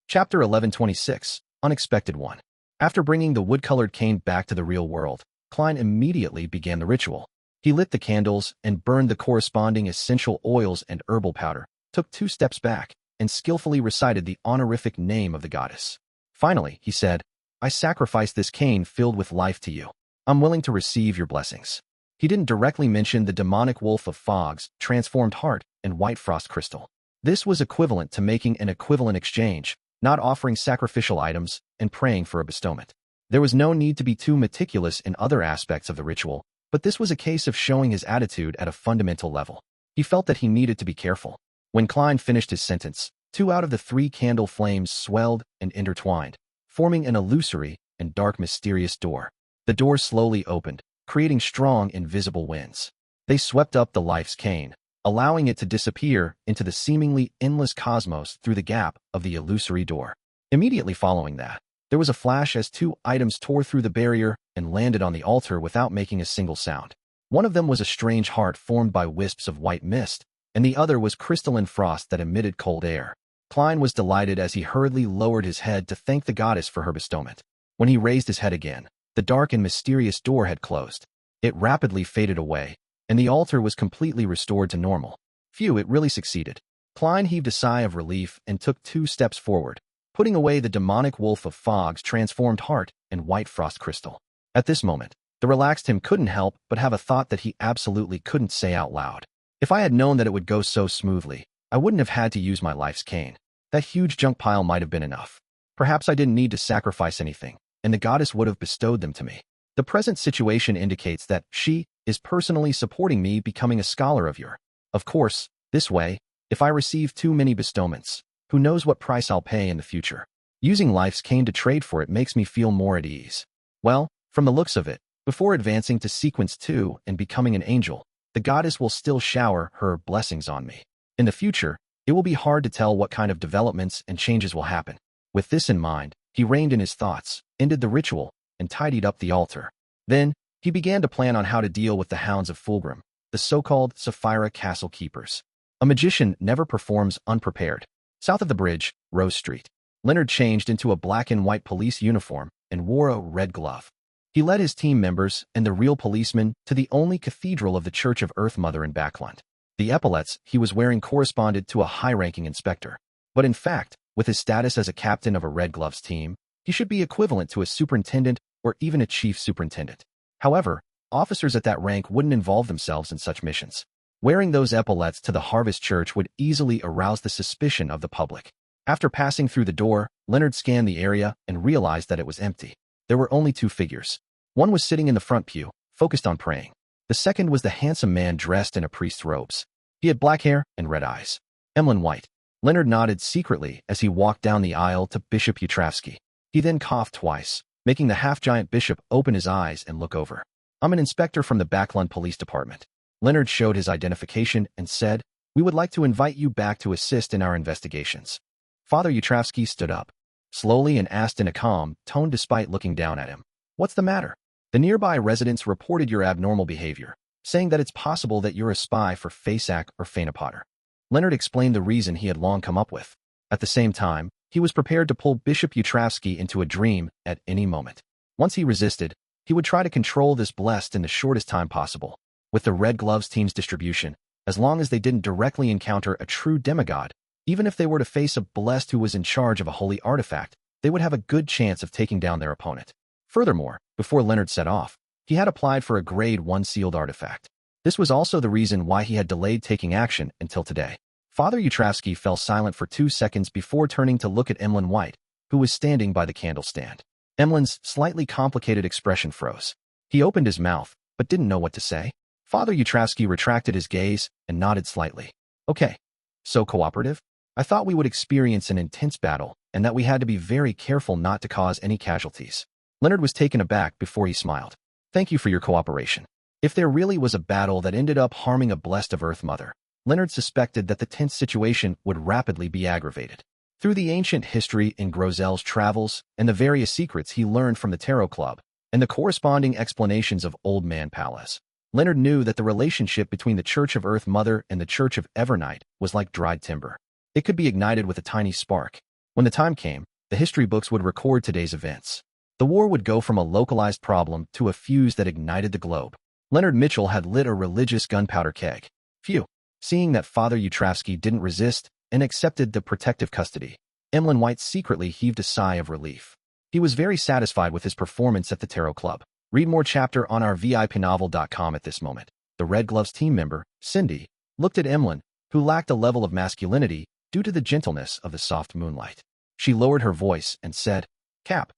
Chapter 1126, Unexpected One. After bringing the wood-colored cane back to the real world, Klein immediately began the ritual. He lit the candles and burned the corresponding essential oils and herbal powder, took 2 steps back, and skillfully recited the honorific name of the goddess. Finally, he said, "I sacrifice this cane filled with life to you. I'm willing to receive your blessings." He didn't directly mention the demonic wolf of fogs, transformed heart, and white frost crystal. This was equivalent to making an equivalent exchange, not offering sacrificial items, and praying for a bestowment. There was no need to be too meticulous in other aspects of the ritual, but this was a case of showing his attitude at a fundamental level. He felt that he needed to be careful. When Klein finished his sentence, 2 out of the 3 candle flames swelled and intertwined, forming an illusory and dark mysterious door. The door slowly opened, creating strong invisible winds. They swept up the life's cane, allowing it to disappear into the seemingly endless cosmos through the gap of the illusory door. Immediately following that, there was a flash as 2 items tore through the barrier and landed on the altar without making a single sound. One of them was a strange heart formed by wisps of white mist, and the other was crystalline frost that emitted cold air. Klein was delighted as he hurriedly lowered his head to thank the goddess for her bestowment. When he raised his head again, the dark and mysterious door had closed. It rapidly faded away, and the altar was completely restored to normal. Phew, it really succeeded. Klein heaved a sigh of relief and took 2 steps forward, putting away the demonic wolf of fogs, transformed heart, and white frost crystal. At this moment, the relaxed him couldn't help but have a thought that he absolutely couldn't say out loud. If I had known that it would go so smoothly, I wouldn't have had to use my life's cane. That huge junk pile might have been enough. Perhaps I didn't need to sacrifice anything, and the goddess would have bestowed them to me. The present situation indicates that she is personally supporting me becoming a scholar of Yore. Of course, this way, if I receive too many bestowments, who knows what price I'll pay in the future. Using life's cane to trade for it makes me feel more at ease. Well, from the looks of it, before advancing to sequence 2 and becoming an angel, the goddess will still shower her blessings on me. In the future, it will be hard to tell what kind of developments and changes will happen. With this in mind, he reined in his thoughts, ended the ritual, and tidied up the altar. Then, he began to plan on how to deal with the hounds of Fragran, the so-called Sefirah castle keepers. A magician never performs unprepared. South of the bridge, Rose Street, Leonard changed into a black and white police uniform and wore a red glove. He led his team members and the real policemen to the only cathedral of the Church of Earth Mother in Backland. The epaulets he was wearing corresponded to a high-ranking inspector. But in fact, with his status as a captain of a Red Gloves team, he should be equivalent to a superintendent or even a chief superintendent. However, officers at that rank wouldn't involve themselves in such missions. Wearing those epaulets to the Harvest Church would easily arouse the suspicion of the public. After passing through the door, Leonard scanned the area and realized that it was empty. There were only 2 figures. One was sitting in the front pew, focused on praying. The second was the handsome man dressed in a priest's robes. He had black hair and red eyes. Emlyn White. Leonard nodded secretly as he walked down the aisle to Bishop Yutravsky. He then coughed twice, making the half-giant bishop open his eyes and look over. "I'm an inspector from the Backland Police Department." Leonard showed his identification and said, "We would like to invite you back to assist in our investigations." Father Yutravsky stood up, slowly and asked in a calm tone despite looking down at him, "What's the matter?" The nearby residents reported your abnormal behavior, saying that it's possible that you're a spy for Fasak or Fainapotter. Leonard explained the reason he had long come up with. At the same time, he was prepared to pull Bishop Yutravsky into a dream at any moment. Once he resisted, he would try to control this blessed in the shortest time possible. With the Red Gloves team's distribution, as long as they didn't directly encounter a true demigod, even if they were to face a blessed who was in charge of a holy artifact, they would have a good chance of taking down their opponent. Furthermore, before Leonard set off, he had applied for a Grade 1 sealed artifact. This was also the reason why he had delayed taking action until today. Father Yutravsky fell silent for 2 seconds before turning to look at Emlyn White, who was standing by the candle stand. Emlyn's slightly complicated expression froze. He opened his mouth, but didn't know what to say. Father Yutravsky retracted his gaze and nodded slightly. "Okay. So cooperative? I thought we would experience an intense battle, and that we had to be very careful not to cause any casualties." Leonard was taken aback before he smiled. "Thank you for your cooperation." If there really was a battle that ended up harming a blessed of Earth Mother, Leonard suspected that the tense situation would rapidly be aggravated. Through the ancient history in Grozel's travels and the various secrets he learned from the Tarot Club, and the corresponding explanations of Old Man Palace, Leonard knew that the relationship between the Church of Earth Mother and the Church of Evernight was like dried timber. It could be ignited with a tiny spark. When the time came, the history books would record today's events. The war would go from a localized problem to a fuse that ignited the globe. Leonard Mitchell had lit a religious gunpowder keg. Phew. Seeing that Father Utravsky didn't resist and accepted the protective custody, Emlyn White secretly heaved a sigh of relief. He was very satisfied with his performance at the Tarot Club. Read more chapter on our VIPnovel.com at this moment. The Red Gloves team member, Cindy, looked at Emlyn, who lacked a level of masculinity due to the gentleness of the soft moonlight. She lowered her voice and said, Cap,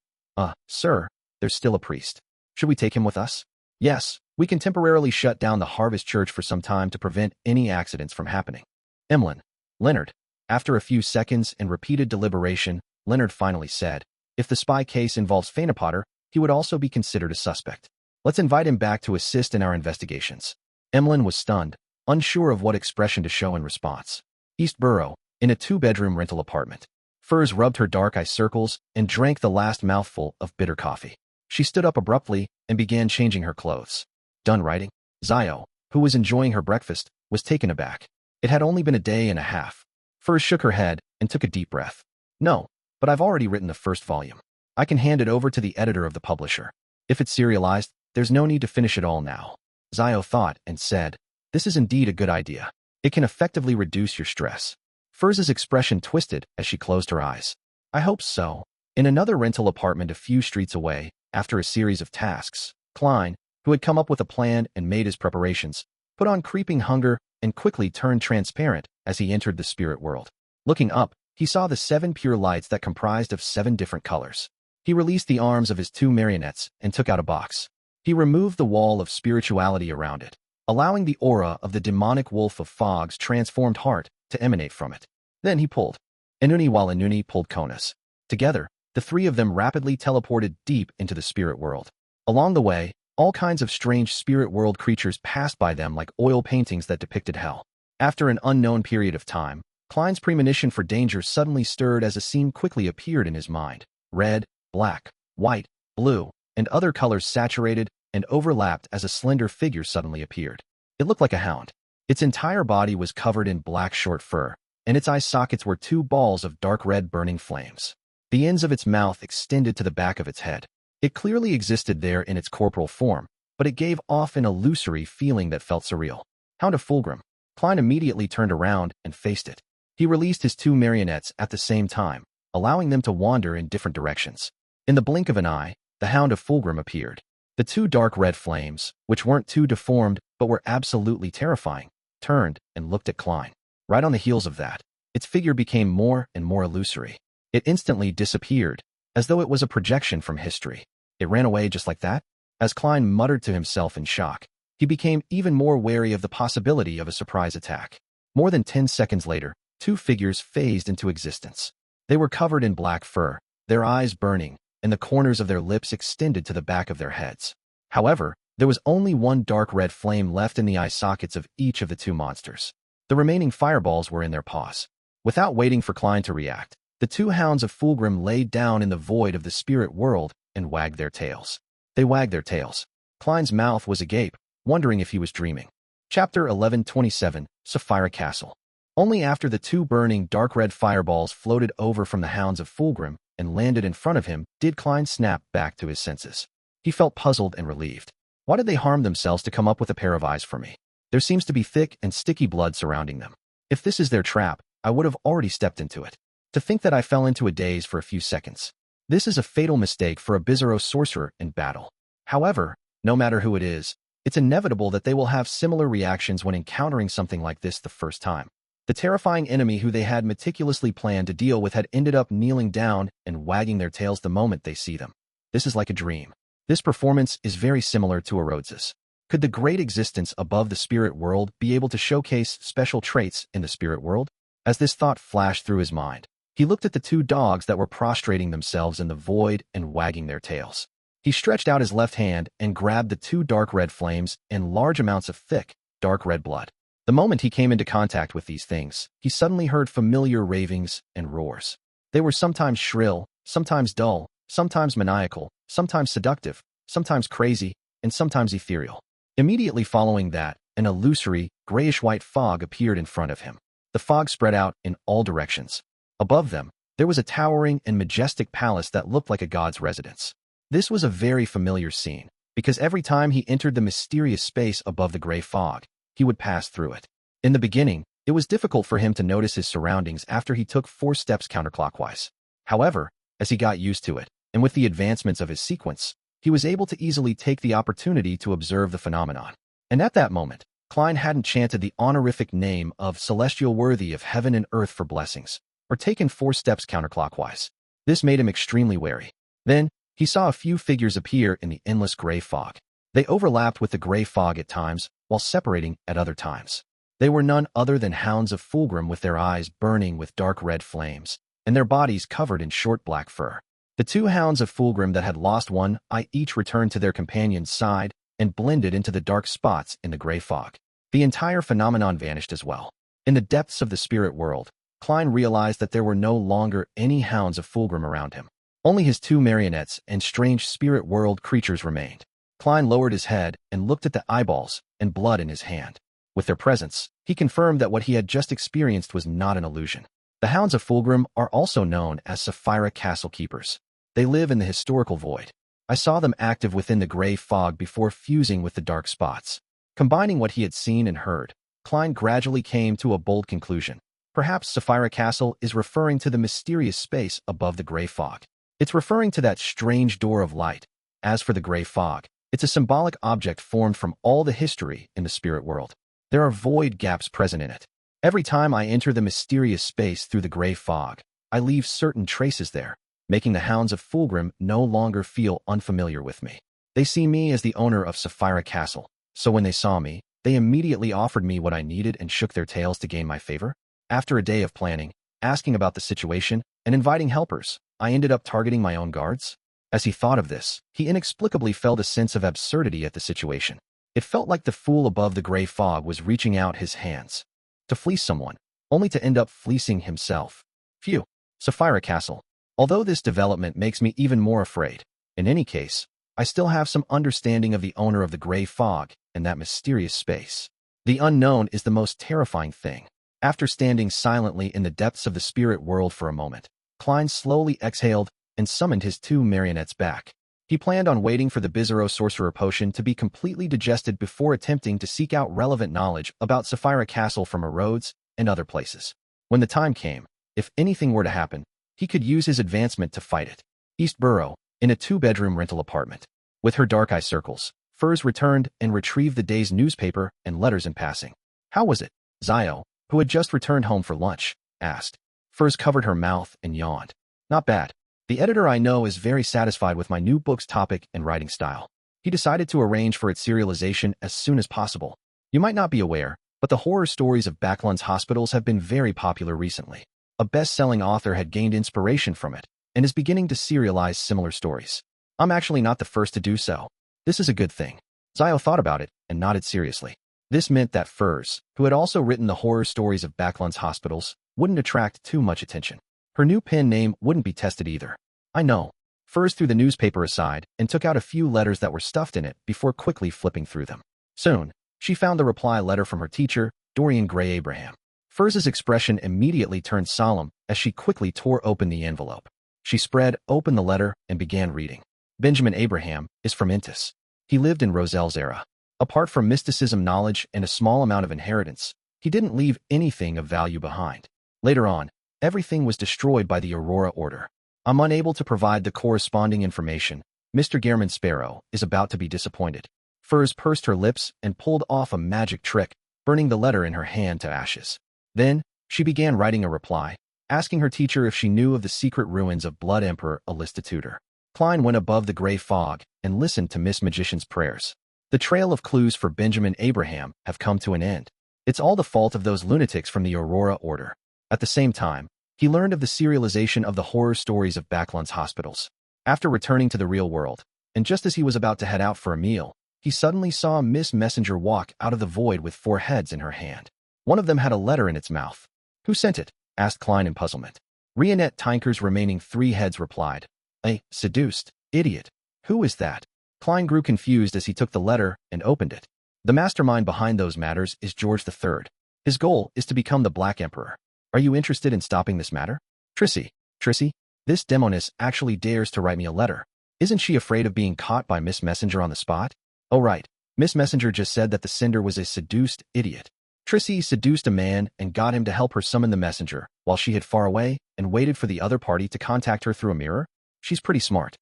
sir, there's still a priest. Should we take him with us? Yes, we can temporarily shut down the Harvest Church for some time to prevent any accidents from happening. Emlyn, Leonard. After a few seconds and repeated deliberation, Leonard finally said, if the spy case involves Fainapotter, he would also be considered a suspect. Let's invite him back to assist in our investigations. Emlyn was stunned, unsure of what expression to show in response. East Borough, in a 2-bedroom rental apartment. Furs rubbed her dark eye circles and drank the last mouthful of bitter coffee. She stood up abruptly and began changing her clothes. Done writing? Zio, who was enjoying her breakfast, was taken aback. It had only been a day and a half. Furs shook her head and took a deep breath. No, but I've already written the first volume. I can hand it over to the editor of the publisher. If it's serialized, there's no need to finish it all now. Zio thought and said, this is indeed a good idea. It can effectively reduce your stress. Furs's expression twisted as she closed her eyes. I hope so. In another rental apartment a few streets away, after a series of tasks, Klein, who had come up with a plan and made his preparations, put on creeping hunger and quickly turned transparent as he entered the spirit world. Looking up, he saw the 7 pure lights that comprised of 7 different colors. He released the arms of his 2 marionettes and took out a box. He removed the wall of spirituality around it, allowing the aura of the demonic wolf of Fog's transformed heart to emanate from it. Then he pulled Inuni while Inuni pulled Konas. Together, the 3 of them rapidly teleported deep into the spirit world. Along the way, all kinds of strange spirit world creatures passed by them like oil paintings that depicted hell. After an unknown period of time, Klein's premonition for danger suddenly stirred as a scene quickly appeared in his mind. Red, black, white, blue, and other colors saturated and overlapped as a slender figure suddenly appeared. It looked like a hound. Its entire body was covered in black short fur, and its eye sockets were 2 balls of dark red burning flames. The ends of its mouth extended to the back of its head. It clearly existed there in its corporal form, but it gave off an illusory feeling that felt surreal. Hound of Fulgrim. Klein immediately turned around and faced it. He released his 2 marionettes at the same time, allowing them to wander in different directions. In the blink of an eye, the Hound of Fulgrim appeared. The 2 dark red flames, which weren't too deformed but were absolutely terrifying, turned and looked at Klein. Right on the heels of that, its figure became more and more illusory. It instantly disappeared, as though it was a projection from history. It ran away just like that? As Klein muttered to himself in shock, he became even more wary of the possibility of a surprise attack. More than 10 seconds later, 2 figures phased into existence. They were covered in black fur, their eyes burning, and the corners of their lips extended to the back of their heads. However, there was only 1 dark red flame left in the eye sockets of each of the 2 monsters. The remaining fireballs were in their paws. Without waiting for Klein to react, the 2 hounds of Fulgrim laid down in the void of the spirit world and wagged their tails. They wagged their tails. Klein's mouth was agape, wondering if he was dreaming. Chapter 1127, Sefirah Castle. Only after the 2 burning dark red fireballs floated over from the hounds of Fulgrim and landed in front of him did Klein snap back to his senses. He felt puzzled and relieved. Why did they harm themselves to come up with a pair of eyes for me? There seems to be thick and sticky blood surrounding them. If this is their trap, I would have already stepped into it. To think that I fell into a daze for a few seconds. This is a fatal mistake for a Bizarro sorcerer in battle. However, no matter who it is, it's inevitable that they will have similar reactions when encountering something like this the first time. The terrifying enemy who they had meticulously planned to deal with had ended up kneeling down and wagging their tails the moment they see them. This is like a dream. This performance is very similar to Erodz's. Could the great existence above the spirit world be able to showcase special traits in the spirit world? As this thought flashed through his mind, he looked at the 2 dogs that were prostrating themselves in the void and wagging their tails. He stretched out his left hand and grabbed the 2 dark red flames and large amounts of thick, dark red blood. The moment he came into contact with these things, he suddenly heard familiar ravings and roars. They were sometimes shrill, sometimes dull, sometimes maniacal, sometimes seductive, sometimes crazy, and sometimes ethereal. Immediately following that, an illusory, grayish-white fog appeared in front of him. The fog spread out in all directions. Above them, There was a towering and majestic palace that looked like a god's residence. This was a very familiar scene, because every time he entered the mysterious space above the gray fog, he would pass through it. In the beginning, it was difficult for him to notice his surroundings after he took 4 steps counterclockwise. However, as he got used to it, and with the advancements of his sequence, he was able to easily take the opportunity to observe the phenomenon. And at that moment, Klein hadn't chanted the honorific name of celestial worthy of heaven and earth for blessings, or taken 4 steps counterclockwise. This made him extremely wary. Then, he saw a few figures appear in the endless gray fog. They overlapped with the gray fog at times, while separating at other times. They were none other than hounds of Fulgrim with their eyes burning with dark red flames, and their bodies covered in short black fur. The 2 hounds of Fulgrim that had lost one eye each returned to their companion's side and blended into the dark spots in the gray fog. The entire phenomenon vanished as well. In the depths of the spirit world, Klein realized that there were no longer any hounds of Fulgrim around him. Only his 2 marionettes and strange spirit world creatures remained. Klein lowered his head and looked at the eyeballs and blood in his hand. With their presence, he confirmed that what he had just experienced was not an illusion. The hounds of Fulgrim are also known as Sefirah castle keepers. They live in the historical void. I saw them active within the gray fog before fusing with the dark spots. Combining what he had seen and heard, Klein gradually came to a bold conclusion. Perhaps Sefirah Castle is referring to the mysterious space above the gray fog. It's referring to that strange door of light. As for the gray fog, it's a symbolic object formed from all the history in the spirit world. There are void gaps present in it. Every time I enter the mysterious space through the gray fog, I leave certain traces there, making the hounds of Fulgrim no longer feel unfamiliar with me. They see me as the owner of Sefirah Castle, so when they saw me, they immediately offered me what I needed and shook their tails to gain my favor. After a day of planning, asking about the situation, and inviting helpers, I ended up targeting my own guards. As he thought of this, he inexplicably felt a sense of absurdity at the situation. It felt like the fool above the gray fog was reaching out his hands to fleece someone, only to end up fleecing himself. Phew. Sefirah Castle. Although this development makes me even more afraid, in any case, I still have some understanding of the owner of the gray fog and that mysterious space. The unknown is the most terrifying thing. After standing silently in the depths of the spirit world for a moment, Klein slowly exhaled and summoned his 2 marionettes back. He planned on waiting for the Bizarro Sorcerer Potion to be completely digested before attempting to seek out relevant knowledge about Sefirah Castle from Rhodes and other places. When the time came, if anything were to happen, he could use his advancement to fight it. East Borough, in a 2-bedroom rental apartment. With her dark eye circles, Furs returned and retrieved the day's newspaper and letters in passing. How was it? Zio, who had just returned home for lunch, asked. Furs covered her mouth and yawned. Not bad. The editor I know is very satisfied with my new book's topic and writing style. He decided to arrange for its serialization as soon as possible. You might not be aware, but the horror stories of Baklan's hospitals have been very popular recently. A best-selling author had gained inspiration from it and is beginning to serialize similar stories. I'm actually not the first to do so. This is a good thing. Zio thought about it and nodded seriously. This meant that Furs, who had also written the horror stories of Baklan's hospitals, wouldn't attract too much attention. Her new pen name wouldn't be tested either. I know. Furs threw the newspaper aside and took out a few letters that were stuffed in it before quickly flipping through them. Soon, she found the reply letter from her teacher, Dorian Gray Abraham. Furs's expression immediately turned solemn as she quickly tore open the envelope. She spread open the letter and began reading. Benjamin Abraham is from Intis. He lived in Roselle's era. Apart from mysticism knowledge and a small amount of inheritance, he didn't leave anything of value behind. Later on, everything was destroyed by the Aurora Order. I'm unable to provide the corresponding information. Mr. Gehrman Sparrow is about to be disappointed. Furs pursed her lips and pulled off a magic trick, burning the letter in her hand to ashes. Then, she began writing a reply, asking her teacher if she knew of the secret ruins of Blood Emperor Alistitutor. Klein went above the gray fog and listened to Miss Magician's prayers. The trail of clues for Benjamin Abraham have come to an end. It's all the fault of those lunatics from the Aurora Order. At the same time, he learned of the serialization of the horror stories of Baklan's hospitals. After returning to the real world, and just as he was about to head out for a meal, he suddenly saw Miss Messenger walk out of the void with 4 heads in her hand. One of them had a letter in its mouth. Who sent it? Asked Klein in puzzlement. Rionette Tinker's remaining 3 heads replied. A seduced idiot. Who is that? Klein grew confused as he took the letter and opened it. The mastermind behind those matters is George III. His goal is to become the Black Emperor. Are you interested in stopping this matter? Trissy. Trissy, this demoness actually dares to write me a letter. Isn't she afraid of being caught by Miss Messenger on the spot? Oh right, Miss Messenger just said that the sender was a seduced idiot. Trissy seduced a man and got him to help her summon the messenger while she hid far away and waited for the other party to contact her through a mirror? She's pretty smart.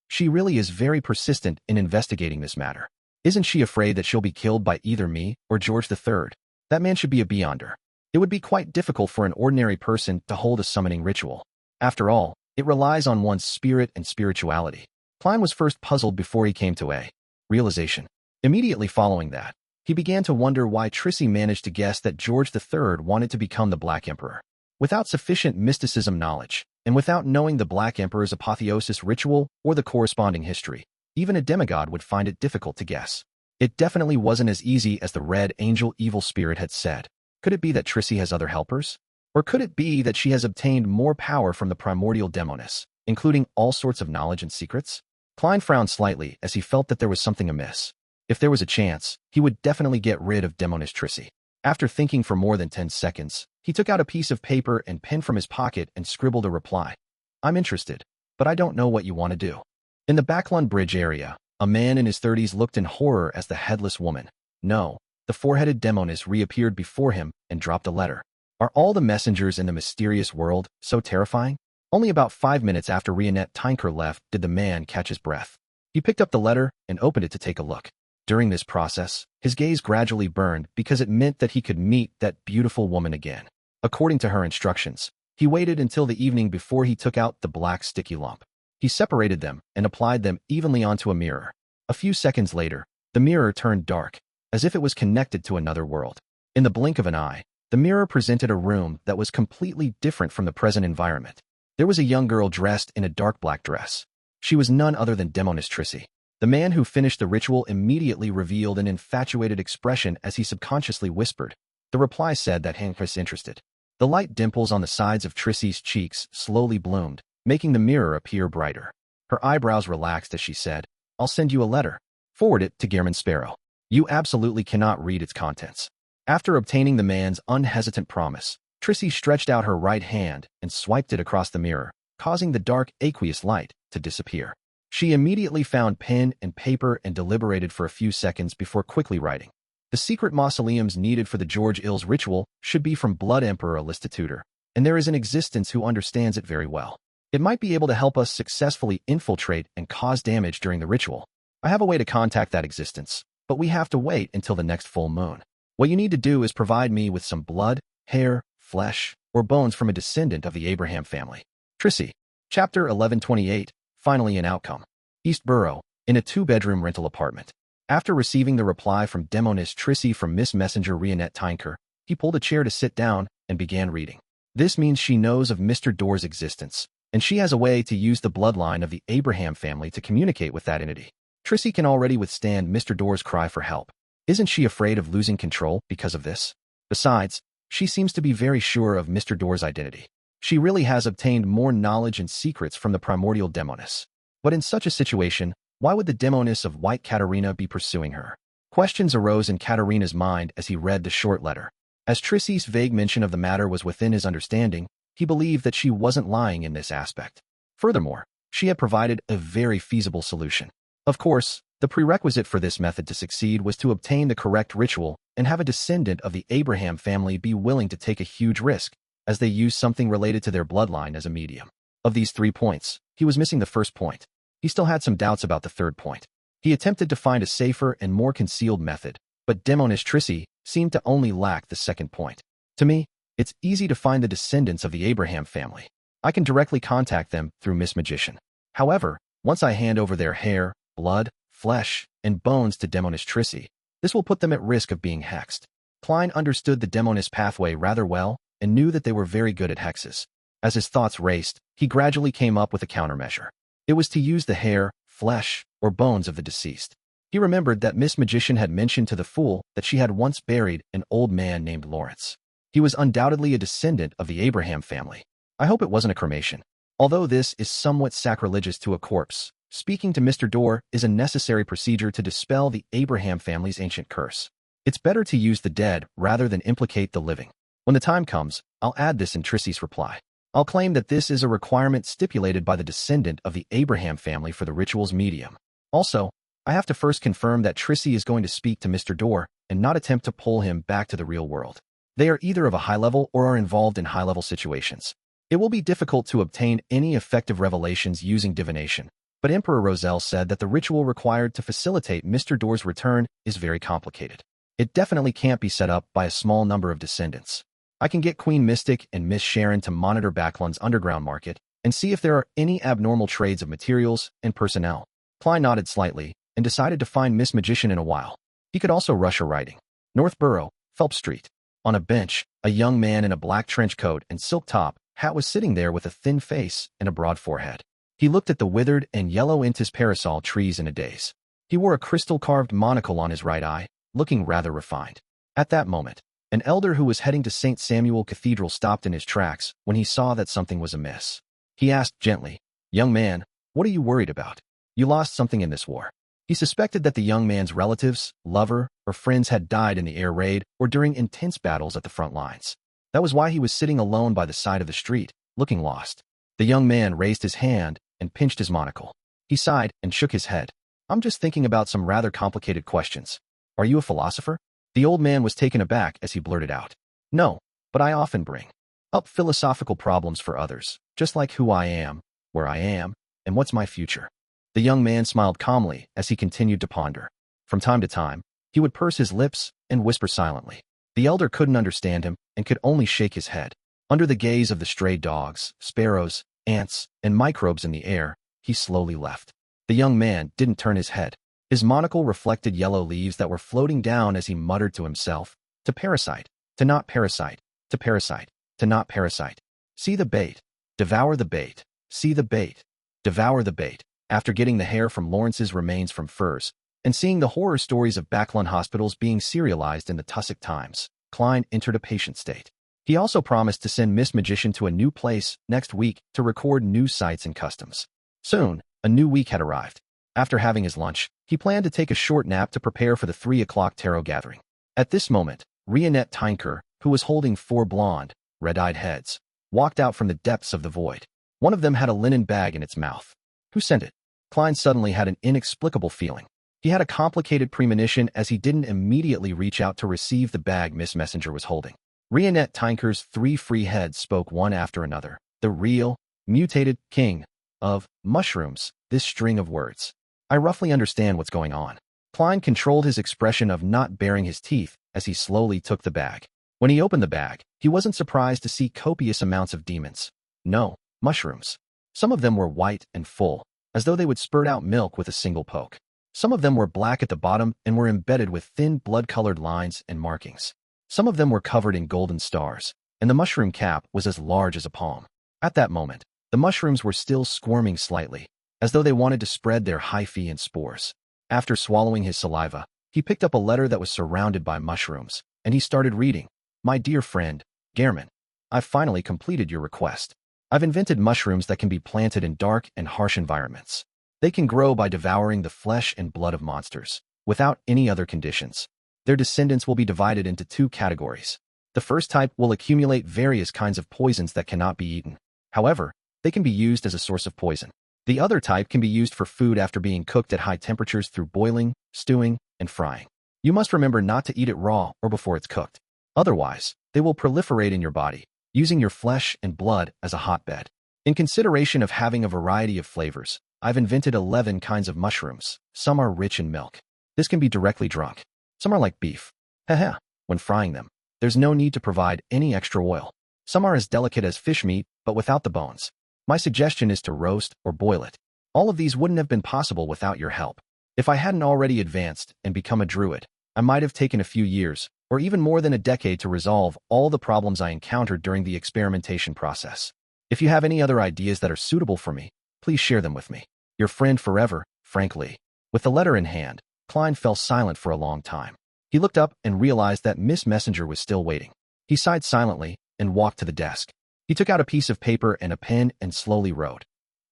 She really is very persistent in investigating this matter. Isn't she afraid that she'll be killed by either me or George III? That man should be a beyonder. It would be quite difficult for an ordinary person to hold a summoning ritual. After all, it relies on one's spirit and spirituality. Klein was first puzzled before he came to a realization. Immediately following that, he began to wonder why Trissy managed to guess that George III wanted to become the Black Emperor. Without sufficient mysticism knowledge, and without knowing the Black Emperor's apotheosis ritual or the corresponding history, even a demigod would find it difficult to guess. It definitely wasn't as easy as the Red Angel evil spirit had said. Could it be that Trissy has other helpers? Or could it be that she has obtained more power from the primordial demoness, including all sorts of knowledge and secrets? Klein frowned slightly as he felt that there was something amiss. If there was a chance, he would definitely get rid of demoness Trissy. After thinking for more than 10 seconds, he took out a piece of paper and pen from his pocket and scribbled a reply. I'm interested, but I don't know what you want to do. In the Backlund Bridge area, a man in his 30s looked in horror as the headless woman. No, the four-headed demoness reappeared before him and dropped a letter. Are all the messengers in the mysterious world so terrifying? Only about 5 minutes after Rionette Tinker left did the man catch his breath. He picked up the letter and opened it to take a look. During this process, his gaze gradually burned because it meant that he could meet that beautiful woman again. According to her instructions, he waited until the evening before he took out the black sticky lump. He separated them and applied them evenly onto a mirror. A few seconds later, the mirror turned dark, as if it was connected to another world. In the blink of an eye, the mirror presented a room that was completely different from the present environment. There was a young girl dressed in a dark black dress. She was none other than demoness Trissy. The man who finished the ritual immediately revealed an infatuated expression as he subconsciously whispered. The reply said that Hank was interested. The light dimples on the sides of Trissy's cheeks slowly bloomed, making the mirror appear brighter. Her eyebrows relaxed as she said, I'll send you a letter. Forward it to Gehrman Sparrow. You absolutely cannot read its contents. After obtaining the man's unhesitant promise, Trissy stretched out her right hand and swiped it across the mirror, causing the dark aqueous light to disappear. She immediately found pen and paper and deliberated for a few seconds before quickly writing. The secret mausoleums needed for the George Il's ritual should be from Blood Emperor Alista Tudor, and there is an existence who understands it very well. It might be able to help us successfully infiltrate and cause damage during the ritual. I have a way to contact that existence, but we have to wait until the next full moon. What you need to do is provide me with some blood, hair, flesh, or bones from a descendant of the Abraham family. Trissy. Chapter 1128. Finally an outcome. East Borough, in a 2-bedroom rental apartment. After receiving the reply from demoness Trissy from Miss Messenger Rionette Tinker, he pulled a chair to sit down and began reading. This means she knows of Mr. Door's existence, and she has a way to use the bloodline of the Abraham family to communicate with that entity. Trissy can already withstand Mr. Door's cry for help. Isn't she afraid of losing control because of this? Besides, she seems to be very sure of Mr. Door's identity. She really has obtained more knowledge and secrets from the primordial demoness. But in such a situation, why would the demoness of White Katerina be pursuing her? Questions arose in Katerina's mind as he read the short letter. As Trissy's vague mention of the matter was within his understanding, he believed that she wasn't lying in this aspect. Furthermore, she had provided a very feasible solution. Of course, the prerequisite for this method to succeed was to obtain the correct ritual and have a descendant of the Abraham family be willing to take a huge risk, as they used something related to their bloodline as a medium. Of these 3 points, he was missing the first point. He still had some doubts about the third point. He attempted to find a safer and more concealed method, but demoness Trissy seemed to only lack the second point. To me, it's easy to find the descendants of the Abraham family. I can directly contact them through Miss Magician. However, once I hand over their hair, blood, flesh, and bones to demoness Trissy, this will put them at risk of being hexed. Klein understood the demoness pathway rather well and knew that they were very good at hexes. As his thoughts raced, he gradually came up with a countermeasure. It was to use the hair, flesh, or bones of the deceased. He remembered that Miss Magician had mentioned to the fool that she had once buried an old man named Lawrence. He was undoubtedly a descendant of the Abraham family. I hope it wasn't a cremation. Although this is somewhat sacrilegious to a corpse, speaking to Mr. Door is a necessary procedure to dispel the Abraham family's ancient curse. It's better to use the dead rather than implicate the living. When the time comes, I'll add this in Trissy's reply. I'll claim that this is a requirement stipulated by the descendant of the Abraham family for the ritual's medium. Also, I have to first confirm that Trissy is going to speak to Mr. Dorr and not attempt to pull him back to the real world. They are either of a high level or are involved in high-level situations. It will be difficult to obtain any effective revelations using divination, but Emperor Roselle said that the ritual required to facilitate Mr. Dorr's return is very complicated. It definitely can't be set up by a small number of descendants. I can get Queen Mystic and Miss Sharon to monitor Backlund's underground market and see if there are any abnormal trades of materials and personnel. Klein nodded slightly and decided to find Miss Magician in a while. He could also rush her writing. Northborough, Phelps Street. On a bench, a young man in a black trench coat and silk top hat was sitting there with a thin face and a broad forehead. He looked at the withered and yellow Intis parasol trees in a daze. He wore a crystal-carved monocle on his right eye, looking rather refined. At that moment, an elder who was heading to St. Samuel Cathedral stopped in his tracks when he saw that something was amiss. He asked gently, "Young man, what are you worried about? You lost something in this war." He suspected that the young man's relatives, lover, or friends had died in the air raid or during intense battles at the front lines. That was why he was sitting alone by the side of the street, looking lost. The young man raised his hand and pinched his monocle. He sighed and shook his head. "I'm just thinking about some rather complicated questions. Are you a philosopher?" The old man was taken aback as he blurted out, "No, but I often bring up philosophical problems for others, just like who I am, where I am, and what's my future." The young man smiled calmly as he continued to ponder. From time to time, he would purse his lips and whisper silently. The elder couldn't understand him and could only shake his head. Under the gaze of the stray dogs, sparrows, ants, and microbes in the air, he slowly left. The young man didn't turn his head. His monocle reflected yellow leaves that were floating down as he muttered to himself, "To parasite, to not parasite, to parasite, to not parasite. See the bait, devour the bait, see the bait, devour the bait." After getting the hair from Lawrence's remains from furs, and seeing the horror stories of Backlund hospitals being serialized in the Tussock Times, Klein entered a patient state. He also promised to send Miss Magician to a new place next week to record new sights and customs. Soon, a new week had arrived. After having his lunch, he planned to take a short nap to prepare for the 3 o'clock tarot gathering. At this moment, Rionette Tinker, who was holding 4 blonde, red-eyed heads, walked out from the depths of the void. One of them had a linen bag in its mouth. Who sent it? Klein suddenly had an inexplicable feeling. He had a complicated premonition as he didn't immediately reach out to receive the bag Miss Messenger was holding. Rionette Tinker's 3 free heads spoke one after another. The real, mutated king of mushrooms, this string of words. I roughly understand what's going on. Klein controlled his expression of not baring his teeth as he slowly took the bag. When he opened the bag, he wasn't surprised to see copious amounts of demons. No, mushrooms. Some of them were white and full, as though they would spurt out milk with a single poke. Some of them were black at the bottom and were embedded with thin blood-colored lines and markings. Some of them were covered in golden stars, and the mushroom cap was as large as a palm. At that moment, the mushrooms were still squirming slightly, as though they wanted to spread their hyphae and spores. After swallowing his saliva, he picked up a letter that was surrounded by mushrooms, and he started reading. "My dear friend, Gehrman, I've finally completed your request. I've invented mushrooms that can be planted in dark and harsh environments. They can grow by devouring the flesh and blood of monsters, without any other conditions. Their descendants will be divided into 2 categories. The first type will accumulate various kinds of poisons that cannot be eaten. However, they can be used as a source of poison. The other type can be used for food after being cooked at high temperatures through boiling, stewing, and frying. You must remember not to eat it raw or before it's cooked. Otherwise, they will proliferate in your body, using your flesh and blood as a hotbed. In consideration of having a variety of flavors, I've invented 11 kinds of mushrooms. Some are rich in milk. This can be directly drunk. Some are like beef. Haha, when frying them, there's no need to provide any extra oil. Some are as delicate as fish meat, but without the bones. My suggestion is to roast or boil it. All of these wouldn't have been possible without your help. If I hadn't already advanced and become a druid, I might have taken a few years, or even more than a decade to resolve all the problems I encountered during the experimentation process. If you have any other ideas that are suitable for me, please share them with me. Your friend forever, Frank Lee." With the letter in hand, Klein fell silent for a long time. He looked up and realized that Miss Messenger was still waiting. He sighed silently and walked to the desk. He took out a piece of paper and a pen and slowly wrote,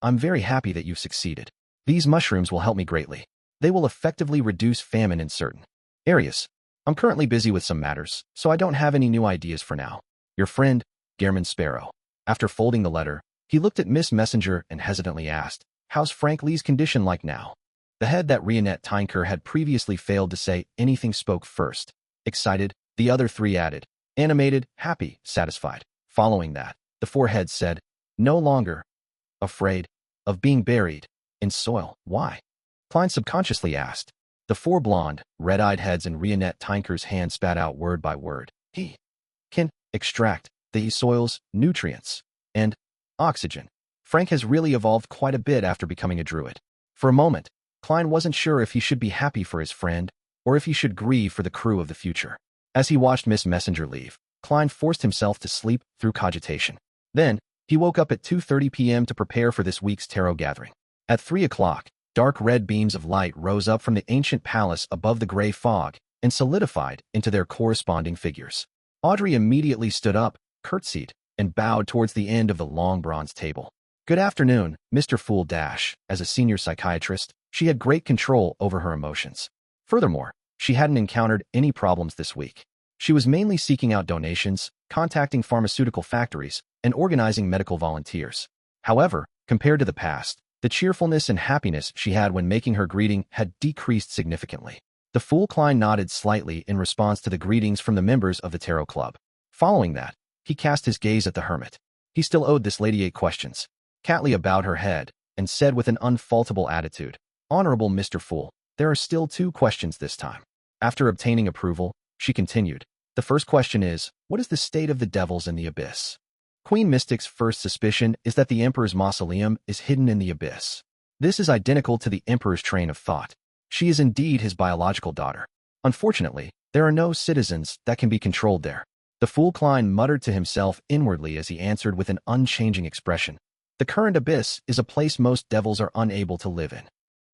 "I'm very happy that you've succeeded. These mushrooms will help me greatly. They will effectively reduce famine in certain areas. I'm currently busy with some matters, so I don't have any new ideas for now. Your friend, Gehrman Sparrow." After folding the letter, he looked at Miss Messenger and hesitantly asked, "How's Frank Lee's condition like now?" The head that Rionette Tinker had previously failed to say anything spoke first. Excited, the other three added. Animated, happy, satisfied. Following that, the four heads said, "No longer afraid of being buried in soil." Why? Klein subconsciously asked. The four blonde, red-eyed heads in Rionette Tinker's hand spat out word by word. He can extract the soil's nutrients and oxygen. Frank has really evolved quite a bit after becoming a druid. For a moment, Klein wasn't sure if he should be happy for his friend or if he should grieve for the crew of the future. As he watched Miss Messenger leave, Klein forced himself to sleep through cogitation. Then, he woke up at 2:30 p.m. to prepare for this week's tarot gathering. At 3 o'clock, dark red beams of light rose up from the ancient palace above the gray fog and solidified into their corresponding figures. Audrey immediately stood up, curtsied, and bowed towards the end of the long bronze table. Good afternoon, Mr. Fool Dash. As a senior psychiatrist, she had great control over her emotions. Furthermore, she hadn't encountered any problems this week. She was mainly seeking out donations, contacting pharmaceutical factories, and organizing medical volunteers. However, compared to the past, the cheerfulness and happiness she had when making her greeting had decreased significantly. The Fool Klein nodded slightly in response to the greetings from the members of the Tarot Club. Following that, he cast his gaze at the hermit. He still owed this lady 8 questions. Katlia bowed her head and said with an unfaultable attitude, "Honorable Mr. Fool, there are still 2 questions this time." After obtaining approval, she continued. The first question is, what is the state of the devils in the abyss? Queen Mystic's first suspicion is that the Emperor's mausoleum is hidden in the abyss. This is identical to the Emperor's train of thought. She is indeed his biological daughter. Unfortunately, there are no citizens that can be controlled there. The Fool Klein muttered to himself inwardly as he answered with an unchanging expression. The current abyss is a place most devils are unable to live in.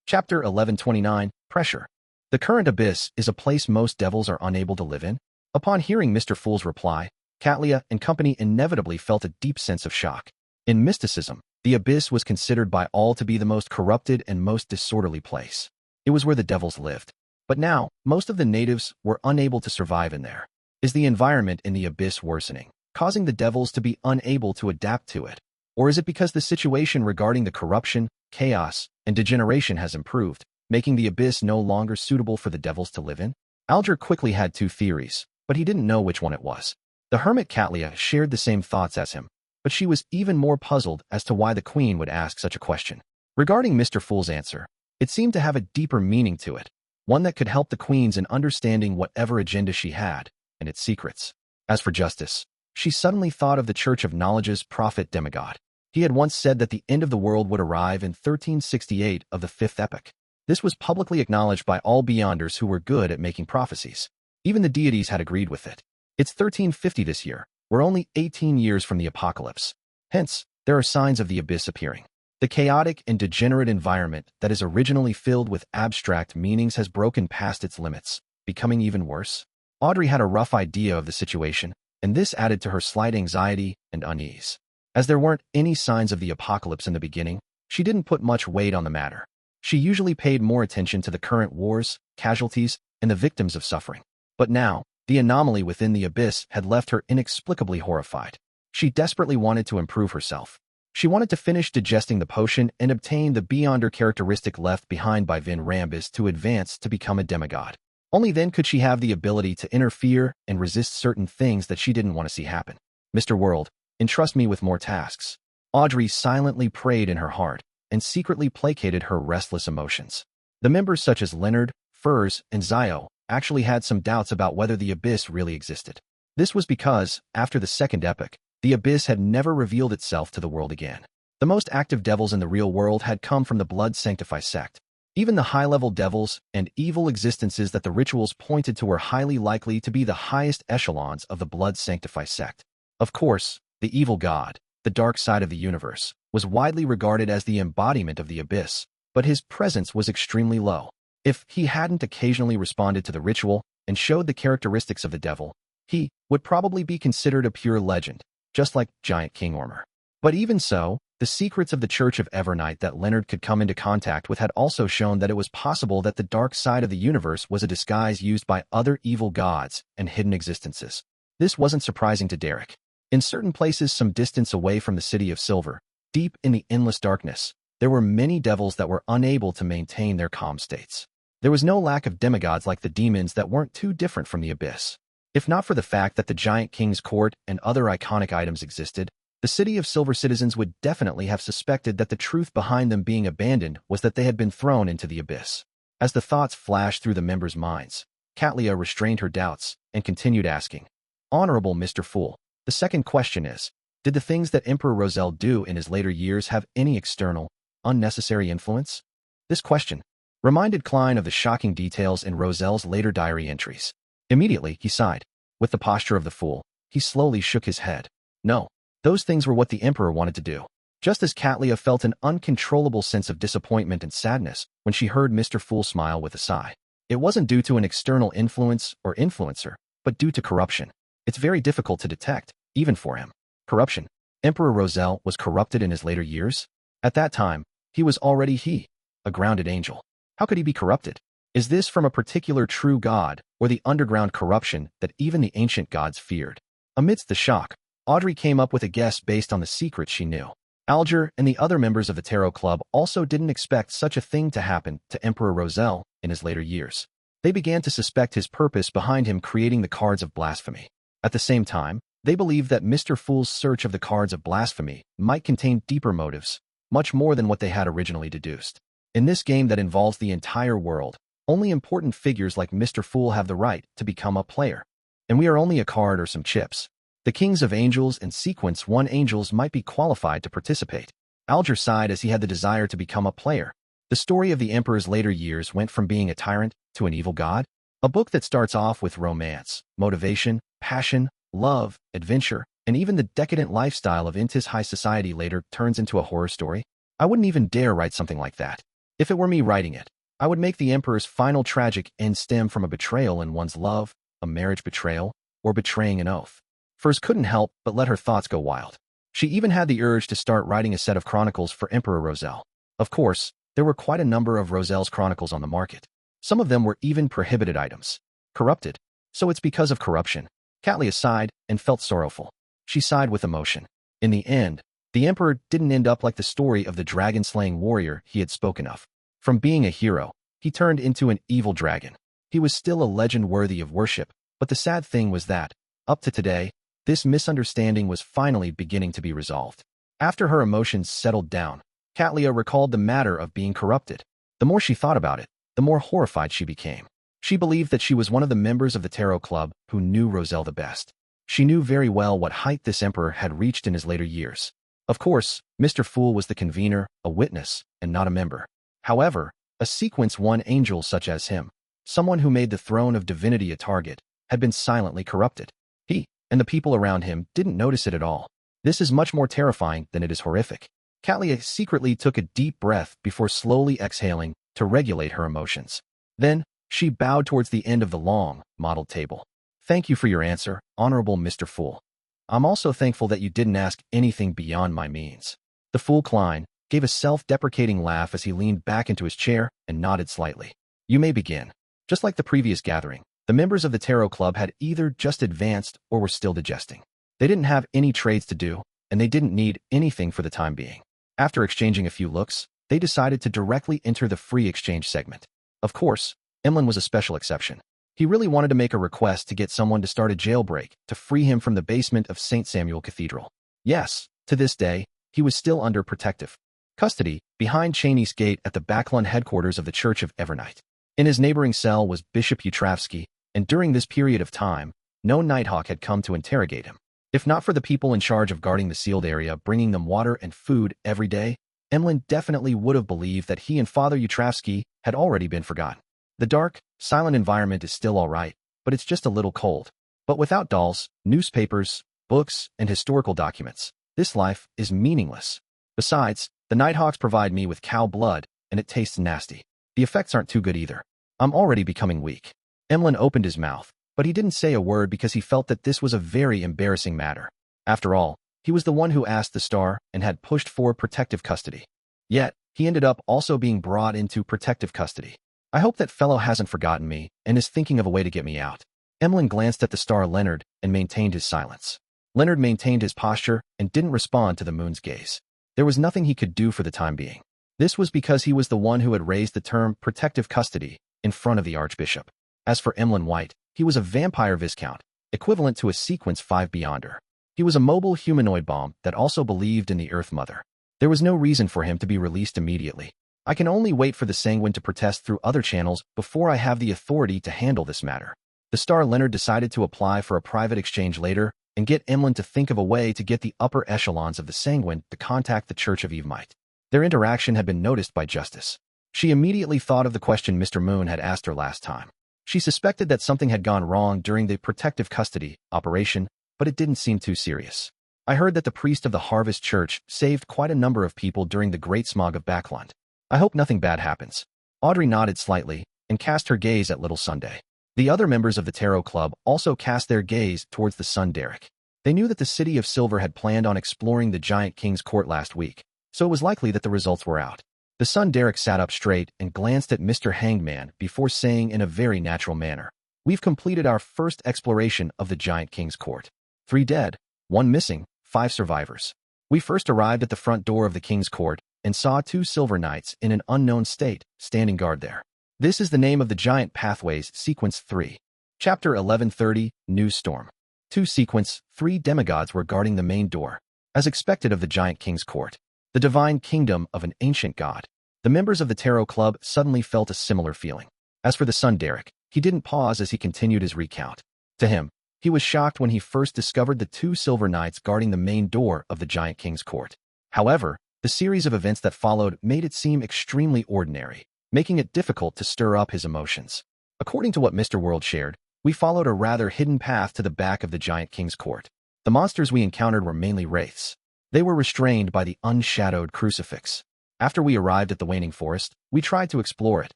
Chapter 1129, Pressure. The current abyss is a place most devils are unable to live in? Upon hearing Mr. Fool's reply, Katlia and company inevitably felt a deep sense of shock. In mysticism, the abyss was considered by all to be the most corrupted and most disorderly place. It was where the devils lived. But now, most of the natives were unable to survive in there. Is the environment in the abyss worsening, causing the devils to be unable to adapt to it? Or is it because the situation regarding the corruption, chaos, and degeneration has improved, making the abyss no longer suitable for the devils to live in? Alger quickly had 2 theories, but he didn't know which one it was. The hermit Katlia shared the same thoughts as him, but she was even more puzzled as to why the queen would ask such a question. Regarding Mr. Fool's answer, it seemed to have a deeper meaning to it, one that could help the queens in understanding whatever agenda she had and its secrets. As for justice, she suddenly thought of the Church of Knowledge's prophet demigod. He had once said that the end of the world would arrive in 1368 of the 5th epoch. This was publicly acknowledged by all beyonders who were good at making prophecies. Even the deities had agreed with it. It's 1350 this year. We're only 18 years from the apocalypse. Hence, there are signs of the abyss appearing. The chaotic and degenerate environment that is originally filled with abstract meanings has broken past its limits, becoming even worse. Audrey had a rough idea of the situation, and this added to her slight anxiety and unease. As there weren't any signs of the apocalypse in the beginning, she didn't put much weight on the matter. She usually paid more attention to the current wars, casualties, and the victims of suffering. But now, the anomaly within the abyss had left her inexplicably horrified. She desperately wanted to improve herself. She wanted to finish digesting the potion and obtain the beyonder characteristic left behind by Vin Rambis to advance to become a demigod. Only then could she have the ability to interfere and resist certain things that she didn't want to see happen. Mr. World, entrust me with more tasks. Audrey silently prayed in her heart and secretly placated her restless emotions. The members such as Leonard, Furs, and Zio actually had some doubts about whether the abyss really existed. This was because, after the second epoch, the abyss had never revealed itself to the world again. The most active devils in the real world had come from the Blood Sanctify sect. Even the high-level devils and evil existences that the rituals pointed to were highly likely to be the highest echelons of the Blood Sanctify sect. Of course, the evil god, the dark side of the universe, was widely regarded as the embodiment of the abyss, but his presence was extremely low. If he hadn't occasionally responded to the ritual and showed the characteristics of the devil, he would probably be considered a pure legend, just like Giant King Ormer. But even so, the secrets of the Church of Evernight that Leonard could come into contact with had also shown that it was possible that the dark side of the universe was a disguise used by other evil gods and hidden existences. This wasn't surprising to Derek. In certain places some distance away from the city of silver, deep in the endless darkness, there were many devils that were unable to maintain their calm states. There was no lack of demigods like the demons that weren't too different from the abyss. If not for the fact that the giant king's court and other iconic items existed, the city of silver citizens would definitely have suspected that the truth behind them being abandoned was that they had been thrown into the abyss. As the thoughts flashed through the members' minds, Katlia restrained her doubts and continued asking, "Honorable Mr. Fool, the second question is, did the things that Emperor Roselle do in his later years have any external, unnecessary influence?" This question reminded Klein of the shocking details in Roselle's later diary entries. Immediately, he sighed. With the posture of the fool, he slowly shook his head. No, those things were what the emperor wanted to do. Just as Katlia felt an uncontrollable sense of disappointment and sadness when she heard Mr. Fool smile with a sigh. It wasn't due to an external influence or influencer, but due to corruption. It's very difficult to detect, even for him. Corruption. Emperor Roselle was corrupted in his later years? At that time, he was already a grounded angel. How could he be corrupted? Is this from a particular true god, or the underground corruption that even the ancient gods feared? Amidst the shock, Audrey came up with a guess based on the secrets she knew. Alger and the other members of the Tarot Club also didn't expect such a thing to happen to Emperor Roselle in his later years. They began to suspect his purpose behind him creating the cards of blasphemy. At the same time, they believed that Mr. Fool's search of the cards of blasphemy might contain deeper motives, much more than what they had originally deduced. In this game that involves the entire world, only important figures like Mr. Fool have the right to become a player. And we are only a card or some chips. The kings of angels and sequence 1 angels might be qualified to participate. Alger sighed as he had the desire to become a player. The story of the emperor's later years went from being a tyrant to an evil god. A book that starts off with romance, motivation, passion, love, adventure, and even the decadent lifestyle of Intis high society later turns into a horror story. I wouldn't even dare write something like that. If it were me writing it, I would make the emperor's final tragic end stem from a betrayal in one's love, a marriage betrayal, or betraying an oath. First couldn't help but let her thoughts go wild. She even had the urge to start writing a set of chronicles for Emperor Roselle. Of course, there were quite a number of Roselle's chronicles on the market. Some of them were even prohibited items. Corrupted. So it's because of corruption. Katlia sighed and felt sorrowful. She sighed with emotion. In the end, the emperor didn't end up like the story of the dragon-slaying warrior he had spoken of. From being a hero, he turned into an evil dragon. He was still a legend worthy of worship, but the sad thing was that, up to today, this misunderstanding was finally beginning to be resolved. After her emotions settled down, Katlia recalled the matter of being corrupted. The more she thought about it, the more horrified she became. She believed that she was one of the members of the Tarot Club who knew Roselle the best. She knew very well what height this emperor had reached in his later years. Of course, Mr. Fool was the convener, a witness, and not a member. However, a sequence 1 angel such as him, someone who made the throne of divinity a target, had been silently corrupted. He and the people around him didn't notice it at all. This is much more terrifying than it is horrific. Katlia secretly took a deep breath before slowly exhaling to regulate her emotions. Then, she bowed towards the end of the long, mottled table. "Thank you for your answer, Honorable Mr. Fool. I'm also thankful that you didn't ask anything beyond my means." The fool Klein gave a self-deprecating laugh as he leaned back into his chair and nodded slightly. "You may begin." Just like the previous gathering, the members of the Tarot Club had either just advanced or were still digesting. They didn't have any trades to do, and they didn't need anything for the time being. After exchanging a few looks, they decided to directly enter the free exchange segment. Of course, Emlyn was a special exception. He really wanted to make a request to get someone to start a jailbreak to free him from the basement of St. Samuel Cathedral. Yes, to this day, he was still under protective custody behind Cheney's Gate at the Backlund headquarters of the Church of Evernight. In his neighboring cell was Bishop Utravsky, and during this period of time, no Nighthawk had come to interrogate him. If not for the people in charge of guarding the sealed area bringing them water and food every day, Emlyn definitely would have believed that he and Father Utravsky had already been forgotten. The dark, silent environment is still all right, but it's just a little cold. But without dolls, newspapers, books, and historical documents, this life is meaningless. Besides, the Nighthawks provide me with cow blood, and it tastes nasty. The effects aren't too good either. I'm already becoming weak. Emlyn opened his mouth, but he didn't say a word because he felt that this was a very embarrassing matter. After all, he was the one who asked the star and had pushed for protective custody. Yet, he ended up also being brought into protective custody. I hope that fellow hasn't forgotten me and is thinking of a way to get me out. Emlyn glanced at the star Leonard and maintained his silence. Leonard maintained his posture and didn't respond to the moon's gaze. There was nothing he could do for the time being. This was because he was the one who had raised the term protective custody in front of the Archbishop. As for Emlyn White, he was a vampire viscount, equivalent to a sequence 5 beyonder. He was a mobile humanoid bomb that also believed in the Earth Mother. There was no reason for him to be released immediately. I can only wait for the Sanguine to protest through other channels before I have the authority to handle this matter. The Star Leonard decided to apply for a private exchange later and get Emlyn to think of a way to get the upper echelons of the Sanguine to contact the Church of Evemite. Their interaction had been noticed by Justice. She immediately thought of the question Mr. Moon had asked her last time. She suspected that something had gone wrong during the protective custody operation, but it didn't seem too serious. I heard that the priest of the Harvest Church saved quite a number of people during the Great Smog of Backlund. I hope nothing bad happens. Audrey nodded slightly and cast her gaze at Little Sunday. The other members of the Tarot Club also cast their gaze towards the Sun Derek. They knew that the City of Silver had planned on exploring the Giant King's court last week, so it was likely that the results were out. The Sun Derek sat up straight and glanced at Mr. Hangman before saying in a very natural manner, "We've completed our first exploration of the Giant King's court. 3 dead, 1 missing, 5 survivors. We first arrived at the front door of the King's court and saw 2 silver knights in an unknown state standing guard there. This is the name of the Giant Pathways Sequence 3. Chapter 1130, News Storm. 2 Sequence 3 demigods were guarding the main door, as expected of the Giant King's court. The divine kingdom of an ancient god. The members of the Tarot Club suddenly felt a similar feeling. As for the Sun Derek, he didn't pause as he continued his recount. To him, he was shocked when he first discovered the 2 silver knights guarding the main door of the Giant King's court. However, the series of events that followed made it seem extremely ordinary, making it difficult to stir up his emotions. According to what Mr. World shared, we followed a rather hidden path to the back of the Giant King's court. The monsters we encountered were mainly wraiths. They were restrained by the unshadowed crucifix. After we arrived at the Waning Forest, we tried to explore it,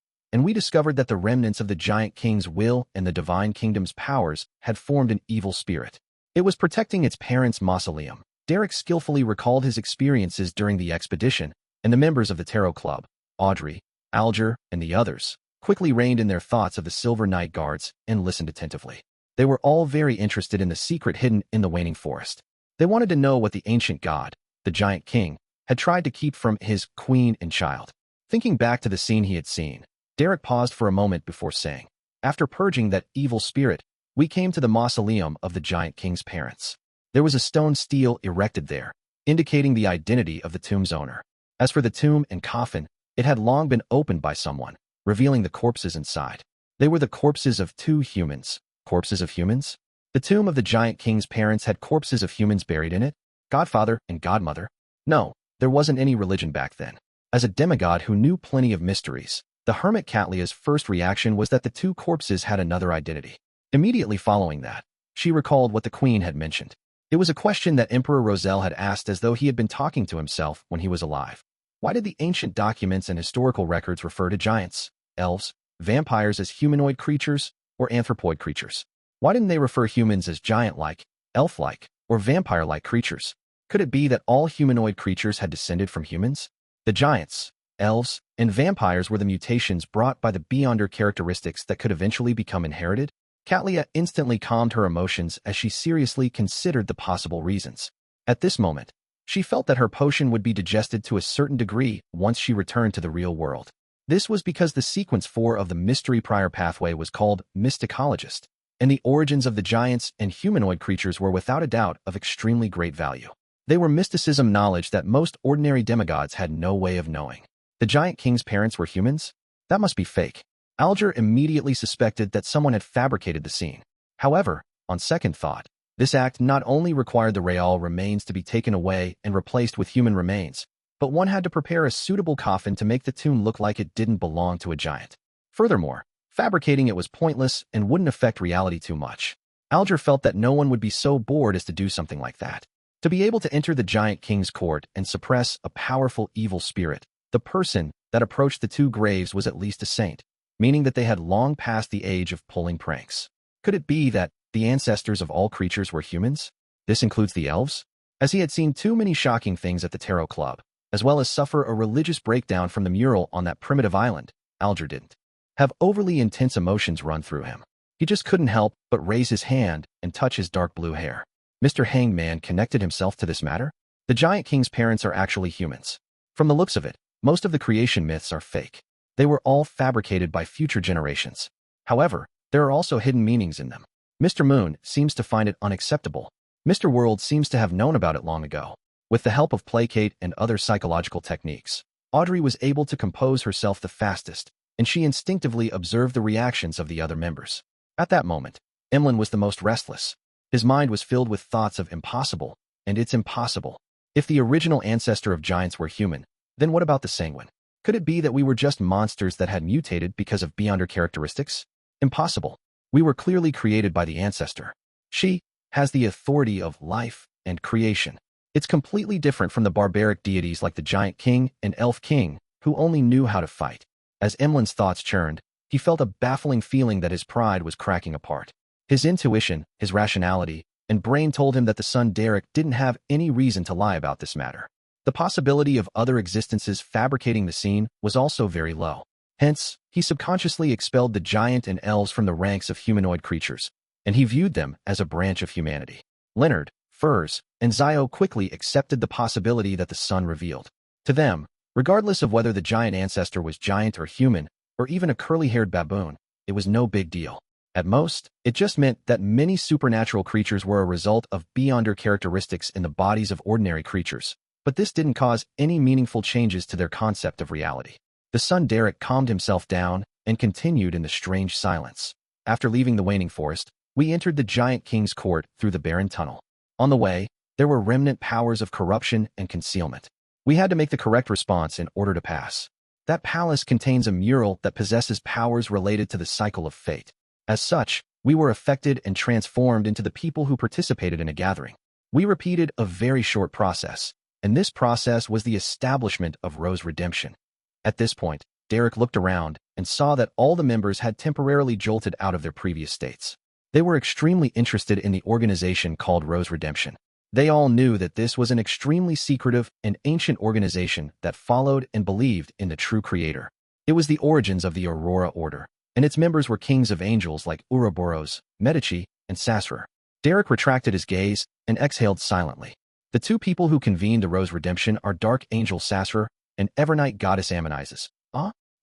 and we discovered that the remnants of the Giant King's will and the Divine Kingdom's powers had formed an evil spirit. It was protecting its parents' mausoleum. Derek skillfully recalled his experiences during the expedition, and the members of the Tarot Club, Audrey, Alger, and the others, quickly reined in their thoughts of the Silver Knight Guards and listened attentively. They were all very interested in the secret hidden in the Waning Forest. They wanted to know what the ancient god, the Giant King, had tried to keep from his queen and child. Thinking back to the scene he had seen, Derek paused for a moment before saying, "After purging that evil spirit, we came to the mausoleum of the Giant King's parents. There was a stone stele erected there, indicating the identity of the tomb's owner. As for the tomb and coffin, it had long been opened by someone, revealing the corpses inside. They were the corpses of 2 humans. Corpses of humans? The tomb of the Giant King's parents had corpses of humans buried in it? Godfather and godmother? No, there wasn't any religion back then. As a demigod who knew plenty of mysteries, the hermit Catlia's first reaction was that the 2 corpses had another identity. Immediately following that, she recalled what the queen had mentioned. It was a question that Emperor Roselle had asked as though he had been talking to himself when he was alive. Why did the ancient documents and historical records refer to giants, elves, vampires as humanoid creatures, or anthropoid creatures? Why didn't they refer humans as giant-like, elf-like, or vampire-like creatures? Could it be that all humanoid creatures had descended from humans? The giants, elves, and vampires were the mutations brought by the Beyonder characteristics that could eventually become inherited? Catlia instantly calmed her emotions as she seriously considered the possible reasons. At this moment, she felt that her potion would be digested to a certain degree once she returned to the real world. This was because the sequence 4 of the mystery prior pathway was called Mysticologist, and the origins of the giants and humanoid creatures were without a doubt of extremely great value. They were mysticism knowledge that most ordinary demigods had no way of knowing. The Giant King's parents were humans? That must be fake. Alger immediately suspected that someone had fabricated the scene. However, on second thought, this act not only required the Real remains to be taken away and replaced with human remains, but one had to prepare a suitable coffin to make the tomb look like it didn't belong to a giant. Furthermore, fabricating it was pointless and wouldn't affect reality too much. Alger felt that no one would be so bored as to do something like that. To be able to enter the Giant King's court and suppress a powerful evil spirit, the person that approached the 2 graves was at least a saint, meaning that they had long passed the age of pulling pranks. Could it be that the ancestors of all creatures were humans? This includes the elves? As he had seen too many shocking things at the Tarot Club, as well as suffer a religious breakdown from the mural on that primitive island, Alger didn't have overly intense emotions run through him. He just couldn't help but raise his hand and touch his dark blue hair. Mr. Hangman connected himself to this matter? The Giant King's parents are actually humans. From the looks of it, most of the creation myths are fake. They were all fabricated by future generations. However, there are also hidden meanings in them. Mr. Moon seems to find it unacceptable. Mr. World seems to have known about it long ago. With the help of placate and other psychological techniques, Audrey was able to compose herself the fastest, and she instinctively observed the reactions of the other members. At that moment, Emlyn was the most restless. His mind was filled with thoughts of impossible, and it's impossible. If the original ancestor of giants were human, then what about the sanguine? Could it be that we were just monsters that had mutated because of beyonder characteristics? Impossible. We were clearly created by the ancestor. She has the authority of life and creation. It's completely different from the barbaric deities like the Giant King and Elf King, who only knew how to fight. As Emlyn's thoughts churned, he felt a baffling feeling that his pride was cracking apart. His intuition, his rationality, and brain told him that the son Derek didn't have any reason to lie about this matter. The possibility of other existences fabricating the scene was also very low. Hence, he subconsciously expelled the giant and elves from the ranks of humanoid creatures, and he viewed them as a branch of humanity. Leonard, Furs, and Zio quickly accepted the possibility that the sun revealed. To them, regardless of whether the giant ancestor was giant or human, or even a curly-haired baboon, it was no big deal. At most, it just meant that many supernatural creatures were a result of beyonder characteristics in the bodies of ordinary creatures, but this didn't cause any meaningful changes to their concept of reality. The son Derek calmed himself down and continued in the strange silence. After leaving the waning forest, we entered the Giant King's court through the barren tunnel. On the way, there were remnant powers of corruption and concealment. We had to make the correct response in order to pass. That palace contains a mural that possesses powers related to the cycle of fate. As such, we were affected and transformed into the people who participated in a gathering. We repeated a very short process, and this process was the establishment of Ro's redemption. At this point, Derek looked around and saw that all the members had temporarily jolted out of their previous states. They were extremely interested in the organization called Ro's Redemption. They all knew that this was an extremely secretive and ancient organization that followed and believed in the true creator. It was the origins of the Aurora Order, and its members were kings of angels like Ouroboros, Medici, and Sefirah. Derek retracted his gaze and exhaled silently. The two people who convened the Ro's Redemption are Dark Angel Sefirah and Evernight Goddess Amidst.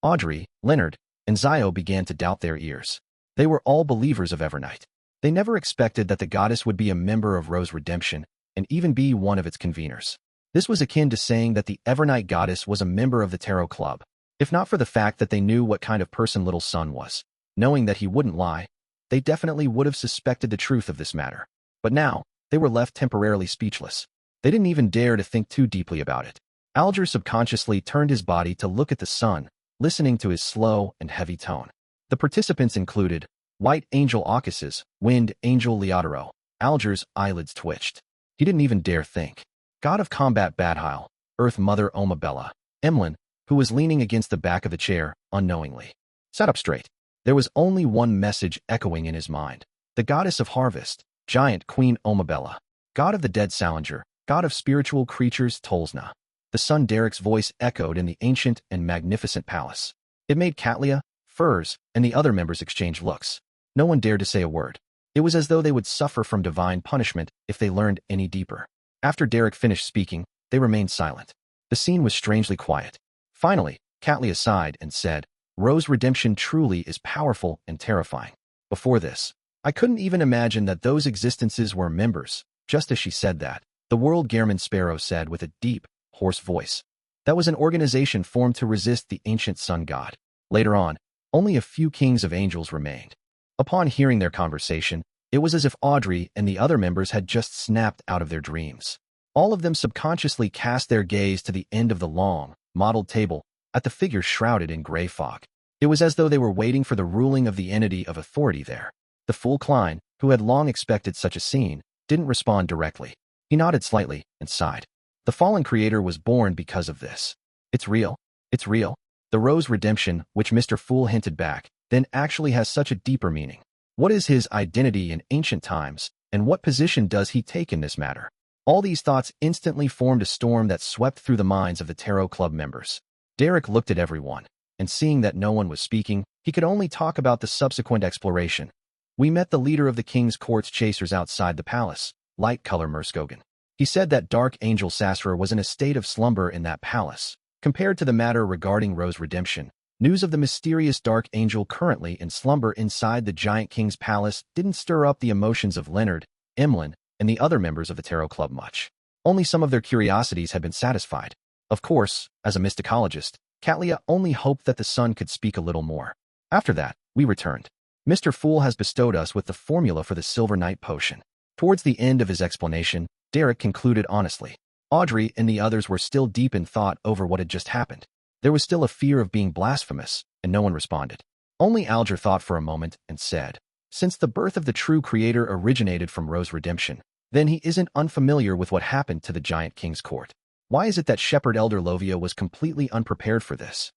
Audrey, Leonard, and Zio began to doubt their ears. They were all believers of Evernight. They never expected that the goddess would be a member of Ro's Redemption and even be one of its conveners. This was akin to saying that the Evernight goddess was a member of the Tarot Club. If not for the fact that they knew what kind of person Little Sun was, knowing that he wouldn't lie, they definitely would have suspected the truth of this matter. But now, they were left temporarily speechless. They didn't even dare to think too deeply about it. Alger subconsciously turned his body to look at the sun, listening to his slow and heavy tone. The participants included White Angel Aucuses, Wind Angel Leodoro. Alger's eyelids twitched. He didn't even dare think. God of Combat Badhile, Earth Mother Omabella. Emlyn, who was leaning against the back of the chair, unknowingly sat up straight. There was only one message echoing in his mind. The Goddess of Harvest, Giant Queen Omabella. God of the Dead Salinger, God of Spiritual Creatures Tolsna. The son Derek's voice echoed in the ancient and magnificent palace. It made Katlia, Furs, and the other members exchange looks. No one dared to say a word. It was as though they would suffer from divine punishment if they learned any deeper. After Derek finished speaking, they remained silent. The scene was strangely quiet. Finally, Katlia sighed and said, Ro's redemption truly is powerful and terrifying. Before this, I couldn't even imagine that those existences were members. Just as she said that, the World Gehrman Sparrow said with a deep, hoarse voice. That was an organization formed to resist the ancient sun god. Later on, only a few kings of angels remained. Upon hearing their conversation, it was as if Audrey and the other members had just snapped out of their dreams. All of them subconsciously cast their gaze to the end of the long, mottled table, at the figures shrouded in gray fog. It was as though they were waiting for the ruling of the entity of authority there. The fool Klein, who had long expected such a scene, didn't respond directly. He nodded slightly and sighed. The fallen creator was born because of this. It's real. It's real. The Ro's redemption, which Mr. Fool hinted back, then actually has such a deeper meaning. What is his identity in ancient times, and what position does he take in this matter? All these thoughts instantly formed a storm that swept through the minds of the Tarot Club members. Derek looked at everyone, and seeing that no one was speaking, he could only talk about the subsequent exploration. We met the leader of the King's Court's chasers outside the palace, light color Merskogen. He said that Dark Angel Sefirah was in a state of slumber in that palace. Compared to the matter regarding Ro's redemption, news of the mysterious Dark Angel currently in slumber inside the Giant King's palace didn't stir up the emotions of Leonard, Emlyn, and the other members of the Tarot Club much. Only some of their curiosities had been satisfied. Of course, as a mysticologist, Katlia only hoped that the sun could speak a little more. After that, we returned. Mr. Fool has bestowed us with the formula for the Silver Night Potion. Towards the end of his explanation, Derek concluded honestly. Audrey and the others were still deep in thought over what had just happened. There was still a fear of being blasphemous, and no one responded. Only Alger thought for a moment and said, since the birth of the true creator originated from Ro's redemption, then he isn't unfamiliar with what happened to the Giant King's court. Why is it that Shepherd Elder Lovia was completely unprepared for this?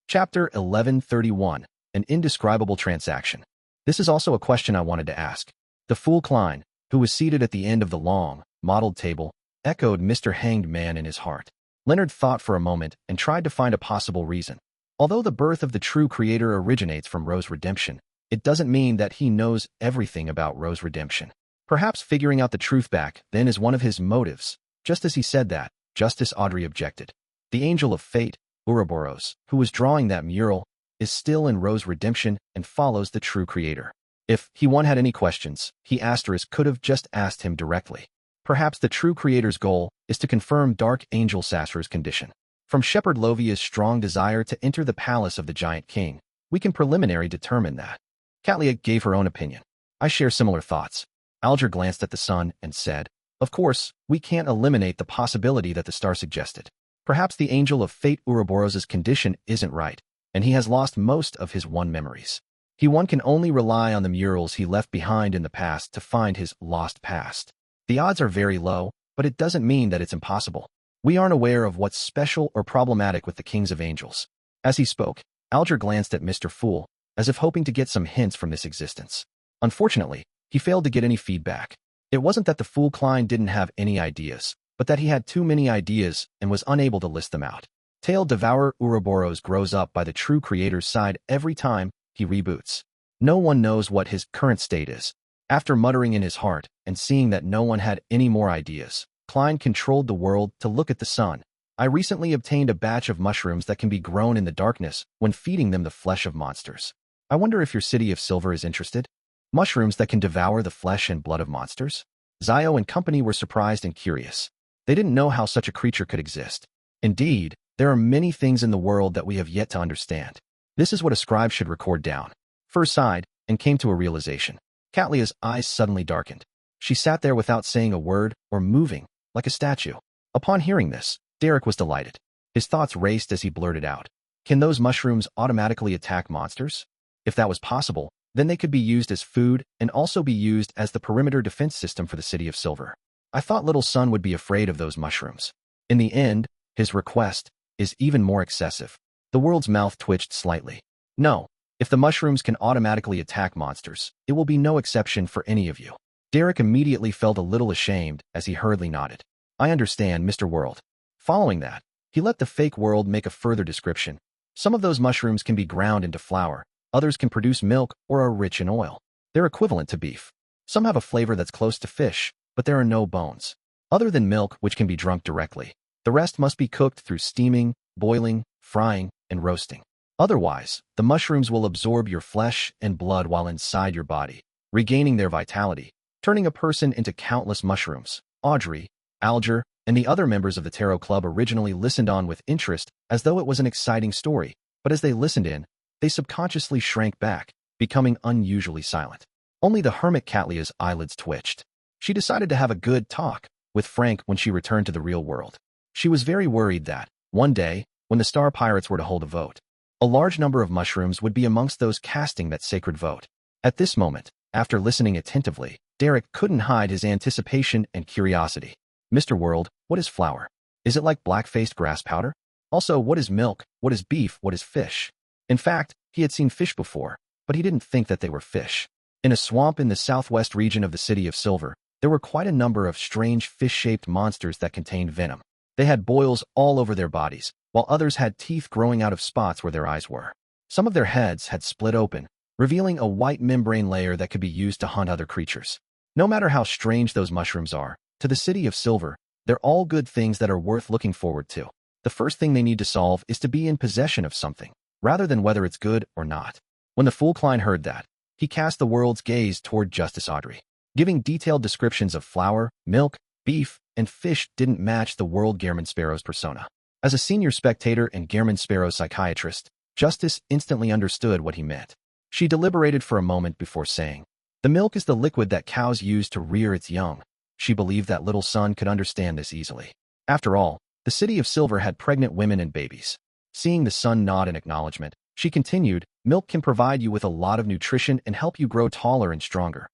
Chapter 1131, An Indescribable Transaction. This is also a question I wanted to ask. The fool Klein, who was seated at the end of the long, modeled table, echoed Mr. Hanged Man in his heart. Leonard thought for a moment and tried to find a possible reason. Although the birth of the true creator originates from Ro's redemption, it doesn't mean that he knows everything about Ro's redemption. Perhaps figuring out the truth back then is one of his motives. Just as he said that, Justice Audrey objected. The angel of fate, Ouroboros, who was drawing that mural, is still in Ro's redemption and follows the true creator. If he had any questions, he could have just asked him directly. Perhaps the true creator's goal is to confirm Dark Angel Sefirah's condition. From Shepherd Lovia's strong desire to enter the palace of the Giant King, we can preliminarily determine that. Katlia gave her own opinion. I share similar thoughts. Alger glanced at the sun and said, of course, we can't eliminate the possibility that the star suggested. Perhaps the angel of fate Ouroboros' condition isn't right, and he has lost most of his memories. One can only rely on the murals he left behind in the past to find his lost past. The odds are very low, but it doesn't mean that it's impossible. We aren't aware of what's special or problematic with the kings of angels. As he spoke, Alger glanced at Mr. Fool, as if hoping to get some hints from this existence. Unfortunately, he failed to get any feedback. It wasn't that the fool Klein didn't have any ideas, but that he had too many ideas and was unable to list them out. Tail Devourer Ouroboros grows up by the true creator's side every time he reboots. No one knows what his current state is. After muttering in his heart and seeing that no one had any more ideas, Klein controlled the world to look at the sun. I recently obtained a batch of mushrooms that can be grown in the darkness when feeding them the flesh of monsters. I wonder if your city of silver is interested? Mushrooms that can devour the flesh and blood of monsters? Zio and company were surprised and curious. They didn't know how such a creature could exist. Indeed, there are many things in the world that we have yet to understand. This is what a scribe should record down. Fur sighed and came to a realization. Katlia's eyes suddenly darkened. She sat there without saying a word or moving, like a statue. Upon hearing this, Derek was delighted. His thoughts raced as he blurted out, can those mushrooms automatically attack monsters? If that was possible, then they could be used as food and also be used as the perimeter defense system for the City of Silver. I thought Little Sun would be afraid of those mushrooms. In the end, his request is even more excessive. The world's mouth twitched slightly. No, if the mushrooms can automatically attack monsters, it will be no exception for any of you. Derek immediately felt a little ashamed as he hurriedly nodded. I understand, Mr. World. Following that, he let the fake world make a further description. Some of those mushrooms can be ground into flour, others can produce milk or are rich in oil. They're equivalent to beef. Some have a flavor that's close to fish, but there are no bones. Other than milk, which can be drunk directly. The rest must be cooked through steaming, boiling, frying, and roasting. Otherwise, the mushrooms will absorb your flesh and blood while inside your body, regaining their vitality, turning a person into countless mushrooms. Audrey, Alger, and the other members of the Tarot Club originally listened on with interest as though it was an exciting story, but as they listened in, they subconsciously shrank back, becoming unusually silent. Only the hermit Katlia's eyelids twitched. She decided to have a good talk with Frank when she returned to the real world. She was very worried that, one day, when the Star Pirates were to hold a vote, a large number of mushrooms would be amongst those casting that sacred vote. At this moment, after listening attentively, Derek couldn't hide his anticipation and curiosity. Mr. World, what is flour? Is it like black-faced grass powder? Also, what is milk? What is beef? What is fish? In fact, he had seen fish before, but he didn't think that they were fish. In a swamp in the southwest region of the City of Silver, there were quite a number of strange fish-shaped monsters that contained venom. They had boils all over their bodies, while others had teeth growing out of spots where their eyes were. Some of their heads had split open, revealing a white membrane layer that could be used to hunt other creatures. No matter how strange those mushrooms are, to the City of Silver, they're all good things that are worth looking forward to. The first thing they need to solve is to be in possession of something, rather than whether it's good or not. When the fool Klein heard that, he cast the world's gaze toward Justice Audrey. Giving detailed descriptions of flour, milk, beef, and fish didn't match the world Gehrman Sparrow's persona. As a senior spectator and Gehrman Sparrow's psychiatrist, Justice instantly understood what he meant. She deliberated for a moment before saying, "The milk is the liquid that cows use to rear its young." She believed that little son could understand this easily. After all, the City of Silver had pregnant women and babies. Seeing the son nod in acknowledgement, she continued, "Milk can provide you with a lot of nutrition and help you grow taller and stronger."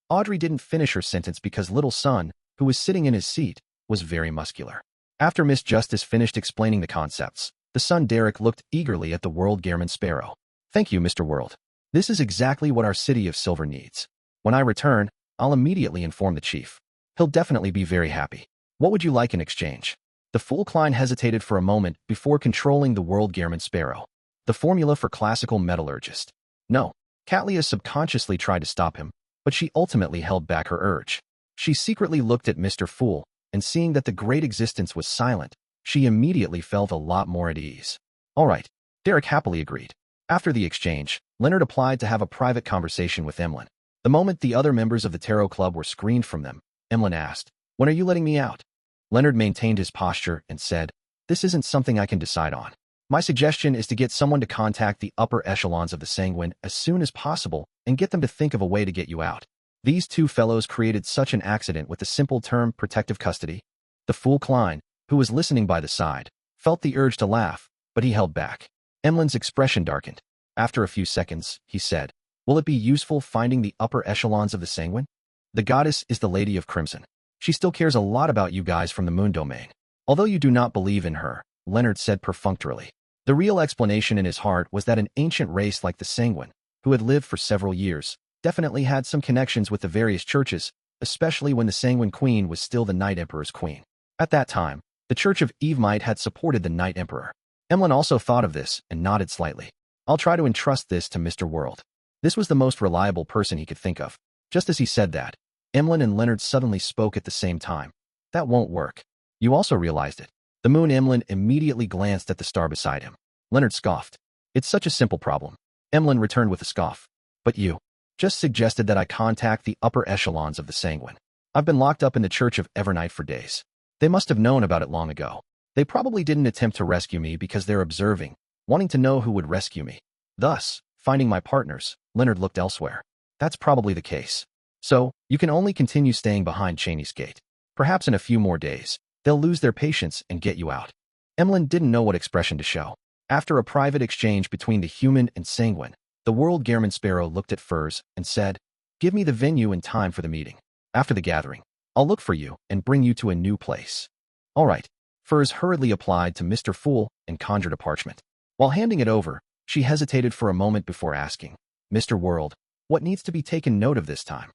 Audrey didn't finish her sentence because little son, who was sitting in his seat, was very muscular. After Miss Justice finished explaining the concepts, the son Derek looked eagerly at the world Gehrman Sparrow. "Thank you, Mr. World. This is exactly what our City of Silver needs. When I return, I'll immediately inform the chief. He'll definitely be very happy. What would you like in exchange?" The fool Klein hesitated for a moment before controlling the world Gehrman Sparrow. The formula for classical metallurgist. No, Katlia subconsciously tried to stop him, but she ultimately held back her urge. She secretly looked at Mr. Fool, and seeing that the great existence was silent, she immediately felt a lot more at ease. All right, Derek happily agreed. After the exchange, Leonard applied to have a private conversation with Emlyn. The moment the other members of the Tarot Club were screened from them, Emlyn asked, "When are you letting me out?" Leonard maintained his posture and said, "This isn't something I can decide on. My suggestion is to get someone to contact the upper echelons of the Sanguine as soon as possible and get them to think of a way to get you out." These two fellows created such an accident with the simple term protective custody. The fool Klein, who was listening by the side, felt the urge to laugh, but he held back. Emlyn's expression darkened. After a few seconds, he said, "Will it be useful finding the upper echelons of the Sanguine? The goddess is the Lady of Crimson. She still cares a lot about you guys from the moon domain. Although you do not believe in her," Leonard said perfunctorily. The real explanation in his heart was that an ancient race like the Sanguine, who had lived for several years, definitely had some connections with the various churches, especially when the Sanguine Queen was still the Night Emperor's queen. At that time, the Church of Evemite had supported the Night Emperor. Emlyn also thought of this and nodded slightly. "I'll try to entrust this to Mr. World." This was the most reliable person he could think of. Just as he said that, Emlyn and Leonard suddenly spoke at the same time. "That won't work. You also realized it." The moon Emlyn immediately glanced at the star beside him. Leonard scoffed. "It's such a simple problem." Emlyn returned with a scoff. "But you just suggested that I contact the upper echelons of the Sanguine. I've been locked up in the Church of Evernight for days. They must have known about it long ago. They probably didn't attempt to rescue me because they're observing, wanting to know who would rescue me. Thus, finding my partners." Leonard looked elsewhere. "That's probably the case. So, you can only continue staying behind Cheney's gate. Perhaps in a few more days, they'll lose their patience and get you out." Emlyn didn't know what expression to show. After a private exchange between the human and Sanguine, the world Gehrman Sparrow looked at Furs and said, "Give me the venue and time for the meeting. After the gathering, I'll look for you and bring you to a new place." "All right." Furs hurriedly applied to Mr. Fool and conjured a parchment. While handing it over, she hesitated for a moment before asking, "Mr. World, what needs to be taken note of this time?"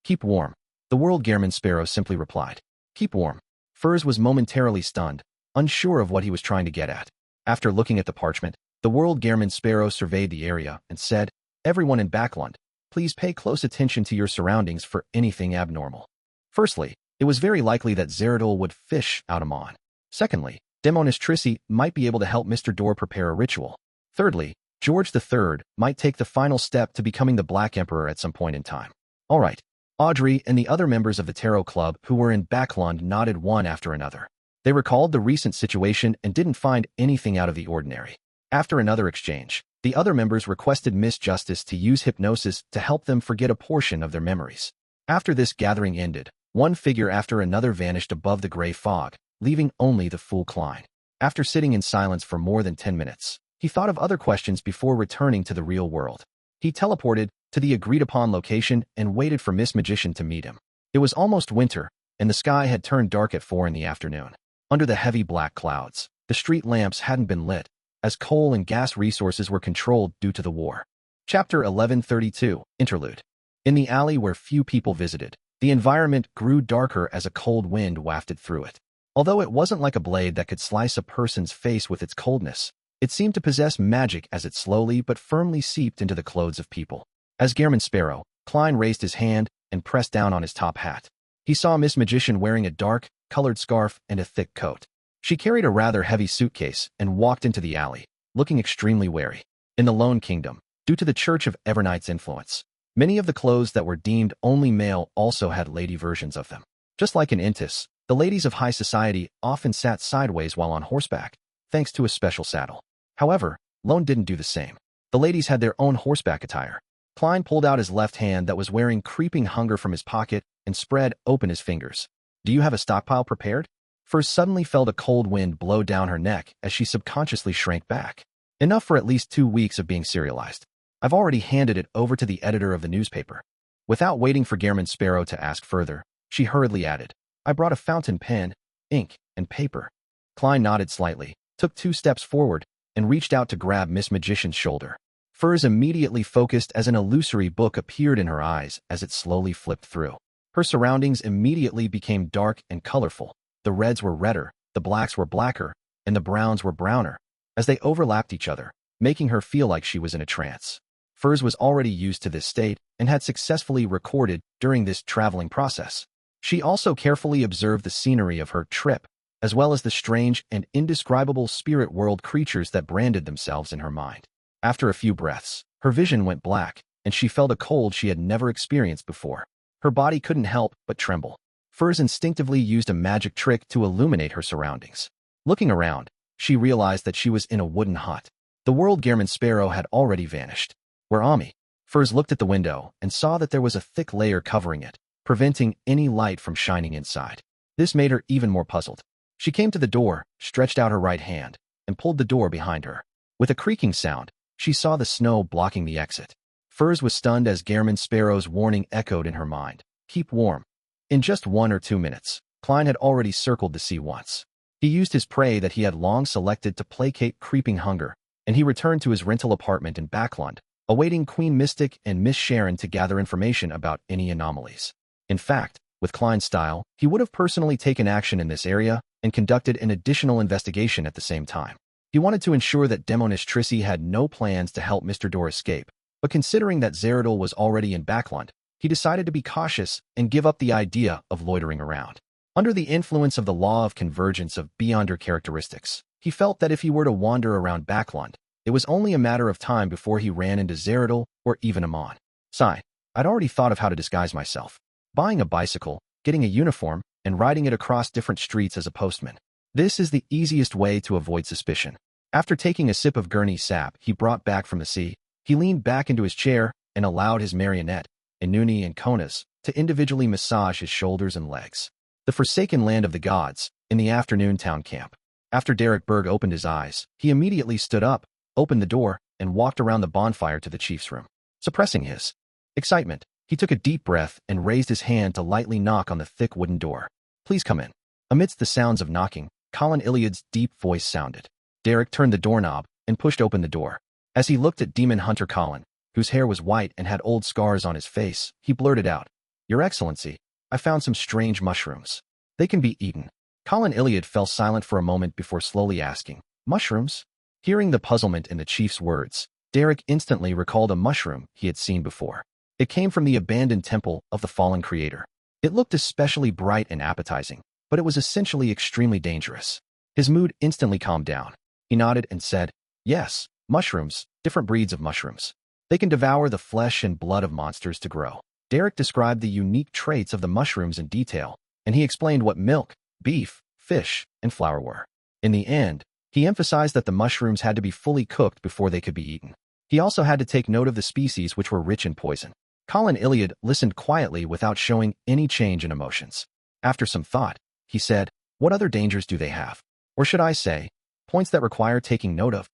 "Keep warm." The world Gehrman Sparrow simply replied. "Keep warm." Furs was momentarily stunned, unsure of what he was trying to get at. After looking at the parchment, the world Gehrman Sparrow surveyed the area and said, "Everyone in Backlund, please pay close attention to your surroundings for anything abnormal. Firstly, it was very likely that Zeradol would fish out a mon. Secondly, Demonis Trissi might be able to help Mr. Dor prepare a ritual. Thirdly, George III might take the final step to becoming the Black Emperor at some point in time." "All right." Audrey and the other members of the Tarot Club who were in Backlund nodded one after another. They recalled the recent situation and didn't find anything out of the ordinary. After another exchange, the other members requested Miss Justice to use hypnosis to help them forget a portion of their memories. After this gathering ended, one figure after another vanished above the gray fog, leaving only the fool Klein. After sitting in silence for more than 10 minutes, he thought of other questions before returning to the real world. He teleported to the agreed-upon location and waited for Miss Magician to meet him. It was almost winter, and the sky had turned dark at 4 in the afternoon. Under the heavy black clouds, the street lamps hadn't been lit, as coal and gas resources were controlled due to the war. Chapter 1132, Interlude. In the alley where few people visited, the environment grew darker as a cold wind wafted through it. Although it wasn't like a blade that could slice a person's face with its coldness, it seemed to possess magic as it slowly but firmly seeped into the clothes of people. As Gehrman Sparrow, Klein raised his hand and pressed down on his top hat. He saw Miss Magician wearing a dark, colored scarf and a thick coat. She carried a rather heavy suitcase and walked into the alley, looking extremely wary. In the Lone Kingdom, due to the Church of Evernight's influence, many of the clothes that were deemed only male also had lady versions of them. Just like in Intis, the ladies of high society often sat sideways while on horseback, thanks to a special saddle. However, Lone didn't do the same. The ladies had their own horseback attire. Klein pulled out his left hand that was wearing creeping hunger from his pocket and spread open his fingers. Do you have a stockpile prepared? Furs suddenly felt a cold wind blow down her neck as she subconsciously shrank back. Enough for at least 2 weeks of being serialized. I've already handed it over to the editor of the newspaper. Without waiting for Gehrman Sparrow to ask further, she hurriedly added, I brought a fountain pen, ink, and paper. Klein nodded slightly, took 2 steps forward, and reached out to grab Miss Magician's shoulder. Furs immediately focused as an illusory book appeared in her eyes as it slowly flipped through. Her surroundings immediately became dark and colorful. The reds were redder, the blacks were blacker, and the browns were browner, as they overlapped each other, making her feel like she was in a trance. Furs was already used to this state and had successfully recorded during this traveling process. She also carefully observed the scenery of her trip, as well as the strange and indescribable spirit world creatures that branded themselves in her mind. After a few breaths, her vision went black, and she felt a cold she had never experienced before. Her body couldn't help but tremble. Furs instinctively used a magic trick to illuminate her surroundings. Looking around, she realized that she was in a wooden hut. The world Gehrman Sparrow had already vanished. Where Ami? Furs looked at the window and saw that there was a thick layer covering it, preventing any light from shining inside. This made her even more puzzled. She came to the door, stretched out her right hand, and pulled the door behind her. With a creaking sound, she saw the snow blocking the exit. Furs was stunned as Gehrman Sparrow's warning echoed in her mind. Keep warm. In just 1 or 2 minutes, Klein had already circled the sea once. He used his prey that he had long selected to placate creeping hunger, and he returned to his rental apartment in Backlund, awaiting Queen Mystic and Miss Sharon to gather information about any anomalies. In fact, with Klein's style, he would have personally taken action in this area and conducted an additional investigation at the same time. He wanted to ensure that Demoness Trissy had no plans to help Mr. Dor escape, but considering that Zeradol was already in Backlund, he decided to be cautious and give up the idea of loitering around. Under the influence of the law of convergence of beyonder characteristics, he felt that if he were to wander around Backlund, it was only a matter of time before he ran into Zeradol or even Amon. Sigh, I'd already thought of how to disguise myself. Buying a bicycle, getting a uniform, and riding it across different streets as a postman. This is the easiest way to avoid suspicion. After taking a sip of Gurney sap he brought back from the sea, he leaned back into his chair and allowed his marionette, Inuni and Konas, to individually massage his shoulders and legs. The forsaken land of the gods, in the afternoon town camp. After Derek Berg opened his eyes, he immediately stood up, opened the door, and walked around the bonfire to the chief's room. Suppressing his excitement, he took a deep breath and raised his hand to lightly knock on the thick wooden door. Please come in. Amidst the sounds of knocking, Colin Iliad's deep voice sounded. Derek turned the doorknob and pushed open the door. As he looked at Demon Hunter Colin, whose hair was white and had old scars on his face, he blurted out, Your Excellency, I found some strange mushrooms. They can be eaten. Colin Iliad fell silent for a moment before slowly asking, Mushrooms? Hearing the puzzlement in the chief's words, Derek instantly recalled a mushroom he had seen before. It came from the abandoned temple of the fallen creator. It looked especially bright and appetizing, but it was essentially extremely dangerous. His mood instantly calmed down. He nodded and said, Yes, mushrooms, different breeds of mushrooms. They can devour the flesh and blood of monsters to grow. Derek described the unique traits of the mushrooms in detail, and he explained what milk, beef, fish, and flour were. In the end, he emphasized that the mushrooms had to be fully cooked before they could be eaten. He also had to take note of the species which were rich in poison. Colin Iliad listened quietly without showing any change in emotions. After some thought, he said, What other dangers do they have? Or should I say, points that require taking note of?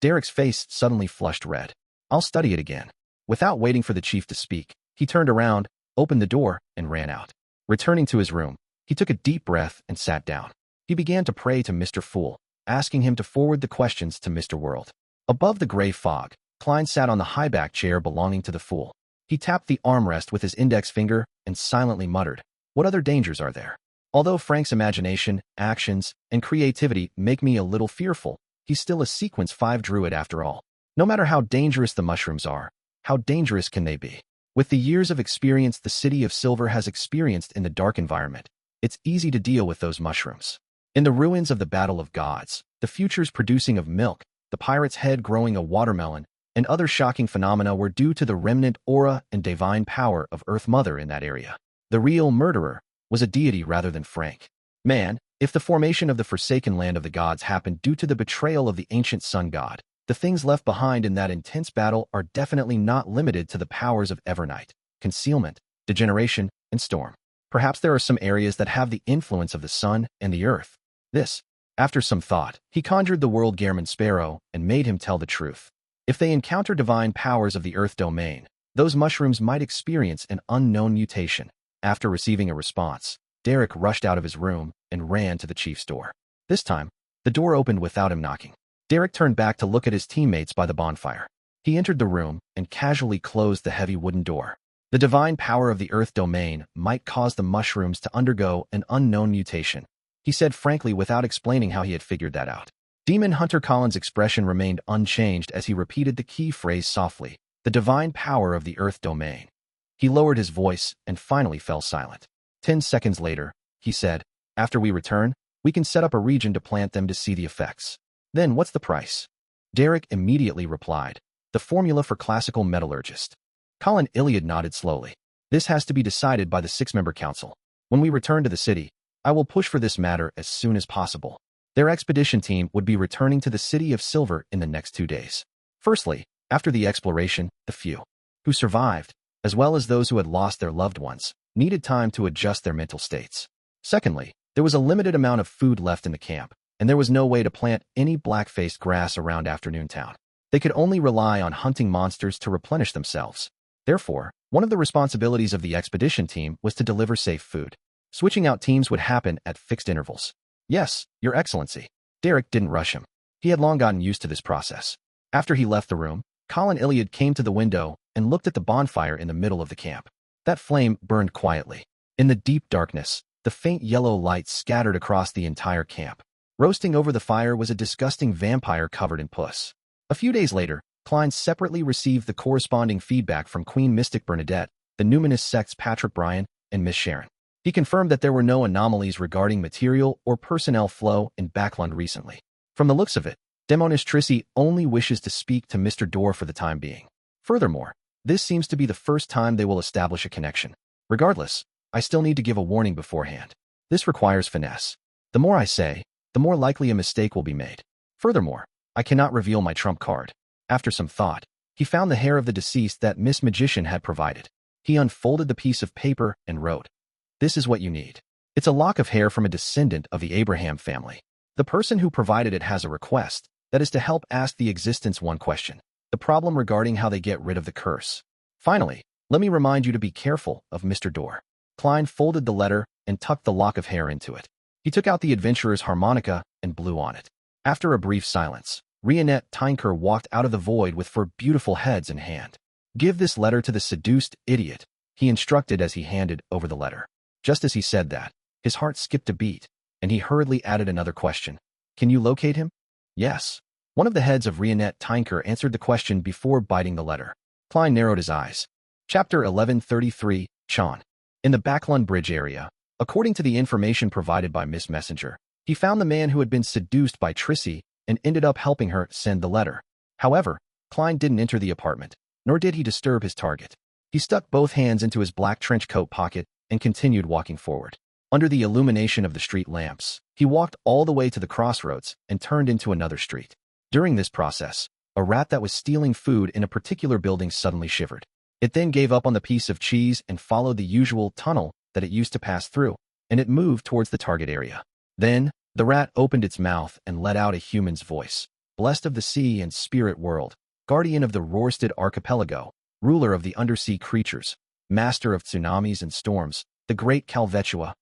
Derek's face suddenly flushed red. I'll study it again. Without waiting for the chief to speak, he turned around, opened the door, and ran out. Returning to his room, he took a deep breath and sat down. He began to pray to Mr. Fool, asking him to forward the questions to Mr. World. Above the gray fog, Klein sat on the high-back chair belonging to the Fool. He tapped the armrest with his index finger and silently muttered, What other dangers are there? Although Frank's imagination, actions, and creativity make me a little fearful, he's still a Sequence 5 druid after all. No matter how dangerous the mushrooms are, how dangerous can they be? With the years of experience the City of Silver has experienced in the dark environment, it's easy to deal with those mushrooms. In the ruins of the Battle of Gods, the futures producing of milk, the pirate's head growing a watermelon, and other shocking phenomena were due to the remnant aura and divine power of Earth Mother in that area. The real murderer was a deity rather than Frank. Man, if the formation of the forsaken land of the gods happened due to the betrayal of the ancient sun god, the things left behind in that intense battle are definitely not limited to the powers of Evernight, concealment, degeneration, and storm. Perhaps there are some areas that have the influence of the sun and the earth. This, after some thought, he conjured the world Gehrman Sparrow and made him tell the truth. If they encounter divine powers of the earth domain, those mushrooms might experience an unknown mutation. After receiving a response, Derek rushed out of his room and ran to the chief's door. This time, the door opened without him knocking. Derek turned back to look at his teammates by the bonfire. He entered the room and casually closed the heavy wooden door. The divine power of the earth domain might cause the mushrooms to undergo an unknown mutation, he said frankly without explaining how he had figured that out. Demon Hunter Collins' expression remained unchanged as he repeated the key phrase softly, the divine power of the earth domain. He lowered his voice and finally fell silent. 10 seconds later, he said, after we return, we can set up a region to plant them to see the effects. Then what's the price? Derek immediately replied, the formula for classical metallurgist. Colin Iliad nodded slowly. This has to be decided by the 6-member council. When we return to the city, I will push for this matter as soon as possible. Their expedition team would be returning to the City of Silver in the next 2 days. Firstly, after the exploration, the few who survived, as well as those who had lost their loved ones, needed time to adjust their mental states. Secondly, there was a limited amount of food left in the camp, and there was no way to plant any black-faced grass around Afternoon Town. They could only rely on hunting monsters to replenish themselves. Therefore, one of the responsibilities of the expedition team was to deliver safe food. Switching out teams would happen at fixed intervals. Yes, Your Excellency. Derek didn't rush him. He had long gotten used to this process. After he left the room, Colin Iliad came to the window and looked at the bonfire in the middle of the camp. That flame burned quietly. In the deep darkness, the faint yellow light scattered across the entire camp. Roasting over the fire was a disgusting vampire covered in pus. A few days later, Klein separately received the corresponding feedback from Queen Mystic Bernadette, the numinous sect's Patrick Bryan, and Miss Sharon. He confirmed that there were no anomalies regarding material or personnel flow in Backlund recently. From the looks of it, Demonis Trissy only wishes to speak to Mr. Dorr for the time being. Furthermore, this seems to be the first time they will establish a connection. Regardless, I still need to give a warning beforehand. This requires finesse. The more I say, the more likely a mistake will be made. Furthermore, I cannot reveal my trump card. After some thought, he found the hair of the deceased that Miss Magician had provided. He unfolded the piece of paper and wrote, "This is what you need. It's a lock of hair from a descendant of the Abraham family. The person who provided it has a request, that is to help ask the existence one question, the problem regarding how they get rid of the curse. Finally, let me remind you to be careful of Mr. Dorr." Klein folded the letter and tucked the lock of hair into it. He took out the adventurer's harmonica and blew on it. After a brief silence, Rionette Tynker walked out of the void with 4 beautiful heads in hand. "Give this letter to the seduced idiot," he instructed as he handed over the letter. Just as he said that, his heart skipped a beat, and he hurriedly added another question. "Can you locate him?" "Yes." One of the heads of Rionette Tynker answered the question before biting the letter. Klein narrowed his eyes. Chapter 1133, Chon. In the Backlund Bridge area, according to the information provided by Miss Messenger, he found the man who had been seduced by Trissy and ended up helping her send the letter. However, Klein didn't enter the apartment, nor did he disturb his target. He stuck both hands into his black trench coat pocket and continued walking forward. Under the illumination of the street lamps, he walked all the way to the crossroads and turned into another street. During this process, a rat that was stealing food in a particular building suddenly shivered. It then gave up on the piece of cheese and followed the usual tunnel that it used to pass through, and it moved towards the target area. Then, the rat opened its mouth and let out a human's voice. "Blessed of the sea and spirit world, guardian of the Rorsted archipelago, ruler of the undersea creatures, master of tsunamis and storms, the great Calvetua."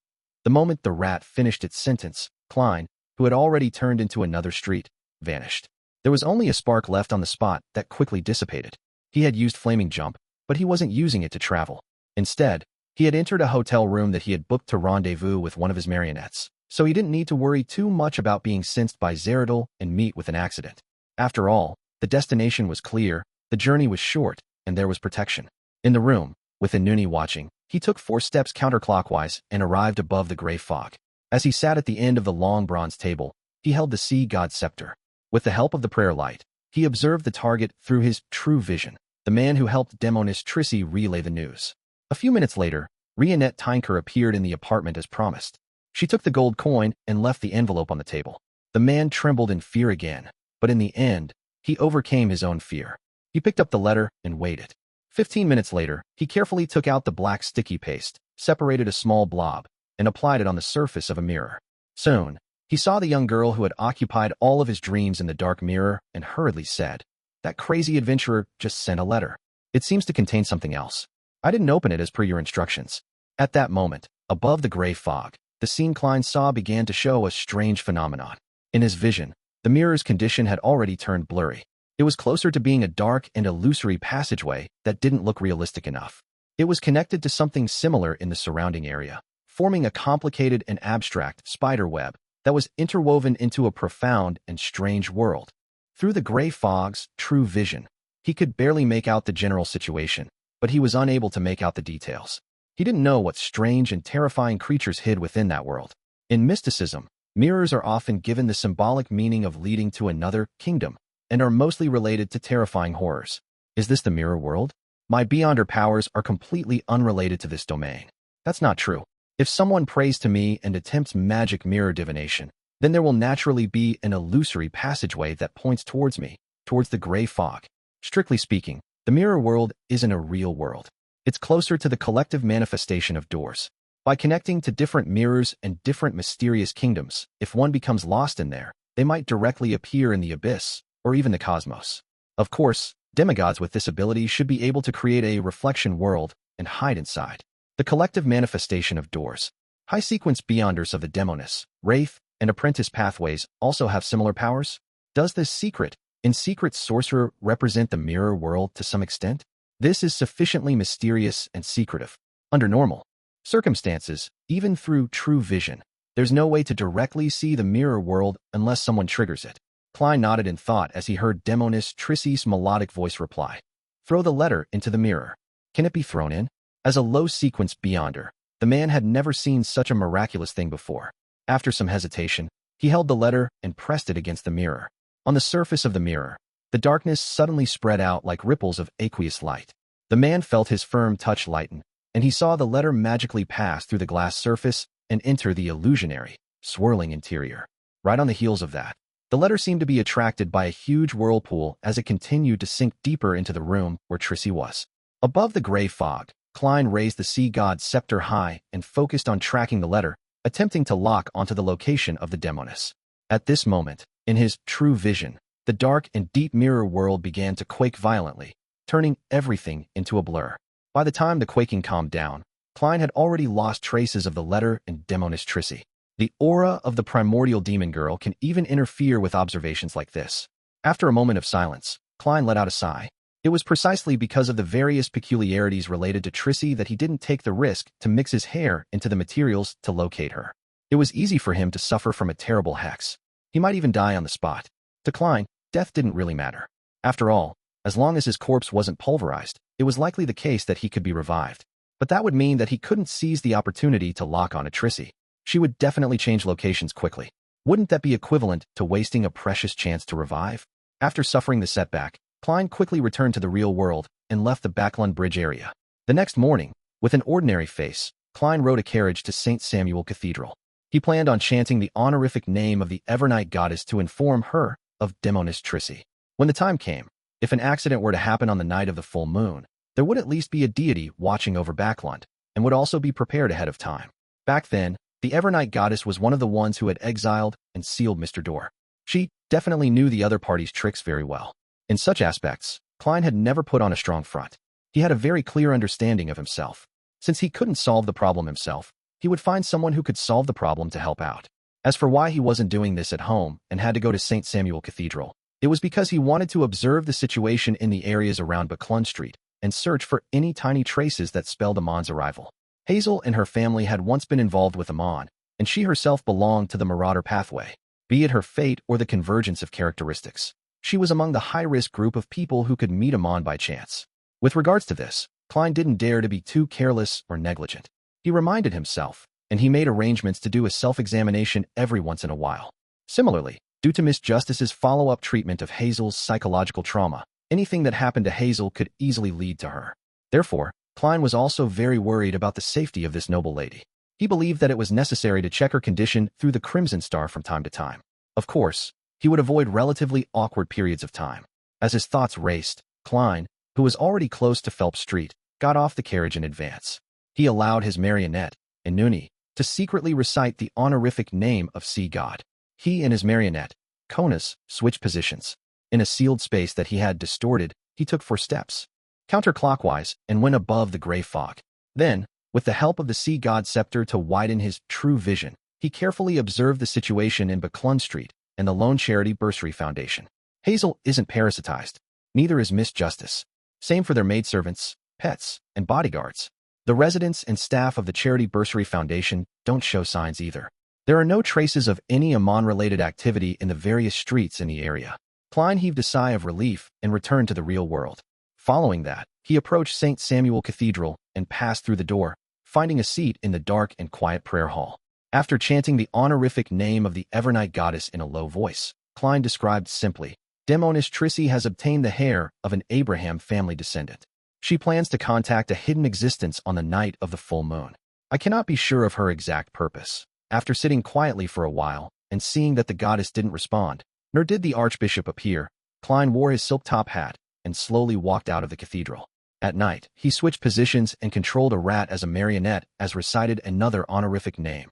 The moment the rat finished its sentence, Klein, who had already turned into another street, vanished. There was only a spark left on the spot that quickly dissipated. He had used Flaming Jump, but he wasn't using it to travel. Instead, he had entered a hotel room that he had booked to rendezvous with one of his marionettes, so he didn't need to worry too much about being sensed by Zeradol and meet with an accident. After all, the destination was clear, the journey was short, and there was protection. In the room, With Inuni watching, he took 4 steps counterclockwise and arrived above the gray fog. As he sat at the end of the long bronze table, he held the sea god's scepter. With the help of the prayer light, he observed the target through his true vision, the man who helped Demonis Trissi relay the news. A few minutes later, Rionette Tinker appeared in the apartment as promised. She took the gold coin and left the envelope on the table. The man trembled in fear again, but in the end, he overcame his own fear. He picked up the letter and waited. 15 minutes later, he carefully took out the black sticky paste, separated a small blob, and applied it on the surface of a mirror. Soon, he saw the young girl who had occupied all of his dreams in the dark mirror and hurriedly said, "That crazy adventurer just sent a letter. It seems to contain something else. I didn't open it as per your instructions." At that moment, above the gray fog, the scene Klein saw began to show a strange phenomenon. In his vision, the mirror's condition had already turned blurry. It was closer to being a dark and illusory passageway that didn't look realistic enough. It was connected to something similar in the surrounding area, forming a complicated and abstract spider web that was interwoven into a profound and strange world. Through the gray fog's true vision, he could barely make out the general situation, but he was unable to make out the details. He didn't know what strange and terrifying creatures hid within that world. In mysticism, mirrors are often given the symbolic meaning of leading to another kingdom, and are mostly related to terrifying horrors. Is this the mirror world? My Beyonder powers are completely unrelated to this domain. That's not true. If someone prays to me and attempts magic mirror divination, then there will naturally be an illusory passageway that points towards me, towards the gray fog. Strictly speaking, the mirror world isn't a real world. It's closer to the collective manifestation of doors. By connecting to different mirrors and different mysterious kingdoms, if one becomes lost in there, they might directly appear in the abyss, or even the cosmos. Of course, demigods with this ability should be able to create a reflection world and hide inside. The collective manifestation of doors. High-sequence Beyonders of the Demonis, Wraith, and Apprentice pathways also have similar powers? Does this secret sorcerer represent the mirror world to some extent? This is sufficiently mysterious and secretive. Under normal circumstances, even through true vision, there's no way to directly see the mirror world unless someone triggers it. Klein nodded in thought as he heard Demonis Trissi's melodic voice reply. Throw the letter into the mirror. Can it be thrown in? As a low-sequence Beyonder, the man had never seen such a miraculous thing before. After some hesitation, he held the letter and pressed it against the mirror. On the surface of the mirror, the darkness suddenly spread out like ripples of aqueous light. The man felt his firm touch lighten, and he saw the letter magically pass through the glass surface and enter the illusionary, swirling interior. Right on the heels of that, the letter seemed to be attracted by a huge whirlpool as it continued to sink deeper into the room where Trissi was. Above the gray fog, Klein raised the sea god's scepter high and focused on tracking the letter, attempting to lock onto the location of the Demonis. At this moment, in his true vision, the dark and deep mirror world began to quake violently, turning everything into a blur. By the time the quaking calmed down, Klein had already lost traces of the letter and Demonis Trissi. The aura of the primordial demon girl can even interfere with observations like this. After a moment of silence, Klein let out a sigh. It was precisely because of the various peculiarities related to Trissi that he didn't take the risk to mix his hair into the materials to locate her. It was easy for him to suffer from a terrible hex. He might even die on the spot. To Klein, death didn't really matter. After all, as long as his corpse wasn't pulverized, it was likely the case that he could be revived. But that would mean that he couldn't seize the opportunity to lock on a Trissi. She would definitely change locations quickly. Wouldn't that be equivalent to wasting a precious chance to revive? After suffering the setback, Klein quickly returned to the real world and left the Backlund Bridge area. The next morning, with an ordinary face, Klein rode a carriage to St. Samuel Cathedral. He planned on chanting the honorific name of the Evernight goddess to inform her of Demonis Trissi. When the time came, if an accident were to happen on the night of the full moon, there would at least be a deity watching over Backlund, and would also be prepared ahead of time. Back then, the Evernight goddess was one of the ones who had exiled and sealed Mr. Door. She definitely knew the other party's tricks very well. In such aspects, Klein had never put on a strong front. He had a very clear understanding of himself. Since he couldn't solve the problem himself, he would find someone who could solve the problem to help out. As for why he wasn't doing this at home and had to go to St. Samuel Cathedral, it was because he wanted to observe the situation in the areas around Backlund Street and search for any tiny traces that spelled Amon's arrival. Hazel and her family had once been involved with Amon, and she herself belonged to the Marauder pathway. Be it her fate or the convergence of characteristics, she was among the high-risk group of people who could meet Amon by chance. With regards to this, Klein didn't dare to be too careless or negligent. He reminded himself, and he made arrangements to do a self-examination every once in a while. Similarly, due to Miss Justice's follow-up treatment of Hazel's psychological trauma, anything that happened to Hazel could easily lead to her. Therefore, Klein was also very worried about the safety of this noble lady. He believed that it was necessary to check her condition through the Crimson Star from time to time. Of course, he would avoid relatively awkward periods of time. As his thoughts raced, Klein, who was already close to Phelps Street, got off the carriage in advance. He allowed his marionette, Inuni, to secretly recite the honorific name of Sea God. He and his marionette, Konas, switched positions. In a sealed space that he had distorted, he took 4 steps, counterclockwise, and went above the gray fog. Then, with the help of the Sea God scepter to widen his true vision, he carefully observed the situation in Beclun Street and the Lone Charity Bursary Foundation. Hazel isn't parasitized. Neither is Miss Justice. Same for their maidservants, pets, and bodyguards. The residents and staff of the Charity Bursary Foundation don't show signs either. There are no traces of any Amon-related activity in the various streets in the area. Klein heaved a sigh of relief and returned to the real world. Following that, he approached St. Samuel Cathedral and passed through the door, finding a seat in the dark and quiet prayer hall. After chanting the honorific name of the Evernight goddess in a low voice, Klein described simply, Demonis Trissy has obtained the hair of an Abraham family descendant. She plans to contact a hidden existence on the night of the full moon. I cannot be sure of her exact purpose. After sitting quietly for a while and seeing that the goddess didn't respond, nor did the archbishop appear, Klein wore his silk top hat and slowly walked out of the cathedral. At night, he switched positions and controlled a rat as a marionette as recited another honorific name.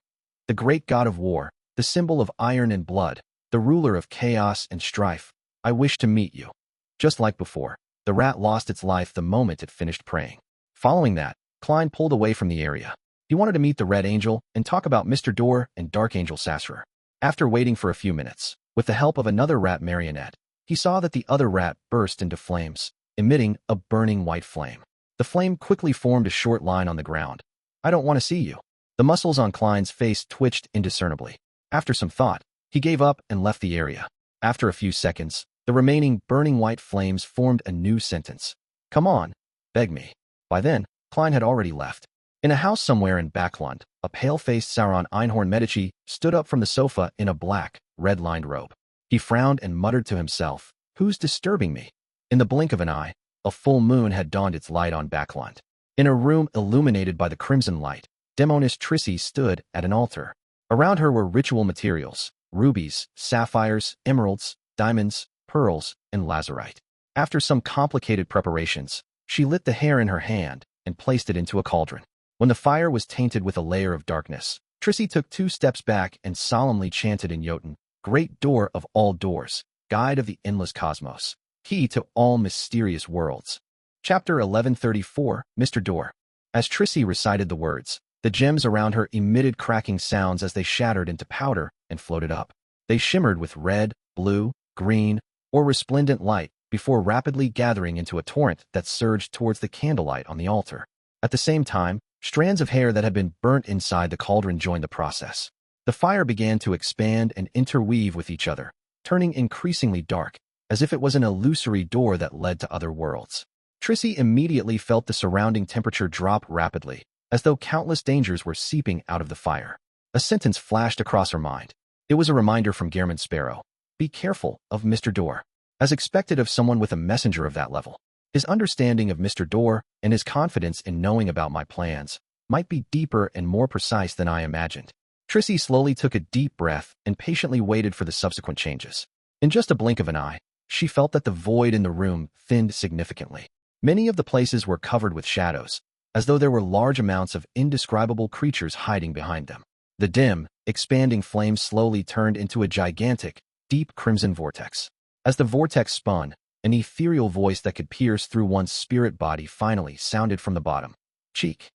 The great god of war, the symbol of iron and blood, the ruler of chaos and strife, I wish to meet you. Just like before, the rat lost its life the moment it finished praying. Following that, Klein pulled away from the area. He wanted to meet the Red Angel and talk about Mr. Door and Dark Angel Sassurer. After waiting for a few minutes, with the help of another rat marionette, he saw that the other rat burst into flames, emitting a burning white flame. The flame quickly formed a short line on the ground. I don't want to see you. The muscles on Klein's face twitched indiscernibly. After some thought, he gave up and left the area. After a few seconds, the remaining burning white flames formed a new sentence. Come on, beg me. By then, Klein had already left. In a house somewhere in Backlund, a pale-faced Sauron Einhorn Medici stood up from the sofa in a black, red-lined robe. He frowned and muttered to himself, "Who's disturbing me?" In the blink of an eye, a full moon had dawned its light on Backlund. In a room illuminated by the crimson light, Demonis Trissy stood at an altar. Around her were ritual materials, rubies, sapphires, emeralds, diamonds, pearls, and lazurite. After some complicated preparations, she lit the hair in her hand and placed it into a cauldron. When the fire was tainted with a layer of darkness, Trissy took 2 steps back and solemnly chanted in Jotun, Great Door of all doors, guide of the endless cosmos, key to all mysterious worlds. Chapter 1134, Mr. Door. As Trissy recited the words, the gems around her emitted cracking sounds as they shattered into powder and floated up. They shimmered with red, blue, green, or resplendent light before rapidly gathering into a torrent that surged towards the candlelight on the altar. At the same time, strands of hair that had been burnt inside the cauldron joined the process. The fire began to expand and interweave with each other, turning increasingly dark, as if it was an illusory door that led to other worlds. Trissy immediately felt the surrounding temperature drop rapidly, as though countless dangers were seeping out of the fire. A sentence flashed across her mind. It was a reminder from Gehrman Sparrow. Be careful of Mr. Door. As expected of someone with a messenger of that level. His understanding of Mr. Door and his confidence in knowing about my plans might be deeper and more precise than I imagined. Trissy slowly took a deep breath and patiently waited for the subsequent changes. In just a blink of an eye, she felt that the void in the room thinned significantly. Many of the places were covered with shadows, as though there were large amounts of indescribable creatures hiding behind them. The dim, expanding flame slowly turned into a gigantic, deep crimson vortex. As the vortex spun, an ethereal voice that could pierce through one's spirit body finally sounded from the bottom. Cheek.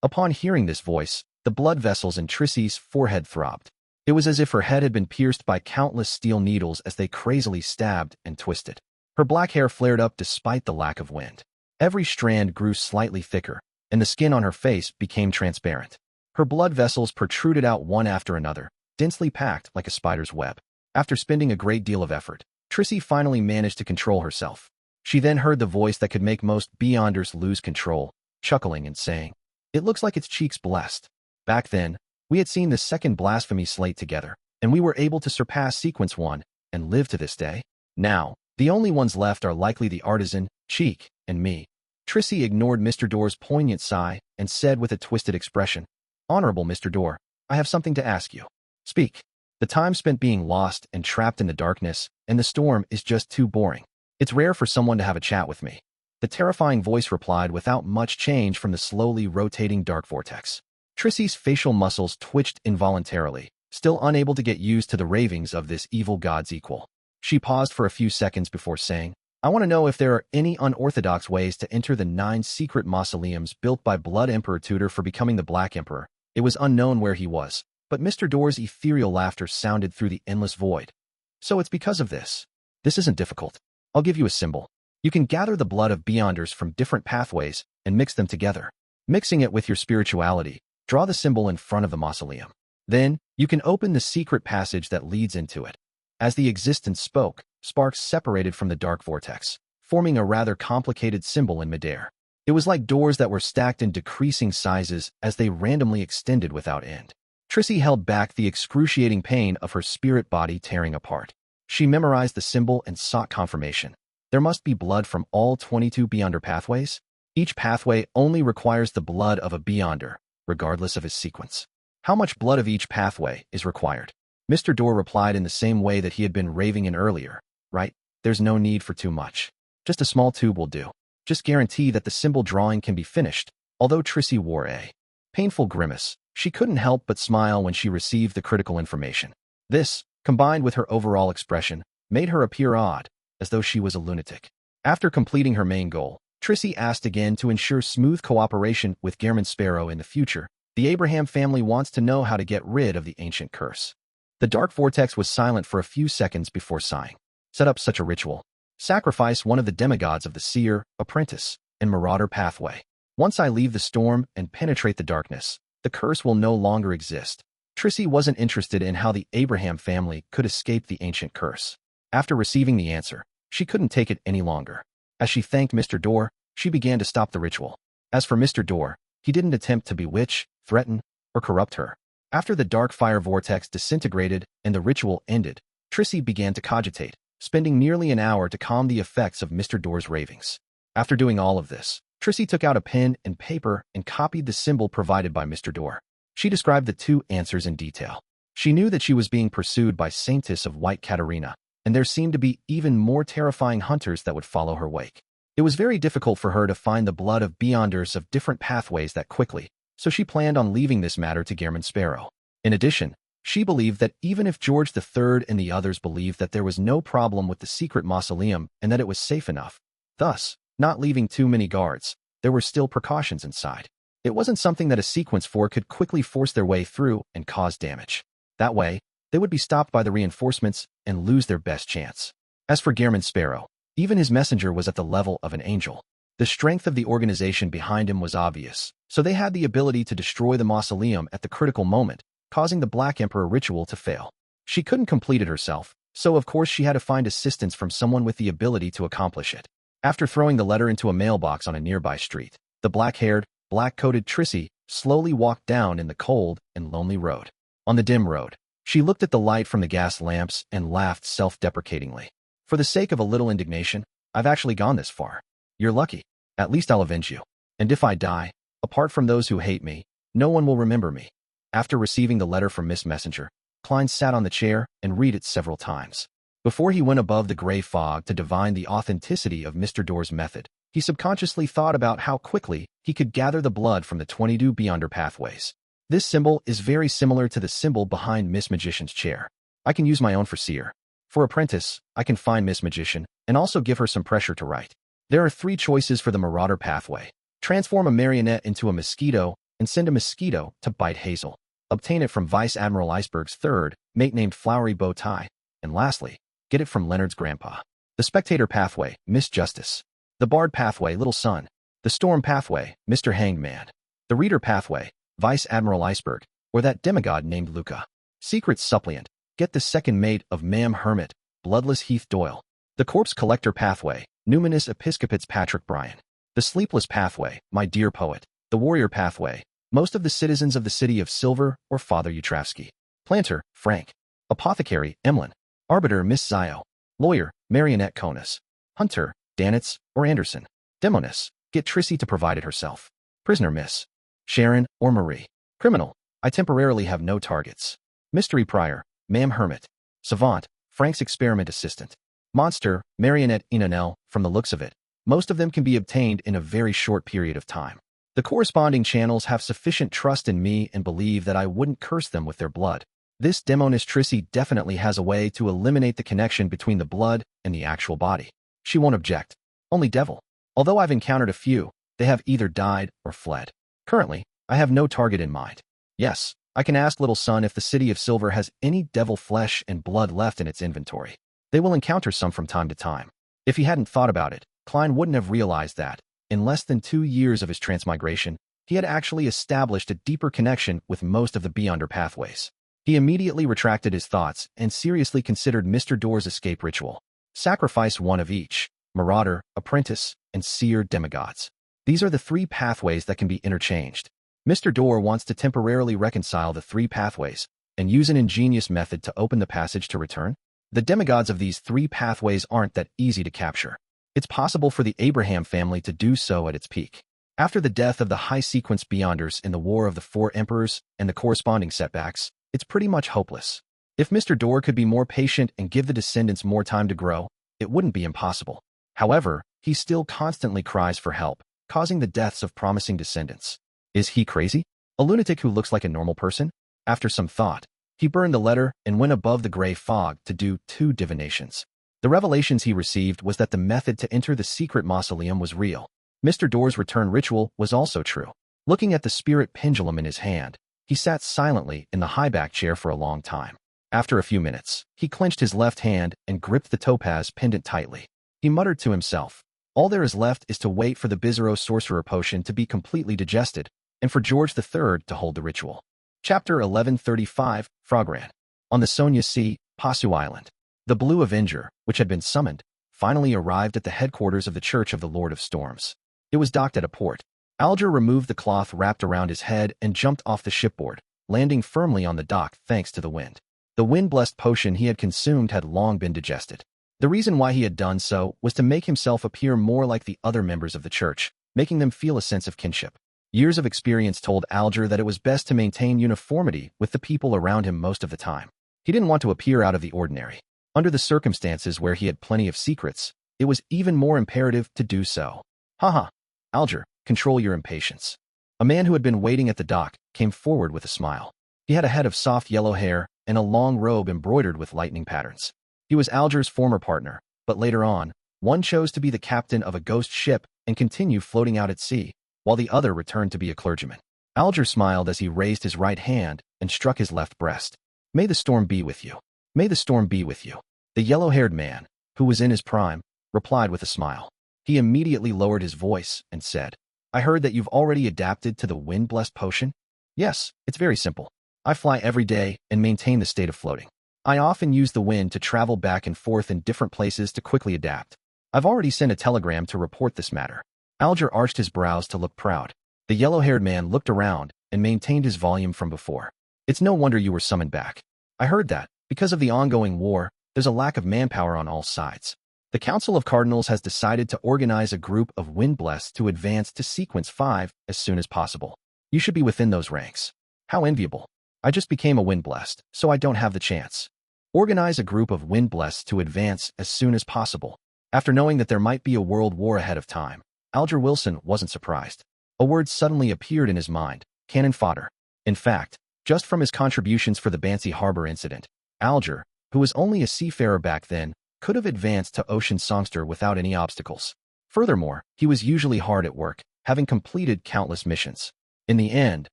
Upon hearing this voice, the blood vessels in Trissy's forehead throbbed. It was as if her head had been pierced by countless steel needles as they crazily stabbed and twisted. Her black hair flared up despite the lack of wind. Every strand grew slightly thicker, and the skin on her face became transparent. Her blood vessels protruded out one after another, densely packed like a spider's web. After spending a great deal of effort, Trissy finally managed to control herself. She then heard the voice that could make most Beyonders lose control. chuckling and saying, "It looks like its cheeks blessed." Back then, we had seen the second blasphemy slate together, and we were able to surpass sequence 1 and live to this day. Now, the only ones left are likely the artisan, Cheek, and me. Trissy ignored Mr. Door's poignant sigh and said with a twisted expression, "Honorable Mr. Door, I have something to ask you. Speak. The time spent being lost and trapped in the darkness and the storm is just too boring. It's rare for someone to have a chat with me." The terrifying voice replied without much change from the slowly rotating dark vortex. Trissy's facial muscles twitched involuntarily, still unable to get used to the ravings of this evil god's equal. She paused for a few seconds before saying, "I want to know if there are any unorthodox ways to enter the 9 secret mausoleums built by Blood Emperor Tudor for becoming the Black Emperor." It was unknown where he was, but Mr. Door's ethereal laughter sounded through the endless void. "So it's because of this. This isn't difficult. I'll give you a symbol. You can gather the blood of Beyonders from different pathways and mix them together. Mixing it with your spirituality, draw the symbol in front of the mausoleum. Then, you can open the secret passage that leads into it." As the existence spoke, sparks separated from the dark vortex, forming a rather complicated symbol in midair. It was like doors that were stacked in decreasing sizes as they randomly extended without end. Trissy held back the excruciating pain of her spirit body tearing apart. She memorized the symbol and sought confirmation. There must be blood from all 22 Beyonder pathways. Each pathway only requires the blood of a Beyonder, regardless of his sequence. "How much blood of each pathway is required?" Mr. Door replied in the same way that he had been raving in earlier. "Right, there's no need for too much. Just a small tube will do. Just guarantee that the symbol drawing can be finished." Although Trissy wore a painful grimace, she couldn't help but smile when she received the critical information. This, combined with her overall expression, made her appear odd, as though she was a lunatic. After completing her main goal, Trissy asked again to ensure smooth cooperation with Gehrman Sparrow in the future. The Abraham family wants to know how to get rid of the ancient curse. The dark vortex was silent for a few seconds before sighing. "Set up such a ritual. Sacrifice one of the demigods of the seer, apprentice, and marauder pathway. Once I leave the storm and penetrate the darkness, the curse will no longer exist." Trissy wasn't interested in how the Abraham family could escape the ancient curse. After receiving the answer, she couldn't take it any longer. As she thanked Mr. Door, she began to stop the ritual. As for Mr. Door, he didn't attempt to bewitch, threaten, or corrupt her. After the dark fire vortex disintegrated and the ritual ended, Trissy began to cogitate, spending nearly an hour to calm the effects of Mr. Door's ravings. After doing all of this, Trissy took out a pen and paper and copied the symbol provided by Mr. Door. She described the 2 answers in detail. She knew that she was being pursued by Saintess of White Katarina, and there seemed to be even more terrifying hunters that would follow her wake. It was very difficult for her to find the blood of Beyonders of different pathways that quickly, so she planned on leaving this matter to Gehrman Sparrow. In addition, she believed that even if George III and the others believed that there was no problem with the secret mausoleum and that it was safe enough, thus, not leaving too many guards, there were still precautions inside. It wasn't something that a sequence 4 could quickly force their way through and cause damage. That way, they would be stopped by the reinforcements and lose their best chance. As for Gehrman Sparrow, even his messenger was at the level of an angel. The strength of the organization behind him was obvious, so they had the ability to destroy the mausoleum at the critical moment, causing the Black Emperor ritual to fail. She couldn't complete it herself, so of course she had to find assistance from someone with the ability to accomplish it. After throwing the letter into a mailbox on a nearby street, the black-haired, black-coated Trissy slowly walked down in the cold and lonely road. On the dim road, she looked at the light from the gas lamps and laughed self-deprecatingly. "For the sake of a little indignation, I've actually gone this far. You're lucky. At least I'll avenge you. And if I die, apart from those who hate me, no one will remember me." After receiving the letter from Miss Messenger, Klein sat on the chair and read it several times. Before he went above the gray fog to divine the authenticity of Mr. Door's method, he subconsciously thought about how quickly he could gather the blood from the 22 Beyonder pathways. This symbol is very similar to the symbol behind Miss Magician's chair. I can use my own for seer. For apprentice, I can find Miss Magician and also give her some pressure to write. There are 3 choices for the marauder pathway. Transform a marionette into a mosquito and send a mosquito to bite Hazel. Obtain it from Vice Admiral Iceberg's 3rd mate named Flowery Bow Tie. And lastly, get it from Leonard's grandpa. The spectator pathway, Miss Justice. The bard pathway, Little Sun. The storm pathway, Mr. Hanged Man. The reader pathway, Vice Admiral Iceberg, or that demigod named Luca. Secret suppliant, get the 2nd mate of Ma'am Hermit, Bloodless Heath Doyle. The corpse collector pathway, Numinous Episcopates Patrick Bryan. The sleepless pathway, my dear poet. The warrior pathway. Most of the citizens of the city of Silver or Father Utravsky. Planter, Frank. Apothecary, Emlyn. Arbiter, Miss Zio. Lawyer, Marionette Conus. Hunter, Danitz or Anderson. Demonis, get Trissy to provide it herself. Prisoner, Miss Sharon or Marie. Criminal, I temporarily have no targets. Mystery Prior, Ma'am Hermit. Savant, Frank's experiment assistant. Monster, Marionette Inanel. From the looks of it, most of them can be obtained in a very short period of time. The corresponding channels have sufficient trust in me and believe that I wouldn't curse them with their blood. This Demonis Trissy definitely has a way to eliminate the connection between the blood and the actual body. She won't object. Only devil. Although I've encountered a few, they have either died or fled. Currently, I have no target in mind. Yes, I can ask Little Son if the City of Silver has any devil flesh and blood left in its inventory. They will encounter some from time to time. If he hadn't thought about it, Klein wouldn't have realized that, in less than 2 years of his transmigration, he had actually established a deeper connection with most of the Beyonder pathways. He immediately retracted his thoughts and seriously considered Mr. Door's escape ritual. Sacrifice one of each, Marauder, Apprentice, and Seer demigods. These are the 3 pathways that can be interchanged. Mr. Door wants to temporarily reconcile the 3 pathways and use an ingenious method to open the passage to return. The demigods of these 3 pathways aren't that easy to capture. It's possible for the Abraham family to do so at its peak. After the death of the high-sequence Beyonders in the War of the 4 Emperors and the corresponding setbacks, it's pretty much hopeless. If Mr. Door could be more patient and give the descendants more time to grow, it wouldn't be impossible. However, he still constantly cries for help, causing the deaths of promising descendants. Is he crazy? A lunatic who looks like a normal person? After some thought, he burned the letter and went above the gray fog to do 2 divinations. The revelations he received was that the method to enter the secret mausoleum was real. Mr. Door's return ritual was also true. Looking at the spirit pendulum in his hand, he sat silently in the high-back chair for a long time. After a few minutes, he clenched his left hand and gripped the topaz pendant tightly. He muttered to himself, "All there is left is to wait for the Bizarro sorcerer potion to be completely digested, and for George III to hold the ritual." Chapter 1135, Fragran. On the Sonia Sea, Pasu Island. The Blue Avenger, which had been summoned, finally arrived at the headquarters of the Church of the Lord of Storms. It was docked at a port. Alger removed the cloth wrapped around his head and jumped off the shipboard, landing firmly on the dock thanks to the wind. The wind-blessed potion he had consumed had long been digested. The reason why he had done so was to make himself appear more like the other members of the church, making them feel a sense of kinship. Years of experience told Alger that it was best to maintain uniformity with the people around him most of the time. He didn't want to appear out of the ordinary. Under the circumstances where he had plenty of secrets, it was even more imperative to do so. Haha. Alger, control your impatience. A man who had been waiting at the dock came forward with a smile. He had a head of soft yellow hair and a long robe embroidered with lightning patterns. He was Alger's former partner, but later on, one chose to be the captain of a ghost ship and continue floating out at sea, while the other returned to be a clergyman. Alger smiled as he raised his right hand and struck his left breast. "May the storm be with you. May the storm be with you." The yellow-haired man, who was in his prime, replied with a smile. He immediately lowered his voice and said, "I heard that you've already adapted to the wind-blessed potion?" "Yes, it's very simple. I fly every day and maintain the state of floating. I often use the wind to travel back and forth in different places to quickly adapt. I've already sent a telegram to report this matter." Alger arched his brows to look proud. The yellow-haired man looked around and maintained his volume from before. "It's no wonder you were summoned back. I heard that, because of the ongoing war, there's a lack of manpower on all sides. The Council of Cardinals has decided to organize a group of wind-blessed to advance to Sequence 5 as soon as possible. You should be within those ranks. How enviable. I just became a wind-blessed, so I don't have the chance. Organize a group of wind-blessed to advance as soon as possible." After knowing that there might be a world war ahead of time, Alger Wilson wasn't surprised. A word suddenly appeared in his mind: cannon fodder. In fact, just from his contributions for the Bansi Harbor incident, Alger, who was only a seafarer back then, could have advanced to Ocean Songster without any obstacles. Furthermore, he was usually hard at work, having completed countless missions. In the end,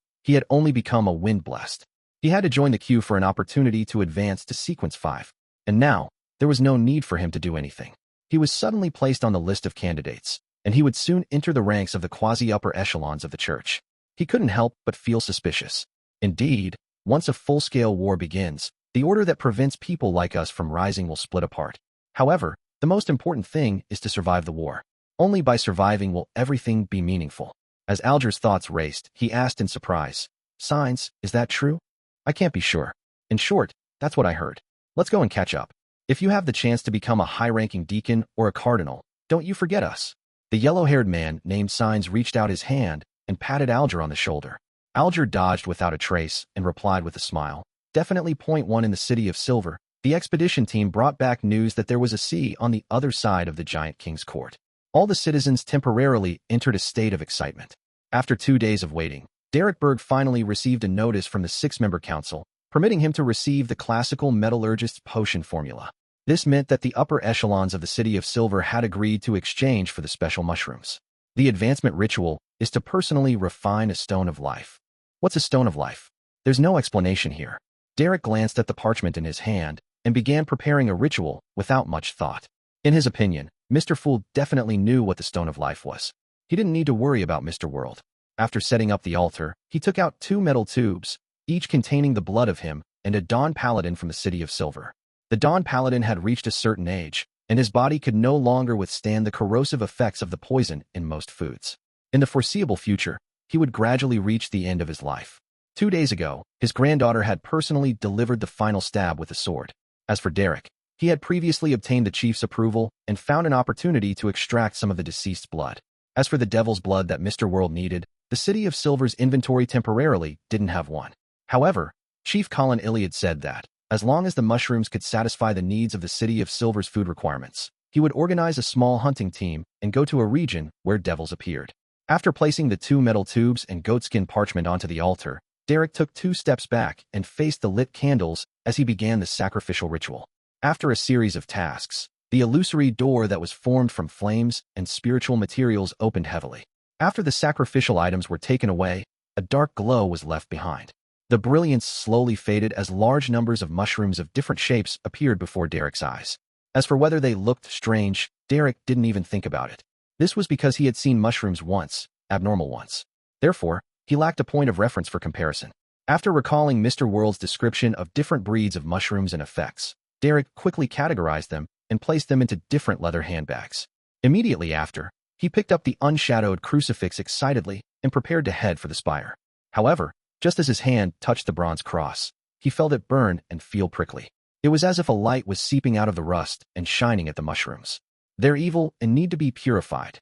he had only become a wind-blessed. He had to join the queue for an opportunity to advance to Sequence 5, and now, there was no need for him to do anything. He was suddenly placed on the list of candidates, and he would soon enter the ranks of the quasi-upper echelons of the church. He couldn't help but feel suspicious. Indeed, once a full-scale war begins, the order that prevents people like us from rising will split apart. However, the most important thing is to survive the war. Only by surviving will everything be meaningful. As Alger's thoughts raced, he asked in surprise, "Signs, is that true?" "I can't be sure. In short, that's what I heard. Let's go and catch up. If you have the chance to become a high-ranking deacon or a cardinal, don't you forget us." The yellow-haired man named Signs reached out his hand and patted Alger on the shoulder. Alger dodged without a trace and replied with a smile, "Definitely point one in the city of Silver." The expedition team brought back news that there was a sea on the other side of the giant king's court. All the citizens temporarily entered a state of excitement. After 2 days of waiting, Derek Berg finally received a notice from the 6-member council, permitting him to receive the classical metallurgist's potion formula. This meant that the upper echelons of the City of Silver had agreed to exchange for the special mushrooms. The advancement ritual is to personally refine a stone of life. What's a stone of life? There's no explanation here. Derek glanced at the parchment in his hand and began preparing a ritual without much thought. In his opinion, Mr. Fool definitely knew what the stone of life was. He didn't need to worry about Mr. World. After setting up the altar, he took out 2 metal tubes, each containing the blood of him and a Dawn Paladin from the City of Silver. The Dawn Paladin had reached a certain age, and his body could no longer withstand the corrosive effects of the poison in most foods. In the foreseeable future, he would gradually reach the end of his life. 2 days ago, his granddaughter had personally delivered the final stab with a sword. As for Derek, he had previously obtained the chief's approval and found an opportunity to extract some of the deceased's blood. As for the devil's blood that Mr. World needed, the City of Silver's inventory temporarily didn't have one. However, Chief Colin Iliad said that, as long as the mushrooms could satisfy the needs of the City of Silver's food requirements, he would organize a small hunting team and go to a region where devils appeared. After placing the 2 metal tubes and goatskin parchment onto the altar, Derek took 2 steps back and faced the lit candles as he began the sacrificial ritual. After a series of tasks, the illusory door that was formed from flames and spiritual materials opened heavily. After the sacrificial items were taken away, a dark glow was left behind. The brilliance slowly faded as large numbers of mushrooms of different shapes appeared before Derek's eyes. As for whether they looked strange, Derek didn't even think about it. This was because he had seen mushrooms once, abnormal ones. Therefore, he lacked a point of reference for comparison. After recalling Mr. World's description of different breeds of mushrooms and effects, Derek quickly categorized them and placed them into different leather handbags. Immediately after, he picked up the unshadowed crucifix excitedly and prepared to head for the spire. However, just as his hand touched the bronze cross, he felt it burn and feel prickly. It was as if a light was seeping out of the rust and shining at the mushrooms. They're evil and need to be purified.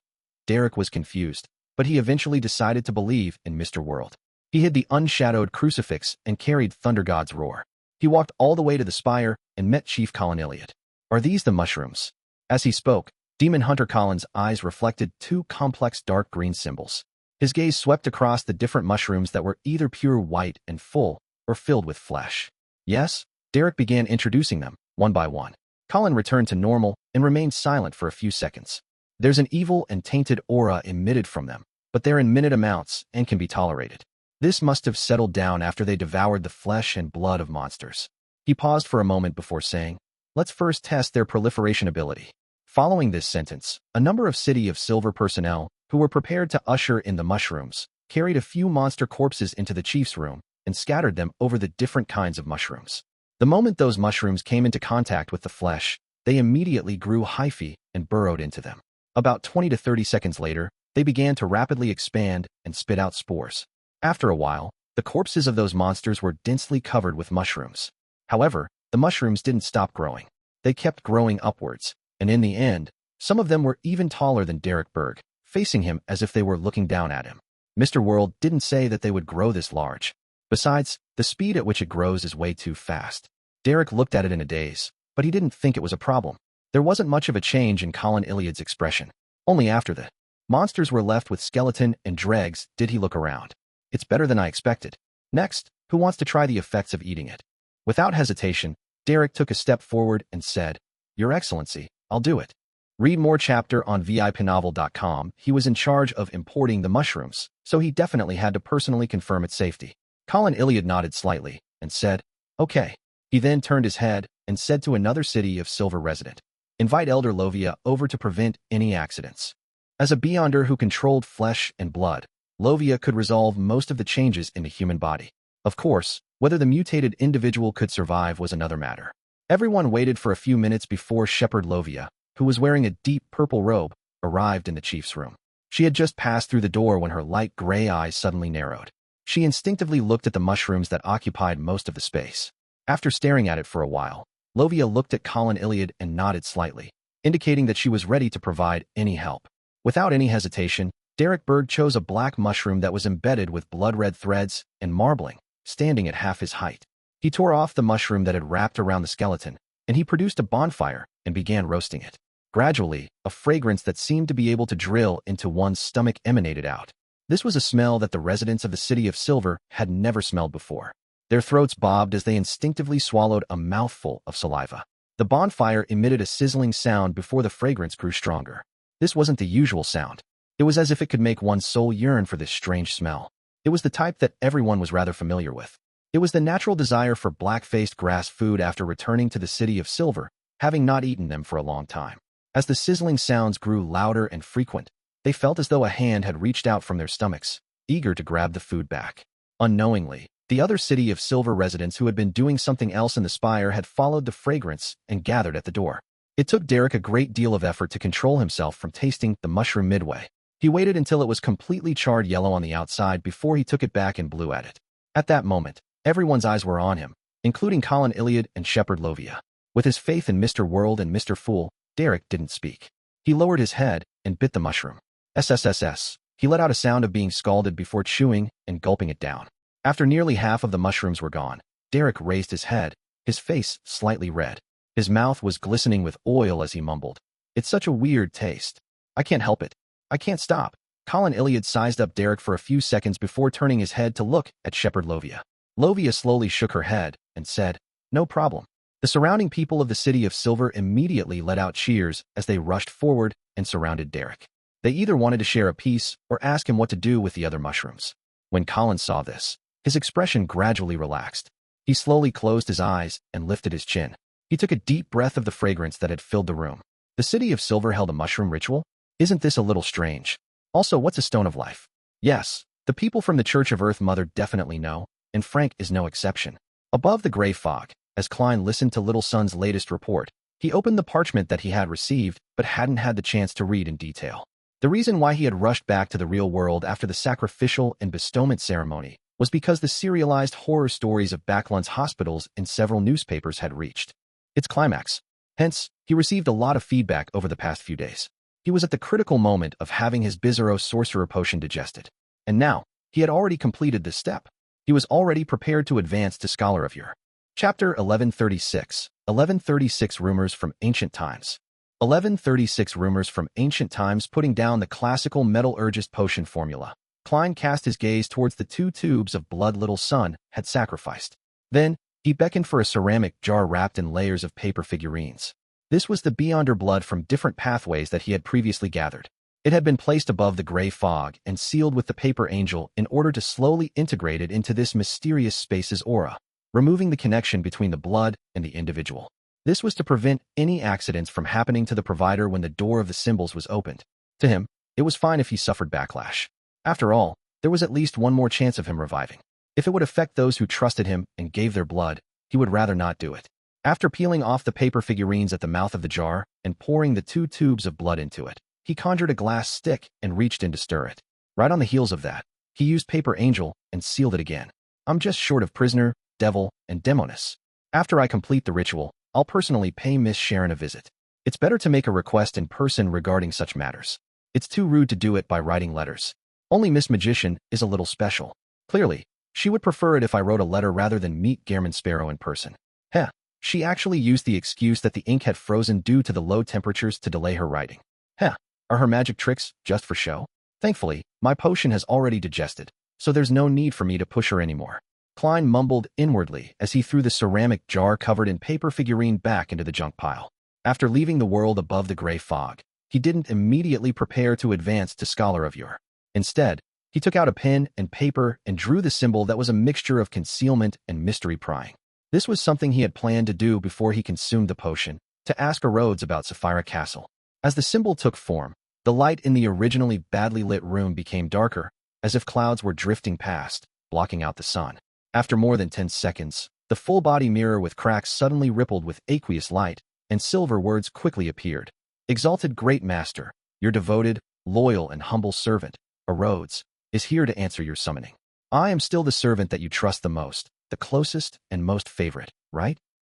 Derek was confused, but he eventually decided to believe in Mr. World. He hid the unshadowed crucifix and carried Thunder God's roar. He walked all the way to the spire and met Chief Colin Iliad. "Are these the mushrooms?" As he spoke, Demon Hunter Colin's eyes reflected 2 complex dark green symbols. His gaze swept across the different mushrooms that were either pure white and full or filled with flesh. "Yes?" Derek began introducing them, one by one. Colin returned to normal and remained silent for a few seconds. "There's an evil and tainted aura emitted from them, but they're in minute amounts and can be tolerated. This must have settled down after they devoured the flesh and blood of monsters." He paused for a moment before saying, "Let's first test their proliferation ability." Following this sentence, a number of City of Silver personnel, who were prepared to usher in the mushrooms, carried a few monster corpses into the chief's room and scattered them over the different kinds of mushrooms. The moment those mushrooms came into contact with the flesh, they immediately grew hyphae and burrowed into them. About 20 to 30 seconds later, they began to rapidly expand and spit out spores. After a while, the corpses of those monsters were densely covered with mushrooms. However, the mushrooms didn't stop growing. They kept growing upwards, and in the end, some of them were even taller than Derek Berg, facing him as if they were looking down at him. Mr. World didn't say that they would grow this large. Besides, the speed at which it grows is way too fast. Derek looked at it in a daze, but he didn't think it was a problem. There wasn't much of a change in Colin Iliad's expression. Only after the monsters were left with skeleton and dregs did he look around. "It's better than I expected. Next, who wants to try the effects of eating it?" Without hesitation, Derek took a step forward and said, "Your Excellency, I'll do it." Read more chapter on VIPnovel.com. He was in charge of importing the mushrooms, so he definitely had to personally confirm its safety. Colin Iliad nodded slightly and said, "Okay." He then turned his head and said to another City of Silver resident, "Invite Elder Lovia over to prevent any accidents." As a Beyonder who controlled flesh and blood, Lovia could resolve most of the changes in the human body. Of course, whether the mutated individual could survive was another matter. Everyone waited for a few minutes before Shepherd Lovia, who was wearing a deep purple robe, arrived in the chief's room. She had just passed through the door when her light gray eyes suddenly narrowed. She instinctively looked at the mushrooms that occupied most of the space. After staring at it for a while, Lovia looked at Colin Iliad and nodded slightly, indicating that she was ready to provide any help. Without any hesitation, Derek Berg chose a black mushroom that was embedded with blood-red threads and marbling, standing at half his height. He tore off the mushroom that had wrapped around the skeleton, and he produced a bonfire and began roasting it. Gradually, a fragrance that seemed to be able to drill into one's stomach emanated out. This was a smell that the residents of the City of Silver had never smelled before. Their throats bobbed as they instinctively swallowed a mouthful of saliva. The bonfire emitted a sizzling sound before the fragrance grew stronger. This wasn't the usual sound. It was as if it could make one's soul yearn for this strange smell. It was the type that everyone was rather familiar with. It was the natural desire for black-faced grass food after returning to the City of Silver, having not eaten them for a long time. As the sizzling sounds grew louder and frequent, they felt as though a hand had reached out from their stomachs, eager to grab the food back. Unknowingly, the other City of Silver residents who had been doing something else in the spire had followed the fragrance and gathered at the door. It took Derek a great deal of effort to control himself from tasting the mushroom midway. He waited until it was completely charred yellow on the outside before he took it back and blew at it. At that moment, everyone's eyes were on him, including Colin Iliad and Shepherd Lovia. With his faith in Mr. World and Mr. Fool, Derek didn't speak. He lowered his head and bit the mushroom. SSSS. He let out a sound of being scalded before chewing and gulping it down. After nearly half of the mushrooms were gone, Derek raised his head, his face slightly red. His mouth was glistening with oil as he mumbled, "It's such a weird taste. I can't help it. I can't stop." Colin Iliad sized up Derek for a few seconds before turning his head to look at Shepherd Lovia. Lovia slowly shook her head and said, "No problem." The surrounding people of the City of Silver immediately let out cheers as they rushed forward and surrounded Derek. They either wanted to share a piece or ask him what to do with the other mushrooms. When Colin saw this, his expression gradually relaxed. He slowly closed his eyes and lifted his chin. He took a deep breath of the fragrance that had filled the room. The City of Silver held a mushroom ritual? Isn't this a little strange? Also, what's a stone of life? Yes, the people from the Church of Earth Mother definitely know, and Frank is no exception. Above the gray fog, as Klein listened to Little Son's latest report, he opened the parchment that he had received but hadn't had the chance to read in detail. The reason why he had rushed back to the real world after the sacrificial and bestowment ceremony was because the serialized horror stories of Backlund's hospitals in several newspapers had reached its climax. Hence, he received a lot of feedback over the past few days. He was at the critical moment of having his Bizarro sorcerer potion digested. And now, he had already completed this step. He was already prepared to advance to Scholar of Yore. Chapter 1136. 1136 Rumors from Ancient Times. 1136 Rumors from Ancient Times. Putting down the classical metallurgist potion formula, Klein cast his gaze towards the 2 tubes of blood Little Son had sacrificed. Then, he beckoned for a ceramic jar wrapped in layers of paper figurines. This was the Beyonder blood from different pathways that he had previously gathered. It had been placed above the gray fog and sealed with the paper angel in order to slowly integrate it into this mysterious space's aura, removing the connection between the blood and the individual. This was to prevent any accidents from happening to the provider when the door of the symbols was opened. To him, it was fine if he suffered backlash. After all, there was at least one more chance of him reviving. If it would affect those who trusted him and gave their blood, he would rather not do it. After peeling off the paper figurines at the mouth of the jar and pouring the 2 tubes of blood into it, he conjured a glass stick and reached in to stir it. Right on the heels of that, he used paper angel and sealed it again. "I'm just short of prisoner, devil, and demoness. After I complete the ritual, I'll personally pay Miss Sharon a visit. It's better to make a request in person regarding such matters. It's too rude to do it by writing letters. Only Miss Magician is a little special. Clearly, she would prefer it if I wrote a letter rather than meet Gehrman Sparrow in person." Heh, she actually used the excuse that the ink had frozen due to the low temperatures to delay her writing. Heh, are her magic tricks just for show? Thankfully, my potion has already digested, so there's no need for me to push her anymore. Klein mumbled inwardly as he threw the ceramic jar covered in paper figurine back into the junk pile. After leaving the world above the gray fog, he didn't immediately prepare to advance to Scholar of Yore. Instead, he took out a pen and paper and drew the symbol that was a mixture of concealment and mystery prying. This was something he had planned to do before he consumed the potion, to ask Rhodes about Sefirah Castle. As the symbol took form, the light in the originally badly lit room became darker, as if clouds were drifting past, blocking out the sun. After more than 10 seconds, the full-body mirror with cracks suddenly rippled with aqueous light, and silver words quickly appeared. "Exalted Great Master, Your devoted, loyal, and humble servant, Rhodes, is here to answer your summoning. I am still the servant that you trust the most, the closest and most favorite, right?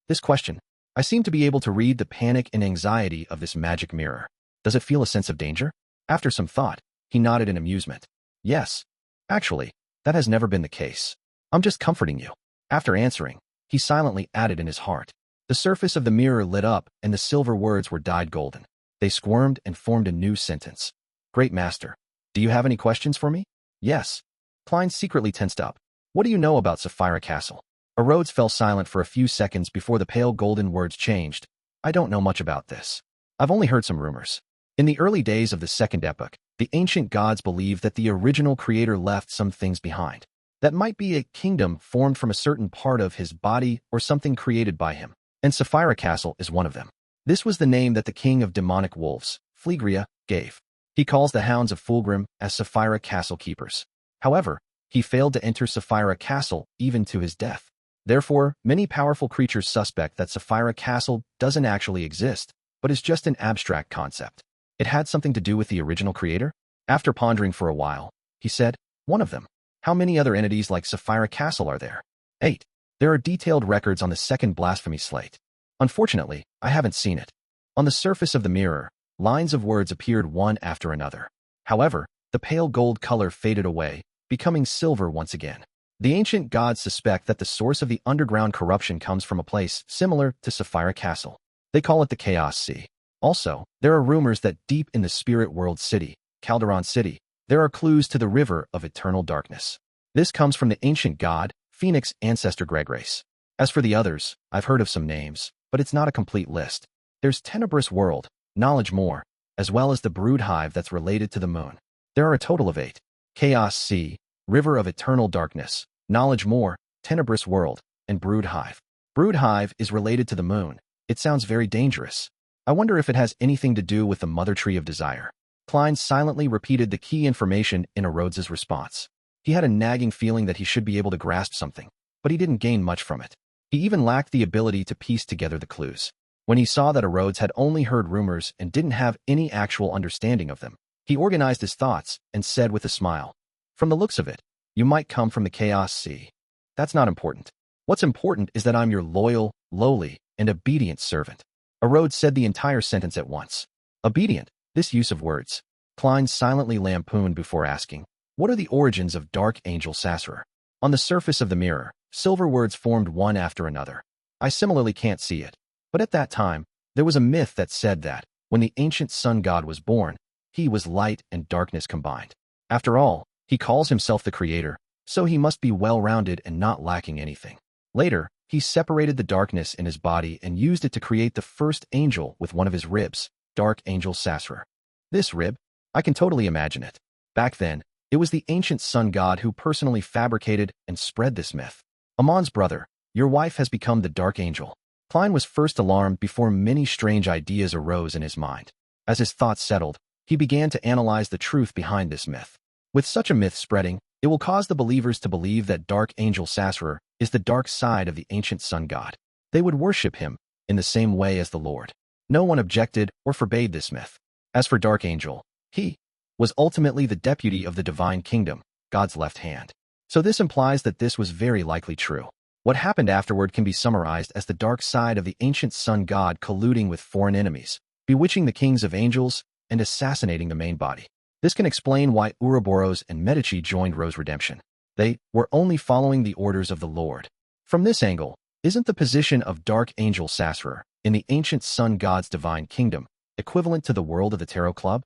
This question. I seem to be able to read the panic and anxiety of this magic mirror. Does it feel a sense of danger? After some thought, he nodded in amusement. Yes. Actually, that has never been the case. I'm just comforting you. After answering, he silently added in his heart. The surface of the mirror lit up and the silver words were dyed golden. They squirmed and formed a new sentence. Great master. Do you have any questions for me? Yes. Klein secretly tensed up. What do you know about Sefirah Castle? Rhodes fell silent for a few seconds before the pale golden words changed. I don't know much about this. I've only heard some rumors. In the early days of the Second Epoch, the ancient gods believed that the original creator left some things behind. That might be a kingdom formed from a certain part of his body or something created by him, and Sefirah Castle is one of them. This was the name that the king of demonic wolves, Fragran, gave. He calls the hounds of Fragran as Sefirah Castle keepers. However, he failed to enter Sefirah Castle even to his death. Therefore, many powerful creatures suspect that Sefirah Castle doesn't actually exist, but is just an abstract concept. It had something to do with the original creator? After pondering for a while, he said, one of them. How many other entities like Sefirah Castle are there? 8. There are detailed records on the second blasphemy slate. Unfortunately, I haven't seen it. On the surface of the mirror, lines of words appeared one after another. However, the pale gold color faded away, becoming silver once again. The ancient gods suspect that the source of the underground corruption comes from a place similar to Sefirah Castle. They call it the Chaos Sea. Also, there are rumors that deep in the spirit world city, Calderon City, there are clues to the river of eternal darkness. This comes from the ancient god, Phoenix ancestor Gregrace. As for the others, I've heard of some names, but it's not a complete list. There's Tenebrous World, Knowledge More, as well as the Brood Hive that's related to the moon. There are a total of 8. Chaos Sea, River of Eternal Darkness, Knowledge More, Tenebrous World, and Brood Hive. Brood Hive is related to the moon. It sounds very dangerous. I wonder if it has anything to do with the Mother Tree of Desire. Klein silently repeated the key information in Rhodes's response. He had a nagging feeling that he should be able to grasp something, but he didn't gain much from it. He even lacked the ability to piece together the clues. When he saw that Rhodes had only heard rumors and didn't have any actual understanding of them, he organized his thoughts and said with a smile, from the looks of it, you might come from the Chaos Sea. That's not important. What's important is that I'm your loyal, lowly, and obedient servant. Rhodes said the entire sentence at once. Obedient, this use of words. Klein silently lampooned before asking, what are the origins of Dark Angel Sefirah? On the surface of the mirror, silver words formed one after another. I similarly can't see it. But at that time, there was a myth that said that, when the ancient sun god was born, he was light and darkness combined. After all, he calls himself the creator, so he must be well-rounded and not lacking anything. Later, he separated the darkness in his body and used it to create the first angel with one of his ribs, Dark Angel Sefirah. This rib, I can totally imagine it. Back then, it was the ancient sun god who personally fabricated and spread this myth. Amon's brother, your wife has become the Dark Angel. Klein was first alarmed before many strange ideas arose in his mind. As his thoughts settled, he began to analyze the truth behind this myth. With such a myth spreading, it will cause the believers to believe that Dark Angel Sefirah is the dark side of the ancient sun god. They would worship him in the same way as the Lord. No one objected or forbade this myth. As for Dark Angel, he was ultimately the deputy of the divine kingdom, God's left hand. So this implies that this was very likely true. What happened afterward can be summarized as the dark side of the ancient sun god colluding with foreign enemies, bewitching the kings of angels, and assassinating the main body. This can explain why Ouroboros and Medici joined Rose Redemption. They were only following the orders of the Lord. From this angle, isn't the position of Dark Angel Sefirah in the ancient sun god's divine kingdom equivalent to the world of the Tarot Club?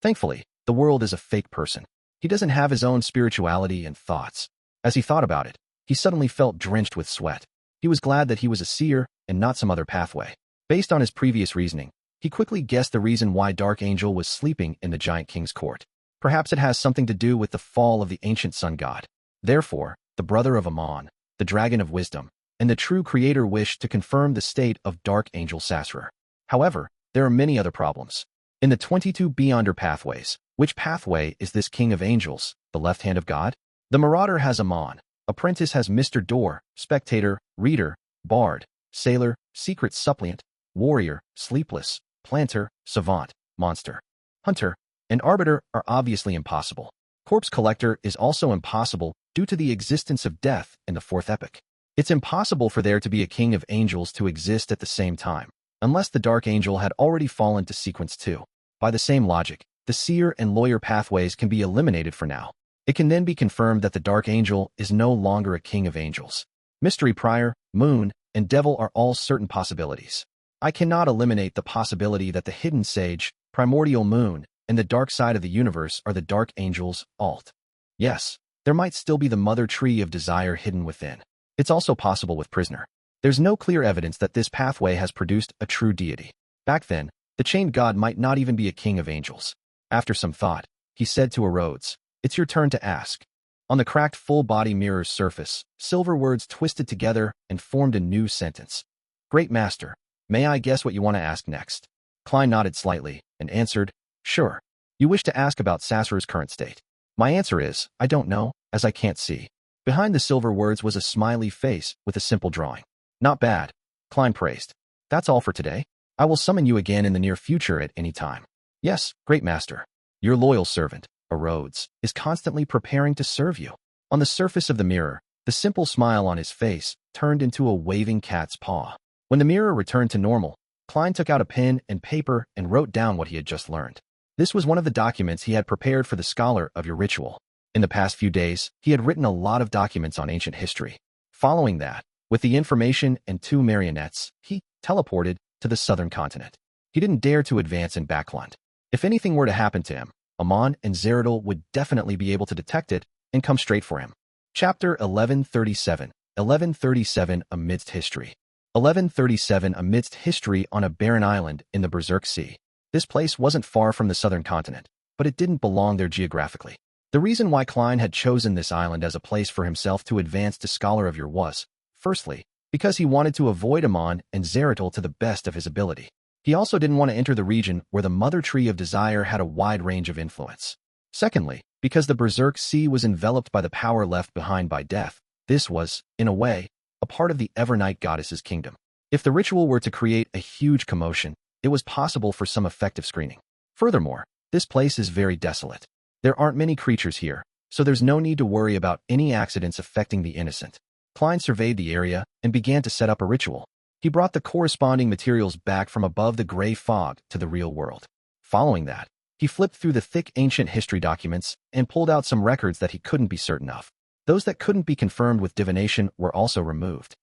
Thankfully, the world is a fake person. He doesn't have his own spirituality and thoughts. As he thought about it, he suddenly felt drenched with sweat. He was glad that he was a seer and not some other pathway. Based on his previous reasoning, he quickly guessed the reason why Dark Angel was sleeping in the Giant King's court. Perhaps it has something to do with the fall of the ancient sun god. Therefore, the brother of Amon, the dragon of wisdom, and the true creator wished to confirm the state of Dark Angel Sefirah. However, there are many other problems. In the 22 Beyonder pathways, which pathway is this king of angels, the left hand of God? The marauder has Amon, apprentice has Mr. Door, spectator, reader, bard, sailor, secret suppliant, warrior, sleepless, planter, savant, monster. hunter, and arbiter are obviously impossible. Corpse collector is also impossible due to the existence of death in the fourth epoch. It's impossible for there to be a king of angels to exist at the same time, unless the dark angel had already fallen to sequence 2. By the same logic, the seer and lawyer pathways can be eliminated for now. It can then be confirmed that the dark angel is no longer a king of angels. Mystery prior, moon, and devil are all certain possibilities. I cannot eliminate the possibility that the hidden sage, primordial moon, and the dark side of the universe are the dark angels, alt. Yes, there might still be the mother tree of desire hidden within. It's also possible with prisoner. There's no clear evidence that this pathway has produced a true deity. Back then, the chained god might not even be a king of angels. After some thought, he said to Rhodes, "It's your turn to ask." On the cracked full-body mirror's surface, silver words twisted together and formed a new sentence. "Great Master, may I guess what you want to ask next?" Klein nodded slightly and answered, "Sure. You wish to ask about Sassur's current state." My answer is, I don't know, as I can't see. Behind the silver words was a smiley face with a simple drawing. "Not bad," Klein praised. "That's all for today. I will summon you again in the near future at any time." "Yes, Great Master. Your loyal servant, Rhodes, is constantly preparing to serve you." On the surface of the mirror, the simple smile on his face turned into a waving cat's paw. When the mirror returned to normal, Klein took out a pen and paper and wrote down what he had just learned. This was one of the documents he had prepared for the scholar of your ritual. In the past few days, he had written a lot of documents on ancient history. Following that, with the information and 2 marionettes, he teleported to the southern continent. He didn't dare to advance in Backland. If anything were to happen to him, Amon and Zeradol would definitely be able to detect it and come straight for him. Chapter 1137. 1137 Amidst History. 1137 Amidst History on a barren island in the Berserk Sea. This place wasn't far from the southern continent, but it didn't belong there geographically. The reason why Klein had chosen this island as a place for himself to advance to Scholar of Yore was, firstly, because he wanted to avoid Amon and Zeradol to the best of his ability. He also didn't want to enter the region where the mother tree of desire had a wide range of influence. Secondly, because the Berserk Sea was enveloped by the power left behind by death, this was, in a way, a part of the Evernight goddess's kingdom. If the ritual were to create a huge commotion, it was possible for some effective screening. Furthermore, this place is very desolate. There aren't many creatures here, so there's no need to worry about any accidents affecting the innocent. Klein surveyed the area and began to set up a ritual. He brought the corresponding materials back from above the gray fog to the real world. Following that, he flipped through the thick ancient history documents and pulled out some records that he couldn't be certain of. Those that couldn't be confirmed with divination were also removed.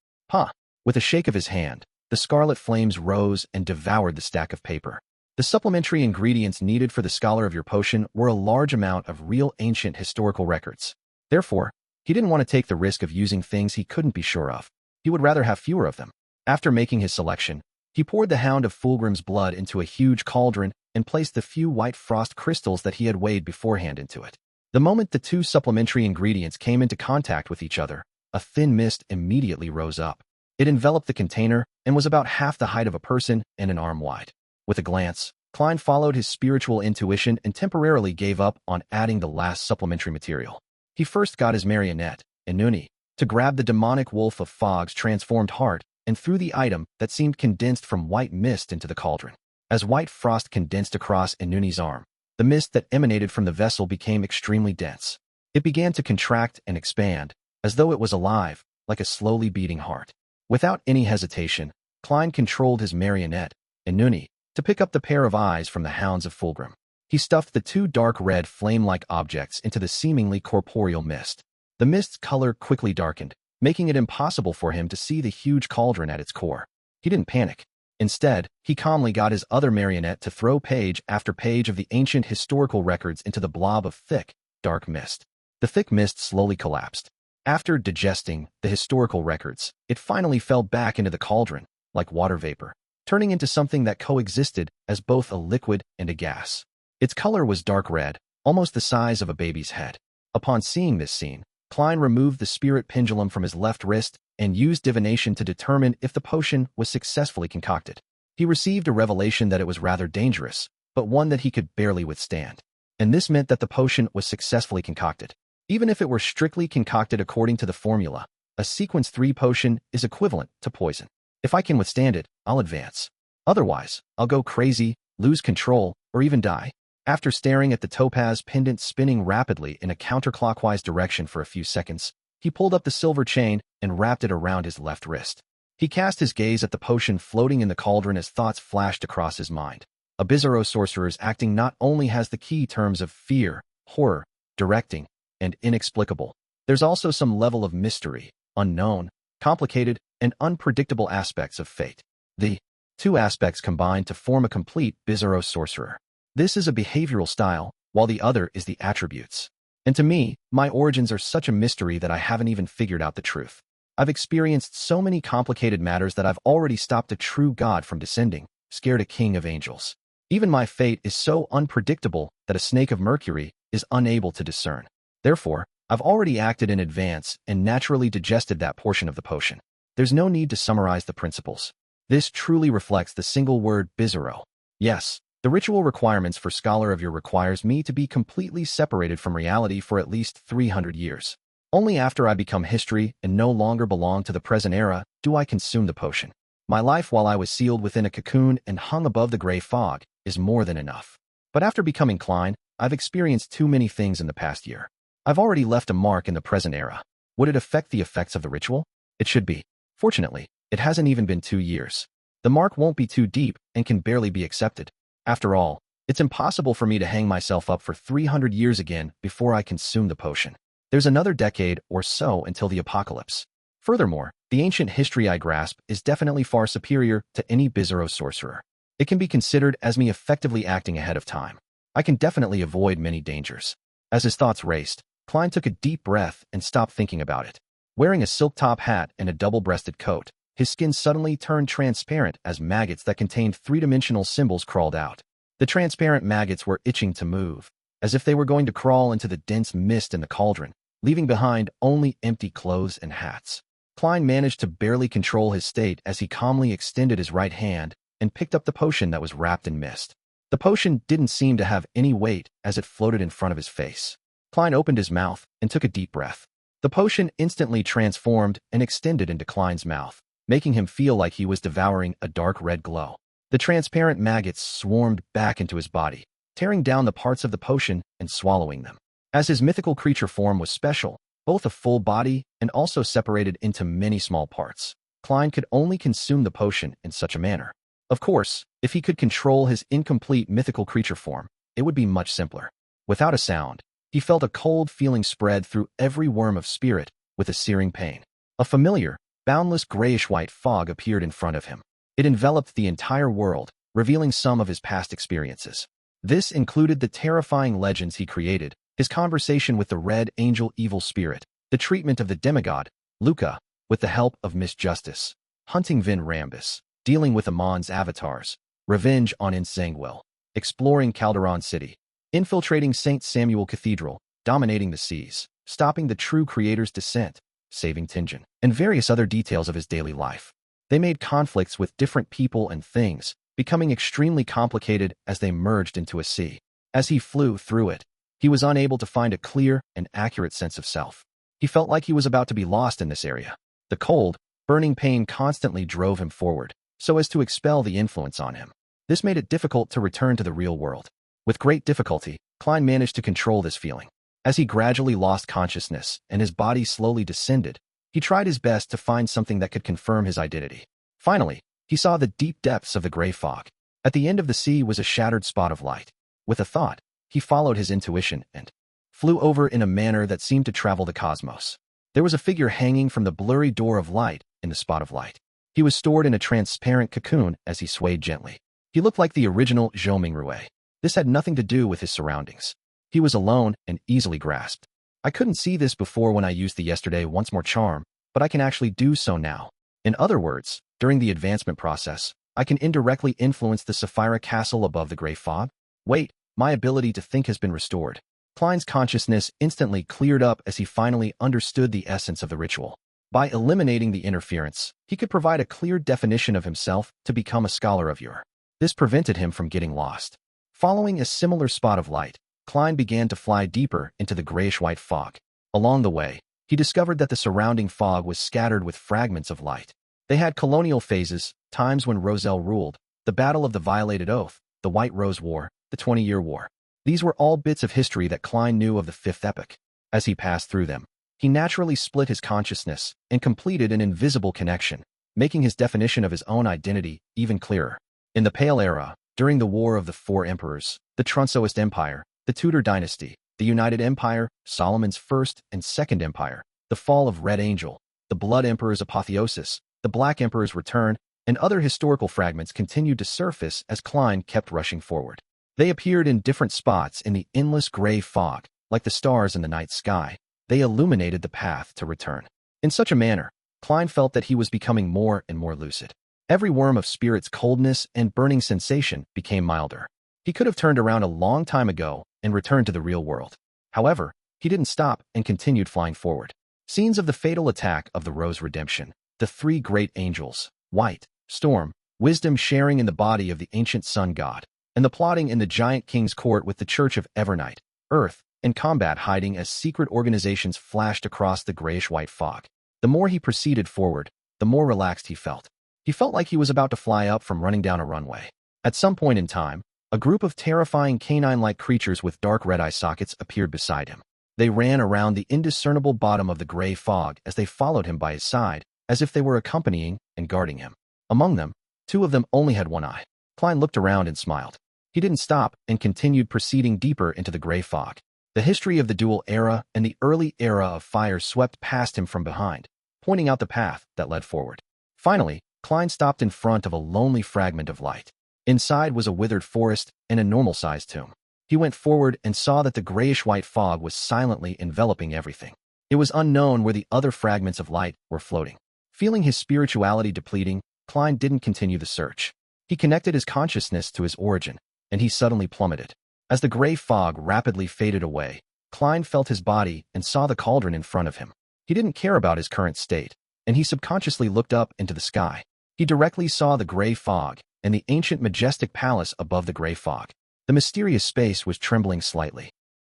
With a shake of his hand, the scarlet flames rose and devoured the stack of paper. The supplementary ingredients needed for the Scholar of Your potion were a large amount of real ancient historical records. Therefore, he didn't want to take the risk of using things he couldn't be sure of. He would rather have fewer of them. After making his selection, he poured the Hound of Fulgrim's blood into a huge cauldron and placed the few white frost crystals that he had weighed beforehand into it. The moment the 2 supplementary ingredients came into contact with each other, a thin mist immediately rose up. It enveloped the container and was about half the height of a person and an arm wide. With a glance, Klein followed his spiritual intuition and temporarily gave up on adding the last supplementary material. He first got his marionette, Inuni, to grab the demonic wolf of Fog's transformed heart and threw the item that seemed condensed from white mist into the cauldron. As white frost condensed across Inuni's arm, the mist that emanated from the vessel became extremely dense. It began to contract and expand, as though it was alive, like a slowly beating heart. Without any hesitation, Klein controlled his marionette, Inuni, to pick up the pair of eyes from the Hounds of Fulgrim. He stuffed the 2 dark red flame-like objects into the seemingly corporeal mist. The mist's color quickly darkened, making it impossible for him to see the huge cauldron at its core. He didn't panic. Instead, he calmly got his other marionette to throw page after page of the ancient historical records into the blob of thick, dark mist. The thick mist slowly collapsed. After digesting the historical records, it finally fell back into the cauldron, like water vapor, turning into something that coexisted as both a liquid and a gas. Its color was dark red, almost the size of a baby's head. Upon seeing this scene, Klein removed the spirit pendulum from his left wrist and used divination to determine if the potion was successfully concocted. He received a revelation that it was rather dangerous, but one that he could barely withstand. And this meant that the potion was successfully concocted. Even if it were strictly concocted according to the formula, a sequence 3 potion is equivalent to poison. If I can withstand it, I'll advance. Otherwise, I'll go crazy, lose control, or even die. After staring at the topaz pendant spinning rapidly in a counterclockwise direction for a few seconds, he pulled up the silver chain and wrapped it around his left wrist. He cast his gaze at the potion floating in the cauldron as thoughts flashed across his mind. Abyssero sorcerer's acting not only has the key terms of fear, horror, directing, and inexplicable. There's also some level of mystery, unknown, complicated, and unpredictable aspects of fate. The two aspects combine to form a complete Abyssero sorcerer. This is a behavioral style, while the other is the attributes. And to me, my origins are such a mystery that I haven't even figured out the truth. I've experienced so many complicated matters that I've already stopped a true God from descending, scared a king of angels. Even my fate is so unpredictable that a snake of Mercury is unable to discern. Therefore, I've already acted in advance and naturally digested that portion of the potion. There's no need to summarize the principles. This truly reflects the single word Abyssero. Yes, the ritual requirements for Scholar of Yore requires me to be completely separated from reality for at least 300 years. Only after I become history and no longer belong to the present era do I consume the potion. My life while I was sealed within a cocoon and hung above the gray fog is more than enough. But after becoming Klein, I've experienced too many things in the past year. I've already left a mark in the present era. Would it affect the effects of the ritual? It should be. Fortunately, it hasn't even been 2 years. The mark won't be too deep and can barely be accepted. After all, it's impossible for me to hang myself up for 300 years again before I consume the potion. There's another decade or so until the apocalypse. Furthermore, the ancient history I grasp is definitely far superior to any Abyssero sorcerer. It can be considered as me effectively acting ahead of time. I can definitely avoid many dangers. As his thoughts raced, Klein took a deep breath and stopped thinking about it. Wearing a silk top hat and a double-breasted coat, his skin suddenly turned transparent as maggots that contained three-dimensional symbols crawled out. The transparent maggots were itching to move, as if they were going to crawl into the dense mist in the cauldron, leaving behind only empty clothes and hats. Klein managed to barely control his state as he calmly extended his right hand and picked up the potion that was wrapped in mist. The potion didn't seem to have any weight as it floated in front of his face. Klein opened his mouth and took a deep breath. The potion instantly transformed and extended into Klein's mouth, making him feel like he was devouring a dark red glow. The transparent maggots swarmed back into his body, tearing down the parts of the potion and swallowing them. As his mythical creature form was special, both a full body and also separated into many small parts, Klein could only consume the potion in such a manner. Of course, if he could control his incomplete mythical creature form, it would be much simpler. Without a sound, he felt a cold feeling spread through every worm of spirit with a searing pain. A familiar, boundless grayish-white fog appeared in front of him. It enveloped the entire world, revealing some of his past experiences. This included the terrifying legends he created, his conversation with the Red Angel Evil Spirit, the treatment of the demigod, Luca, with the help of Miss Justice, hunting Vin Rambus, dealing with Amon's avatars, revenge on Insanguil, exploring Calderon City, infiltrating St. Samuel Cathedral, dominating the seas, stopping the true creator's descent, saving Tingen, and various other details of his daily life. They made conflicts with different people and things, becoming extremely complicated as they merged into a sea. As he flew through it, he was unable to find a clear and accurate sense of self. He felt like he was about to be lost in this area. The cold, burning pain constantly drove him forward, so as to expel the influence on him. This made it difficult to return to the real world. With great difficulty, Klein managed to control this feeling. As he gradually lost consciousness and his body slowly descended, he tried his best to find something that could confirm his identity. Finally, he saw the deep depths of the gray fog. At the end of the sea was a shattered spot of light. With a thought, he followed his intuition and flew over in a manner that seemed to travel the cosmos. There was a figure hanging from the blurry door of light in the spot of light. He was stored in a transparent cocoon as he swayed gently. He looked like the original Zhou Mingrui. This had nothing to do with his surroundings. He was alone and easily grasped. I couldn't see this before when I used the yesterday once more charm, but I can actually do so now. In other words, during the advancement process, I can indirectly influence the Sefirah castle above the gray fog. Wait, my ability to think has been restored. Klein's consciousness instantly cleared up as he finally understood the essence of the ritual. By eliminating the interference, he could provide a clear definition of himself to become a scholar of Yore. This prevented him from getting lost. Following a similar spot of light, Klein began to fly deeper into the grayish-white fog. Along the way, he discovered that the surrounding fog was scattered with fragments of light. They had colonial phases, times when Roselle ruled, the Battle of the Violated Oath, the White Rose War, the 20-Year War. These were all bits of history that Klein knew of the fifth epoch. As he passed through them, he naturally split his consciousness and completed an invisible connection, making his definition of his own identity even clearer. In the Pale Era, during the War of the Four Emperors, the Transmigrated Empire, the Tudor dynasty, the United Empire, Solomon's First and Second Empire, the fall of Red Angel, the Blood Emperor's apotheosis, the Black Emperor's return, and other historical fragments continued to surface as Klein kept rushing forward. They appeared in different spots in the endless gray fog, like the stars in the night sky. They illuminated the path to return. In such a manner, Klein felt that he was becoming more and more lucid. Every worm of spirit's coldness and burning sensation became milder. He could have turned around a long time ago and returned to the real world. However, he didn't stop and continued flying forward. Scenes of the fatal attack of the Rose Redemption, the three great angels, White, Storm, Wisdom sharing in the body of the ancient sun god, and the plotting in the giant king's court with the Church of Evernight, Earth, and combat hiding as secret organizations flashed across the grayish-white fog. The more he proceeded forward, the more relaxed he felt. He felt like he was about to fly up from running down a runway. At some point in time, a group of terrifying canine-like creatures with dark red eye sockets appeared beside him. They ran around the indiscernible bottom of the gray fog as they followed him by his side, as if they were accompanying and guarding him. Among them, two of them only had one eye. Klein looked around and smiled. He didn't stop and continued proceeding deeper into the gray fog. The history of the dual era and the early era of fire swept past him from behind, pointing out the path that led forward. Finally, Klein stopped in front of a lonely fragment of light. Inside was a withered forest and a normal-sized tomb. He went forward and saw that the grayish-white fog was silently enveloping everything. It was unknown where the other fragments of light were floating. Feeling his spirituality depleting, Klein didn't continue the search. He connected his consciousness to his origin, and he suddenly plummeted. As the gray fog rapidly faded away, Klein felt his body and saw the cauldron in front of him. He didn't care about his current state, and he subconsciously looked up into the sky. He directly saw the gray fog and the ancient majestic palace above the gray fog. The mysterious space was trembling slightly.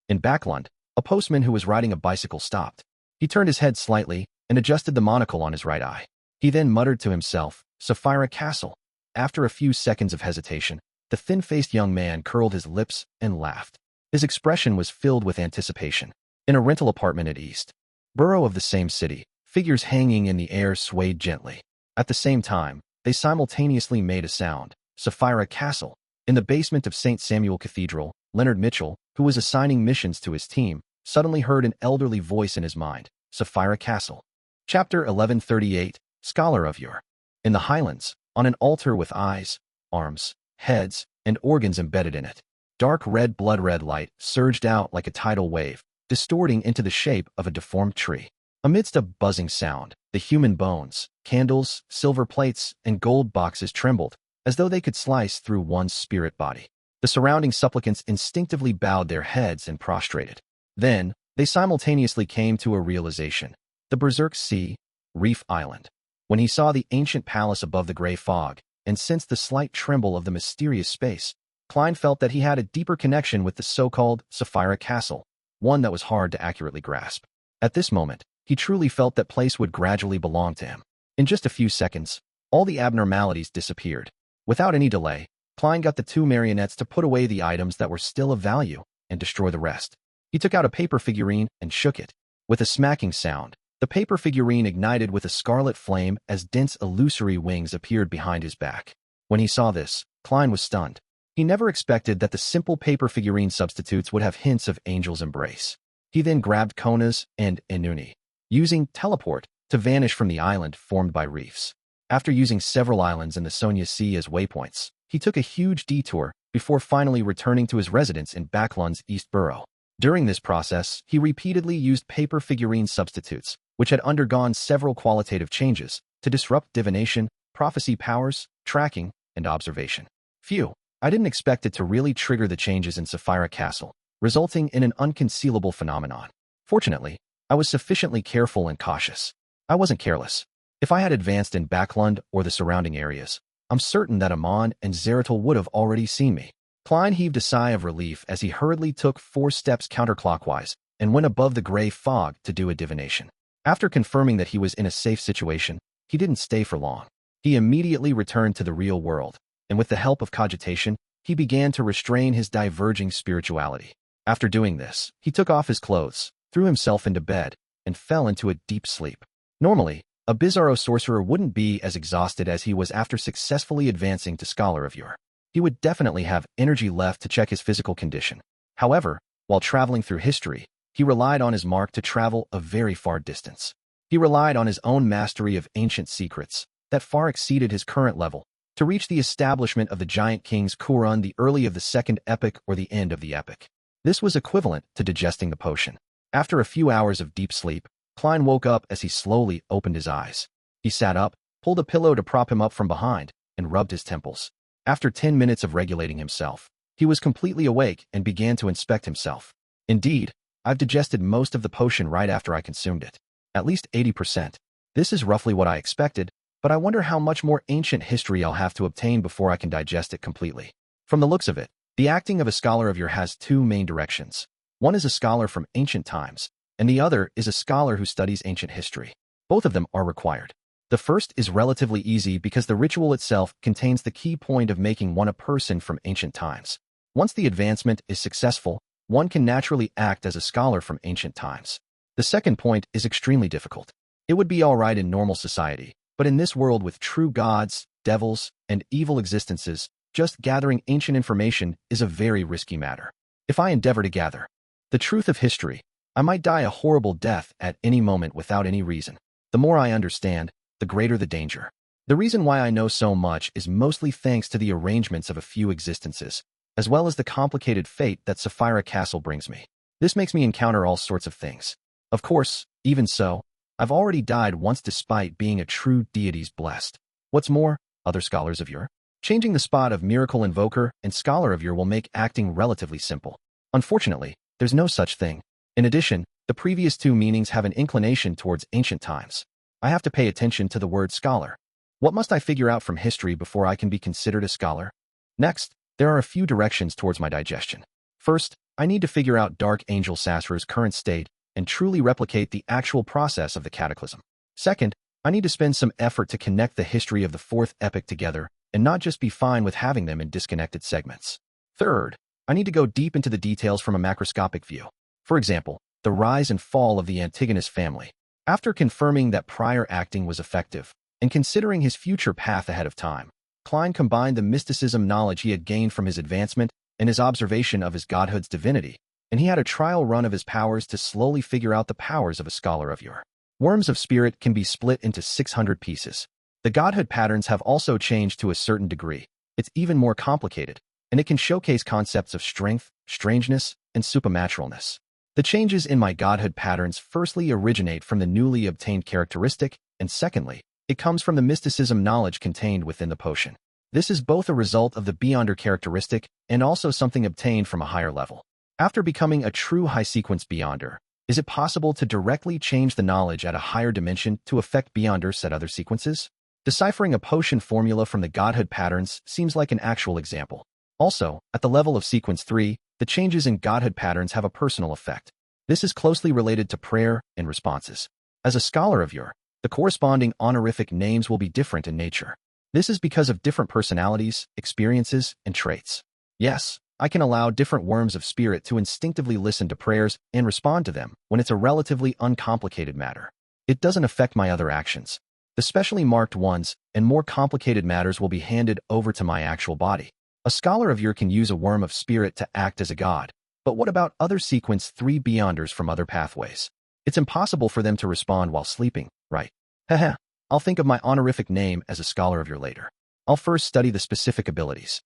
In Backlund, a postman who was riding a bicycle stopped. He turned his head slightly and adjusted the monocle on his right eye. He then muttered to himself, "Sefirah Castle." After a few seconds of hesitation, the thin-faced young man curled his lips and laughed. His expression was filled with anticipation. In a rental apartment at East Borough of the same city, figures hanging in the air swayed gently. At the same time, they simultaneously made a sound. Sefirah Castle. In the basement of St. Samuel Cathedral, Leonard Mitchell, who was assigning missions to his team, suddenly heard an elderly voice in his mind. Sefirah Castle. Chapter 1138, Scholar of Yore. In the Highlands, on an altar with eyes, arms, heads, and organs embedded in it, dark red blood-red light surged out like a tidal wave, distorting into the shape of a deformed tree. Amidst a buzzing sound, the human bones, candles, silver plates, and gold boxes trembled, as though they could slice through one's spirit body. The surrounding supplicants instinctively bowed their heads and prostrated. Then, they simultaneously came to a realization. The Berserk Sea, Reef Island. When he saw the ancient palace above the gray fog, and sensed the slight tremble of the mysterious space, Klein felt that he had a deeper connection with the so-called Sefirah Castle, one that was hard to accurately grasp. At this moment, he truly felt that place would gradually belong to him. In just a few seconds, all the abnormalities disappeared. Without any delay, Klein got the two marionettes to put away the items that were still of value and destroy the rest. He took out a paper figurine and shook it. With a smacking sound, the paper figurine ignited with a scarlet flame as dense illusory wings appeared behind his back. When he saw this, Klein was stunned. He never expected that the simple paper figurine substitutes would have hints of Angel's Embrace. He then grabbed Kona's and Inuni, using teleport to vanish from the island formed by reefs. After using several islands in the Sonia Sea as waypoints, he took a huge detour before finally returning to his residence in Backlund's East Borough. During this process, he repeatedly used paper figurine substitutes, which had undergone several qualitative changes, to disrupt divination, prophecy powers, tracking, and observation. Phew, I didn't expect it to really trigger the changes in Sefirah Castle, resulting in an unconcealable phenomenon. Fortunately, I was sufficiently careful and cautious. I wasn't careless. If I had advanced in Backlund or the surrounding areas, I'm certain that Amon and Zeratul would have already seen me. Klein heaved a sigh of relief as he hurriedly took 4 steps counterclockwise and went above the gray fog to do a divination. After confirming that he was in a safe situation, he didn't stay for long. He immediately returned to the real world, and with the help of cogitation, he began to restrain his diverging spirituality. After doing this, he took off his clothes, threw himself into bed, and fell into a deep sleep. Normally, a Bizarro sorcerer wouldn't be as exhausted as he was after successfully advancing to Scholar of Yore. He would definitely have energy left to check his physical condition. However, while traveling through history, he relied on his mark to travel a very far distance. He relied on his own mastery of ancient secrets that far exceeded his current level to reach the establishment of the giant king's Quran, the early of the second epic or the end of the epic. This was equivalent to digesting the potion. After a few hours of deep sleep, Klein woke up as he slowly opened his eyes. He sat up, pulled a pillow to prop him up from behind, and rubbed his temples. After 10 minutes of regulating himself, he was completely awake and began to inspect himself. Indeed, I've digested most of the potion right after I consumed it. At least 80%. This is roughly what I expected, but I wonder how much more ancient history I'll have to obtain before I can digest it completely. From the looks of it, the acting of a Scholar of Yore has two main directions. One is a scholar from ancient times, and the other is a scholar who studies ancient history. Both of them are required. The first is relatively easy because the ritual itself contains the key point of making one a person from ancient times. Once the advancement is successful, one can naturally act as a scholar from ancient times. The second point is extremely difficult. It would be all right in normal society, but in this world with true gods, devils, and evil existences, just gathering ancient information is a very risky matter. If I endeavor to gather the truth of history, I might die a horrible death at any moment without any reason. The more I understand, the greater the danger. The reason why I know so much is mostly thanks to the arrangements of a few existences, as well as the complicated fate that Sefirah Castle brings me. This makes me encounter all sorts of things. Of course, even so, I've already died once despite being a true deity's blessed. What's more, other Scholars of Yore? Changing the spot of Miracle Invoker and Scholar of Yore will make acting relatively simple. Unfortunately, there's no such thing. In addition, the previous two meanings have an inclination towards ancient times. I have to pay attention to the word scholar. What must I figure out from history before I can be considered a scholar? Next, there are a few directions towards my digestion. First, I need to figure out Dark Angel Sasra's current state and truly replicate the actual process of the cataclysm. Second, I need to spend some effort to connect the history of the fourth epic together and not just be fine with having them in disconnected segments. Third, I need to go deep into the details from a macroscopic view. For example, the rise and fall of the Antigonus family. After confirming that prior acting was effective, and considering his future path ahead of time, Klein combined the mysticism knowledge he had gained from his advancement and his observation of his godhood's divinity, and he had a trial run of his powers to slowly figure out the powers of a Scholar of Yore. Worms of Spirit can be split into 600 pieces. The godhood patterns have also changed to a certain degree. It's even more complicated, and it can showcase concepts of strength, strangeness, and supernaturalness. The changes in my godhood patterns firstly originate from the newly obtained characteristic, and secondly, it comes from the mysticism knowledge contained within the potion. This is both a result of the Beyonder characteristic and also something obtained from a higher level. After becoming a true high-sequence Beyonder, is it possible to directly change the knowledge at a higher dimension to affect Beyonder set other sequences? Deciphering a potion formula from the godhood patterns seems like an actual example. Also, at the level of sequence 3, the changes in godhood patterns have a personal effect. This is closely related to prayer and responses. As a Scholar of Yore, the corresponding honorific names will be different in nature. This is because of different personalities, experiences, and traits. Yes, I can allow different worms of spirit to instinctively listen to prayers and respond to them when it's a relatively uncomplicated matter. It doesn't affect my other actions. The specially marked ones and more complicated matters will be handed over to my actual body. A Scholar of Yore can use a worm of spirit to act as a god, but what about other sequence 3 Beyonders from other pathways? It's impossible for them to respond while sleeping, right? Haha, I'll think of my honorific name as a Scholar of Yore later. I'll first study the specific abilities.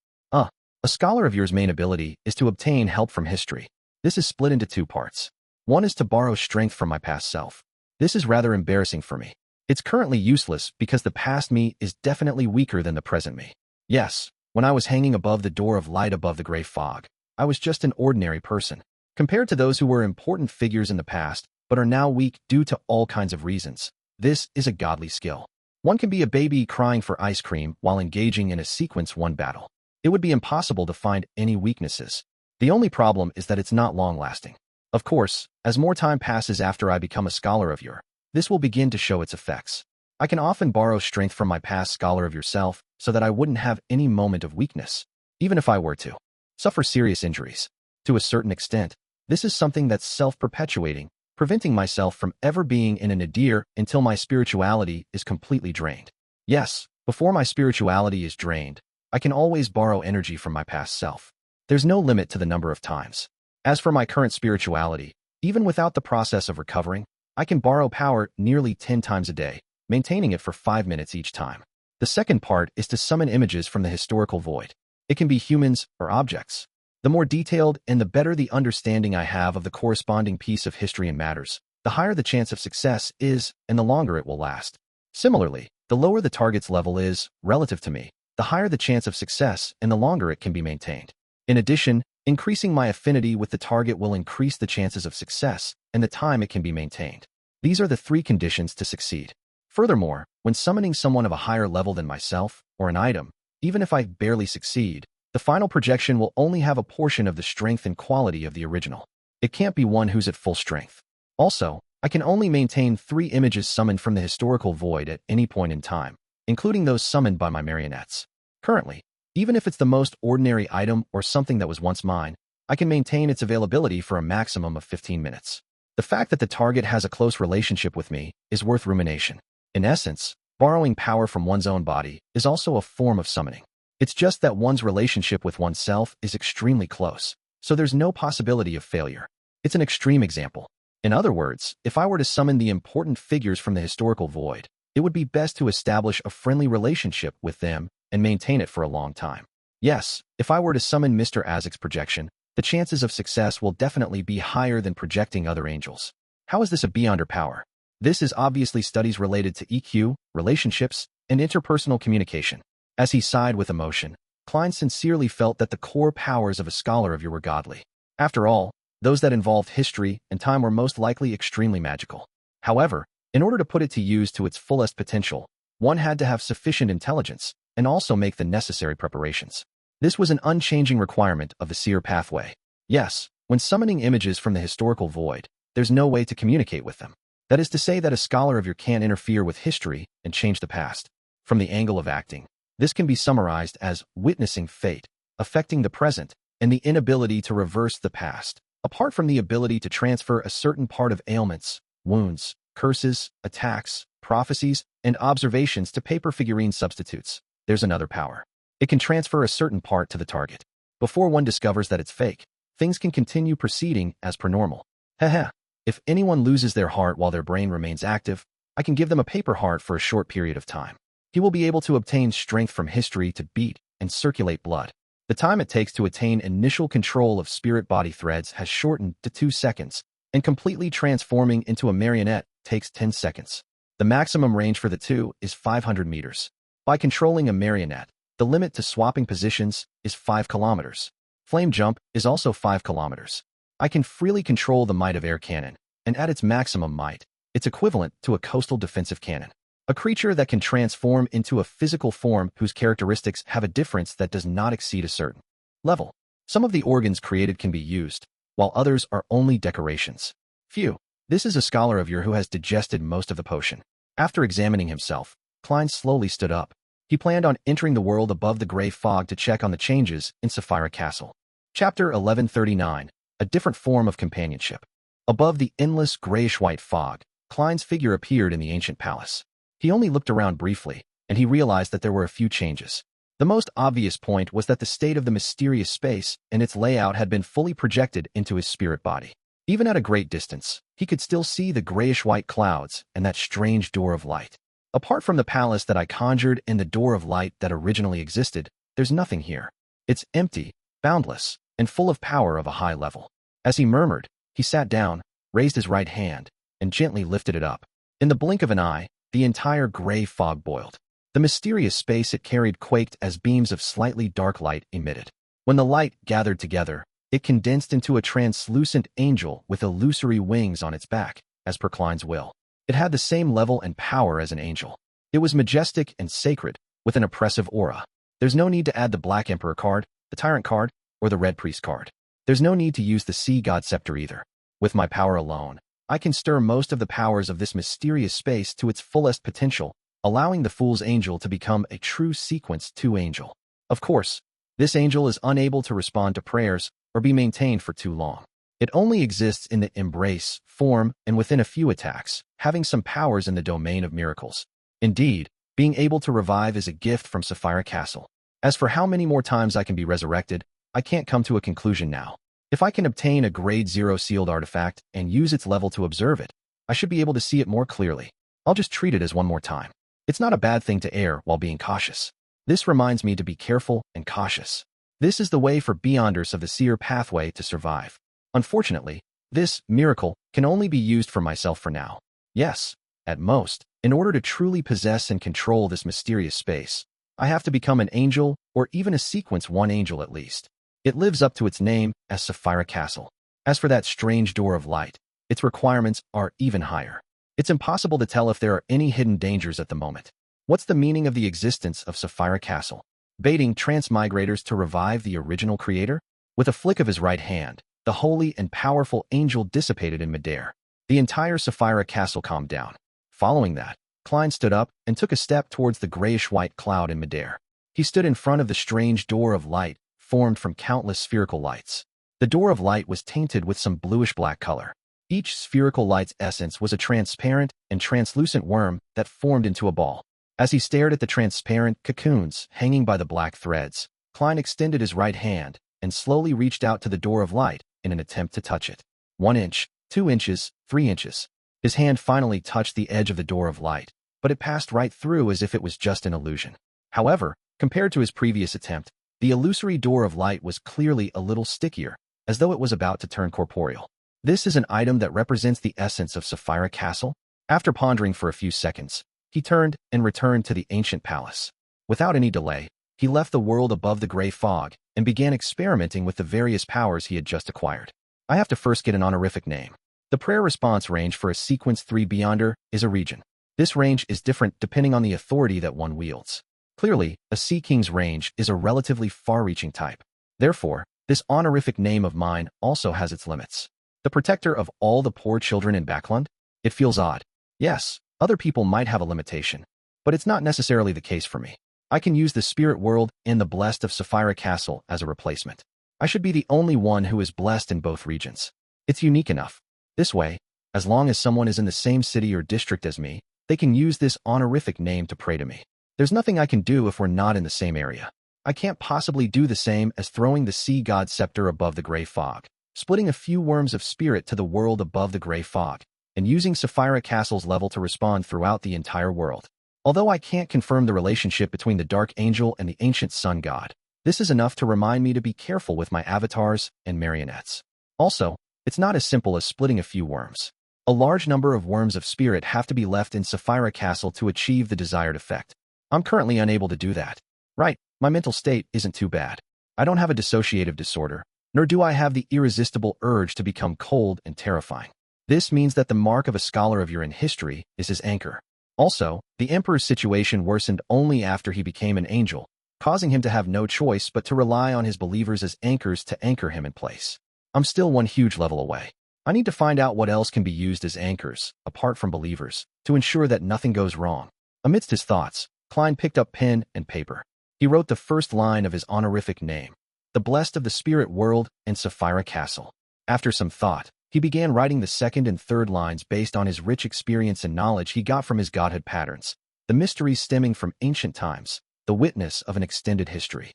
A Scholar of Yore's main ability is to obtain help from history. This is split into two parts. One is to borrow strength from my past self. This is rather embarrassing for me. It's currently useless because the past me is definitely weaker than the present me. Yes, when I was hanging above the door of light above the gray fog, I was just an ordinary person. Compared to those who were important figures in the past, but are now weak due to all kinds of reasons, this is a godly skill. One can be a baby crying for ice cream while engaging in a sequence 1 battle. It would be impossible to find any weaknesses. The only problem is that it's not long-lasting. Of course, as more time passes after I become a Scholar of Yore, this will begin to show its effects. I can often borrow strength from my past Scholar of Yourself so that I wouldn't have any moment of weakness. even if I were to suffer serious injuries. To a certain extent, this is something that's self-perpetuating, preventing myself from ever being in a nadir until my spirituality is completely drained. Yes, before my spirituality is drained, I can always borrow energy from my past self. There's no limit to the number of times. As for my current spirituality, even without the process of recovering, I can borrow power nearly 10 times a day, maintaining it for 5 minutes each time. The second part is to summon images from the historical void. It can be humans or objects. The more detailed and the better the understanding I have of the corresponding piece of history and matters, the higher the chance of success is and the longer it will last. Similarly, the lower the target's level is, relative to me, the higher the chance of success and the longer it can be maintained. In addition, increasing my affinity with the target will increase the chances of success and the time it can be maintained. These are the 3 conditions to succeed. Furthermore, when summoning someone of a higher level than myself, or an item, even if I barely succeed, the final projection will only have a portion of the strength and quality of the original. It can't be one who's at full strength. Also, I can only maintain 3 images summoned from the historical void at any point in time, including those summoned by my marionettes. Currently, even if it's the most ordinary item or something that was once mine, I can maintain its availability for a maximum of 15 minutes. The fact that the target has a close relationship with me is worth rumination. In essence, borrowing power from one's own body is also a form of summoning. It's just that one's relationship with oneself is extremely close, so there's no possibility of failure. It's an extreme example. In other words, if I were to summon the important figures from the historical void, it would be best to establish a friendly relationship with them and maintain it for a long time. Yes, if I were to summon Mr. Azek's projection, the chances of success will definitely be higher than projecting other angels. How is this a beyonder power? This is obviously studies related to EQ, relationships, and interpersonal communication. As he sighed with emotion, Klein sincerely felt that the core powers of a scholar of Yore were godly. After all, those that involved history and time were most likely extremely magical. However, in order to put it to use to its fullest potential, one had to have sufficient intelligence and also make the necessary preparations. This was an unchanging requirement of the seer pathway. Yes, when summoning images from the historical void, there's no way to communicate with them. That is to say that a scholar of Yore can't interfere with history and change the past. From the angle of acting, this can be summarized as witnessing fate, affecting the present, and the inability to reverse the past. Apart from the ability to transfer a certain part of ailments, wounds, curses, attacks, prophecies, and observations to paper figurine substitutes, there's another power. It can transfer a certain part to the target. Before one discovers that it's fake, things can continue proceeding as per normal. Heh. If anyone loses their heart while their brain remains active, I can give them a paper heart for a short period of time. He will be able to obtain strength from history to beat and circulate blood. The time it takes to attain initial control of spirit-body threads has shortened to 2 seconds, and completely transforming into a marionette takes 10 seconds. The maximum range for the two is 500 meters. By controlling a marionette, the limit to swapping positions is 5 kilometers. Flame jump is also 5 kilometers. I can freely control the might of air cannon, and at its maximum might, it's equivalent to a coastal defensive cannon. A creature that can transform into a physical form whose characteristics have a difference that does not exceed a certain level. Some of the organs created can be used, while others are only decorations. Phew. This is a scholar of Yore who has digested most of the potion. After examining himself, Klein slowly stood up. He planned on entering the world above the gray fog to check on the changes in Sefirah Castle. Chapter 1139. A different form of companionship. Above the endless grayish-white fog, Klein's figure appeared in the ancient palace. He only looked around briefly, and he realized that there were a few changes. The most obvious point was that the state of the mysterious space and its layout had been fully projected into his spirit body. Even at a great distance, he could still see the grayish-white clouds and that strange door of light. Apart from the palace that I conjured and the door of light that originally existed, there's nothing here. It's empty, boundless, and full of power of a high level. As he murmured, he sat down, raised his right hand, and gently lifted it up. In the blink of an eye, the entire gray fog boiled. The mysterious space it carried quaked as beams of slightly dark light emitted. When the light gathered together, it condensed into a translucent angel with illusory wings on its back, as per Klein's will. It had the same level and power as an angel. It was majestic and sacred, with an oppressive aura. There's no need to add the Black Emperor card, the Tyrant card, or the Red Priest card. There's no need to use the Sea God Scepter either. With my power alone, I can stir most of the powers of this mysterious space to its fullest potential, allowing the Fool's Angel to become a true Sequence 2 angel. Of course, This angel is unable to respond to prayers or be maintained for too long. It only exists in the embrace, form, and within a few attacks, having some powers in the domain of miracles. Indeed, being able to revive is a gift from Sefirah Castle. As for how many more times I can be resurrected, I can't come to a conclusion now. If I can obtain a grade 0 sealed artifact and use its level to observe it, I should be able to see it more clearly. I'll just treat it as one more time. It's not a bad thing to err while being cautious. This reminds me to be careful and cautious. This is the way for beyonders of the seer pathway to survive. Unfortunately, this miracle can only be used for myself for now. Yes, at most, in order to truly possess and control this mysterious space, I have to become an angel or even a sequence 1 angel at least. It lives up to its name as Sefirah Castle. As for that strange door of light, its requirements are even higher. It's impossible to tell if there are any hidden dangers at the moment. What's the meaning of the existence of Sefirah Castle? Baiting transmigrators to revive the original creator? With a flick of his right hand, the holy and powerful angel dissipated in midair. The entire Sefirah Castle calmed down. Following that, Klein stood up and took a step towards the grayish-white cloud in midair. He stood in front of the strange door of light, formed from countless spherical lights. The door of light was tainted with some bluish-black color. Each spherical light's essence was a transparent and translucent worm that formed into a ball. As he stared at the transparent cocoons hanging by the black threads, Klein extended his right hand and slowly reached out to the door of light in an attempt to touch it. 1 inch, 2 inches, 3 inches. His hand finally touched the edge of the door of light, but it passed right through as if it was just an illusion. However, compared to his previous attempt, the illusory door of light was clearly a little stickier, as though it was about to turn corporeal. This is an item that represents the essence of Sefirah Castle. After pondering for a few seconds, he turned and returned to the ancient palace. Without any delay, he left the world above the gray fog and began experimenting with the various powers he had just acquired. I have to first get an honorific name. The prayer response range for a sequence 3 Beyonder is a region. This range is different depending on the authority that one wields. Clearly, a Sea King's range is a relatively far-reaching type. Therefore, this honorific name of mine also has its limits. The protector of all the poor children in Backland? It feels odd. Yes, other people might have a limitation, but it's not necessarily the case for me. I can use the spirit world and the blessed of Sefirah Castle as a replacement. I should be the only one who is blessed in both regions. It's unique enough. This way, as long as someone is in the same city or district as me, they can use this honorific name to pray to me. There's nothing I can do if we're not in the same area. I can't possibly do the same as throwing the sea god scepter above the gray fog, splitting a few worms of spirit to the world above the gray fog, and using Sefirah Castle's level to respond throughout the entire world. Although I can't confirm the relationship between the Dark Angel and the ancient sun god, this is enough to remind me to be careful with my avatars and marionettes. Also, it's not as simple as splitting a few worms. A large number of worms of spirit have to be left in Sefirah Castle to achieve the desired effect. I'm currently unable to do that. Right, my mental state isn't too bad. I don't have a dissociative disorder, nor do I have the irresistible urge to become cold and terrifying. This means that the mark of a scholar of Yore in history is his anchor. Also, the Emperor's situation worsened only after he became an angel, causing him to have no choice but to rely on his believers as anchors to anchor him in place. I'm still one huge level away. I need to find out what else can be used as anchors, apart from believers, to ensure that nothing goes wrong. Amidst his thoughts, Klein picked up pen and paper. He wrote the first line of his honorific name, the blessed of the spirit world and Sefirah Castle. After some thought, he began writing the second and third lines based on his rich experience and knowledge he got from his godhood patterns, the mysteries stemming from ancient times, the witness of an extended history.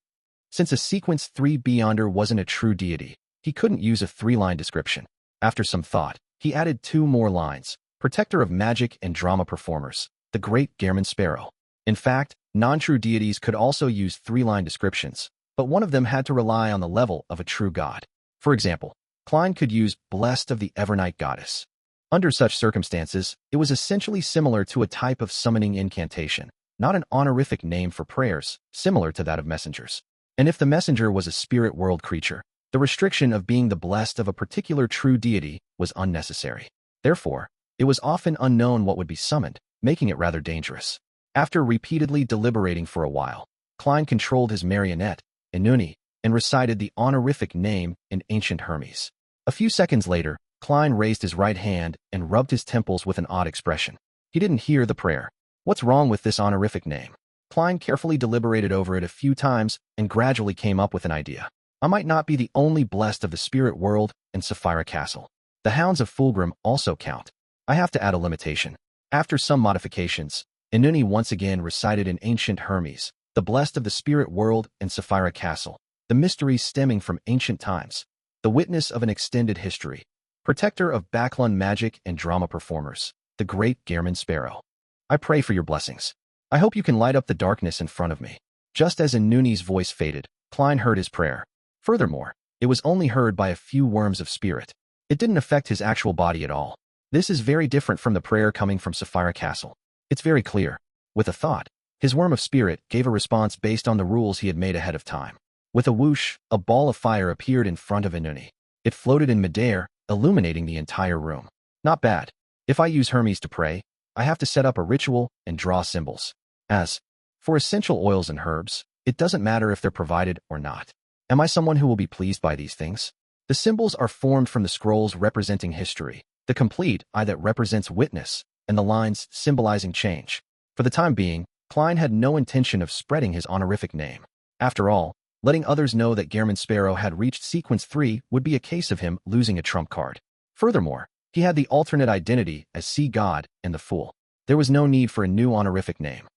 Since a sequence 3 Beyonder wasn't a true deity, he couldn't use a 3-line description. After some thought, he added 2 more lines, protector of magic and drama performers, the great German Sparrow. In fact, non-true deities could also use 3-line descriptions, but one of them had to rely on the level of a true god. For example, Klein could use blessed of the Evernight goddess. Under such circumstances, it was essentially similar to a type of summoning incantation, not an honorific name for prayers, similar to that of messengers. And if the messenger was a spirit world creature, the restriction of being the blessed of a particular true deity was unnecessary. Therefore, it was often unknown what would be summoned, making it rather dangerous. After repeatedly deliberating for a while, Klein controlled his marionette, Inuni, and recited the honorific name in ancient Hermes. A few seconds later, Klein raised his right hand and rubbed his temples with an odd expression. He didn't hear the prayer. What's wrong with this honorific name? Klein carefully deliberated over it a few times and gradually came up with an idea. I might not be the only blessed of the spirit world and Sefirah Castle. The hounds of Fulgrim also count. I have to add a limitation. After some modifications, Inuni once again recited in ancient Hermes, the blessed of the spirit world and Sefirah Castle, the mysteries stemming from ancient times, the witness of an extended history, protector of Backlund magic and drama performers, the great Gehrman Sparrow. I pray for your blessings. I hope you can light up the darkness in front of me. Just as Inuni's voice faded, Klein heard his prayer. Furthermore, it was only heard by a few worms of spirit. It didn't affect his actual body at all. This is very different from the prayer coming from Sefirah Castle. It's very clear. With a thought, his worm of spirit gave a response based on the rules he had made ahead of time. With a whoosh, a ball of fire appeared in front of Inuni. It floated in midair, illuminating the entire room. Not bad. If I use Hermes to pray, I have to set up a ritual and draw symbols. As for essential oils and herbs, it doesn't matter if they're provided or not. Am I someone who will be pleased by these things? The symbols are formed from the scrolls representing history, the complete eye that represents witness, and the lines symbolizing change. For the time being, Klein had no intention of spreading his honorific name. After all, letting others know that Gehrman Sparrow had reached sequence 3 would be a case of him losing a trump card. Furthermore, he had the alternate identity as Sea God and the Fool. There was no need for a new honorific name.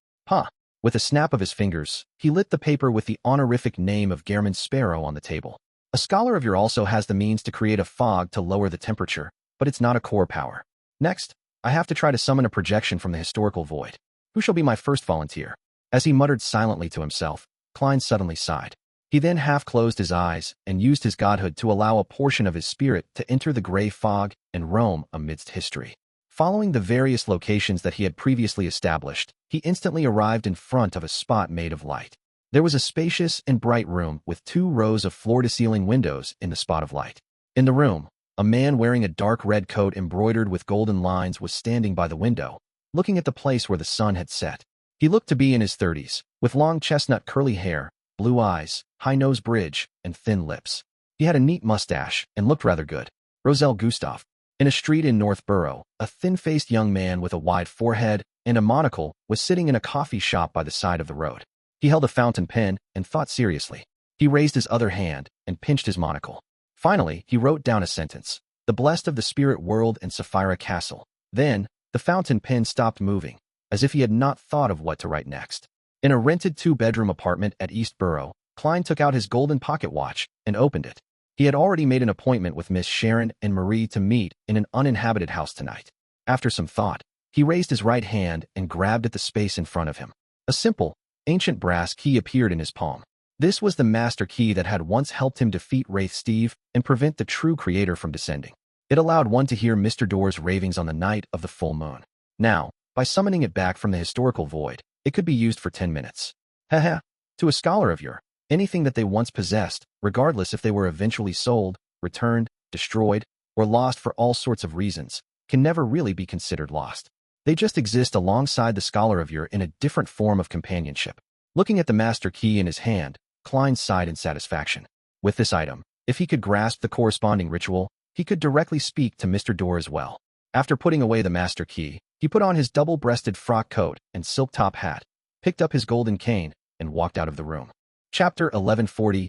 With a snap of his fingers, he lit the paper with the honorific name of Gehrman Sparrow on the table. A scholar of Yore also has the means to create a fog to lower the temperature, but it's not a core power. Next, I have to try to summon a projection from the historical void. Who shall be my first volunteer? As he muttered silently to himself, Klein suddenly sighed. He then half closed his eyes and used his godhood to allow a portion of his spirit to enter the gray fog and roam amidst history. Following the various locations that he had previously established, he instantly arrived in front of a spot made of light. There was a spacious and bright room with 2 rows of floor-to-ceiling windows in the spot of light. In the room, a man wearing a dark red coat embroidered with golden lines was standing by the window, looking at the place where the sun had set. He looked to be in his 30s, with long chestnut curly hair, blue eyes, high nose bridge, and thin lips. He had a neat mustache and looked rather good. Roselle Gustav. In a street in North Borough, a thin-faced young man with a wide forehead and a monocle was sitting in a coffee shop by the side of the road. He held a fountain pen and thought seriously. He raised his other hand and pinched his monocle. Finally, he wrote down a sentence, "The blessed of the spirit world and Sefirah Castle." Then, the fountain pen stopped moving, as if he had not thought of what to write next. In a rented 2-bedroom apartment at East Borough, Klein took out his golden pocket watch and opened it. He had already made an appointment with Miss Sharon and Marie to meet in an uninhabited house tonight. After some thought, he raised his right hand and grabbed at the space in front of him. A simple, ancient brass key appeared in his palm. This was the master key that had once helped him defeat Wraith Steve and prevent the true creator from descending. It allowed one to hear Mr. Door's ravings on the night of the full moon. Now, by summoning it back from the historical void, it could be used for 10 minutes. Haha. To a scholar of Yore, anything that they once possessed, regardless if they were eventually sold, returned, destroyed, or lost for all sorts of reasons, can never really be considered lost. They just exist alongside the scholar of Yore in a different form of companionship. Looking at the master key in his hand, Klein sighed in satisfaction. With this item, if he could grasp the corresponding ritual, he could directly speak to Mr. Door as well. After putting away the master key, he put on his double-breasted frock coat and silk top hat, picked up his golden cane, and walked out of the room. Chapter 1140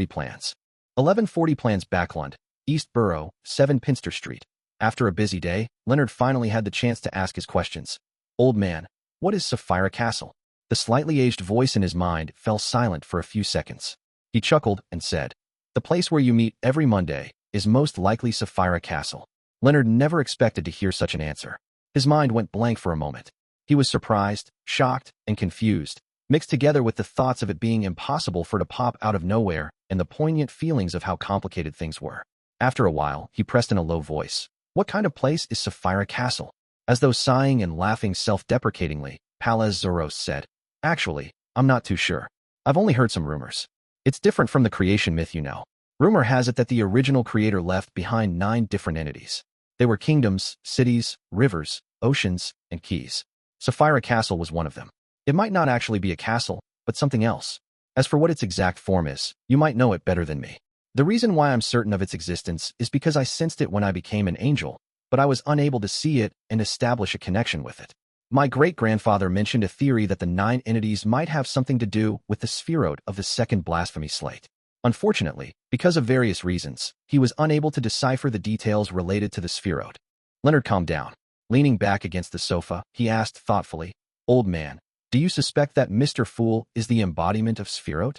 Plans. 1140 Plans Backlund, East Borough, 7 Pinster Street. After a busy day, Leonard finally had the chance to ask his questions. "Old man, what is Sefirah Castle?" The slightly aged voice in his mind fell silent for a few seconds. He chuckled and said, "The place where you meet every Monday is most likely Sefirah Castle." Leonard never expected to hear such an answer. His mind went blank for a moment. He was surprised, shocked, and confused, mixed together with the thoughts of it being impossible for it to pop out of nowhere and the poignant feelings of how complicated things were. After a while, he pressed in a low voice, "What kind of place is Sefirah Castle?" As though sighing and laughing self-deprecatingly, Palaz Zoros said, "Actually, I'm not too sure. I've only heard some rumors. It's different from the creation myth, you know. Rumor has it that the original creator left behind 9 different entities. They were kingdoms, cities, rivers, oceans, and keys. Sefirah Castle was one of them. It might not actually be a castle, but something else. As for what its exact form is, you might know it better than me. The reason why I'm certain of its existence is because I sensed it when I became an angel, but I was unable to see it and establish a connection with it. My great-grandfather mentioned a theory that the 9 entities might have something to do with the Sefirot of the second blasphemy slate. Unfortunately, because of various reasons, he was unable to decipher the details related to the Sefirot. Leonard calmed down. Leaning back against the sofa, he asked thoughtfully, "Old man, do you suspect that Mr. Fool is the embodiment of Sefirot?"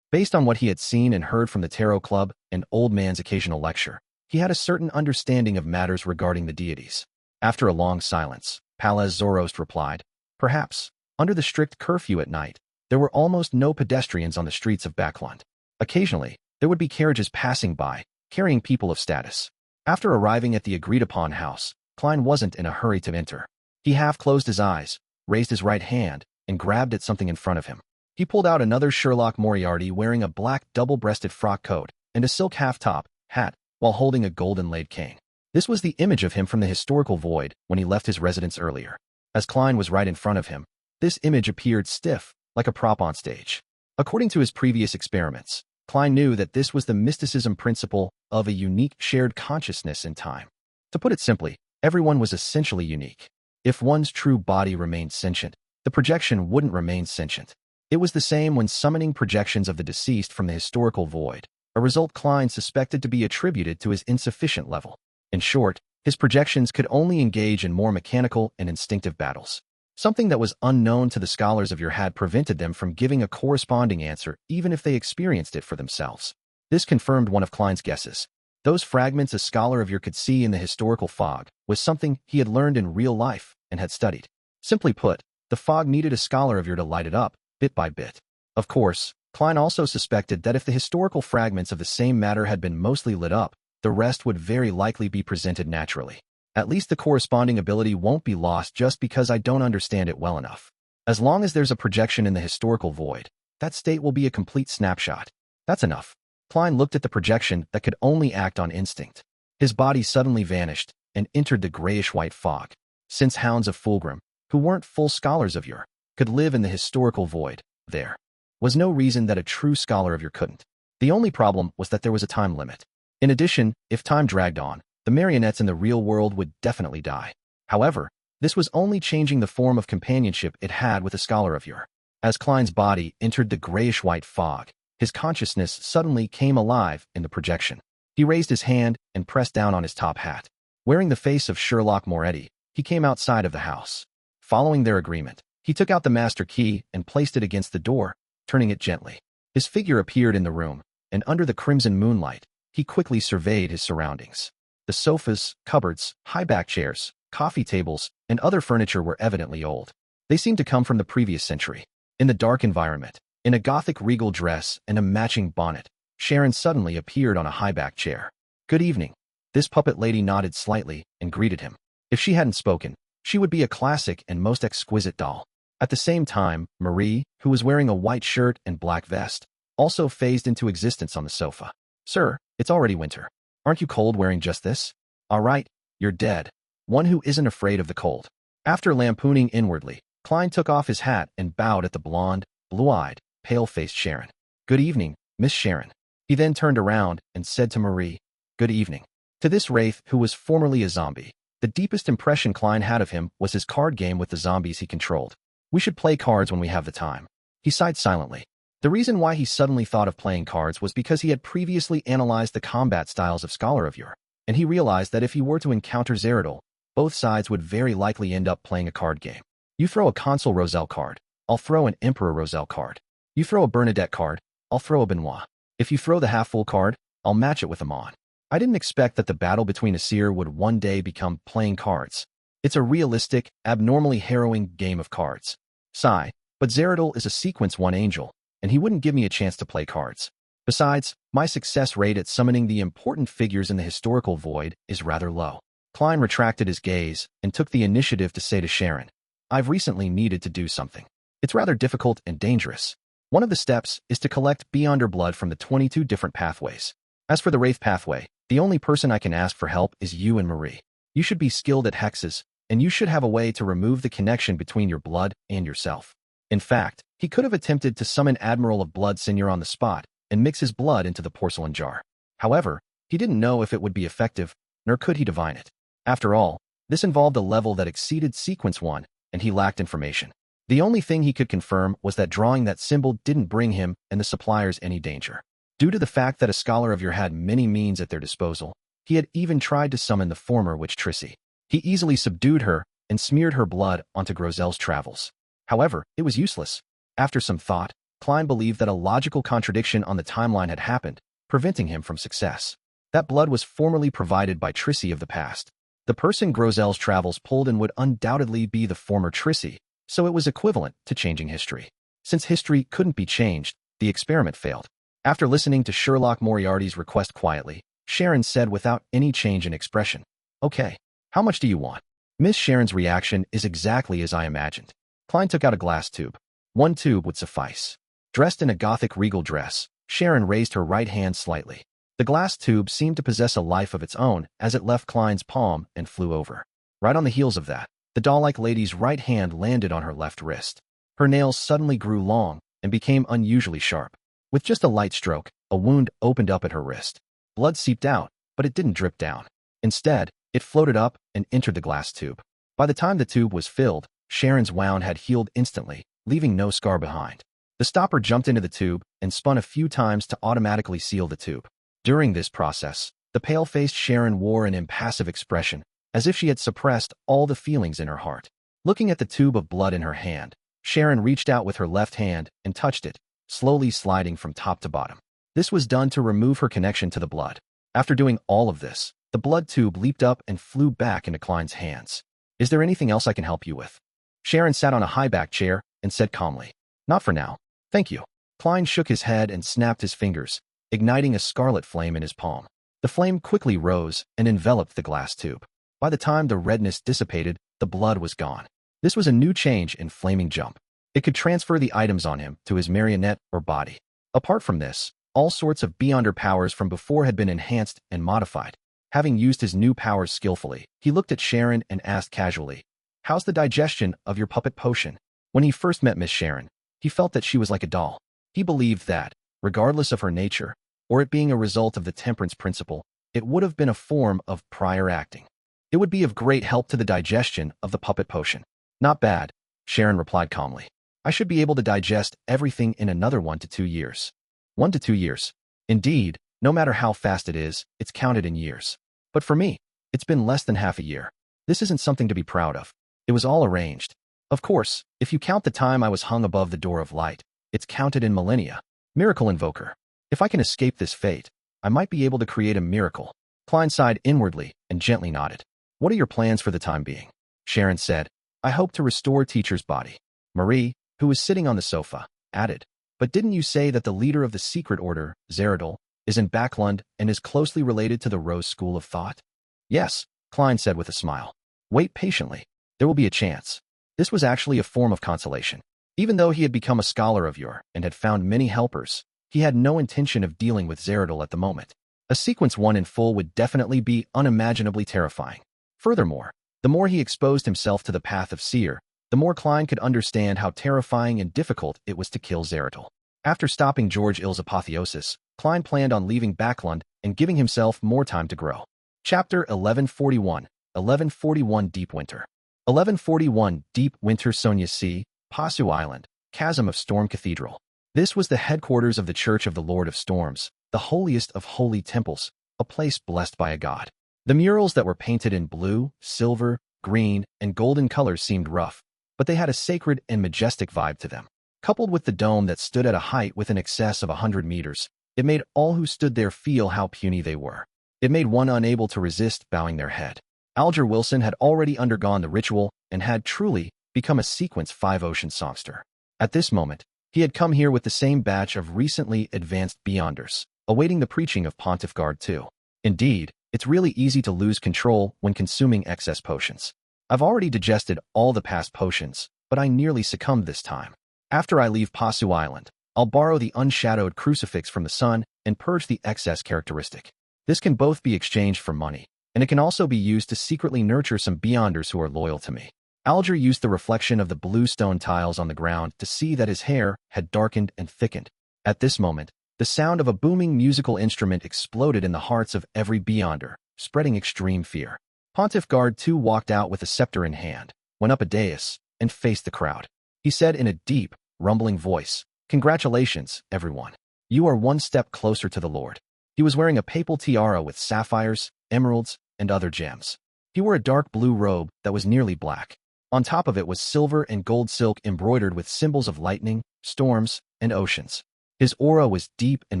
Based on what he had seen and heard from the Tarot Club and Old Man's occasional lecture, he had a certain understanding of matters regarding the deities. After a long silence, Palaz Zoroast replied, "Perhaps. Under the strict curfew at night, there were almost no pedestrians on the streets of Backland. Occasionally, there would be carriages passing by, carrying people of status. After arriving at the agreed-upon house, Klein wasn't in a hurry to enter. He half-closed his eyes, raised his right hand, and grabbed at something in front of him. He pulled out another Sherlock Moriarty wearing a black double-breasted frock coat and a silk half-top hat while holding a golden-laid cane. This was the image of him from the historical void when he left his residence earlier. As Klein was right in front of him, this image appeared stiff, like a prop on stage. According to his previous experiments, Klein knew that this was the mysticism principle of a unique shared consciousness in time. To put it simply, everyone was essentially unique. If one's true body remained sentient, the projection wouldn't remain sentient. It was the same when summoning projections of the deceased from the historical void, a result Klein suspected to be attributed to his insufficient level. In short, his projections could only engage in more mechanical and instinctive battles. Something that was unknown to the scholars of Yore had prevented them from giving a corresponding answer even if they experienced it for themselves. This confirmed one of Klein's guesses. Those fragments a scholar of Yore could see in the historical fog was something he had learned in real life and had studied. Simply put, the fog needed a scholar of Yore to light it up, bit by bit. Of course, Klein also suspected that if the historical fragments of the same matter had been mostly lit up, the rest would very likely be presented naturally. At least the corresponding ability won't be lost just because I don't understand it well enough. As long as there's a projection in the historical void, that state will be a complete snapshot. That's enough. Klein looked at the projection that could only act on instinct. His body suddenly vanished and entered the grayish-white fog. Since hounds of Fulgrim, who weren't full scholars of Yore, could live in the historical void, there was no reason that a true scholar of Yore couldn't. The only problem was that there was a time limit. In addition, if time dragged on, the marionettes in the real world would definitely die. However, this was only changing the form of companionship it had with a scholar of Yore. As Klein's body entered the grayish-white fog, his consciousness suddenly came alive in the projection. He raised his hand and pressed down on his top hat. Wearing the face of Sherlock Moretti, he came outside of the house. Following their agreement, he took out the master key and placed it against the door, turning it gently. His figure appeared in the room, and under the crimson moonlight, he quickly surveyed his surroundings. The sofas, cupboards, high-back chairs, coffee tables, and other furniture were evidently old. They seemed to come from the previous century. In the dark environment, in a Gothic regal dress and a matching bonnet, Sharon suddenly appeared on a high-back chair. "Good evening." This puppet lady nodded slightly and greeted him. If she hadn't spoken, she would be a classic and most exquisite doll. At the same time, Marie, who was wearing a white shirt and black vest, also phased into existence on the sofa. "Sir, it's already winter. Aren't you cold wearing just this? All right, you're dead. One who isn't afraid of the cold." After lampooning inwardly, Klein took off his hat and bowed at the blonde, blue-eyed, pale-faced Sharon. "Good evening, Miss Sharon." He then turned around and said to Marie, "Good evening." To this wraith who was formerly a zombie, the deepest impression Klein had of him was his card game with the zombies he controlled. "We should play cards when we have the time." He sighed silently. The reason why he suddenly thought of playing cards was because he had previously analyzed the combat styles of Scholar of Yore, and he realized that if he were to encounter Zeradol, both sides would very likely end up playing a card game. You throw a Consul Roselle card, I'll throw an Emperor Roselle card. You throw a Bernadette card, I'll throw a Benoit. If you throw the half-full card, I'll match it with a Mon. I didn't expect that the battle between a seer would one day become playing cards. It's a realistic, abnormally harrowing game of cards. Sigh, but Zeradol is a sequence 1 angel, and he wouldn't give me a chance to play cards. Besides, my success rate at summoning the important figures in the historical void is rather low. Klein retracted his gaze and took the initiative to say to Sharon, "I've recently needed to do something. It's rather difficult and dangerous. One of the steps is to collect Beyonder blood from the 22 different pathways. As for the Wraith pathway, the only person I can ask for help is you and Marie. You should be skilled at hexes, and you should have a way to remove the connection between your blood and yourself." In fact, he could have attempted to summon Admiral of Blood Senior on the spot and mix his blood into the porcelain jar. However, he didn't know if it would be effective, nor could he divine it. After all, this involved a level that exceeded Sequence 1, and he lacked information. The only thing he could confirm was that drawing that symbol didn't bring him and the suppliers any danger. Due to the fact that a scholar of Yore had many means at their disposal, he had even tried to summon the former witch Trissy. He easily subdued her and smeared her blood onto Grozel's travels. However, it was useless. After some thought, Klein believed that a logical contradiction on the timeline had happened, preventing him from success. That blood was formerly provided by Trissy of the past. The person Grozel's travels pulled in would undoubtedly be the former Trissy, so it was equivalent to changing history. Since history couldn't be changed, the experiment failed. After listening to Sherlock Moriarty's request quietly, Sharon said without any change in expression, "Okay, how much do you want?" Miss Sharon's reaction is exactly as I imagined. Klein took out a glass tube. One tube would suffice. Dressed in a Gothic regal dress, Sharon raised her right hand slightly. The glass tube seemed to possess a life of its own as it left Klein's palm and flew over. Right on the heels of that, the doll-like lady's right hand landed on her left wrist. Her nails suddenly grew long and became unusually sharp. With just a light stroke, a wound opened up at her wrist. Blood seeped out, but it didn't drip down. Instead, it floated up and entered the glass tube. By the time the tube was filled, Sharon's wound had healed instantly, leaving no scar behind. The stopper jumped into the tube and spun a few times to automatically seal the tube. During this process, the pale-faced Sharon wore an impassive expression, as if she had suppressed all the feelings in her heart. Looking at the tube of blood in her hand, Sharon reached out with her left hand and touched it, slowly sliding from top to bottom. This was done to remove her connection to the blood. After doing all of this, the blood tube leaped up and flew back into Klein's hands. "Is there anything else I can help you with?" Sharon sat on a high-back chair and said calmly, "Not for now. Thank you." Klein shook his head and snapped his fingers, igniting a scarlet flame in his palm. The flame quickly rose and enveloped the glass tube. By the time the redness dissipated, the blood was gone. This was a new change in Flaming Jump. It could transfer the items on him to his marionette or body. Apart from this, all sorts of Beyonder powers from before had been enhanced and modified. Having used his new powers skillfully, he looked at Sharon and asked casually, "How's the digestion of your puppet potion?" When he first met Miss Sharon, he felt that she was like a doll. He believed that, regardless of her nature, or it being a result of the temperance principle, it would have been a form of prior acting. It would be of great help to the digestion of the puppet potion. "Not bad," Sharon replied calmly. "I should be able to digest everything in another 1 to 2 years. 1 to 2 years. Indeed, no matter how fast it is, it's counted in years. But for me, it's been less than half a year. This isn't something to be proud of. It was all arranged. Of course, if you count the time I was hung above the door of light, it's counted in millennia. Miracle Invoker. If I can escape this fate, I might be able to create a miracle." Klein sighed inwardly and gently nodded. "What are your plans for the time being?" Sharon said, "I hope to restore Teacher's body." Marie, who was sitting on the sofa, added, "But didn't you say that the leader of the secret order, Zeradol, is in Backlund and is closely related to the Rose School of Thought?" "Yes," Klein said with a smile. "Wait patiently. There will be a chance." This was actually a form of consolation. Even though he had become a scholar of Yore and had found many helpers, he had no intention of dealing with Zeradol at the moment. A sequence 1 in full would definitely be unimaginably terrifying. Furthermore, the more he exposed himself to the path of Seer, the more Klein could understand how terrifying and difficult it was to kill Zeradol. After stopping George Ill's apotheosis, Klein planned on leaving Backlund and giving himself more time to grow. Chapter 1141. 1141 Deep Winter. 1141 Deep Winter. Sonia C. Pasu Island, Chasm of Storm Cathedral. This was the headquarters of the Church of the Lord of Storms, the holiest of holy temples, a place blessed by a god. The murals that were painted in blue, silver, green, and golden colors seemed rough, but they had a sacred and majestic vibe to them. Coupled with the dome that stood at a height with an excess of 100 meters, it made all who stood there feel how puny they were. It made one unable to resist bowing their head. Alger Wilson had already undergone the ritual and had truly become a Sequence 5 Ocean songster. At this moment, he had come here with the same batch of recently advanced Beyonders, awaiting the preaching of Pontiffguard II. Indeed, it's really easy to lose control when consuming excess potions. I've already digested all the past potions, but I nearly succumbed this time. After I leave Pasu Island, I'll borrow the unshadowed crucifix from the sun and purge the excess characteristic. This can both be exchanged for money, and it can also be used to secretly nurture some Beyonders who are loyal to me. Alger used the reflection of the blue stone tiles on the ground to see that his hair had darkened and thickened. At this moment, the sound of a booming musical instrument exploded in the hearts of every Beyonder, spreading extreme fear. Pontiffguard II walked out with a scepter in hand, went up a dais, and faced the crowd. He said in a deep, rumbling voice, "Congratulations, everyone. You are one step closer to the Lord." He was wearing a papal tiara with sapphires, emeralds, and other gems. He wore a dark blue robe that was nearly black. On top of it was silver and gold silk embroidered with symbols of lightning, storms, and oceans. His aura was deep and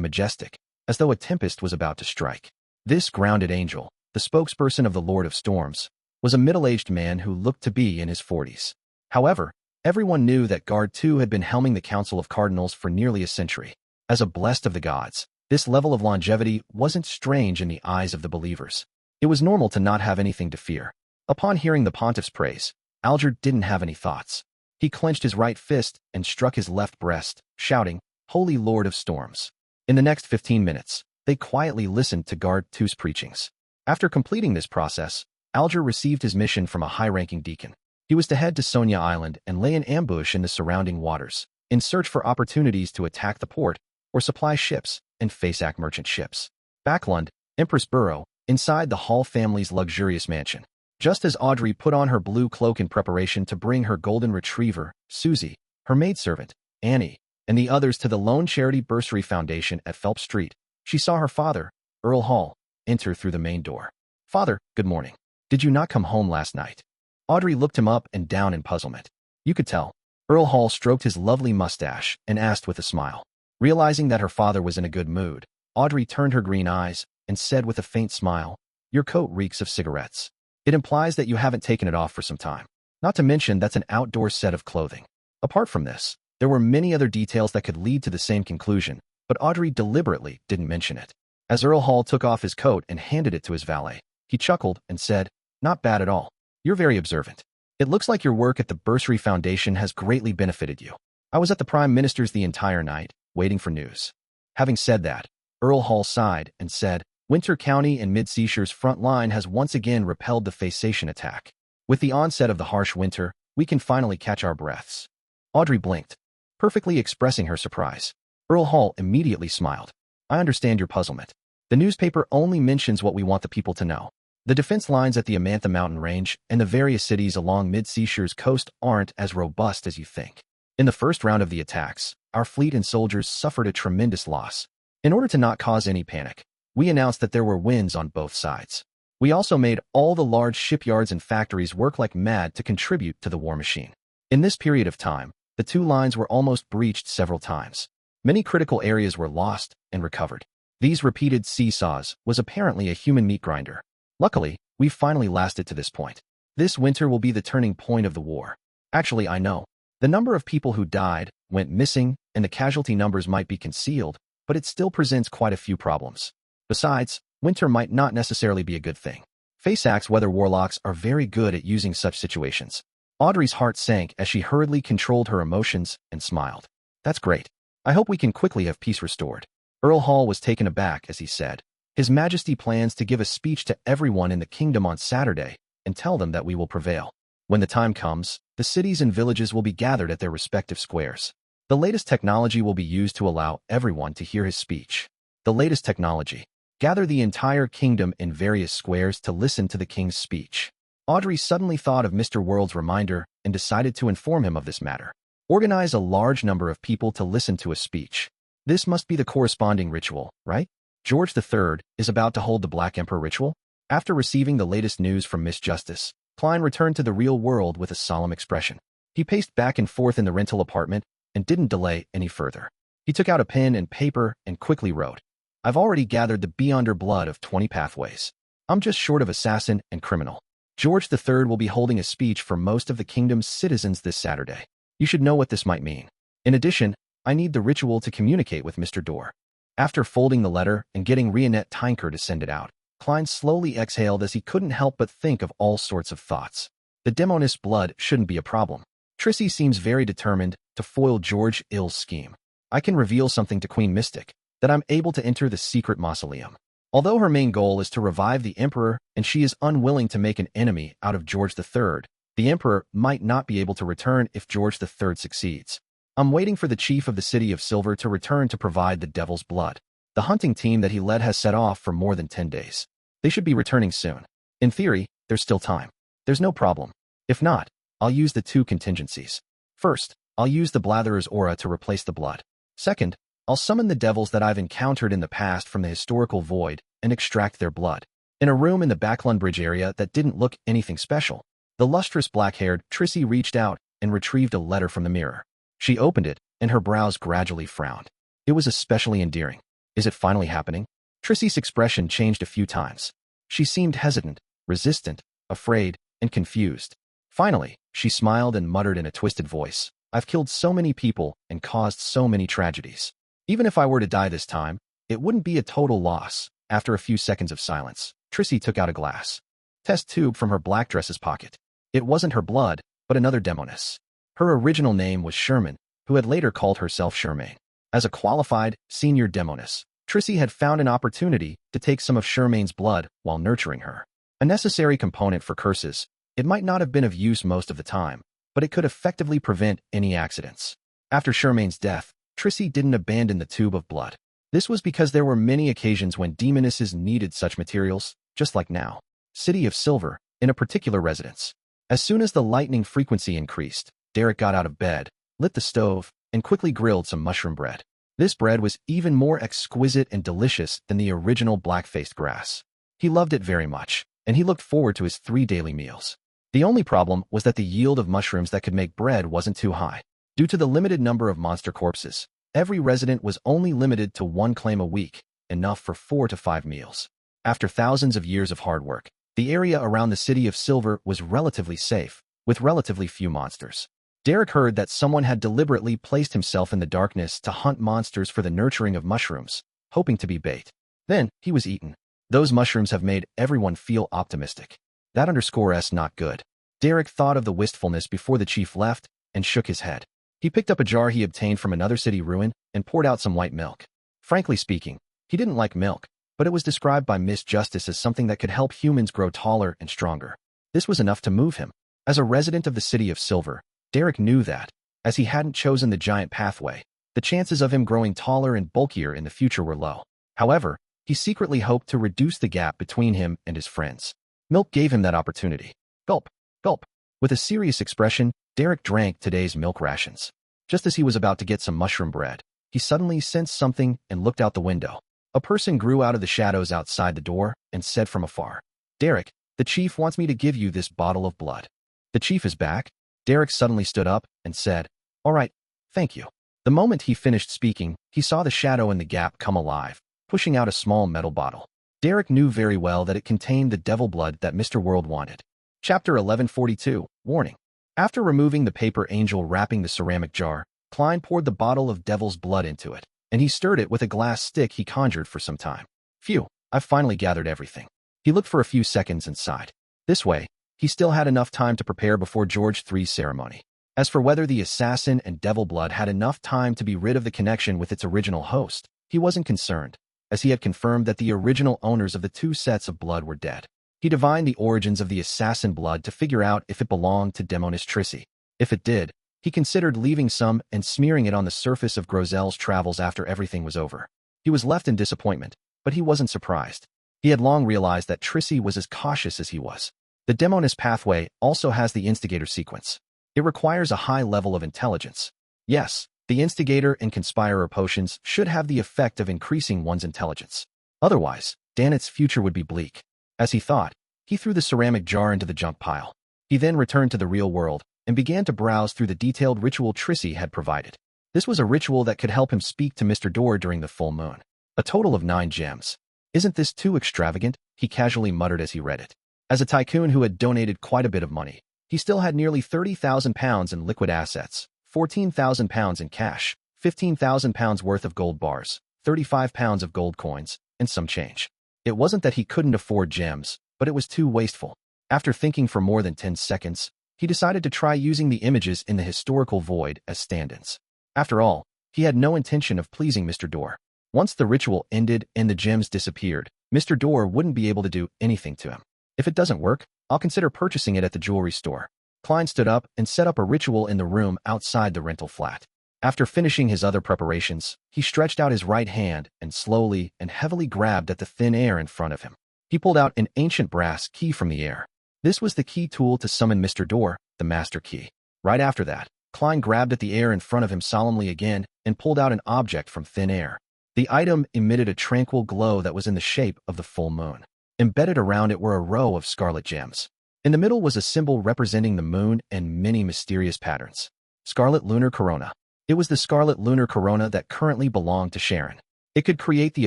majestic, as though a tempest was about to strike. This grounded angel, the spokesperson of the Lord of Storms, was a middle-aged man who looked to be in his 40s. However, everyone knew that Guard 2 had been helming the Council of Cardinals for nearly a century. As a blessed of the gods, this level of longevity wasn't strange in the eyes of the believers. It was normal to not have anything to fear. Upon hearing the pontiff's praise, Alger didn't have any thoughts. He clenched his right fist and struck his left breast, shouting, "Holy Lord of Storms." In the next 15 minutes, they quietly listened to Guard 2's preachings. After completing this process, Alger received his mission from a high-ranking deacon. He was to head to Sonia Island and lay an ambush in the surrounding waters, in search for opportunities to attack the port or supply ships and Fasak merchant ships. Backlund, Empress Borough, inside the Hall family's luxurious mansion. Just as Audrey put on her blue cloak in preparation to bring her golden retriever, Susie, her maidservant, Annie, and the others to the Lone Charity Bursary Foundation at Phelps Street, she saw her father, Earl Hall, enter through the main door. "Father, good morning. Did you not come home last night?" Audrey looked him up and down in puzzlement. You could tell. Earl Hall stroked his lovely mustache and asked with a smile. Realizing that her father was in a good mood, Audrey turned her green eyes and said with a faint smile, "Your coat reeks of cigarettes. It implies that you haven't taken it off for some time. Not to mention that's an outdoor set of clothing." Apart from this, there were many other details that could lead to the same conclusion, but Audrey deliberately didn't mention it. As Earl Hall took off his coat and handed it to his valet, he chuckled and said, "Not bad at all. You're very observant. It looks like your work at the Bursary Foundation has greatly benefited you. I was at the Prime Minister's the entire night, waiting for news." Having said that, Earl Hall sighed and said, "Winter County and Mid-Seashire's front line has once again repelled the Fasation attack. With the onset of the harsh winter, we can finally catch our breaths." Audrey blinked, perfectly expressing her surprise. Earl Hall immediately smiled. "I understand your puzzlement. The newspaper only mentions what we want the people to know. The defense lines at the Amantha mountain range and the various cities along Mid-Seashire's coast aren't as robust as you think. In the first round of the attacks, our fleet and soldiers suffered a tremendous loss. In order to not cause any panic, we announced that there were wins on both sides. We also made all the large shipyards and factories work like mad to contribute to the war machine. In this period of time, the two lines were almost breached several times. Many critical areas were lost and recovered. These repeated seesaws was apparently a human meat grinder. Luckily, we've finally lasted to this point. This winter will be the turning point of the war. Actually, I know. The number of people who died, went missing, and the casualty numbers might be concealed, but it still presents quite a few problems. Besides, winter might not necessarily be a good thing. Fasak's weather warlocks are very good at using such situations." Audrey's heart sank as she hurriedly controlled her emotions and smiled. "That's great. I hope we can quickly have peace restored." Earl Hall was taken aback as he said, "His Majesty plans to give a speech to everyone in the kingdom on Saturday and tell them that we will prevail. When the time comes, the cities and villages will be gathered at their respective squares. The latest technology will be used to allow everyone to hear his speech. The latest technology. Gather the entire kingdom in various squares to listen to the king's speech." Audrey suddenly thought of Mr. World's reminder and decided to inform him of this matter. Organize a large number of people to listen to a speech. This must be the corresponding ritual, right? George III is about to hold the Black Emperor ritual? After receiving the latest news from Miss Justice, Klein returned to the real world with a solemn expression. He paced back and forth in the rental apartment and didn't delay any further. He took out a pen and paper and quickly wrote, "I've already gathered the beyonder blood of 20 pathways. I'm just short of assassin and criminal. George III will be holding a speech for most of the kingdom's citizens this Saturday. You should know what this might mean. In addition, I need the ritual to communicate with Mr. Dorr." After folding the letter and getting Rionette Tinker to send it out, Klein slowly exhaled as he couldn't help but think of all sorts of thoughts. The demonist's blood shouldn't be a problem. Trissy seems very determined to foil George Ill's scheme. I can reveal something to Queen Mystic, that I'm able to enter the secret mausoleum. Although her main goal is to revive the Emperor and she is unwilling to make an enemy out of George III, the Emperor might not be able to return if George III succeeds. I'm waiting for the chief of the City of Silver to return to provide the devil's blood. The hunting team that he led has set off for more than 10 days. They should be returning soon. In theory, there's still time. There's no problem. If not, I'll use the two contingencies. First, I'll use the Blatherer's aura to replace the blood. Second, I'll summon the devils that I've encountered in the past from the historical void and extract their blood. In a room in the Backlund Bridge area that didn't look anything special, the lustrous black-haired Trissy reached out and retrieved a letter from the mirror. She opened it, and her brows gradually frowned. It was especially endearing. Is it finally happening? Trissy's expression changed a few times. She seemed hesitant, resistant, afraid, and confused. Finally, she smiled and muttered in a twisted voice, I've killed so many people and caused so many tragedies. Even if I were to die this time, it wouldn't be a total loss. After a few seconds of silence, Trissy took out a glass test tube from her black dress's pocket. It wasn't her blood, but another demoness. Her original name was Sherman, who had later called herself Charmaine. As a qualified, senior demoness, Trissy had found an opportunity to take some of Charmaine's blood while nurturing her. A necessary component for curses, it might not have been of use most of the time, but it could effectively prevent any accidents. After Charmaine's death, Trissy didn't abandon the tube of blood. This was because there were many occasions when demonesses needed such materials, just like now. City of Silver, in a particular residence. As soon as the lightning frequency increased, Derek got out of bed, lit the stove, and quickly grilled some mushroom bread. This bread was even more exquisite and delicious than the original black-faced grass. He loved it very much, and he looked forward to his 3 daily meals. The only problem was that the yield of mushrooms that could make bread wasn't too high. Due to the limited number of monster corpses, every resident was only limited to 1 claim a week, enough for 4 to 5 meals. After thousands of years of hard work, the area around the City of Silver was relatively safe, with relatively few monsters. Derek heard that someone had deliberately placed himself in the darkness to hunt monsters for the nurturing of mushrooms, hoping to be bait. Then, he was eaten. Those mushrooms have made everyone feel optimistic. That _s not good. Derek thought of the wistfulness before the chief left and shook his head. He picked up a jar he obtained from another city ruin and poured out some white milk. Frankly speaking, he didn't like milk, but it was described by Miss Justice as something that could help humans grow taller and stronger. This was enough to move him. As a resident of the City of Silver, Derek knew that, as he hadn't chosen the giant pathway, the chances of him growing taller and bulkier in the future were low. However, he secretly hoped to reduce the gap between him and his friends. Milk gave him that opportunity. Gulp, gulp. With a serious expression, Derek drank today's milk rations. Just as he was about to get some mushroom bread, he suddenly sensed something and looked out the window. A person grew out of the shadows outside the door and said from afar, Derek, the chief wants me to give you this bottle of blood. The chief is back? Derek suddenly stood up and said, All right, thank you. The moment he finished speaking, he saw the shadow in the gap come alive, pushing out a small metal bottle. Derek knew very well that it contained the devil blood that Mr. World wanted. Chapter 1142, Warning. After removing the paper angel wrapping the ceramic jar, Klein poured the bottle of devil's blood into it, and he stirred it with a glass stick he conjured for some time. Phew, I've finally gathered everything. He looked for a few seconds and sighed. This way, he still had enough time to prepare before George III's ceremony. As for whether the assassin and devil blood had enough time to be rid of the connection with its original host, he wasn't concerned, as he had confirmed that the original owners of the 2 sets of blood were dead. He divined the origins of the assassin blood to figure out if it belonged to Demoness Trissy. If it did, he considered leaving some and smearing it on the surface of Grozel's travels after everything was over. He was left in disappointment, but he wasn't surprised. He had long realized that Trissy was as cautious as he was. The Demoness pathway also has the instigator sequence. It requires a high level of intelligence. Yes, the instigator and conspirer potions should have the effect of increasing one's intelligence. Otherwise, Danet's future would be bleak. As he thought, he threw the ceramic jar into the junk pile. He then returned to the real world and began to browse through the detailed ritual Trissy had provided. This was a ritual that could help him speak to Mr. Dore during the full moon. A total of 9 gems. Isn't this too extravagant? He casually muttered as he read it. As a tycoon who had donated quite a bit of money, he still had nearly £30,000 in liquid assets, £14,000 in cash, £15,000 worth of gold bars, £35 of gold coins, and some change. It wasn't that he couldn't afford gems, but it was too wasteful. After thinking for more than 10 seconds, he decided to try using the images in the historical void as stand-ins. After all, he had no intention of pleasing Mr. Dore. Once the ritual ended and the gems disappeared, Mr. Dore wouldn't be able to do anything to him. If it doesn't work, I'll consider purchasing it at the jewelry store. Klein stood up and set up a ritual in the room outside the rental flat. After finishing his other preparations, he stretched out his right hand and slowly and heavily grabbed at the thin air in front of him. He pulled out an ancient brass key from the air. This was the key tool to summon Mr. Dore, the master key. Right after that, Klein grabbed at the air in front of him solemnly again and pulled out an object from thin air. The item emitted a tranquil glow that was in the shape of the full moon. Embedded around it were a row of scarlet gems. In the middle was a symbol representing the moon and many mysterious patterns. Scarlet lunar corona. It was the scarlet lunar corona that currently belonged to Sharon. It could create the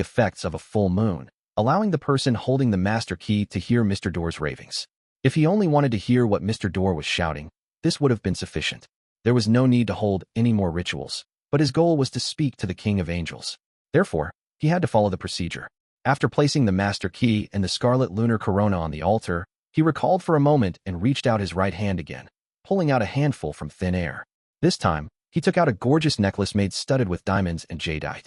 effects of a full moon, allowing the person holding the master key to hear Mr. Door's ravings. If he only wanted to hear what Mr. Door was shouting, this would have been sufficient. There was no need to hold any more rituals, but his goal was to speak to the King of Angels. Therefore, he had to follow the procedure. After placing the master key and the scarlet lunar corona on the altar, he recalled for a moment and reached out his right hand again, pulling out a handful from thin air. This time, he took out a gorgeous necklace made studded with diamonds and jadeite.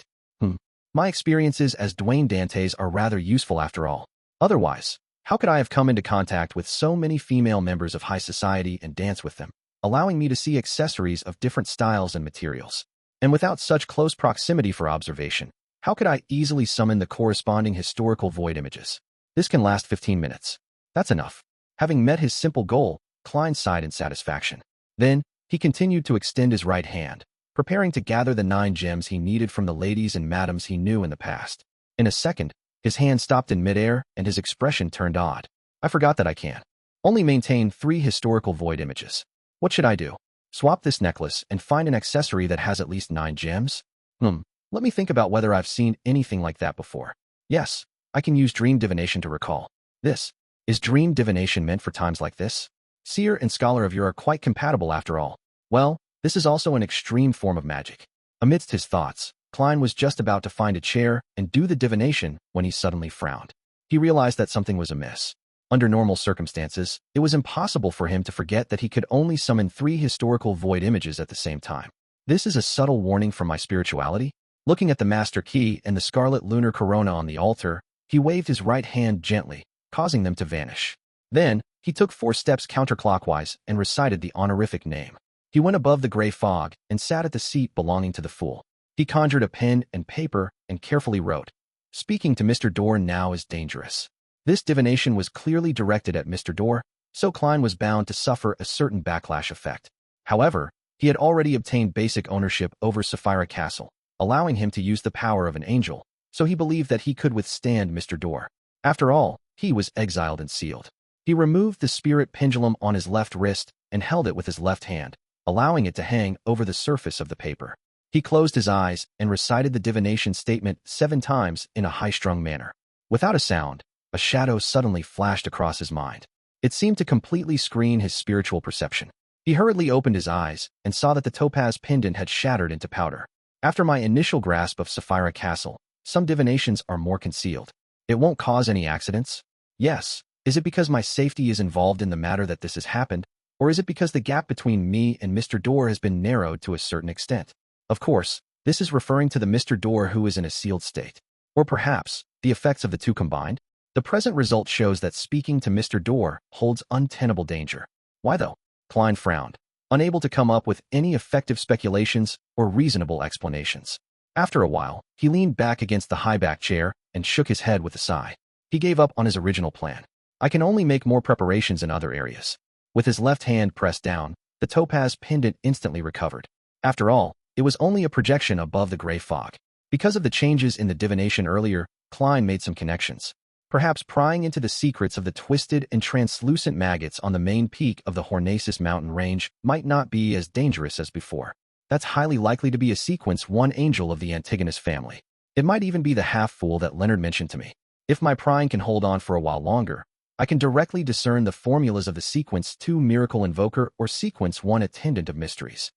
My experiences as Dwayne Dantes are rather useful after all. Otherwise, how could I have come into contact with so many female members of high society and dance with them, allowing me to see accessories of different styles and materials? And without such close proximity for observation, how could I easily summon the corresponding historical void images? This can last 15 minutes. That's enough. Having met his simple goal, Klein sighed in satisfaction. Then, he continued to extend his right hand, preparing to gather the 9 gems he needed from the ladies and madams he knew in the past. In a second, his hand stopped in midair and his expression turned odd. I forgot that I can only maintain 3 historical void images. What should I do? Swap this necklace and find an accessory that has at least 9 gems? Let me think about whether I've seen anything like that before. Yes, I can use dream divination to recall. This. Is dream divination meant for times like this? Seer and scholar of Yore are quite compatible after all. Well, this is also an extreme form of magic. Amidst his thoughts, Klein was just about to find a chair and do the divination when he suddenly frowned. He realized that something was amiss. Under normal circumstances, it was impossible for him to forget that he could only summon 3 historical void images at the same time. This is a subtle warning from my spirituality? Looking at the master key and the scarlet lunar corona on the altar, he waved his right hand gently, causing them to vanish. Then, he took 4 steps counterclockwise and recited the honorific name. He went above the gray fog and sat at the seat belonging to the fool. He conjured a pen and paper and carefully wrote, "Speaking to Mr. Door now is dangerous." This divination was clearly directed at Mr. Door, so Klein was bound to suffer a certain backlash effect. However, he had already obtained basic ownership over Sefirah Castle, allowing him to use the power of an angel, so he believed that he could withstand Mr. Door. After all, he was exiled and sealed. He removed the spirit pendulum on his left wrist and held it with his left hand, allowing it to hang over the surface of the paper. He closed his eyes and recited the divination statement 7 times in a high-strung manner. Without a sound, a shadow suddenly flashed across his mind. It seemed to completely screen his spiritual perception. He hurriedly opened his eyes and saw that the topaz pendant had shattered into powder. After my initial grasp of Sefirah Castle, some divinations are more concealed. It won't cause any accidents? Yes. Is it because my safety is involved in the matter that this has happened? Or is it because the gap between me and Mr. Door has been narrowed to a certain extent? Of course, this is referring to the Mr. Door who is in a sealed state. Or perhaps, the effects of the two combined? The present result shows that speaking to Mr. Door holds untenable danger. Why though? Klein frowned, unable to come up with any effective speculations or reasonable explanations. After a while, he leaned back against the high-back chair and shook his head with a sigh. He gave up on his original plan. I can only make more preparations in other areas. With his left hand pressed down, the topaz pendant instantly recovered. After all, it was only a projection above the gray fog. Because of the changes in the divination earlier, Klein made some connections. Perhaps prying into the secrets of the twisted and translucent maggots on the main peak of the Hornacis mountain range might not be as dangerous as before. That's highly likely to be a sequence 1 angel of the Antigonus family. It might even be the half-fool that Leonard mentioned to me. If my prying can hold on for a while longer, I can directly discern the formulas of the sequence 2 miracle invoker or sequence 1 attendant of mysteries.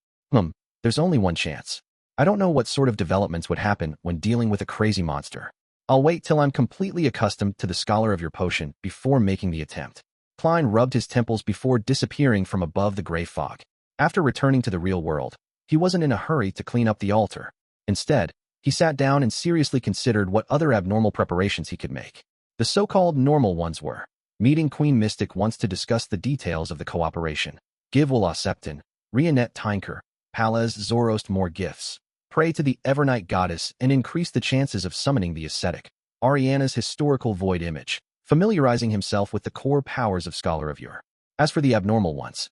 There's only one chance. I don't know what sort of developments would happen when dealing with a crazy monster. I'll wait till I'm completely accustomed to the scholar of your potion before making the attempt. Klein rubbed his temples before disappearing from above the gray fog. After returning to the real world, he wasn't in a hurry to clean up the altar. Instead, he sat down and seriously considered what other abnormal preparations he could make. The so-called normal ones were: meeting Queen Mystic once to discuss the details of the cooperation, give Willa Septon, Rionet Tinker, Palaz Zorost more gifts, pray to the Evernight goddess and increase the chances of summoning the ascetic, Ariana's historical void image, familiarizing himself with the core powers of Scholar of Yore. As for the abnormal ones,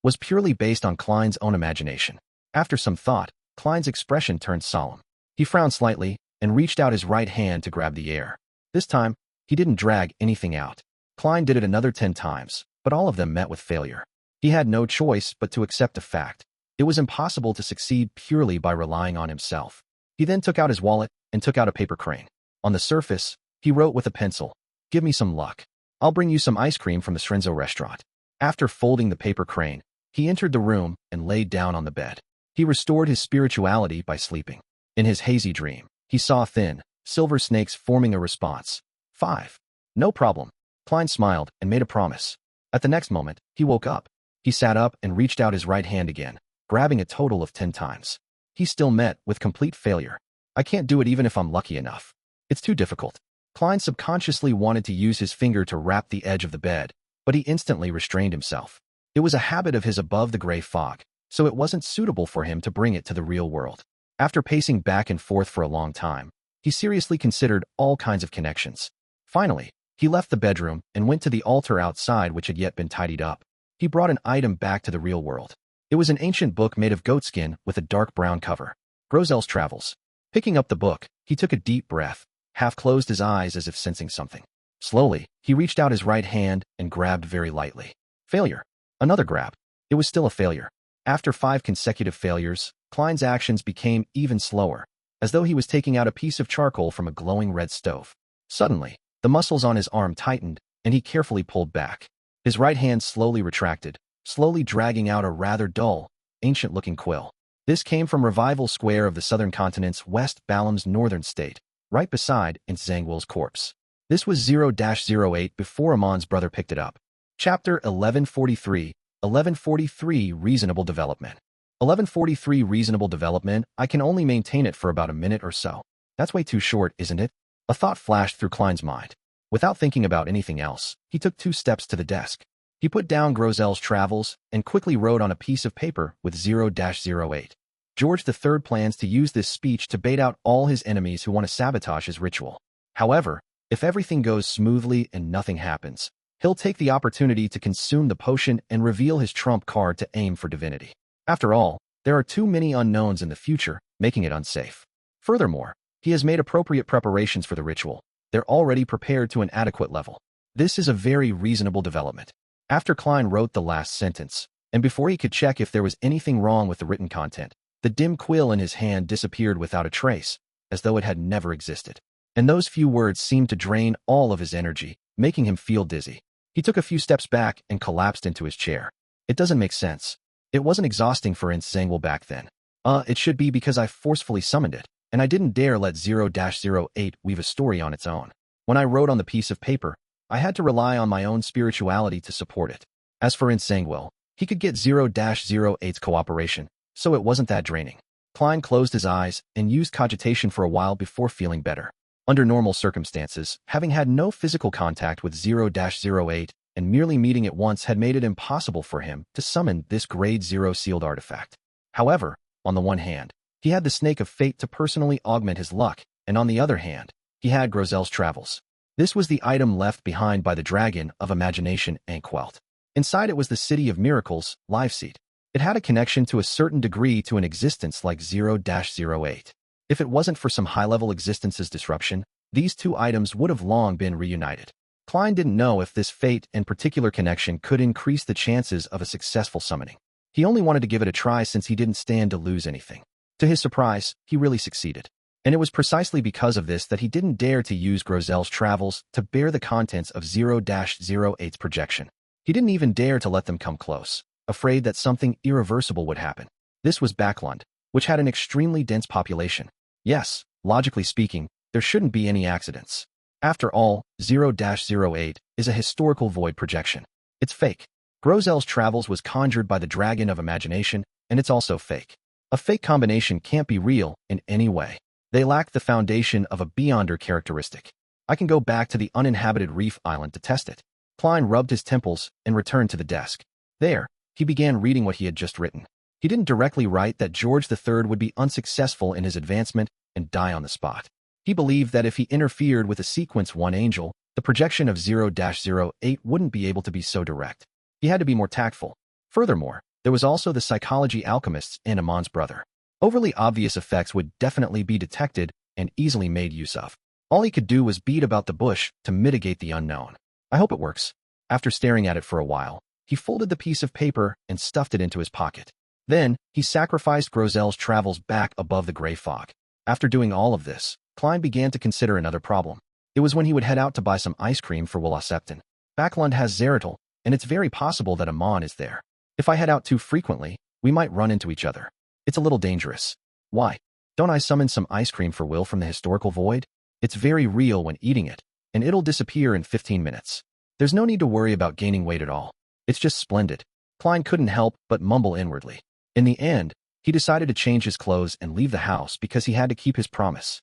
was purely based on Klein's own imagination. After some thought, Klein's expression turned solemn. He frowned slightly and reached out his right hand to grab the air. This time, he didn't drag anything out. Klein did it another 10 times, but all of them met with failure. He had no choice but to accept a fact. It was impossible to succeed purely by relying on himself. He then took out his wallet and took out a paper crane. On the surface, he wrote with a pencil, "Give me some luck. I'll bring you some ice cream from the Srenzo restaurant." After folding the paper crane, he entered the room and laid down on the bed. He restored his spirituality by sleeping. In his hazy dream, he saw thin, silver snakes forming a response. 5. No problem. Klein smiled and made a promise. At the next moment, he woke up. He sat up and reached out his right hand again, grabbing a total of 10 times. He still met with complete failure. "I can't do it even if I'm lucky enough. It's too difficult." Klein subconsciously wanted to use his finger to wrap the edge of the bed, but he instantly restrained himself. It was a habit of his above the gray fog, so it wasn't suitable for him to bring it to the real world. After pacing back and forth for a long time, he seriously considered all kinds of connections. Finally, he left the bedroom and went to the altar outside which had yet been tidied up. He brought an item back to the real world. It was an ancient book made of goatskin with a dark brown cover. Grozel's Travels. Picking up the book, he took a deep breath, half closed his eyes as if sensing something. Slowly, he reached out his right hand and grabbed very lightly. Failure. Another grab. It was still a failure. After 5 consecutive failures, Klein's actions became even slower, as though he was taking out a piece of charcoal from a glowing red stove. Suddenly, the muscles on his arm tightened, and he carefully pulled back. His right hand slowly retracted, slowly dragging out a rather dull, ancient-looking quill. This came from Revival Square of the southern continent's West Balam's northern state, right beside Zangwill's corpse. This was 0-08 before Amon's brother picked it up. Chapter 1143, 1143 Reasonable Development. 1143 Reasonable Development. I can only maintain it for about a minute or so. That's way too short, isn't it? A thought flashed through Klein's mind. Without thinking about anything else, he took 2 steps to the desk. He put down Grozel's Travels and quickly wrote on a piece of paper with 0-08. George III plans to use this speech to bait out all his enemies who want to sabotage his ritual. However, if everything goes smoothly and nothing happens, he'll take the opportunity to consume the potion and reveal his trump card to aim for divinity. After all, there are too many unknowns in the future, making it unsafe. Furthermore, he has made appropriate preparations for the ritual. They're already prepared to an adequate level. This is a very reasonable development. After Klein wrote the last sentence, and before he could check if there was anything wrong with the written content, the dim quill in his hand disappeared without a trace, as though it had never existed. And those few words seemed to drain all of his energy, making him feel dizzy. He took a few steps back and collapsed into his chair. It doesn't make sense. It wasn't exhausting for Zangwill back then. It should be because I forcefully summoned it, and I didn't dare let 0-08 weave a story on its own. When I wrote on the piece of paper, I had to rely on my own spirituality to support it. As for Zangwill, he could get 0-08's cooperation, so it wasn't that draining. Klein closed his eyes and used cogitation for a while before feeling better. Under normal circumstances, having had no physical contact with 0-08 and merely meeting it once had made it impossible for him to summon this grade 0 sealed artifact. However, on the one hand, he had the Snake of Fate to personally augment his luck, and on the other hand, he had Grozel's Travels. This was the item left behind by the Dragon of Imagination Anquelt. Inside it was the City of Miracles, live seat. It had a connection to a certain degree to an existence like 0-08. If it wasn't for some high-level existence's disruption, these 2 items would have long been reunited. Klein didn't know if this fate and particular connection could increase the chances of a successful summoning. He only wanted to give it a try since he didn't stand to lose anything. To his surprise, he really succeeded. And it was precisely because of this that he didn't dare to use Grozel's Travels to bear the contents of 0-08's projection. He didn't even dare to let them come close, afraid that something irreversible would happen. This was Backlund, which had an extremely dense population. Yes, logically speaking, there shouldn't be any accidents. After all, 0-08 is a historical void projection. It's fake. Grozel's Travels was conjured by the Dragon of Imagination, and it's also fake. A fake combination can't be real in any way. They lack the foundation of a beyonder characteristic. I can go back to the uninhabited reef island to test it. Klein rubbed his temples and returned to the desk. There, he began reading what he had just written. He didn't directly write that George III would be unsuccessful in his advancement and die on the spot. He believed that if he interfered with a sequence 1 angel, the projection of 0-08 wouldn't be able to be so direct. He had to be more tactful. Furthermore, There was also the psychology alchemists and Amon's brother. Overly obvious effects would definitely be detected and easily made use of. All he could do was beat about the bush to mitigate the unknown. I hope it works. After staring at it for a while, he folded the piece of paper and stuffed it into his pocket. Then, he sacrificed Grozel's travels back above the gray fog. After doing all of this, Klein began to consider another problem. It was when he would head out to buy some ice cream for Septon. Backlund has Zeratul, and it's very possible that Amon is there. If I head out too frequently, we might run into each other. It's a little dangerous. Why? Don't I summon some ice cream for Will from the historical void? It's very real when eating it, and it'll disappear in 15 minutes. There's no need to worry about gaining weight at all. It's just splendid. Klein couldn't help but mumble inwardly. In the end, he decided to change his clothes and leave the house because he had to keep his promise.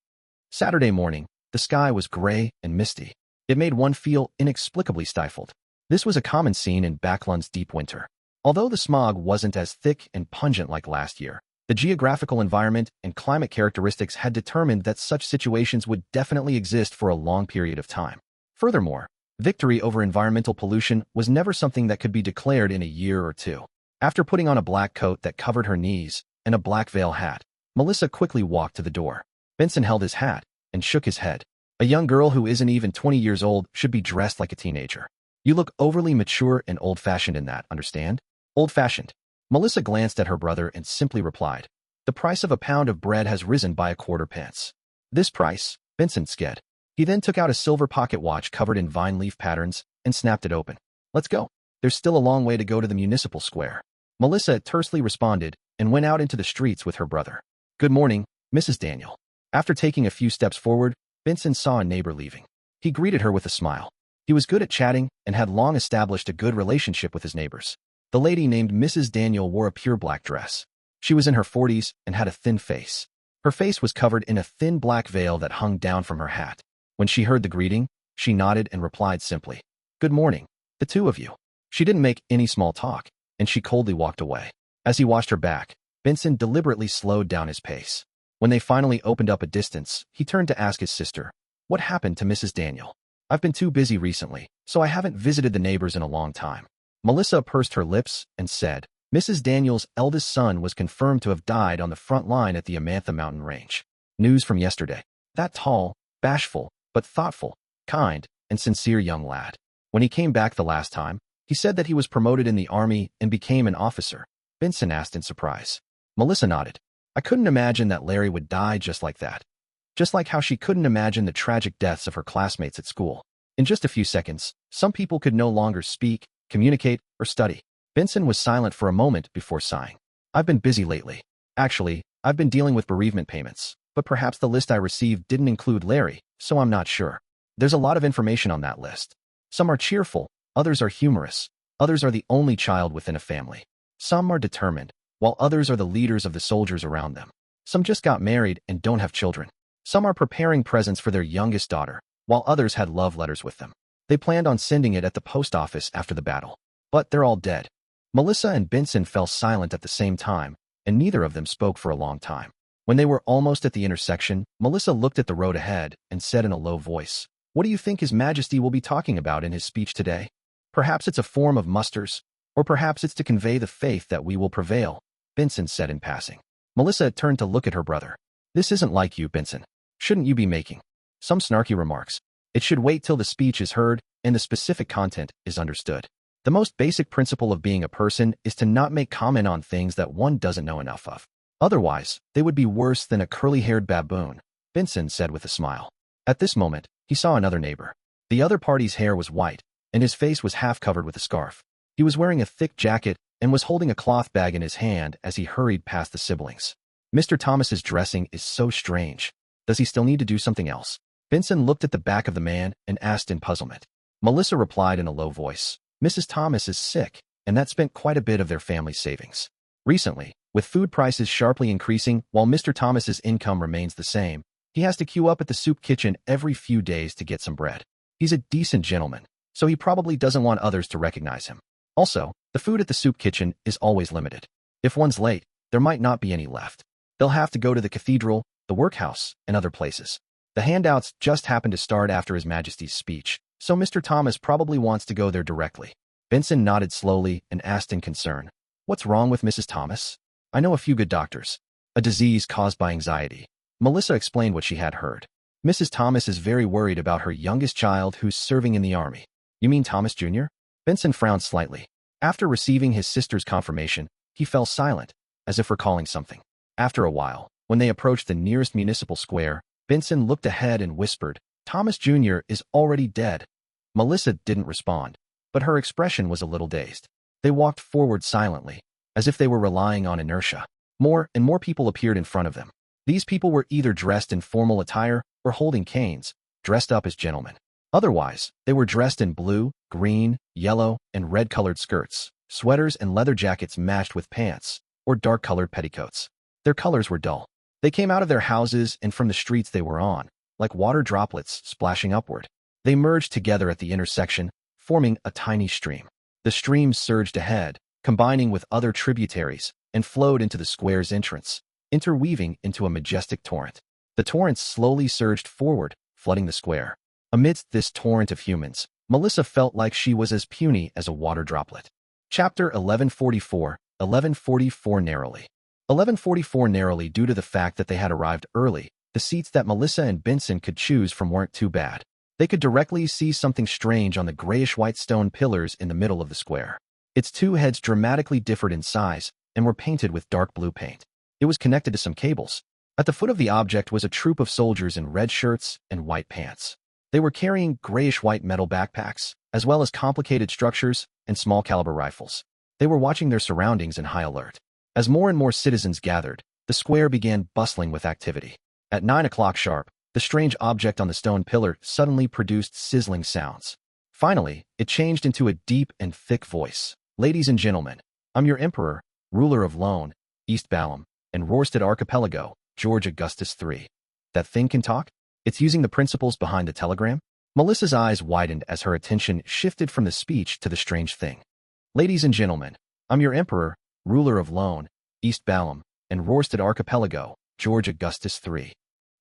Saturday morning, the sky was gray and misty. It made one feel inexplicably stifled. This was a common scene in Backlund's deep winter. Although the smog wasn't as thick and pungent like last year, the geographical environment and climate characteristics had determined that such situations would definitely exist for a long period of time. Furthermore, victory over environmental pollution was never something that could be declared in a year or two. After putting on a black coat that covered her knees and a black veil hat, Melissa quickly walked to the door. Benson held his hat and shook his head. A young girl who isn't even 20 years old should be dressed like a teenager. You look overly mature and old-fashioned in that, understand? Old-fashioned. Melissa glanced at her brother and simply replied, "The price of a pound of bread has risen by a quarter pence." "This price?" Benson sked. He then took out a silver pocket watch covered in vine leaf patterns and snapped it open. "Let's go. There's still a long way to go to the municipal square." Melissa tersely responded and went out into the streets with her brother. "Good morning, Mrs. Daniel." After taking a few steps forward, Benson saw a neighbor leaving. He greeted her with a smile. He was good at chatting and had long established a good relationship with his neighbors. The lady named Mrs. Daniel wore a pure black dress. She was in her 40s and had a thin face. Her face was covered in a thin black veil that hung down from her hat. When she heard the greeting, she nodded and replied simply, "Good morning, the two of you." She didn't make any small talk, and she coldly walked away. As he watched her back, Benson deliberately slowed down his pace. When they finally opened up a distance, he turned to ask his sister, "What happened to Mrs. Daniel?" "I've been too busy recently, so I haven't visited the neighbors in a long time." Melissa pursed her lips and said, "Mrs. Daniel's eldest son was confirmed to have died on the front line at the Amantha mountain range." News from yesterday. That tall, bashful, but thoughtful, kind, and sincere young lad. When he came back the last time, he said that he was promoted in the army and became an officer. Benson asked in surprise. Melissa nodded. "I couldn't imagine that Larry would die just like that. Just like how she couldn't imagine the tragic deaths of her classmates at school. In just a few seconds, some people could no longer speak, communicate, or study." Benson was silent for a moment before sighing. "I've been busy lately. Actually, I've been dealing with bereavement payments, but perhaps the list I received didn't include Larry, so I'm not sure. There's a lot of information on that list. Some are cheerful, others are humorous, others are the only child within a family. Some are determined, while others are the leaders of the soldiers around them. Some just got married and don't have children. Some are preparing presents for their youngest daughter, while others had love letters with them. They planned on sending it at the post office after the battle. But they're all dead." Melissa and Benson fell silent at the same time, and neither of them spoke for a long time. When they were almost at the intersection, Melissa looked at the road ahead and said in a low voice, "What do you think His Majesty will be talking about in his speech today? Perhaps it's a form of musters, or perhaps it's to convey the faith that we will prevail," Benson said in passing. Melissa turned to look at her brother. "This isn't like you, Benson. Shouldn't you be making some snarky remarks? It should wait till the speech is heard and the specific content is understood. The most basic principle of being a person is to not make comment on things that one doesn't know enough of. Otherwise, they would be worse than a curly-haired baboon," Benson said with a smile. At this moment, he saw another neighbor. The other party's hair was white, and his face was half covered with a scarf. He was wearing a thick jacket and was holding a cloth bag in his hand as he hurried past the siblings. "Mr. Thomas's dressing is so strange. Does he still need to do something else?" Benson looked at the back of the man and asked in puzzlement. Melissa replied in a low voice, "Mrs. Thomas is sick, and that spent quite a bit of their family's savings. Recently, with food prices sharply increasing while Mr. Thomas's income remains the same, he has to queue up at the soup kitchen every few days to get some bread. He's a decent gentleman, so he probably doesn't want others to recognize him. Also, the food at the soup kitchen is always limited. If one's late, there might not be any left. They'll have to go to the cathedral, the workhouse, and other places. The handouts just happened to start after His Majesty's speech, so Mr. Thomas probably wants to go there directly." Benson nodded slowly and asked in concern, What's wrong with Mrs. Thomas? I know a few good doctors. A disease caused by anxiety. Melissa explained what she had heard. Mrs. Thomas is very worried about her youngest child who's serving in the army. You mean Thomas Jr.? Benson frowned slightly. After receiving his sister's confirmation, he fell silent, as if recalling something. After a while, when they approached the nearest municipal square, Benson looked ahead and whispered, Thomas Jr. is already dead. Melissa didn't respond, but her expression was a little dazed. They walked forward silently, as if they were relying on inertia. More and more people appeared in front of them. These people were either dressed in formal attire or holding canes, dressed up as gentlemen. Otherwise, they were dressed in blue, green, yellow, and red-colored skirts. Sweaters and leather jackets matched with pants, or dark-colored petticoats. Their colors were dull. They came out of their houses and from the streets they were on, like water droplets splashing upward. They merged together at the intersection, forming a tiny stream. The stream surged ahead, combining with other tributaries, and flowed into the square's entrance, interweaving into a majestic torrent. The torrent slowly surged forward, flooding the square. Amidst this torrent of humans, Melissa felt like she was as puny as a water droplet. Chapter 1144 narrowly. 1144 narrowly due to the fact that they had arrived early. The seats that Melissa and Benson could choose from weren't too bad. They could directly see something strange on the grayish-white stone pillars in the middle of the square. Its two heads dramatically differed in size and were painted with dark blue paint. It was connected to some cables. At the foot of the object was a troop of soldiers in red shirts and white pants. They were carrying grayish-white metal backpacks, as well as complicated structures and small-caliber rifles. They were watching their surroundings in high alert. As more and more citizens gathered, the square began bustling with activity. At 9 o'clock sharp, the strange object on the stone pillar suddenly produced sizzling sounds. Finally, it changed into a deep and thick voice. Ladies and gentlemen, I'm your emperor, ruler of Lone, East Balham, and Rorstad Archipelago, George Augustus III. That thing can talk? It's using the principles behind the telegram? Melissa's eyes widened as her attention shifted from the speech to the strange thing. Ladies and gentlemen, I'm your emperor, ruler of Lone, East Balham, and Rorstad Archipelago, George Augustus III.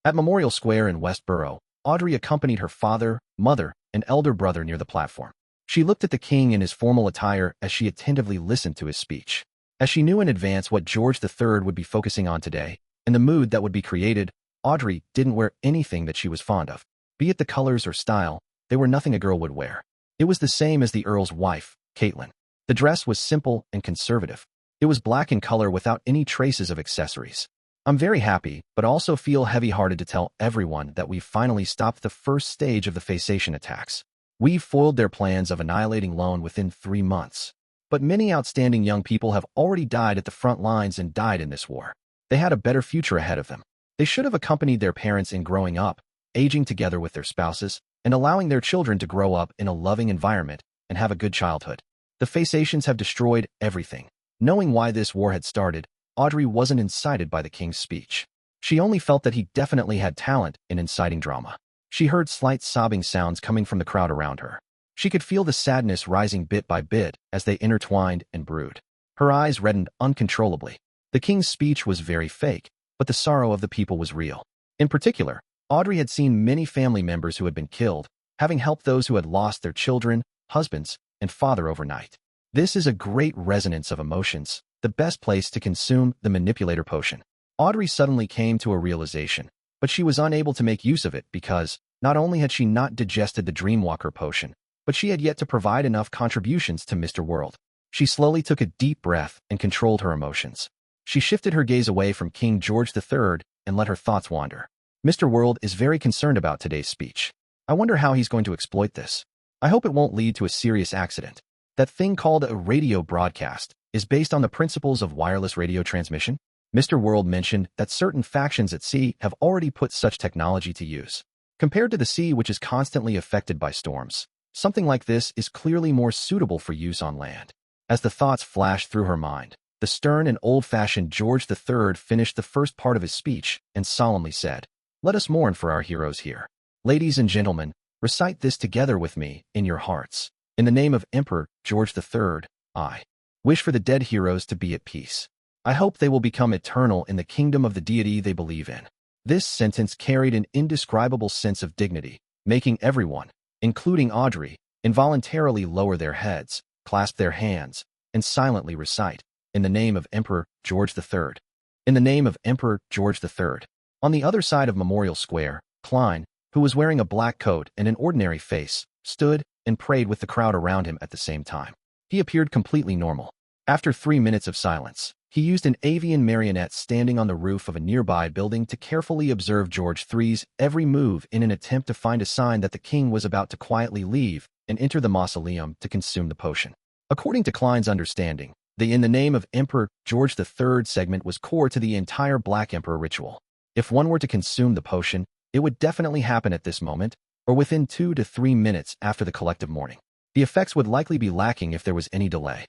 At Memorial Square in Westborough, Audrey accompanied her father, mother, and elder brother near the platform. She looked at the king in his formal attire as she attentively listened to his speech. As she knew in advance what George III would be focusing on today, and the mood that would be created, Audrey didn't wear anything that she was fond of. Be it the colors or style, they were nothing a girl would wear. It was the same as the Earl's wife, Caitlin. The dress was simple and conservative. It was black in color without any traces of accessories. I'm very happy, but also feel heavy-hearted to tell everyone that we've finally stopped the first stage of the Phasation attacks. We've foiled their plans of annihilating Lone within 3 months. But many outstanding young people have already died at the front lines and died in this war. They had a better future ahead of them. They should have accompanied their parents in growing up, aging together with their spouses, and allowing their children to grow up in a loving environment and have a good childhood. The Phasations have destroyed everything. Knowing why this war had started, Audrey wasn't incited by the king's speech. She only felt that he definitely had talent in inciting drama. She heard slight sobbing sounds coming from the crowd around her. She could feel the sadness rising bit by bit as they intertwined and brewed. Her eyes reddened uncontrollably. The king's speech was very fake, but the sorrow of the people was real. In particular, Audrey had seen many family members who had been killed, having helped those who had lost their children, husbands, and father overnight. This is a great resonance of emotions, the best place to consume the manipulator potion. Audrey suddenly came to a realization, but she was unable to make use of it because, not only had she not digested the Dreamwalker potion, but she had yet to provide enough contributions to Mr. World. She slowly took a deep breath and controlled her emotions. She shifted her gaze away from King George III and let her thoughts wander. Mr. World is very concerned about today's speech. I wonder how he's going to exploit this. I hope it won't lead to a serious accident. That thing called a radio broadcast is based on the principles of wireless radio transmission. Mr. World mentioned that certain factions at sea have already put such technology to use. Compared to the sea, which is constantly affected by storms, something like this is clearly more suitable for use on land. As the thoughts flashed through her mind, the stern and old-fashioned George III finished the first part of his speech and solemnly said, "Let us mourn for our heroes here. Ladies and gentlemen, recite this together with me in your hearts. In the name of Emperor George III, I wish for the dead heroes to be at peace. I hope they will become eternal in the kingdom of the deity they believe in." This sentence carried an indescribable sense of dignity, making everyone, including Audrey, involuntarily lower their heads, clasp their hands, and silently recite, in the name of Emperor George III. In the name of Emperor George III. On the other side of Memorial Square, Klein, who was wearing a black coat and an ordinary face, stood and prayed with the crowd around him at the same time. He appeared completely normal. After 3 minutes of silence, he used an avian marionette standing on the roof of a nearby building to carefully observe George III's every move in an attempt to find a sign that the king was about to quietly leave and enter the mausoleum to consume the potion. According to Klein's understanding, the "in the name of Emperor George III" segment was core to the entire Black Emperor ritual. If one were to consume the potion, it would definitely happen at this moment, or within 2 to 3 minutes after the collective mourning. The effects would likely be lacking if there was any delay.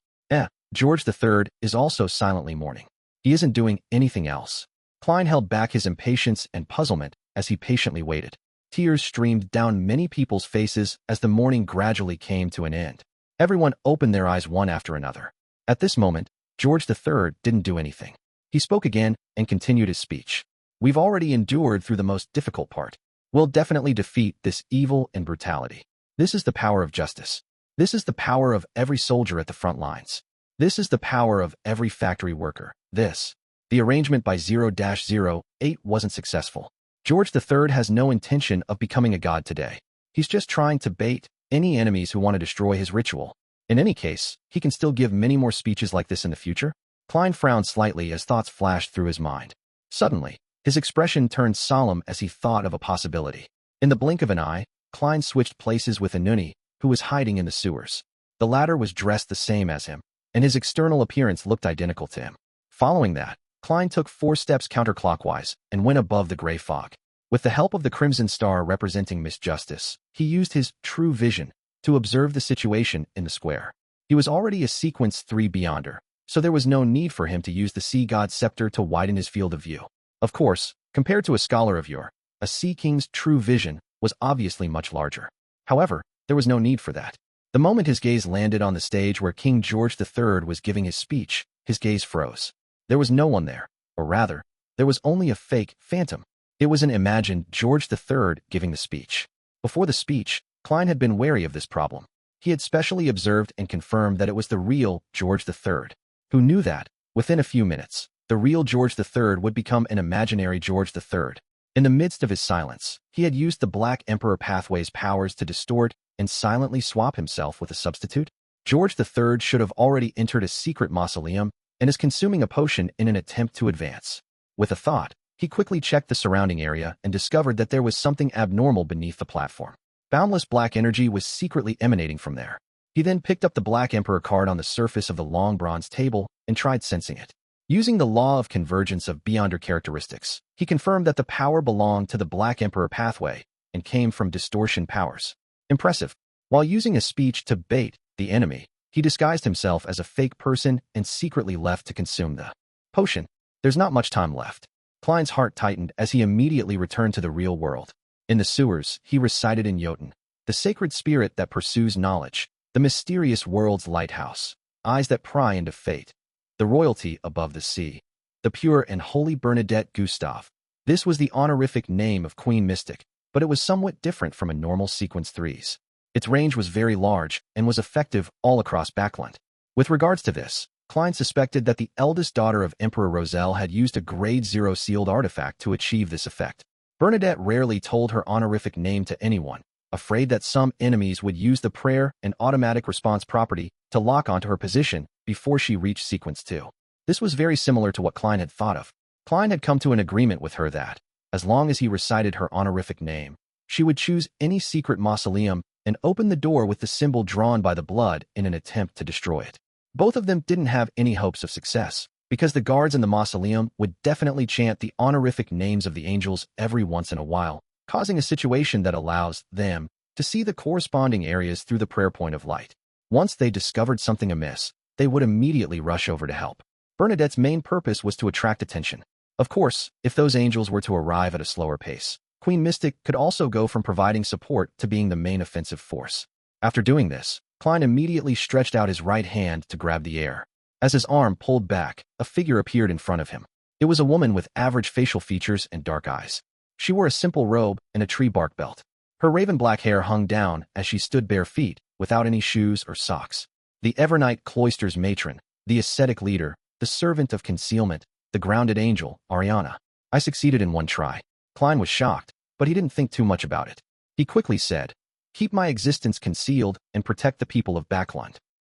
George III is also silently mourning. He isn't doing anything else. Klein held back his impatience and puzzlement as he patiently waited. Tears streamed down many people's faces as the mourning gradually came to an end. Everyone opened their eyes one after another. At this moment, George III didn't do anything. He spoke again and continued his speech. "We've already endured through the most difficult part. We'll definitely defeat this evil and brutality. This is the power of justice. This is the power of every soldier at the front lines. This is the power of every factory worker. The arrangement by 0-08 wasn't successful. George III has no intention of becoming a god today. He's just trying to bait any enemies who want to destroy his ritual. In any case, he can still give many more speeches like this in the future." Klein frowned slightly as thoughts flashed through his mind. Suddenly, his expression turned solemn as he thought of a possibility. In the blink of an eye, Klein switched places with Anuni, who was hiding in the sewers. The latter was dressed the same as him, and his external appearance looked identical to him. Following that, Klein took 4 steps counterclockwise and went above the gray fog. With the help of the crimson star representing Miss Justice, he used his true vision to observe the situation in the square. He was already a sequence 3 beyonder, so there was no need for him to use the sea god's scepter to widen his field of view. Of course, compared to a scholar of Yore, a sea king's true vision was obviously much larger. However, there was no need for that. The moment his gaze landed on the stage where King George III was giving his speech, his gaze froze. There was no one there, or rather, there was only a fake phantom. It was an imagined George III giving the speech. Before the speech, Klein had been wary of this problem. He had specially observed and confirmed that it was the real George III, who knew that, within a few minutes, the real George III would become an imaginary George III. In the midst of his silence, he had used the Black Emperor Pathway's powers to distort and silently swap himself with a substitute. George III should have already entered a secret mausoleum and is consuming a potion in an attempt to advance. With a thought, he quickly checked the surrounding area and discovered that there was something abnormal beneath the platform. Boundless black energy was secretly emanating from there. He then picked up the Black Emperor card on the surface of the long bronze table and tried sensing it. Using the law of convergence of beyonder characteristics, he confirmed that the power belonged to the Black Emperor pathway and came from distortion powers. Impressive. While using a speech to bait the enemy, he disguised himself as a fake person and secretly left to consume the potion. There's not much time left. Klein's heart tightened as he immediately returned to the real world. In the sewers, he recited in Jotun, the sacred spirit that pursues knowledge, the mysterious world's lighthouse, eyes that pry into fate, the royalty above the sea, the pure and holy Bernadette Gustave. This was the honorific name of Queen Mystic, but it was somewhat different from a normal Sequence 3's. Its range was very large and was effective all across Backland. With regards to this, Klein suspected that the eldest daughter of Emperor Roselle had used a Grade 0 sealed artifact to achieve this effect. Bernadette rarely told her honorific name to anyone, afraid that some enemies would use the prayer and automatic response property to lock onto her position before she reached Sequence 2. This was very similar to what Klein had thought of. Klein had come to an agreement with her that, as long as he recited her honorific name, she would choose any secret mausoleum and open the door with the symbol drawn by the blood in an attempt to destroy it. Both of them didn't have any hopes of success, because the guards in the mausoleum would definitely chant the honorific names of the angels every once in a while, causing a situation that allows them to see the corresponding areas through the prayer point of light. Once they discovered something amiss, they would immediately rush over to help. Bernadette's main purpose was to attract attention. Of course, if those angels were to arrive at a slower pace, Queen Mystic could also go from providing support to being the main offensive force. After doing this, Klein immediately stretched out his right hand to grab the air. As his arm pulled back, a figure appeared in front of him. It was a woman with average facial features and dark eyes. She wore a simple robe and a tree bark belt. Her raven black hair hung down as she stood bare feet, without any shoes or socks. The Evernight Cloister's matron, the ascetic leader, the servant of concealment, the grounded angel, Ariana. I succeeded in one try. Klein was shocked, but he didn't think too much about it. He quickly said, keep my existence concealed and protect the people of Backland.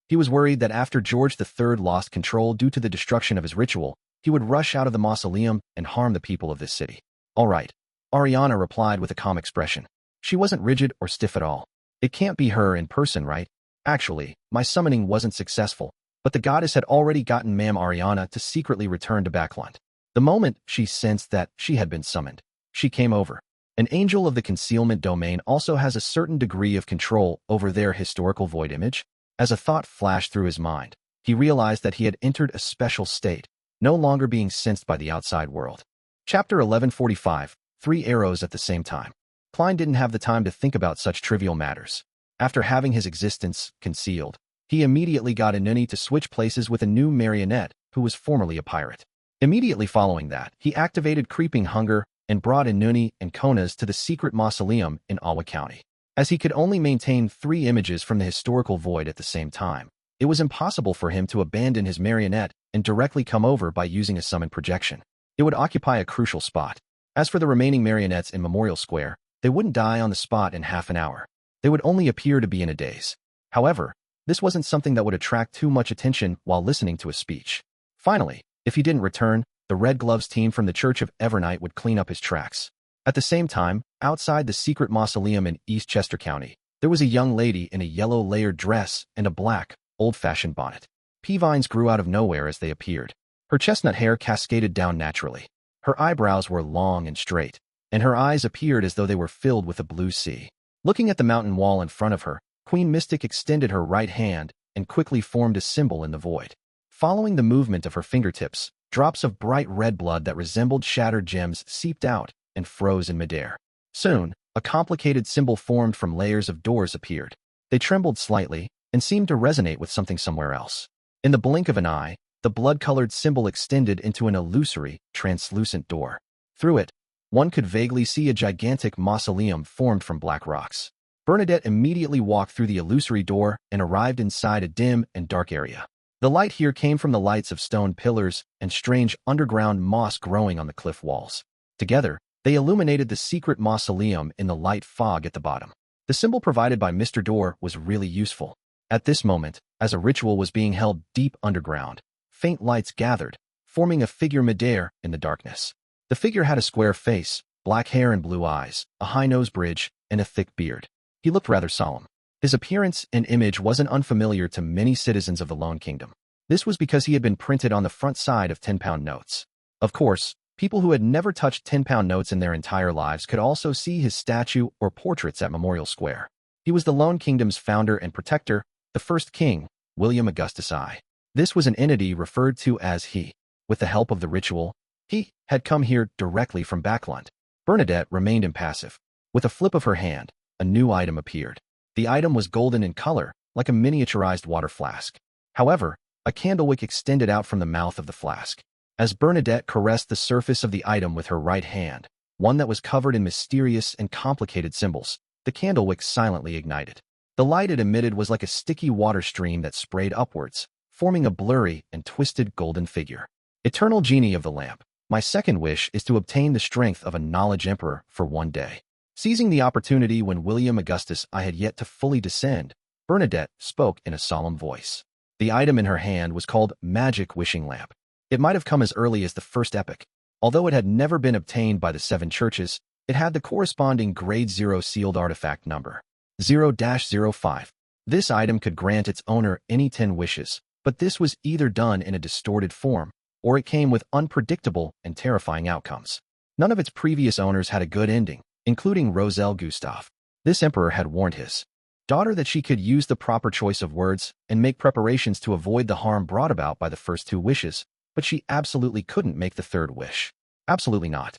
He was worried that after George III lost control due to the destruction of his ritual, he would rush out of the mausoleum and harm the people of this city. All right, Ariana replied with a calm expression. She wasn't rigid or stiff at all. It can't be her in person, right? Actually, my summoning wasn't successful, but the goddess had already gotten Ma'am Ariana to secretly return to Backland. The moment she sensed that she had been summoned, she came over. An angel of the concealment domain also has a certain degree of control over their historical void image. As a thought flashed through his mind, he realized that he had entered a special state, no longer being sensed by the outside world. Chapter 1145, 3 Arrows at the Same Time. Klein didn't have the time to think about such trivial matters. After having his existence concealed, he immediately got Inuni to switch places with a new marionette who was formerly a pirate. Immediately following that, he activated Creeping Hunger and brought Inuni and Konas to the secret mausoleum in Awa County. As he could only maintain 3 images from the historical void at the same time, it was impossible for him to abandon his marionette and directly come over by using a summon projection. It would occupy a crucial spot. As for the remaining marionettes in Memorial Square, they wouldn't die on the spot in half an hour. They would only appear to be in a daze. However, this wasn't something that would attract too much attention while listening to a speech. Finally, if he didn't return, the Red Gloves team from the Church of Evernight would clean up his tracks. At the same time, outside the secret mausoleum in East Chester County, there was a young lady in a yellow layered dress and a black, old-fashioned bonnet. Pea vines grew out of nowhere as they appeared. Her chestnut hair cascaded down naturally. Her eyebrows were long and straight, and her eyes appeared as though they were filled with a blue sea. Looking at the mountain wall in front of her, Queen Mystic extended her right hand and quickly formed a symbol in the void. Following the movement of her fingertips, drops of bright red blood that resembled shattered gems seeped out and froze in midair. Soon, a complicated symbol formed from layers of doors appeared. They trembled slightly and seemed to resonate with something somewhere else. In the blink of an eye, the blood-colored symbol extended into an illusory, translucent door. Through it, one could vaguely see a gigantic mausoleum formed from black rocks. Bernadette immediately walked through the illusory door and arrived inside a dim and dark area. The light here came from the lights of stone pillars and strange underground moss growing on the cliff walls. Together, they illuminated the secret mausoleum in the light fog at the bottom. The symbol provided by Mr. Door was really useful. At this moment, as a ritual was being held deep underground, faint lights gathered, forming a figure midair in the darkness. The figure had a square face, black hair and blue eyes, a high nose bridge, and a thick beard. He looked rather solemn. His appearance and image wasn't unfamiliar to many citizens of the Lone Kingdom. This was because he had been printed on the front side of 10-pound notes. Of course, people who had never touched 10-pound notes in their entire lives could also see his statue or portraits at Memorial Square. He was the Lone Kingdom's founder and protector, the first king, William Augustus I. This was an entity referred to as he. With the help of the ritual, he had come here directly from Backland. Bernadette remained impassive. With a flip of her hand, a new item appeared. The item was golden in color, like a miniaturized water flask. However, a candlewick extended out from the mouth of the flask. As Bernadette caressed the surface of the item with her right hand, one that was covered in mysterious and complicated symbols, the candlewick silently ignited. The light it emitted was like a sticky water stream that sprayed upwards, forming a blurry and twisted golden figure. Eternal Genie of the Lamp, my second wish is to obtain the strength of a knowledge emperor for one day. Seizing the opportunity when William Augustus I had yet to fully descend, Bernadette spoke in a solemn voice. The item in her hand was called Magic Wishing Lamp. It might have come as early as the first epoch. Although it had never been obtained by the 7 churches, it had the corresponding Grade 0 sealed artifact number, 0-05. This item could grant its owner any 10 wishes, but this was either done in a distorted form, or it came with unpredictable and terrifying outcomes. None of its previous owners had a good ending, including Roselle Gustave. This emperor had warned his daughter that she could use the proper choice of words and make preparations to avoid the harm brought about by the first 2 wishes, but she absolutely couldn't make the 3rd wish. Absolutely not.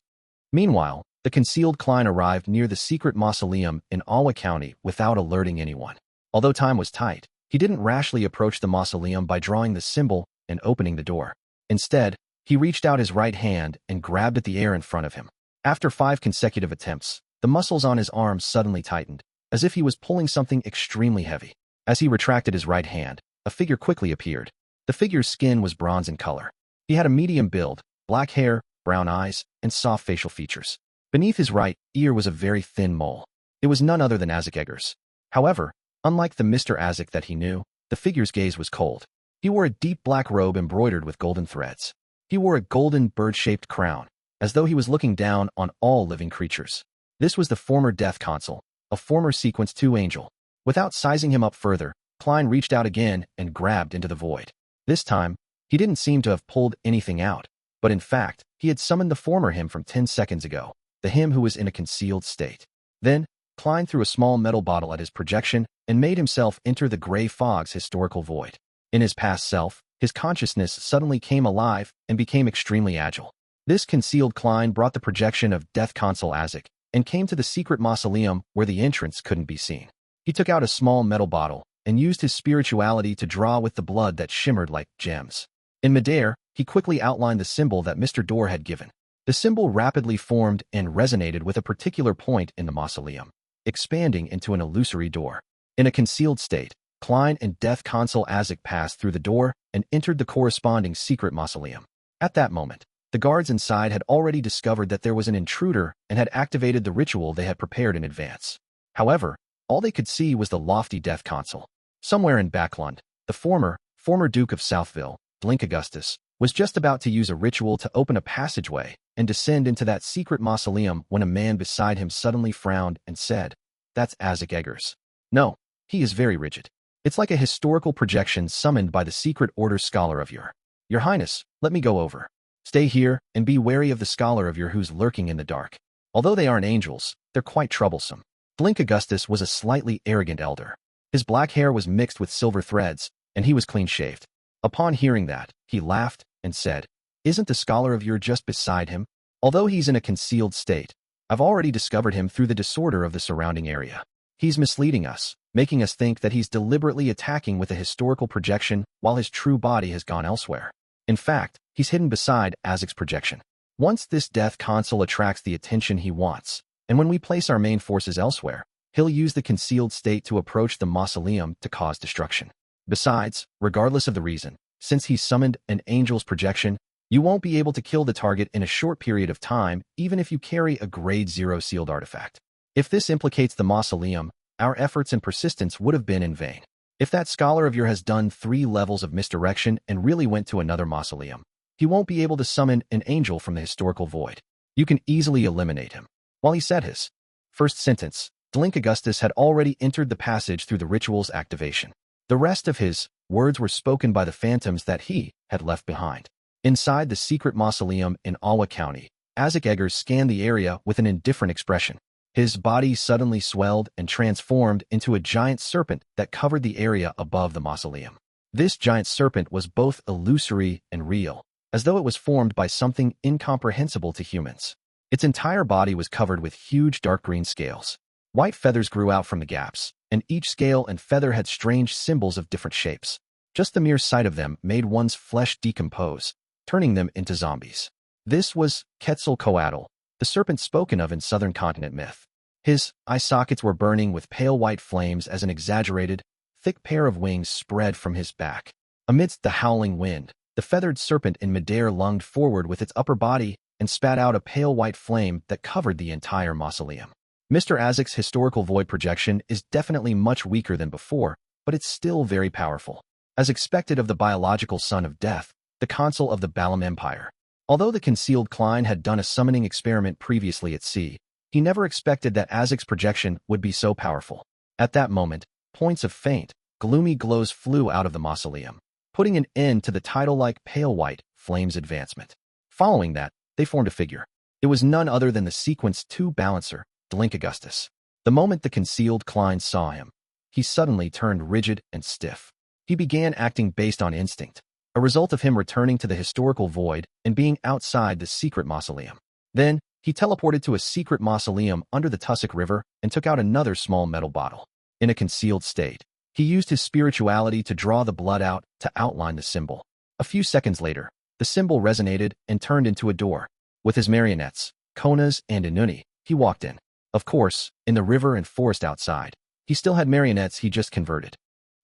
Meanwhile, the concealed Klein arrived near the secret mausoleum in Awa County without alerting anyone. Although time was tight, he didn't rashly approach the mausoleum by drawing the symbol and opening the door. Instead, he reached out his right hand and grabbed at the air in front of him. After 5 consecutive attempts, the muscles on his arms suddenly tightened, as if he was pulling something extremely heavy. As he retracted his right hand, a figure quickly appeared. The figure's skin was bronze in color. He had a medium build, black hair, brown eyes, and soft facial features. Beneath his right ear was a very thin mole. It was none other than Azek Eggers. However, unlike the Mr. Azek that he knew, the figure's gaze was cold. He wore a deep black robe embroidered with golden threads. He wore a golden bird-shaped crown, as though he was looking down on all living creatures. This was the former Death Consul, a former Sequence 2 angel. Without sizing him up further, Klein reached out again and grabbed into the void. This time, he didn't seem to have pulled anything out, but in fact, he had summoned the former him from 10 seconds ago, the him who was in a concealed state. Then, Klein threw a small metal bottle at his projection and made himself enter the gray fog's historical void. In his past self, his consciousness suddenly came alive and became extremely agile. This concealed Klein brought the projection of Death Consul Azek and came to the secret mausoleum where the entrance couldn't be seen. He took out a small metal bottle and used his spirituality to draw with the blood that shimmered like gems. In midair, he quickly outlined the symbol that Mr. Door had given. The symbol rapidly formed and resonated with a particular point in the mausoleum, expanding into an illusory door. In a concealed state, Klein and Death Consul Azek passed through the door and entered the corresponding secret mausoleum. At that moment, the guards inside had already discovered that there was an intruder and had activated the ritual they had prepared in advance. However, all they could see was the lofty Death Consul. Somewhere in Backlund, the former Duke of Southville, Blink Augustus, was just about to use a ritual to open a passageway and descend into that secret mausoleum when a man beside him suddenly frowned and said, "That's Azek Eggers. No, he is very rigid. It's like a historical projection summoned by the secret order scholar of Yore. Your Highness, let me go over. Stay here and be wary of the scholar of Yore who's lurking in the dark. Although they aren't angels, they're quite troublesome." Blink Augustus was a slightly arrogant elder. His black hair was mixed with silver threads, and he was clean-shaved. Upon hearing that, he laughed and said, "Isn't the scholar of Yore just beside him? Although he's in a concealed state, I've already discovered him through the disorder of the surrounding area. He's misleading us, making us think that he's deliberately attacking with a historical projection while his true body has gone elsewhere. In fact, he's hidden beside Azek's projection. Once this Death Consul attracts the attention he wants, and when we place our main forces elsewhere, he'll use the concealed state to approach the mausoleum to cause destruction. Besides, regardless of the reason, since he's summoned an angel's projection, you won't be able to kill the target in a short period of time, even if you carry a Grade 0 sealed artifact. If this implicates the mausoleum, our efforts and persistence would have been in vain. If that scholar of Yore has done 3 levels of misdirection and really went to another mausoleum, he won't be able to summon an angel from the historical void. You can easily eliminate him." While he said his first sentence, Blink Augustus had already entered the passage through the ritual's activation. The rest of his words were spoken by the phantoms that he had left behind. Inside the secret mausoleum in Alwa County, Azek Eggers scanned the area with an indifferent expression. His body suddenly swelled and transformed into a giant serpent that covered the area above the mausoleum. This giant serpent was both illusory and real, as though it was formed by something incomprehensible to humans. Its entire body was covered with huge dark green scales. White feathers grew out from the gaps, and each scale and feather had strange symbols of different shapes. Just the mere sight of them made one's flesh decompose, turning them into zombies. This was Quetzalcoatl, the serpent spoken of in Southern Continent myth. His eye sockets were burning with pale white flames as an exaggerated, thick pair of wings spread from his back. Amidst the howling wind, the feathered serpent in midair lunged forward with its upper body and spat out a pale white flame that covered the entire mausoleum. Mr. Azek's historical void projection is definitely much weaker than before, but it's still very powerful. As expected of the biological son of death, the consul of the Balam Empire. Although the concealed Klein had done a summoning experiment previously at sea, he never expected that Azek's projection would be so powerful. At that moment, points of faint, gloomy glows flew out of the mausoleum, putting an end to the tidal-like pale white flame's advancement. Following that, they formed a figure. It was none other than the Sequence 2 balancer, Blink Augustus. The moment the concealed Klein saw him, he suddenly turned rigid and stiff. He began acting based on instinct, a result of him returning to the historical void and being outside the secret mausoleum. Then, he teleported to a secret mausoleum under the Tussock River and took out another small metal bottle. In a concealed state, he used his spirituality to draw the blood out to outline the symbol. A few seconds later, the symbol resonated and turned into a door. With his marionettes, Konas and Inuni, he walked in. Of course, in the river and forest outside, he still had marionettes he just converted.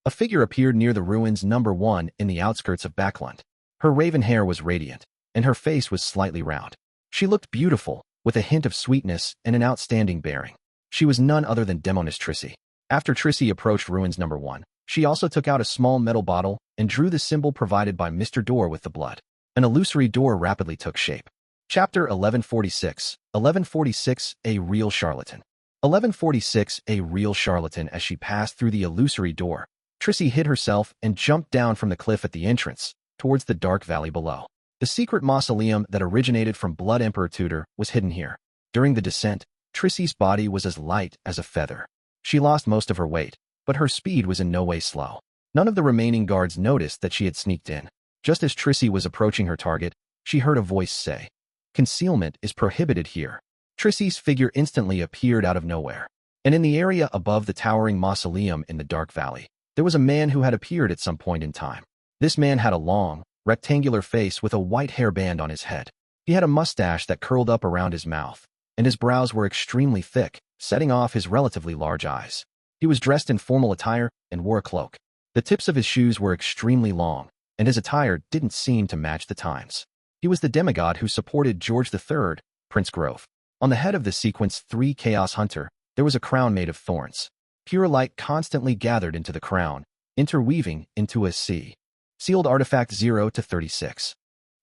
A figure appeared near the ruins number 1 in the outskirts of Backlund. Her raven hair was radiant, and her face was slightly round. She looked beautiful, with a hint of sweetness and an outstanding bearing. She was none other than Demoness Trissy. After Trissy approached ruins number 1, she also took out a small metal bottle and drew the symbol provided by Mr. Door with the blood. An illusory door rapidly took shape. Chapter 1146. 1146, A Real Charlatan. 1146, A Real Charlatan. As she passed through the illusory door, Trissy hid herself and jumped down from the cliff at the entrance, towards the dark valley below. The secret mausoleum that originated from Blood Emperor Tudor was hidden here. During the descent, Trissy's body was as light as a feather. She lost most of her weight, but her speed was in no way slow. None of the remaining guards noticed that she had sneaked in. Just as Trissy was approaching her target, she heard a voice say, "Concealment is prohibited here." Trissy's figure instantly appeared out of nowhere. And in the area above the towering mausoleum in the dark valley, there was a man who had appeared at some point in time. This man had a long, rectangular face with a white hairband on his head. He had a mustache that curled up around his mouth, and his brows were extremely thick, setting off his relatively large eyes. He was dressed in formal attire and wore a cloak. The tips of his shoes were extremely long, and his attire didn't seem to match the times. He was the demigod who supported George III, Prince Grove. On the head of the Sequence 3 Chaos Hunter, there was a crown made of thorns. Pure light constantly gathered into the crown, interweaving into a sea. Sealed Artifact 0 to 36.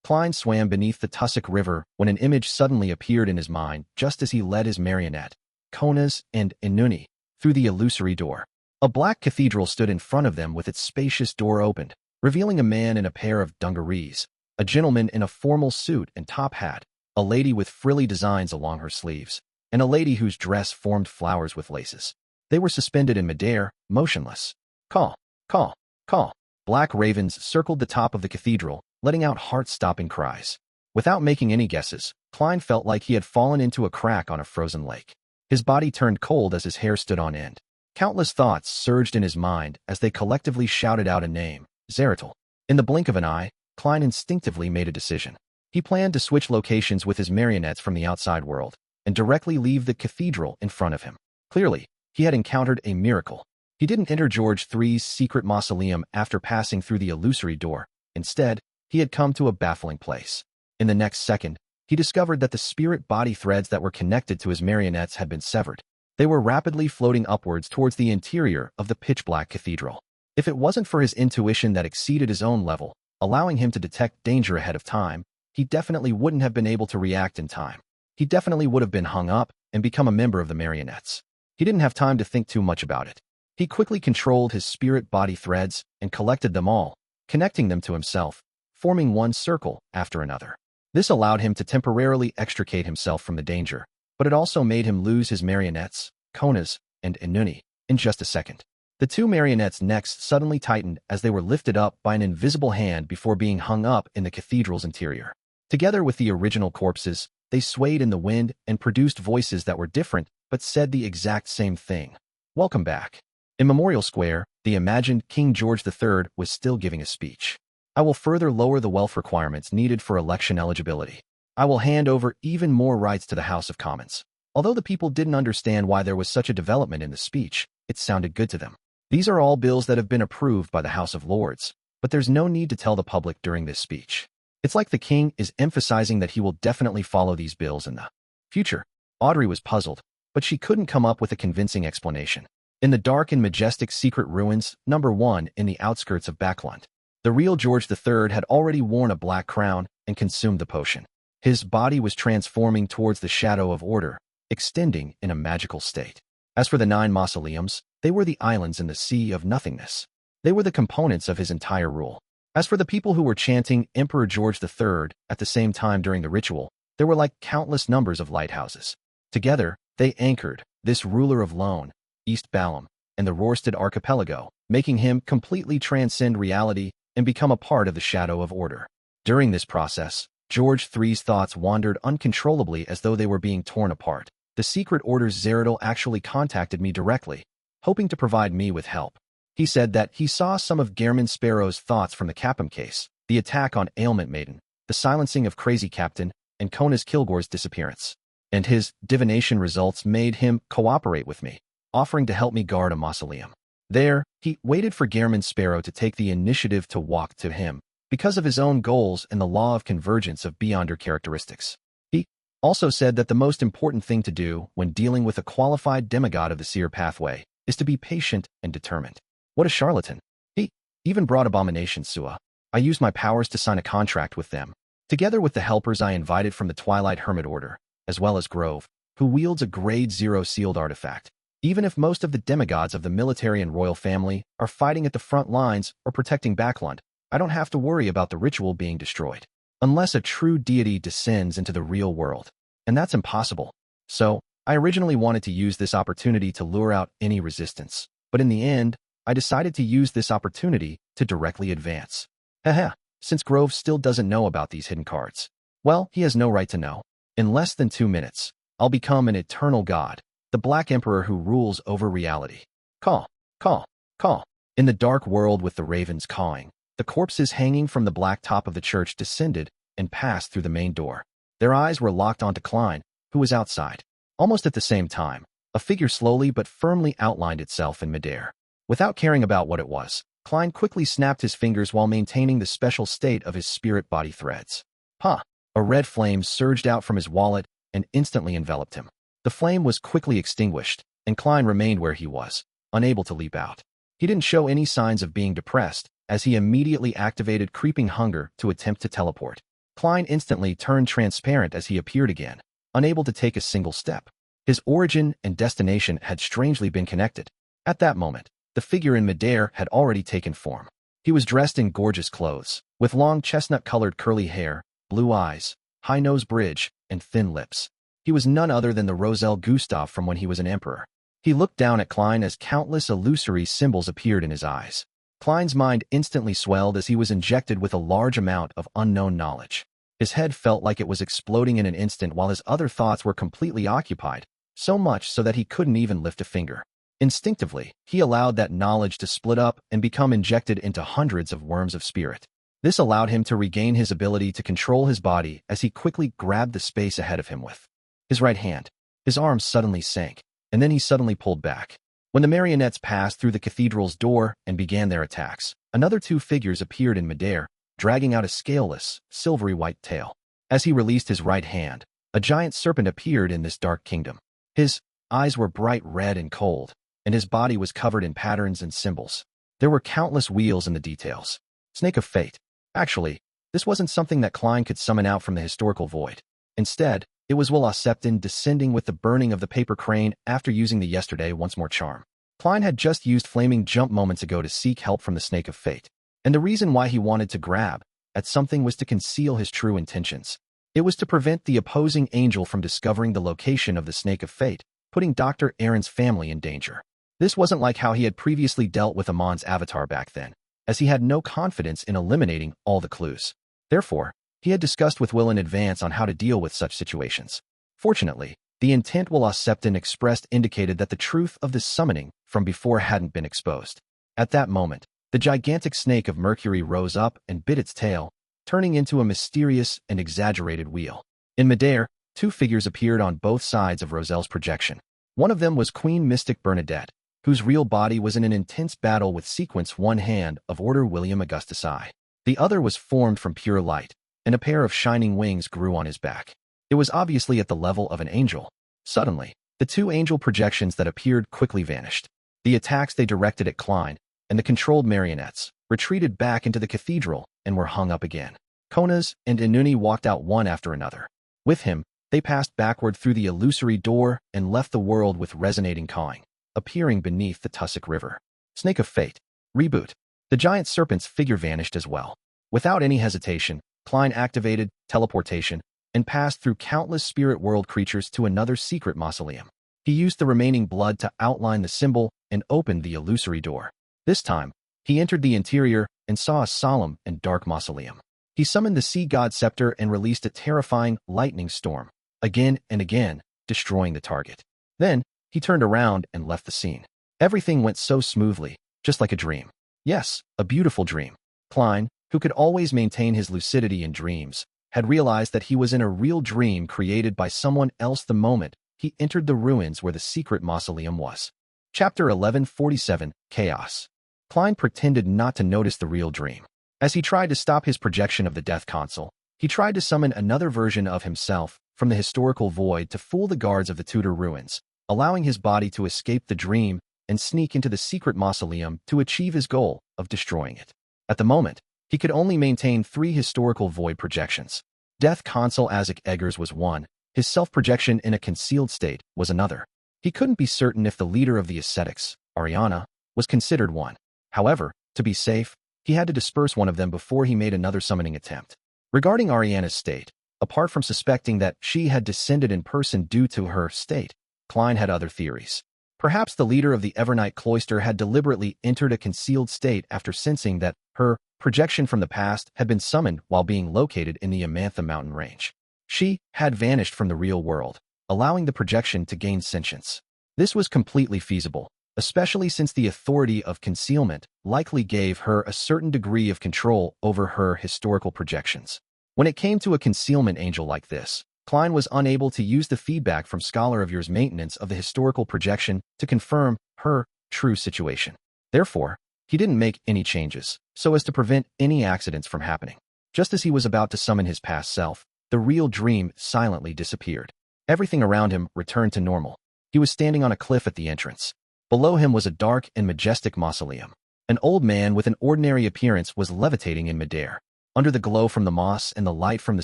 Klein swam beneath the Tussock River when an image suddenly appeared in his mind just as he led his marionette, Konas and Inuni, through the illusory door. A black cathedral stood in front of them with its spacious door opened, revealing a man in a pair of dungarees, a gentleman in a formal suit and top hat, a lady with frilly designs along her sleeves, and a lady whose dress formed flowers with laces. They were suspended in midair, motionless. Call, call, call. Black ravens circled the top of the cathedral, letting out heart-stopping cries. Without making any guesses, Klein felt like he had fallen into a crack on a frozen lake. His body turned cold as his hair stood on end. Countless thoughts surged in his mind as they collectively shouted out a name, Zeratul. In the blink of an eye, Klein instinctively made a decision. He planned to switch locations with his marionettes from the outside world and directly leave the cathedral in front of him. Clearly, he had encountered a miracle. He didn't enter George III's secret mausoleum after passing through the illusory door. Instead, he had come to a baffling place. In the next second, he discovered that the spirit body threads that were connected to his marionettes had been severed. They were rapidly floating upwards towards the interior of the pitch-black cathedral. If it wasn't for his intuition that exceeded his own level, allowing him to detect danger ahead of time, he definitely wouldn't have been able to react in time. He definitely would have been hung up and become a member of the marionettes. He didn't have time to think too much about it. He quickly controlled his spirit body threads and collected them all, connecting them to himself, forming one circle after another. This allowed him to temporarily extricate himself from the danger, but it also made him lose his marionettes, Konas and Inuni, in just a second. The two marionettes' necks suddenly tightened as they were lifted up by an invisible hand before being hung up in the cathedral's interior. Together with the original corpses, they swayed in the wind and produced voices that were different but said the exact same thing. Welcome back. In Memorial Square, the imagined King George III was still giving a speech. I will further lower the wealth requirements needed for election eligibility. I will hand over even more rights to the House of Commons. Although the people didn't understand why there was such a development in the speech, it sounded good to them. These are all bills that have been approved by the House of Lords, but there's no need to tell the public during this speech. It's like the king is emphasizing that he will definitely follow these bills in the future. Audrey was puzzled, but she couldn't come up with a convincing explanation. In the dark and majestic secret ruins, number 1 in the outskirts of Backlund, the real George III had already worn a black crown and consumed the potion. His body was transforming towards the shadow of order, extending in a magical state. As for the 9 mausoleums, they were the islands in the sea of nothingness. They were the components of his entire rule. As for the people who were chanting Emperor George III at the same time during the ritual, there were like countless numbers of lighthouses. Together, they anchored this ruler of Lone, East Balam, and the Rorstad archipelago, making him completely transcend reality and become a part of the shadow of order. During this process, George III's thoughts wandered uncontrollably as though they were being torn apart. The secret order's Zeratul actually contacted me directly, hoping to provide me with help. He said that he saw some of Gehrman Sparrow's thoughts from the Capum case, the attack on Ailment Maiden, the silencing of Crazy Captain, and Konas Kilgore's disappearance. And his divination results made him cooperate with me, offering to help me guard a mausoleum. There, He waited for Gehrman Sparrow to take the initiative to walk to him, because of his own goals and the law of convergence of beyonder characteristics. He also said that the most important thing to do when dealing with a qualified demigod of the seer pathway is to be patient and determined. What a charlatan. He even brought Abomination Sua. I used my powers to sign a contract with them, together with the helpers I invited from the Twilight Hermit Order, as well as Grove, who wields a Grade 0 sealed artifact. Even if most of the demigods of the military and royal family are fighting at the front lines or protecting Backland, I don't have to worry about the ritual being destroyed, unless a true deity descends into the real world. And that's impossible. So, I originally wanted to use this opportunity to lure out any resistance, but in the end, I decided to use this opportunity to directly advance. Haha, since Grove still doesn't know about these hidden cards. Well, he has no right to know. In less than 2 minutes, I'll become an eternal god, the Black Emperor who rules over reality. Caw, caw, caw. In the dark world with the ravens cawing, the corpses hanging from the black top of the church descended and passed through the main door. Their eyes were locked onto Klein, who was outside. Almost at the same time, a figure slowly but firmly outlined itself in midair. Without caring about what it was, Klein quickly snapped his fingers while maintaining the special state of his spirit body threads. Ha! A red flame surged out from his wallet and instantly enveloped him. The flame was quickly extinguished, and Klein remained where he was, unable to leap out. He didn't show any signs of being depressed, as he immediately activated Creeping Hunger to attempt to teleport. Klein instantly turned transparent as he appeared again, unable to take a single step. His origin and destination had strangely been connected. At that moment, the figure in midair had already taken form. He was dressed in gorgeous clothes, with long chestnut-colored curly hair, blue eyes, high nose bridge, and thin lips. He was none other than the Roselle Gustav from when he was an emperor. He looked down at Klein as countless illusory symbols appeared in his eyes. Klein's mind instantly swelled as he was injected with a large amount of unknown knowledge. His head felt like it was exploding in an instant while his other thoughts were completely occupied, so much so that he couldn't even lift a finger. Instinctively, he allowed that knowledge to split up and become injected into hundreds of worms of spirit. This allowed him to regain his ability to control his body as he quickly grabbed the space ahead of him with his right hand. His arm suddenly sank, and then he suddenly pulled back. When the marionettes passed through the cathedral's door and began their attacks, another 2 figures appeared in midair, dragging out a scaleless, silvery white tail. As he released his right hand, a giant serpent appeared in this dark kingdom. His eyes were bright red and cold, and his body was covered in patterns and symbols. There were countless wheels in the details. Snake of Fate. Actually, this wasn't something that Klein could summon out from the historical void. Instead, it was Will Septon descending with the burning of the paper crane after using the Yesterday Once More charm. Klein had just used Flaming Jump moments ago to seek help from the Snake of Fate, and the reason why he wanted to grab at something was to conceal his true intentions. It was to prevent the opposing angel from discovering the location of the Snake of Fate, putting Dr. Aaron's family in danger. This wasn't like how he had previously dealt with Amon's avatar back then, as he had no confidence in eliminating all the clues. Therefore, he had discussed with Will in advance on how to deal with such situations. Fortunately, the intent Will Septon expressed indicated that the truth of this summoning from before hadn't been exposed. At that moment, the gigantic snake of Mercury rose up and bit its tail, turning into a mysterious and exaggerated wheel. In midair, 2 figures appeared on both sides of Roselle's projection. One of them was Queen Mystic Bernadette, whose real body was in an intense battle with Sequence 1 Hand of Order William Augustus I. The other was formed from pure light, and a pair of shining wings grew on his back. It was obviously at the level of an angel. Suddenly, the 2 angel projections that appeared quickly vanished. The attacks they directed at Klein and the controlled marionettes retreated back into the cathedral and were hung up again. Konas and Inuni walked out one after another. With him, they passed backward through the illusory door and left the world with resonating cawing, appearing beneath the Tussock River. Snake of Fate. Reboot. The giant serpent's figure vanished as well. Without any hesitation, Klein activated teleportation and passed through countless spirit world creatures to another secret mausoleum. He used the remaining blood to outline the symbol and opened the illusory door. This time, he entered the interior and saw a solemn and dark mausoleum. He summoned the sea god scepter and released a terrifying lightning storm, again and again, destroying the target. Then, he turned around and left the scene. Everything went so smoothly, just like a dream. Yes, a beautiful dream. Klein, who could always maintain his lucidity in dreams, had realized that he was in a real dream created by someone else the moment he entered the ruins where the secret mausoleum was. Chapter 1147, Chaos. Klein pretended not to notice the real dream. As he tried to stop his projection of the death console, he tried to summon another version of himself from the historical void to fool the guards of the Tudor ruins, allowing his body to escape the dream and sneak into the secret mausoleum to achieve his goal of destroying it. At the moment, he could only maintain 3 historical void projections. Death console Isaac Eggers was one, his self-projection in a concealed state was another. He couldn't be certain if the leader of the ascetics, Ariana, was considered one. However, to be safe, he had to disperse one of them before he made another summoning attempt. Regarding Ariana's state, apart from suspecting that she had descended in person due to her state, Klein had other theories. Perhaps the leader of the Evernight cloister had deliberately entered a concealed state after sensing that her projection from the past had been summoned while being located in the Amantha mountain range. She had vanished from the real world, allowing the projection to gain sentience. This was completely feasible, especially since the authority of concealment likely gave her a certain degree of control over her historical projections. When it came to a concealment angel like this, Klein was unable to use the feedback from Scholar of Yore's maintenance of the historical projection to confirm her true situation. Therefore, he didn't make any changes, so as to prevent any accidents from happening. Just as he was about to summon his past self, the real dream silently disappeared. Everything around him returned to normal. He was standing on a cliff at the entrance. Below him was a dark and majestic mausoleum. An old man with an ordinary appearance was levitating in midair. Under the glow from the moss and the light from the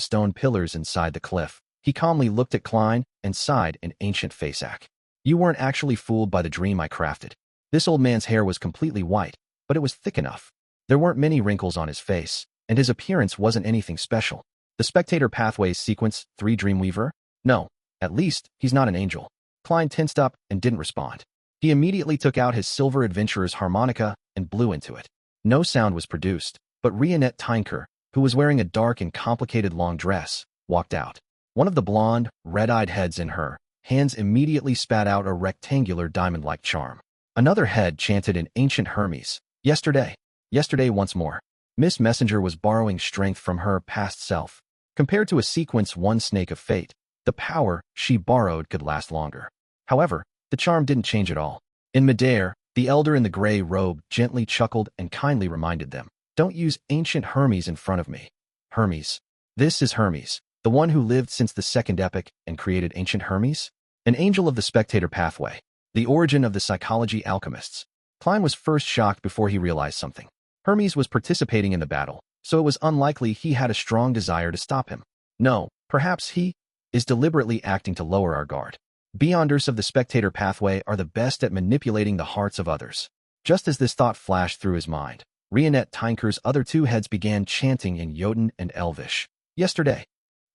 stone pillars inside the cliff, he calmly looked at Klein and sighed in ancient faceac. You weren't actually fooled by the dream I crafted. This old man's hair was completely white, but it was thick enough. There weren't many wrinkles on his face, and his appearance wasn't anything special. The Spectator Pathways Sequence 3 Dreamweaver? No, at least he's not an angel. Klein tensed up and didn't respond. He immediately took out his Silver Adventurer's harmonica and blew into it. No sound was produced, but Rionette Tynker, who was wearing a dark and complicated long dress, walked out. One of the blonde, red-eyed heads in her hands immediately spat out a rectangular diamond-like charm. Another head chanted in ancient Hermes, Yesterday. Yesterday once more. Miss Messenger was borrowing strength from her past self. Compared to a sequence 1 Snake of Fate, the power she borrowed could last longer. However, the charm didn't change at all. In midair, the elder in the gray robe gently chuckled and kindly reminded them, Don't use ancient Hermes in front of me. Hermes. This is Hermes, the one who lived since the second epoch and created ancient Hermes? An angel of the Spectator Pathway. The origin of the psychology alchemists. Klein was first shocked before he realized something. Hermes was participating in the battle, so it was unlikely he had a strong desire to stop him. No, perhaps he is deliberately acting to lower our guard. Beyonders of the Spectator Pathway are the best at manipulating the hearts of others. Just as this thought flashed through his mind, Rionette Tynker's other 2 heads began chanting in Jotun and Elvish. Yesterday.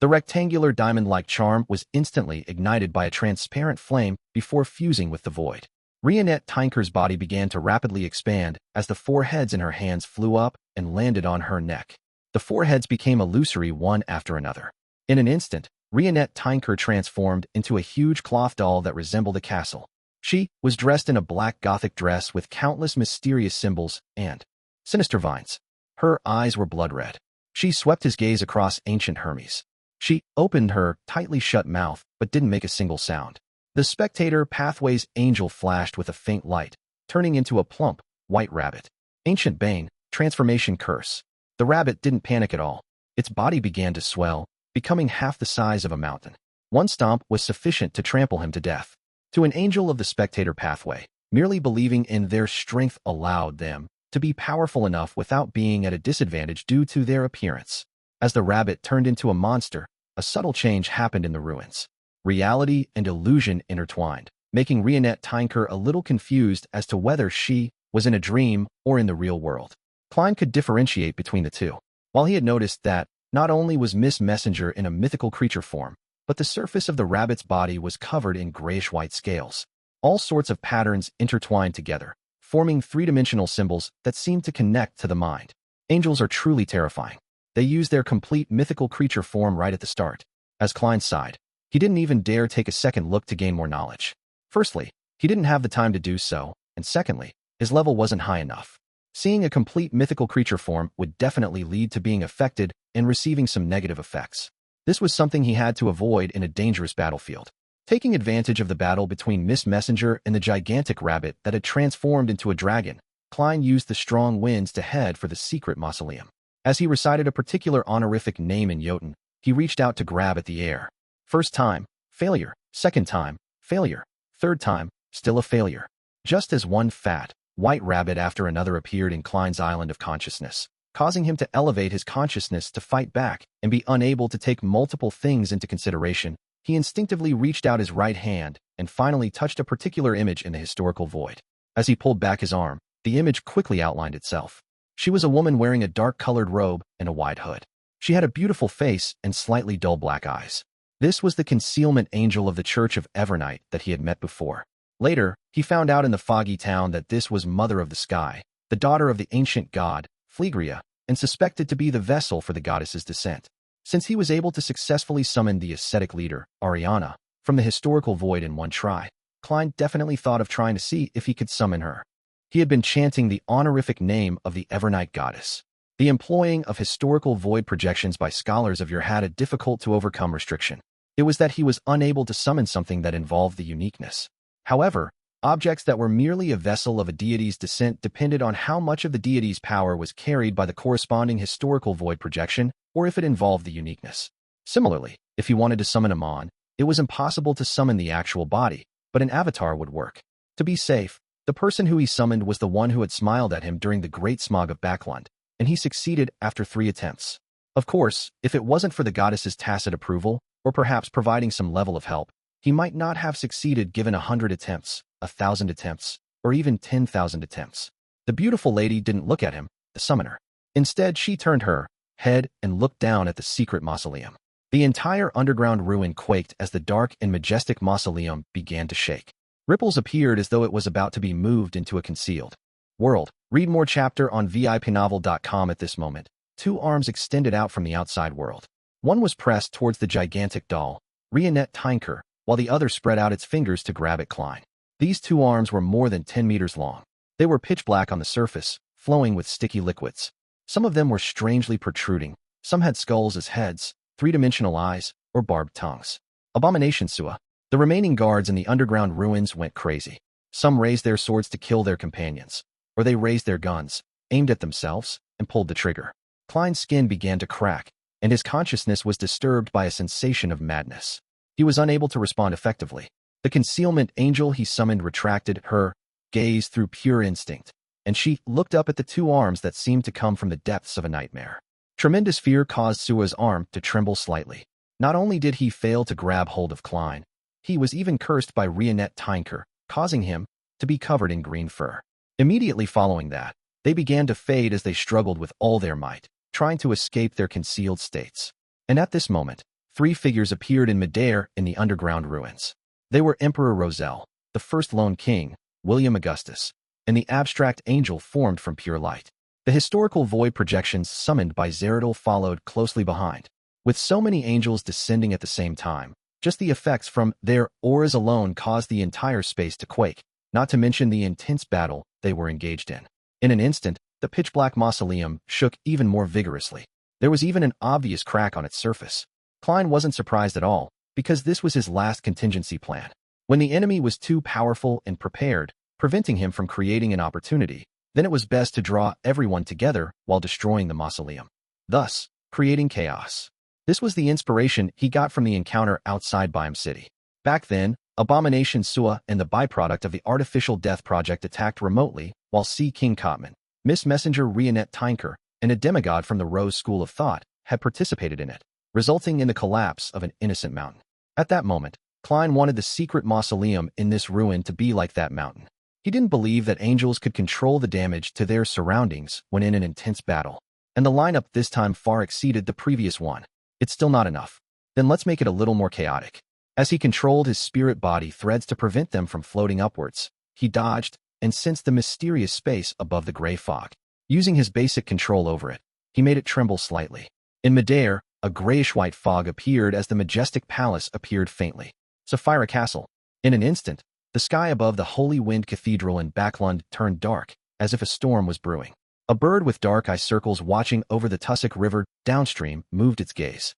The rectangular diamond-like charm was instantly ignited by a transparent flame before fusing with the void. Rionette Tynker's body began to rapidly expand as the 4 heads in her hands flew up and landed on her neck. The 4 heads became illusory one after another. In an instant, Rionette Tynker transformed into a huge cloth doll that resembled a castle. She was dressed in a black Gothic dress with countless mysterious symbols and sinister vines. Her eyes were blood red. She swept his gaze across ancient Hermes. She opened her tightly shut mouth but didn't make a single sound. The Spectator Pathways angel flashed with a faint light, turning into a plump, white rabbit. Ancient Bane, transformation curse. The rabbit didn't panic at all. Its body began to swell, becoming half the size of a mountain. One stomp was sufficient to trample him to death. To an angel of the Spectator Pathway, merely believing in their strength allowed them to be powerful enough without being at a disadvantage due to their appearance. As the rabbit turned into a monster, a subtle change happened in the ruins. Reality and illusion intertwined, making Rionette Tynker a little confused as to whether she was in a dream or in the real world. Klein could differentiate between the two. While he had noticed that not only was Miss Messenger in a mythical creature form, but the surface of the rabbit's body was covered in grayish-white scales. All sorts of patterns intertwined together, forming 3-dimensional symbols that seemed to connect to the mind. Angels are truly terrifying. They use their complete mythical creature form right at the start. As Klein sighed, he didn't even dare take a second look to gain more knowledge. Firstly, he didn't have the time to do so, and secondly, his level wasn't high enough. Seeing a complete mythical creature form would definitely lead to being affected and receiving some negative effects. This was something he had to avoid in a dangerous battlefield. Taking advantage of the battle between Miss Messenger and the gigantic rabbit that had transformed into a dragon, Klein used the strong winds to head for the secret mausoleum. As he recited a particular honorific name in Jotun, he reached out to grab at the air. First time, failure. Second time, failure. Third time, still a failure. Just as one fat, white rabbit after another appeared in Klein's island of consciousness, causing him to elevate his consciousness to fight back and be unable to take multiple things into consideration, he instinctively reached out his right hand and finally touched a particular image in the historical void. As he pulled back his arm, the image quickly outlined itself. She was a woman wearing a dark-colored robe and a wide hood. She had a beautiful face and slightly dull black eyes. This was the concealment angel of the Church of Evernight that he had met before. Later, he found out in the foggy town that this was Mother of the Sky, the daughter of the ancient god, Phlegria, and suspected to be the vessel for the goddess's descent. Since he was able to successfully summon the ascetic leader, Ariana, from the historical void in one try, Klein definitely thought of trying to see if he could summon her. He had been chanting the honorific name of the Evernight goddess. The employing of historical void projections by scholars of Yore had a difficult-to-overcome restriction. It was that he was unable to summon something that involved the uniqueness. However, objects that were merely a vessel of a deity's descent depended on how much of the deity's power was carried by the corresponding historical void projection or if it involved the uniqueness. Similarly, if he wanted to summon a mon, it was impossible to summon the actual body, but an avatar would work. To be safe, the person who he summoned was the one who had smiled at him during the Great Smog of Backlund, and he succeeded after 3 attempts. Of course, if it wasn't for the goddess's tacit approval, or perhaps providing some level of help, he might not have succeeded given 100 attempts, 1,000 attempts, or even 10,000 attempts. The beautiful lady didn't look at him, the summoner. Instead, she turned her head and looked down at the secret mausoleum. The entire underground ruin quaked as the dark and majestic mausoleum began to shake. Ripples appeared as though it was about to be moved into a concealed world. Read more chapter on VIPnovel.com at this moment. 2 arms extended out from the outside world. One was pressed towards the gigantic doll, Rionette Tinker, while the other spread out its fingers to grab at Klein. These 2 arms were more than 10 meters long. They were pitch black on the surface, flowing with sticky liquids. Some of them were strangely protruding. Some had skulls as heads, 3-dimensional eyes, or barbed tongues. Abomination Sua. The remaining guards in the underground ruins went crazy. Some raised their swords to kill their companions, or they raised their guns, aimed at themselves, and pulled the trigger. Klein's skin began to crack, and his consciousness was disturbed by a sensation of madness. He was unable to respond effectively. The concealment angel he summoned retracted her gaze through pure instinct, and she looked up at the 2 arms that seemed to come from the depths of a nightmare. Tremendous fear caused Sua's arm to tremble slightly. Not only did he fail to grab hold of Klein, he was even cursed by Rionette Tinker, causing him to be covered in green fur. Immediately following that, they began to fade as they struggled with all their might, trying to escape their concealed states. And at this moment, 3 figures appeared in midair in the underground ruins. They were Emperor Roselle, the first lone king, William Augustus, and the abstract angel formed from pure light. The historical void projections summoned by Zeradal followed closely behind. With so many angels descending at the same time, just the effects from their auras alone caused the entire space to quake, not to mention the intense battle they were engaged in. In an instant, the pitch-black mausoleum shook even more vigorously. There was even an obvious crack on its surface. Klein wasn't surprised at all, because this was his last contingency plan. When the enemy was too powerful and prepared, preventing him from creating an opportunity, then it was best to draw everyone together while destroying the mausoleum, thus creating chaos. This was the inspiration he got from the encounter outside Byam City. Back then, Abomination Sua and the byproduct of the Artificial Death Project attacked remotely, while Sea King Kotman, Miss Messenger Rionette Tinker, and a demigod from the Rose School of Thought had participated in it, resulting in the collapse of an innocent mountain. At that moment, Klein wanted the secret mausoleum in this ruin to be like that mountain. He didn't believe that angels could control the damage to their surroundings when in an intense battle, and the lineup this time far exceeded the previous one. It's still not enough. Then let's make it a little more chaotic. As he controlled his spirit body threads to prevent them from floating upwards, he dodged and sensed the mysterious space above the gray fog. Using his basic control over it, he made it tremble slightly. In midair, a grayish-white fog appeared as the majestic palace appeared faintly. Sefirah Castle. In an instant, the sky above the Holy Wind Cathedral in Backlund turned dark, as if a storm was brewing. A bird with dark eye circles watching over the Tussock River downstream moved its gaze.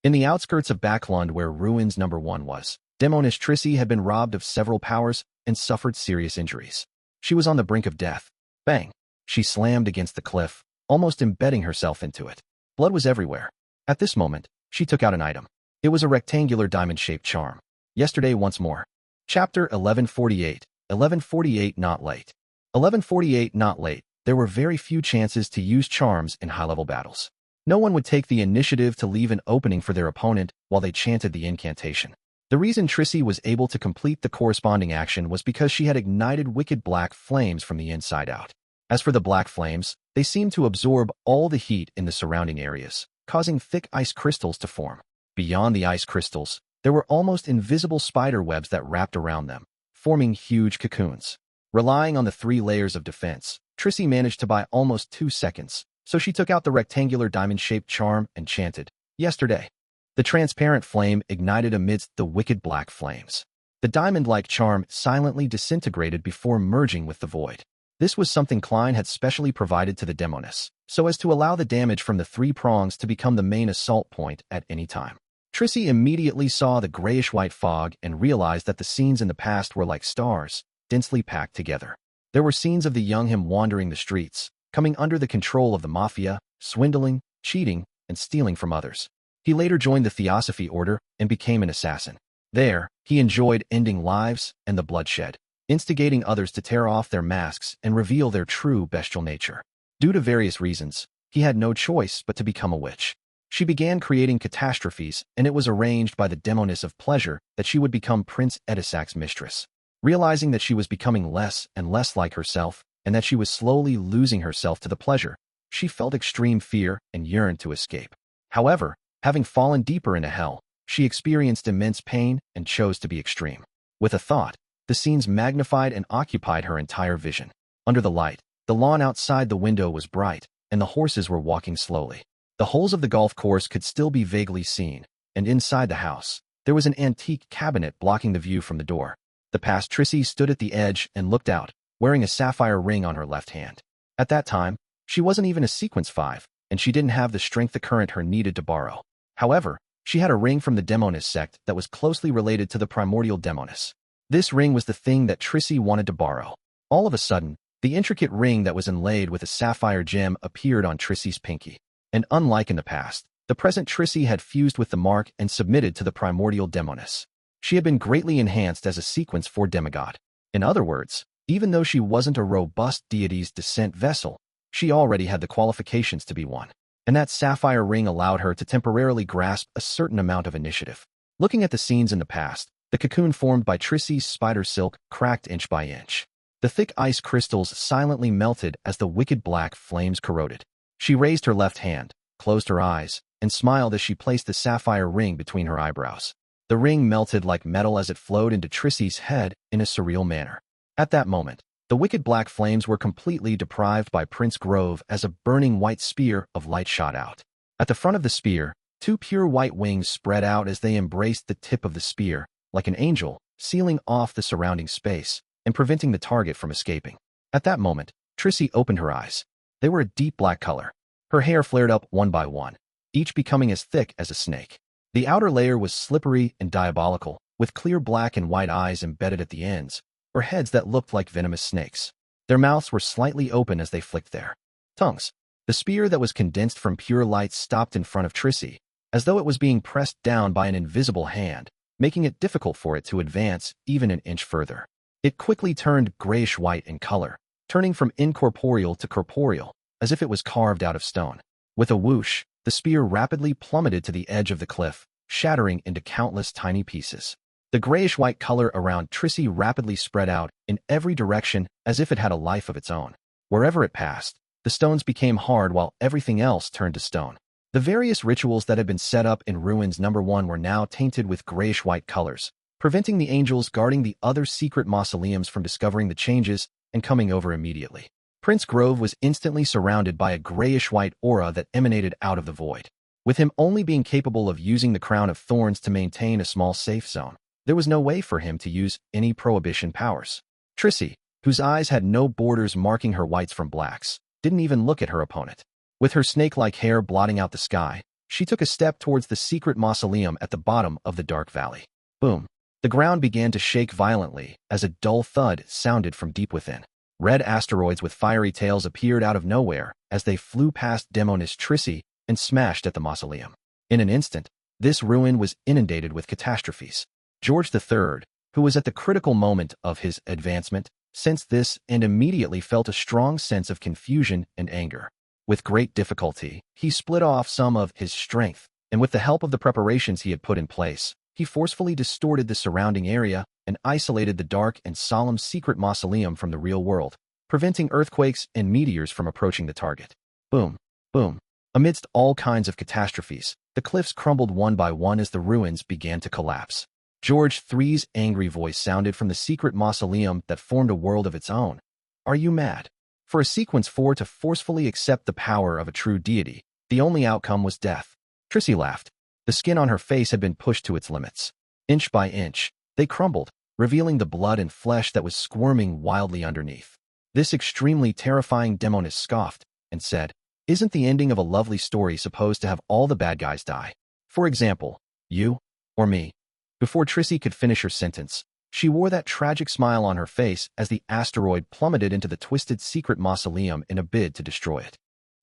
In the outskirts of Backlund, where Ruins No. 1 was, Demoness Trissy had been robbed of several powers and suffered serious injuries. She was on the brink of death. Bang! She slammed against the cliff, almost embedding herself into it. Blood was everywhere. At this moment, she took out an item. It was a rectangular diamond-shaped charm. Yesterday once more. Chapter 1148. 1148 Not Late. 1148 Not Late. There were very few chances to use charms in high-level battles. No one would take the initiative to leave an opening for their opponent while they chanted the incantation. The reason Trissy was able to complete the corresponding action was because she had ignited wicked black flames from the inside out. As for the black flames, they seemed to absorb all the heat in the surrounding areas, causing thick ice crystals to form. Beyond the ice crystals, there were almost invisible spider webs that wrapped around them, forming huge cocoons. Relying on the 3 layers of defense, Trissy managed to buy almost 2 seconds, so she took out the rectangular diamond-shaped charm and chanted, "Yesterday." The transparent flame ignited amidst the wicked black flames. The diamond-like charm silently disintegrated before merging with the void. This was something Klein had specially provided to the demoness, so as to allow the damage from the 3 prongs to become the main assault point at any time. Trissy immediately saw the grayish-white fog and realized that the scenes in the past were like stars, densely packed together. There were scenes of the young him wandering the streets, coming under the control of the mafia, swindling, cheating, and stealing from others. He later joined the Theosophy Order and became an assassin. There, he enjoyed ending lives and the bloodshed, instigating others to tear off their masks and reveal their true bestial nature. Due to various reasons, he had no choice but to become a witch. She began creating catastrophes, and it was arranged by the demoness of pleasure that she would become Prince Edisac's mistress. Realizing that she was becoming less and less like herself, and that she was slowly losing herself to the pleasure, she felt extreme fear and yearned to escape. However, having fallen deeper into hell, she experienced immense pain and chose to be extreme. With a thought, the scenes magnified and occupied her entire vision. Under the light, the lawn outside the window was bright, and the horses were walking slowly. The holes of the golf course could still be vaguely seen, and inside the house, there was an antique cabinet blocking the view from the door. The past Trissy stood at the edge and looked out, wearing a sapphire ring on her left hand. At that time, she wasn't even a sequence 5, and she didn't have the strength the current her needed to borrow. However, she had a ring from the Demoness sect that was closely related to the primordial Demoness. This ring was the thing that Trissy wanted to borrow. All of a sudden, the intricate ring that was inlaid with a sapphire gem appeared on Trissy's pinky. And unlike in the past, the present Trissy had fused with the mark and submitted to the primordial Demoness. She had been greatly enhanced as a sequence 4 demigod. In other words, even though she wasn't a robust deity's descent vessel, she already had the qualifications to be one. And that sapphire ring allowed her to temporarily grasp a certain amount of initiative. Looking at the scenes in the past, the cocoon formed by Trissy's spider silk cracked inch by inch. The thick ice crystals silently melted as the wicked black flames corroded. She raised her left hand, closed her eyes, and smiled as she placed the sapphire ring between her eyebrows. The ring melted like metal as it flowed into Trissy's head in a surreal manner. At that moment, the wicked black flames were completely deprived by Prince Grove as a burning white spear of light shot out. At the front of the spear, 2 pure white wings spread out as they embraced the tip of the spear, like an angel, sealing off the surrounding space and preventing the target from escaping. At that moment, Trissy opened her eyes. They were a deep black color. Her hair flared up one by one, each becoming as thick as a snake. The outer layer was slippery and diabolical, with clear black and white eyes embedded at the ends, or heads that looked like venomous snakes. Their mouths were slightly open as they flicked their tongues. The spear that was condensed from pure light stopped in front of Trissy, as though it was being pressed down by an invisible hand, making it difficult for it to advance even an inch further. It quickly turned grayish-white in color, turning from incorporeal to corporeal, as if it was carved out of stone. With a whoosh, the spear rapidly plummeted to the edge of the cliff, shattering into countless tiny pieces. The grayish-white color around Trissy rapidly spread out in every direction as if it had a life of its own. Wherever it passed, the stones became hard while everything else turned to stone. The various rituals that had been set up in Ruins No. 1 were now tainted with grayish-white colors, preventing the angels guarding the other secret mausoleums from discovering the changes and coming over immediately. Prince Grove was instantly surrounded by a grayish-white aura that emanated out of the void. With him only being capable of using the crown of thorns to maintain a small safe zone, there was no way for him to use any prohibition powers. Trissy, whose eyes had no borders marking her whites from blacks, didn't even look at her opponent. With her snake-like hair blotting out the sky, she took a step towards the secret mausoleum at the bottom of the dark valley. Boom! The ground began to shake violently as a dull thud sounded from deep within. Red asteroids with fiery tails appeared out of nowhere as they flew past Demonis Trissi and smashed at the mausoleum. In an instant, this ruin was inundated with catastrophes. George III, who was at the critical moment of his advancement, sensed this and immediately felt a strong sense of confusion and anger. With great difficulty, he split off some of his strength, and with the help of the preparations he had put in place, he forcefully distorted the surrounding area and isolated the dark and solemn secret mausoleum from the real world, preventing earthquakes and meteors from approaching the target. Boom, boom. Amidst all kinds of catastrophes, the cliffs crumbled one by one as the ruins began to collapse. George III's angry voice sounded from the secret mausoleum that formed a world of its own. Are you mad? For a sequence 4 to forcefully accept the power of a true deity, the only outcome was death. Trissi laughed. The skin on her face had been pushed to its limits. Inch by inch, they crumbled, revealing the blood and flesh that was squirming wildly underneath. This extremely terrifying demoness scoffed and said, "Isn't the ending of a lovely story supposed to have all the bad guys die? For example, you or me?" Before Trissi could finish her sentence, she wore that tragic smile on her face as the asteroid plummeted into the twisted secret mausoleum in a bid to destroy it.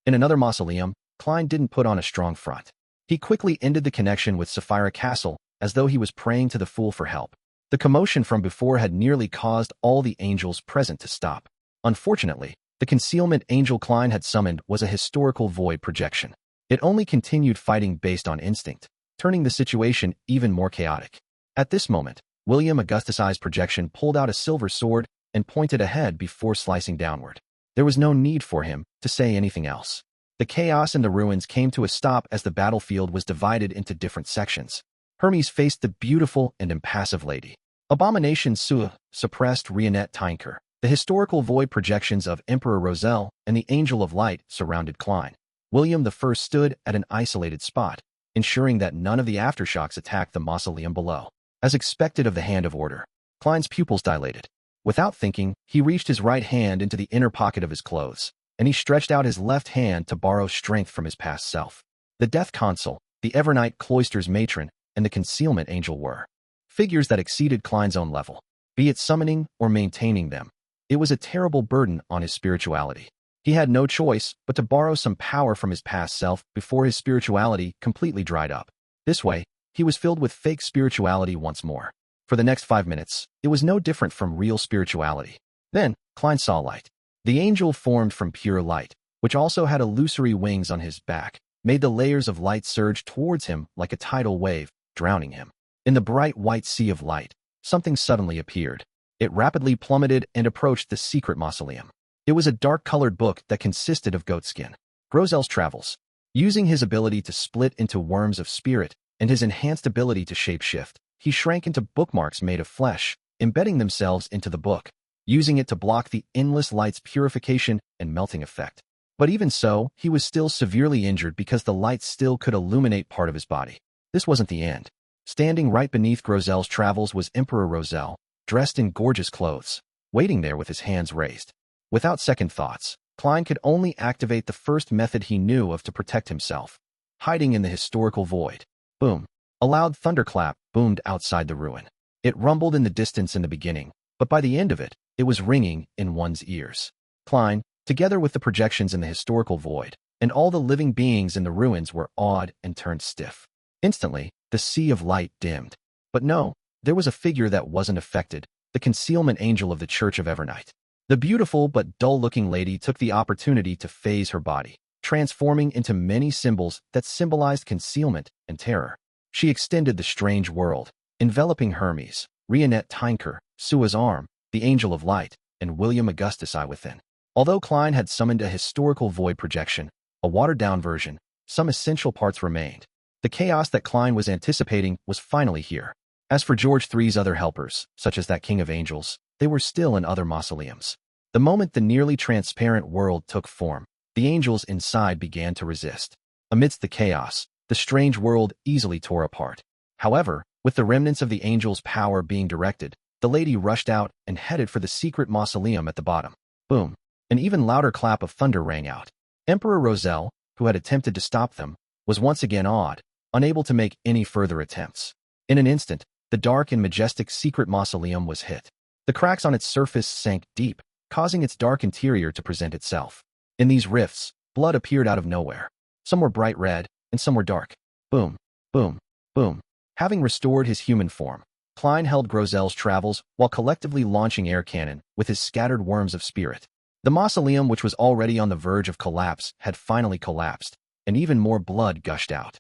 In another mausoleum, Klein didn't put on a strong front. He quickly ended the connection with Sefirah Castle as though he was praying to the fool for help. The commotion from before had nearly caused all the angels present to stop. Unfortunately, the concealment angel Klein had summoned was a historical void projection. It only continued fighting based on instinct, turning the situation even more chaotic. At this moment, William Augustus's projection pulled out a silver sword and pointed ahead before slicing downward. There was no need for him to say anything else. The chaos in the ruins came to a stop as the battlefield was divided into different sections. Hermes faced the beautiful and impassive lady. Abomination Sua suppressed Rionette Tinker. The historical void projections of Emperor Roselle and the Angel of Light surrounded Klein. William I stood at an isolated spot, ensuring that none of the aftershocks attacked the mausoleum below. As expected of the Hand of Order, Klein's pupils dilated. Without thinking, he reached his right hand into the inner pocket of his clothes, and he stretched out his left hand to borrow strength from his past self. The Death Consul, the Evernight Cloister's matron, and the Concealment Angel were figures that exceeded Klein's own level, be it summoning or maintaining them. It was a terrible burden on his spirituality. He had no choice but to borrow some power from his past self before his spirituality completely dried up. This way, he was filled with fake spirituality once more. For the next 5 minutes, it was no different from real spirituality. Then, Klein saw light. The angel formed from pure light, which also had illusory wings on his back, made the layers of light surge towards him like a tidal wave, drowning him. In the bright white sea of light, something suddenly appeared. It rapidly plummeted and approached the secret mausoleum. It was a dark-colored book that consisted of goatskin. Roselle's travels. Using his ability to split into worms of spirit and his enhanced ability to shapeshift, he shrank into bookmarks made of flesh, embedding themselves into the book, using it to block the endless light's purification and melting effect. But even so, he was still severely injured because the light still could illuminate part of his body. This wasn't the end. Standing right beneath Roselle's travels was Emperor Roselle, dressed in gorgeous clothes, waiting there with his hands raised. Without second thoughts, Klein could only activate the first method he knew of to protect himself: hiding in the historical void. Boom. A loud thunderclap boomed outside the ruin. It rumbled in the distance in the beginning, but by the end of it, it was ringing in one's ears. Klein, together with the projections in the historical void, and all the living beings in the ruins were awed and turned stiff. Instantly, the sea of light dimmed. But no, there was a figure that wasn't affected, the concealment angel of the Church of Evernight. The beautiful but dull-looking lady took the opportunity to phase her body, transforming into many symbols that symbolized concealment and terror. She extended the strange world, enveloping Hermes, Rionette Tinker, Sua's arm, the Angel of Light, and William Augustus I within. Although Klein had summoned a historical void projection, a watered-down version, some essential parts remained. The chaos that Klein was anticipating was finally here. As for George III's other helpers, such as that King of Angels, they were still in other mausoleums. The moment the nearly transparent world took form, the angels inside began to resist. Amidst the chaos, the strange world easily tore apart. However, with the remnants of the angels' power being directed, the lady rushed out and headed for the secret mausoleum at the bottom. Boom. An even louder clap of thunder rang out. Emperor Roselle, who had attempted to stop them, was once again awed, unable to make any further attempts. In an instant, the dark and majestic secret mausoleum was hit. The cracks on its surface sank deep, causing its dark interior to present itself. In these rifts, blood appeared out of nowhere. Some were bright red, and some were dark. Boom, boom, boom. Having restored his human form, Klein held Grozel's travels while collectively launching air cannon with his scattered worms of spirit. The mausoleum, which was already on the verge of collapse, had finally collapsed, and even more blood gushed out.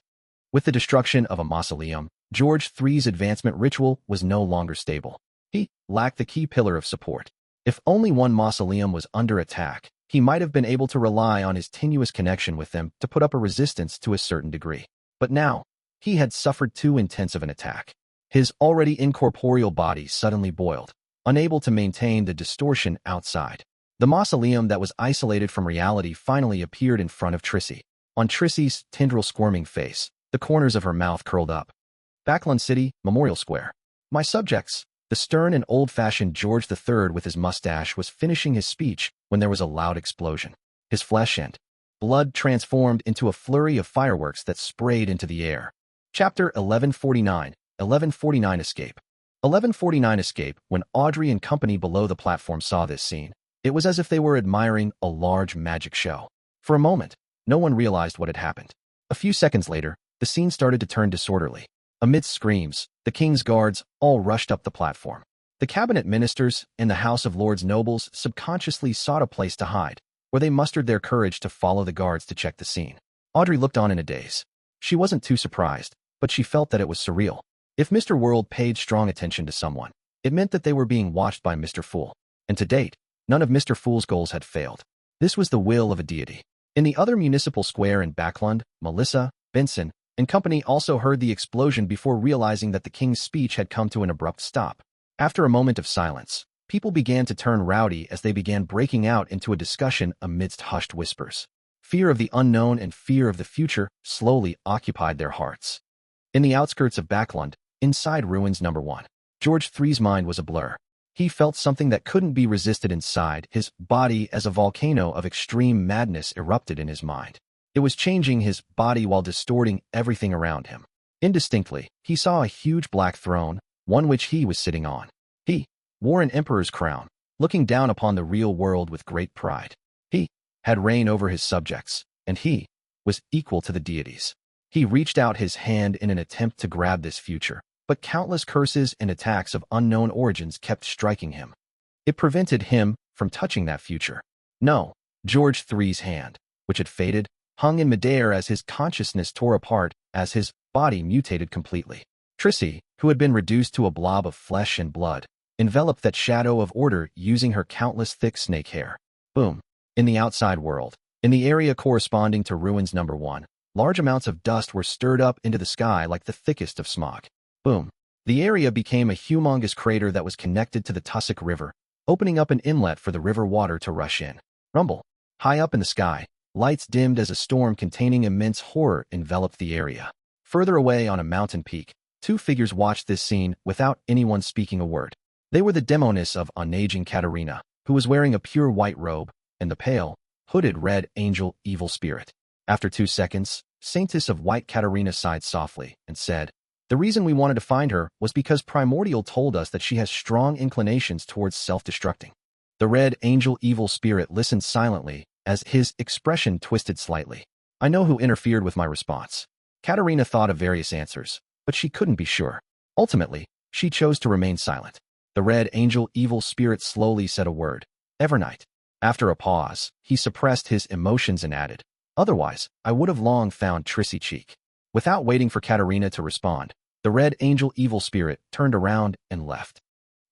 With the destruction of a mausoleum, George III's advancement ritual was no longer stable. He lacked the key pillar of support. If only one mausoleum was under attack, he might have been able to rely on his tenuous connection with them to put up a resistance to a certain degree. But now, he had suffered too intense of an attack. His already incorporeal body suddenly boiled, unable to maintain the distortion outside. The mausoleum that was isolated from reality finally appeared in front of Trissy. On Trissy's tendril squirming face, the corners of her mouth curled up. Backlund City, Memorial Square. My subjects. The stern and old-fashioned George III with his mustache was finishing his speech when there was a loud explosion. His flesh and blood transformed into a flurry of fireworks that sprayed into the air. Chapter 1149. 1149 Escape. 1149 Escape. When Audrey and company below the platform saw this scene, it was as if they were admiring a large magic show. For a moment, no one realized what had happened. A few seconds later, the scene started to turn disorderly. Amidst screams, the king's guards all rushed up the platform. The cabinet ministers and the House of Lords nobles subconsciously sought a place to hide, where they mustered their courage to follow the guards to check the scene. Audrey looked on in a daze. She wasn't too surprised, but she felt that it was surreal. If Mr. World paid strong attention to someone, it meant that they were being watched by Mr. Fool. And to date, none of Mr. Fool's goals had failed. This was the will of a deity. In the other municipal square in Backlund, Melissa, Benson, and company also heard the explosion before realizing that the king's speech had come to an abrupt stop. After a moment of silence, people began to turn rowdy as they began breaking out into a discussion amidst hushed whispers. Fear of the unknown and fear of the future slowly occupied their hearts. In the outskirts of Backlund, inside ruins number 1, George III's mind was a blur. He felt something that couldn't be resisted inside his body as a volcano of extreme madness erupted in his mind. It was changing his body while distorting everything around him. Indistinctly, he saw a huge black throne, one which he was sitting on. He wore an emperor's crown, looking down upon the real world with great pride. He had reign over his subjects, and he was equal to the deities. He reached out his hand in an attempt to grab this future, but countless curses and attacks of unknown origins kept striking him. It prevented him from touching that future. No, George III's hand, which had faded, hung in midair as his consciousness tore apart, as his body mutated completely. Trissy, who had been reduced to a blob of flesh and blood, enveloped that shadow of order using her countless thick snake hair. Boom. In the outside world, in the area corresponding to ruins number 1, large amounts of dust were stirred up into the sky like the thickest of smog. Boom. The area became a humongous crater that was connected to the Tussock River, opening up an inlet for the river water to rush in. Rumble. High up in the sky, lights dimmed as a storm containing immense horror enveloped the area. Further away on a mountain peak, 2 figures watched this scene without anyone speaking a word. They were the demoness of unaging Katerina, who was wearing a pure white robe, and the pale, hooded red angel evil spirit. After 2 seconds, Saintess of White Katerina sighed softly and said, "The reason we wanted to find her was because Primordial told us that she has strong inclinations towards self-destructing." The red angel evil spirit listened silently as his expression twisted slightly. "I know who interfered with my response." Katerina thought of various answers, but she couldn't be sure. Ultimately, she chose to remain silent. The red angel evil spirit slowly said a word. "Evernight." After a pause, he suppressed his emotions and added, "Otherwise, I would have long found Trissy cheek." Without waiting for Katerina to respond, the red angel evil spirit turned around and left.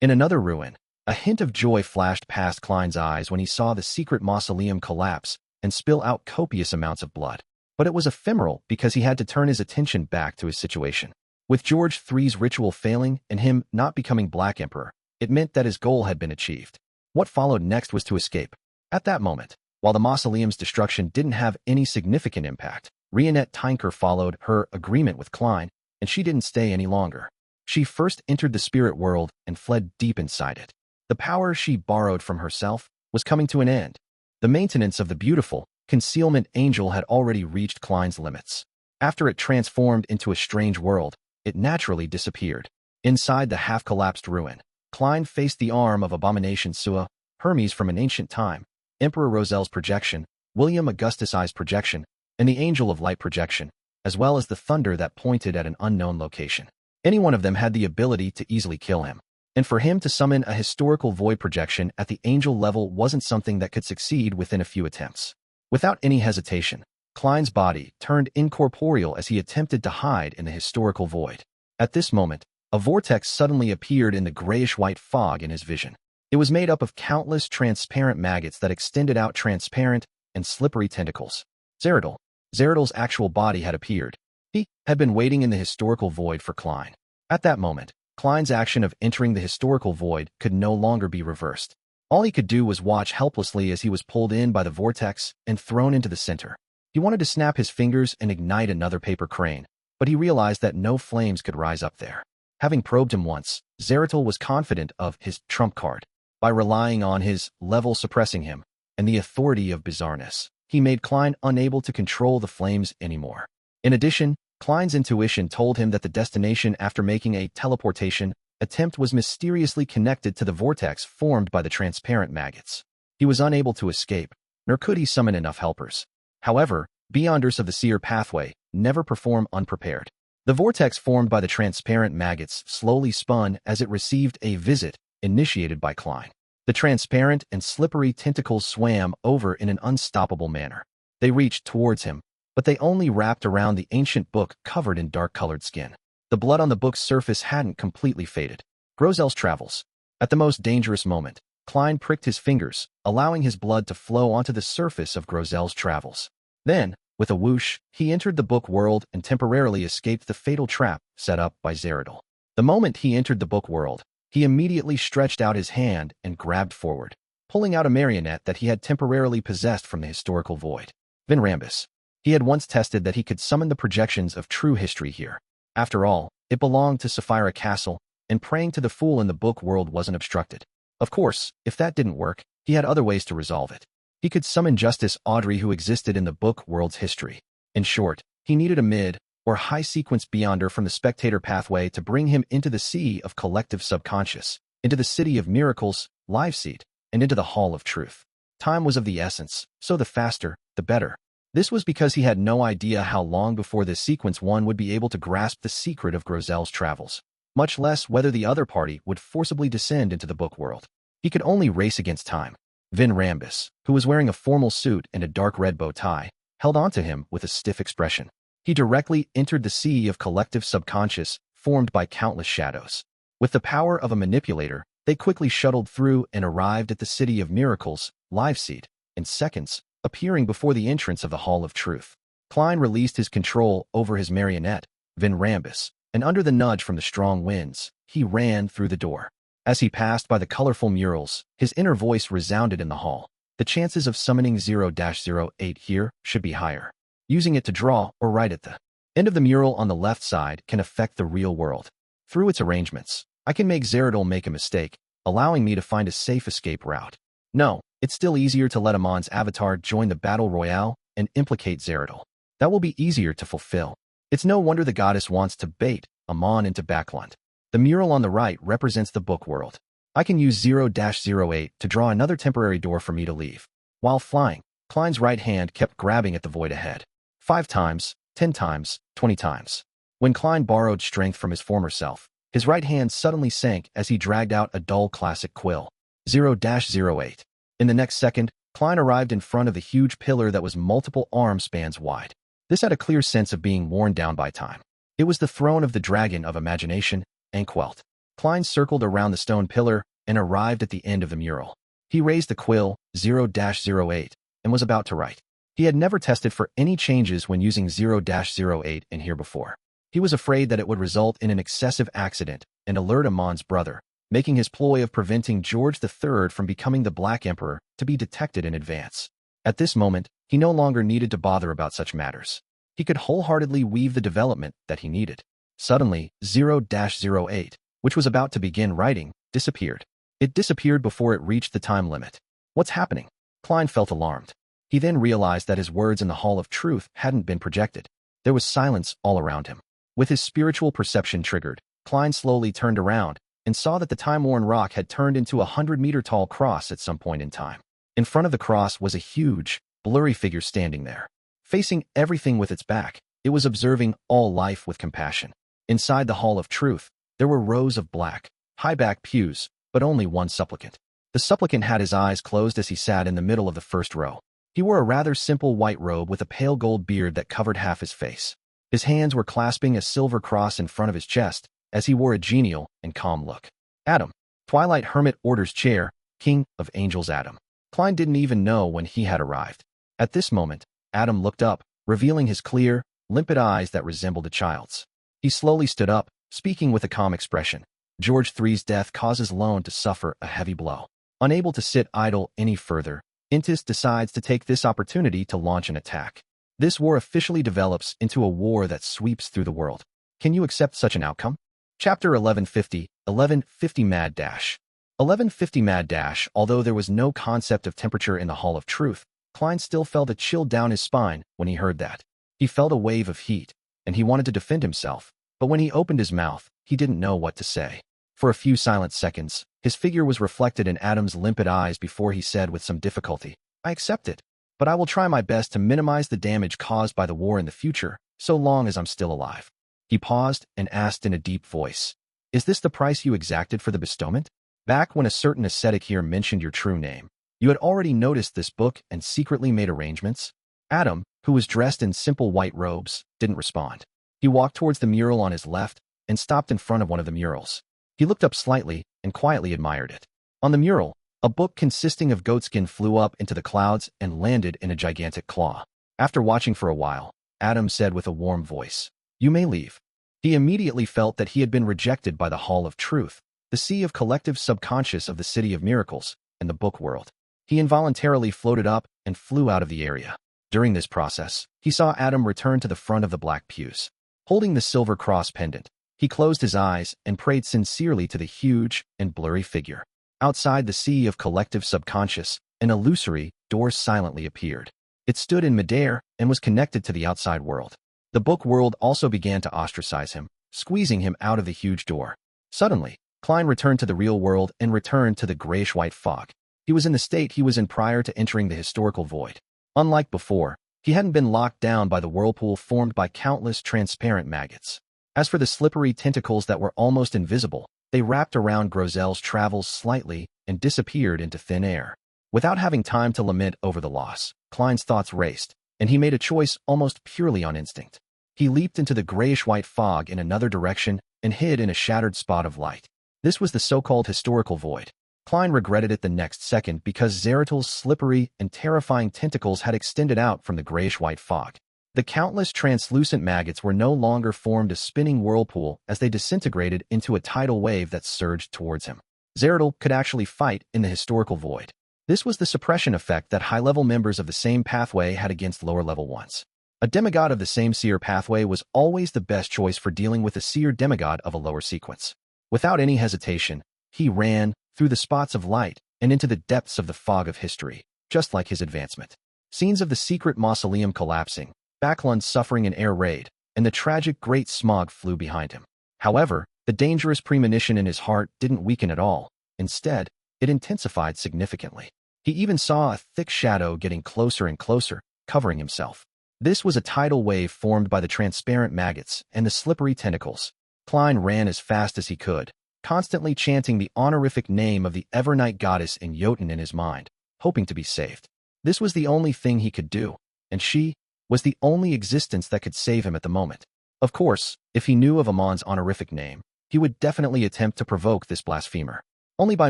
In another ruin, a hint of joy flashed past Klein's eyes when he saw the secret mausoleum collapse and spill out copious amounts of blood. But it was ephemeral because he had to turn his attention back to his situation. With George III's ritual failing and him not becoming Black Emperor, it meant that his goal had been achieved. What followed next was to escape. At that moment, while the mausoleum's destruction didn't have any significant impact, Rionette Tinker followed her agreement with Klein, and she didn't stay any longer. She first entered the spirit world and fled deep inside it. The power she borrowed from herself was coming to an end. The maintenance of the beautiful concealment angel had already reached Klein's limits. After it transformed into a strange world, it naturally disappeared. Inside the half-collapsed ruin, Klein faced the arm of Abomination Sua, Hermes from an ancient time, Emperor Rosel's projection, William Augustus I's projection, and the Angel of Light projection, as well as the thunder that pointed at an unknown location. Any one of them had the ability to easily kill him. And for him to summon a historical void projection at the angel level wasn't something that could succeed within a few attempts. Without any hesitation, Klein's body turned incorporeal as he attempted to hide in the historical void. At this moment, a vortex suddenly appeared in the grayish-white fog in his vision. It was made up of countless transparent maggots that extended out transparent and slippery tentacles. Zeridol's actual body had appeared. He had been waiting in the historical void for Klein. At that moment, Klein's action of entering the historical void could no longer be reversed. All he could do was watch helplessly as he was pulled in by the vortex and thrown into the center. He wanted to snap his fingers and ignite another paper crane, but he realized that no flames could rise up there. Having probed him once, Zeridol was confident of his trump card. By relying on his level suppressing him and the authority of bizarreness, he made Klein unable to control the flames anymore. In addition, Klein's intuition told him that the destination after making a teleportation attempt was mysteriously connected to the vortex formed by the transparent maggots. He was unable to escape, nor could he summon enough helpers. However, Beyonders of the Seer pathway never perform unprepared. The vortex formed by the transparent maggots slowly spun as it received a visit initiated by Klein. The transparent and slippery tentacles swam over in an unstoppable manner. They reached towards him, but they only wrapped around the ancient book covered in dark-colored skin. The blood on the book's surface hadn't completely faded. Rosel's travels. At the most dangerous moment, Klein pricked his fingers, allowing his blood to flow onto the surface of Rosel's travels. Then, with a whoosh, he entered the book world and temporarily escaped the fatal trap set up by Zeridol. The moment he entered the book world, he immediately stretched out his hand and grabbed forward, pulling out a marionette that he had temporarily possessed from the historical void. Vinrambus. He had once tested that he could summon the projections of true history here. After all, it belonged to Sefirah Castle, and praying to the fool in the book world wasn't obstructed. Of course, if that didn't work, he had other ways to resolve it. He could summon Justice Audrey who existed in the book world's history. In short, he needed a mid- or high-sequence Beyonder from the spectator pathway to bring him into the sea of collective subconscious, into the city of miracles, live seat, and into the hall of truth. Time was of the essence, so the faster, the better. This was because he had no idea how long before this sequence one would be able to grasp the secret of Rosel's travels, much less whether the other party would forcibly descend into the book world. He could only race against time. Vinrambus, who was wearing a formal suit and a dark red bow tie, held onto him with a stiff expression. He directly entered the sea of collective subconscious, formed by countless shadows. With the power of a manipulator, they quickly shuttled through and arrived at the city of miracles, live seat, in seconds, appearing before the entrance of the Hall of Truth. Klein released his control over his marionette, Vinrambus, and under the nudge from the strong winds, he ran through the door. As he passed by the colorful murals, his inner voice resounded in the hall. The chances of summoning 0-08 here should be higher. Using it to draw or write at the end of the mural on the left side can affect the real world. Through its arrangements, I can make Zeridol make a mistake, allowing me to find a safe escape route. No, it's still easier to let Amon's avatar join the battle royale and implicate Zeridol. That will be easier to fulfill. It's no wonder the goddess wants to bait Amon into Backlund. The mural on the right represents the book world. I can use 0-08 to draw another temporary door for me to leave. While flying, Klein's right hand kept grabbing at the void ahead. 5 times, 10 times, 20 times. When Klein borrowed strength from his former self, his right hand suddenly sank as he dragged out a dull classic quill. 0-08. In the next second, Klein arrived in front of the huge pillar that was multiple arm spans wide. This had a clear sense of being worn down by time. It was the throne of the dragon of imagination, Anquelt. Klein circled around the stone pillar and arrived at the end of the mural. He raised the quill, 0-08, and was about to write. He had never tested for any changes when using 0-08 in here before. He was afraid that it would result in an excessive accident and alert Amon's brother, making his ploy of preventing George III from becoming the Black Emperor to be detected in advance. At this moment, he no longer needed to bother about such matters. He could wholeheartedly weave the development that he needed. Suddenly, 0-08, which was about to begin writing, disappeared. It disappeared before it reached the time limit. What's happening? Klein felt alarmed. He then realized that his words in the Hall of Truth hadn't been projected. There was silence all around him. With his spiritual perception triggered, Klein slowly turned around and saw that the time-worn rock had turned into a 100-meter-tall cross at some point in time. In front of the cross was a huge, blurry figure standing there. Facing everything with its back, it was observing all life with compassion. Inside the Hall of Truth, there were rows of black, high-backed pews, but only one supplicant. The supplicant had his eyes closed as he sat in the middle of the first row. He wore a rather simple white robe with a pale gold beard that covered half his face. His hands were clasping a silver cross in front of his chest, as he wore a genial and calm look. Adam, Twilight Hermit Order's chair, King of Angels Adam. Klein didn't even know when he had arrived. At this moment, Adam looked up, revealing his clear, limpid eyes that resembled a child's. He slowly stood up, speaking with a calm expression. George III's death causes Lone to suffer a heavy blow. Unable to sit idle any further, Indescribable decides to take this opportunity to launch an attack. This war officially develops into a war that sweeps through the world. Can you accept such an outcome? Chapter 1150 Mad Dash. 1150 Mad Dash. Although there was no concept of temperature in the Hall of Truth, Klein still felt a chill down his spine when he heard that. He felt a wave of heat, and he wanted to defend himself, but when he opened his mouth, he didn't know what to say. For a few silent seconds, his figure was reflected in Adam's limpid eyes before he said with some difficulty, "I accept it, but I will try my best to minimize the damage caused by the war in the future, so long as I'm still alive." He paused and asked in a deep voice, "Is this the price you exacted for the bestowment? Back when a certain ascetic here mentioned your true name, you had already noticed this book and secretly made arrangements?" Adam, who was dressed in simple white robes, didn't respond. He walked towards the mural on his left and stopped in front of one of the murals. He looked up slightly and quietly admired it. On the mural, a book consisting of goatskin flew up into the clouds and landed in a gigantic claw. After watching for a while, Adam said with a warm voice, "You may leave." He immediately felt that he had been rejected by the Hall of Truth, the sea of collective subconscious of the City of Miracles, and the book world. He involuntarily floated up and flew out of the area. During this process, he saw Adam return to the front of the black pews. Holding the silver cross pendant, he closed his eyes and prayed sincerely to the huge and blurry figure. Outside the sea of collective subconscious, an illusory door silently appeared. It stood in midair and was connected to the outside world. The book world also began to ostracize him, squeezing him out of the huge door. Suddenly, Klein returned to the real world and returned to the grayish-white fog. He was in the state he was in prior to entering the historical void. Unlike before, he hadn't been locked down by the whirlpool formed by countless transparent maggots. As for the slippery tentacles that were almost invisible, they wrapped around Grozel's travels slightly and disappeared into thin air. Without having time to lament over the loss, Klein's thoughts raced, and he made a choice almost purely on instinct. He leaped into the grayish-white fog in another direction and hid in a shattered spot of light. This was the so-called historical void. Klein regretted it the next second because Zeratl's slippery and terrifying tentacles had extended out from the grayish-white fog. The countless translucent maggots were no longer formed a spinning whirlpool as they disintegrated into a tidal wave that surged towards him. Zeratl could actually fight in the historical void. This was the suppression effect that high-level members of the same pathway had against lower-level ones. A demigod of the same seer pathway was always the best choice for dealing with a seer demigod of a lower sequence. Without any hesitation, he ran through the spots of light and into the depths of the fog of history, just like his advancement. Scenes of the secret mausoleum collapsing, Backlund's suffering an air raid, and the tragic Great Smog flew behind him. However, the dangerous premonition in his heart didn't weaken at all. Instead, it intensified significantly. He even saw a thick shadow getting closer and closer, covering himself. This was a tidal wave formed by the transparent maggots and the slippery tentacles. Klein ran as fast as he could, constantly chanting the honorific name of the Evernight goddess in Jotun in his mind, hoping to be saved. This was the only thing he could do, and she was the only existence that could save him at the moment. Of course, if he knew of Amon's honorific name, he would definitely attempt to provoke this blasphemer. Only by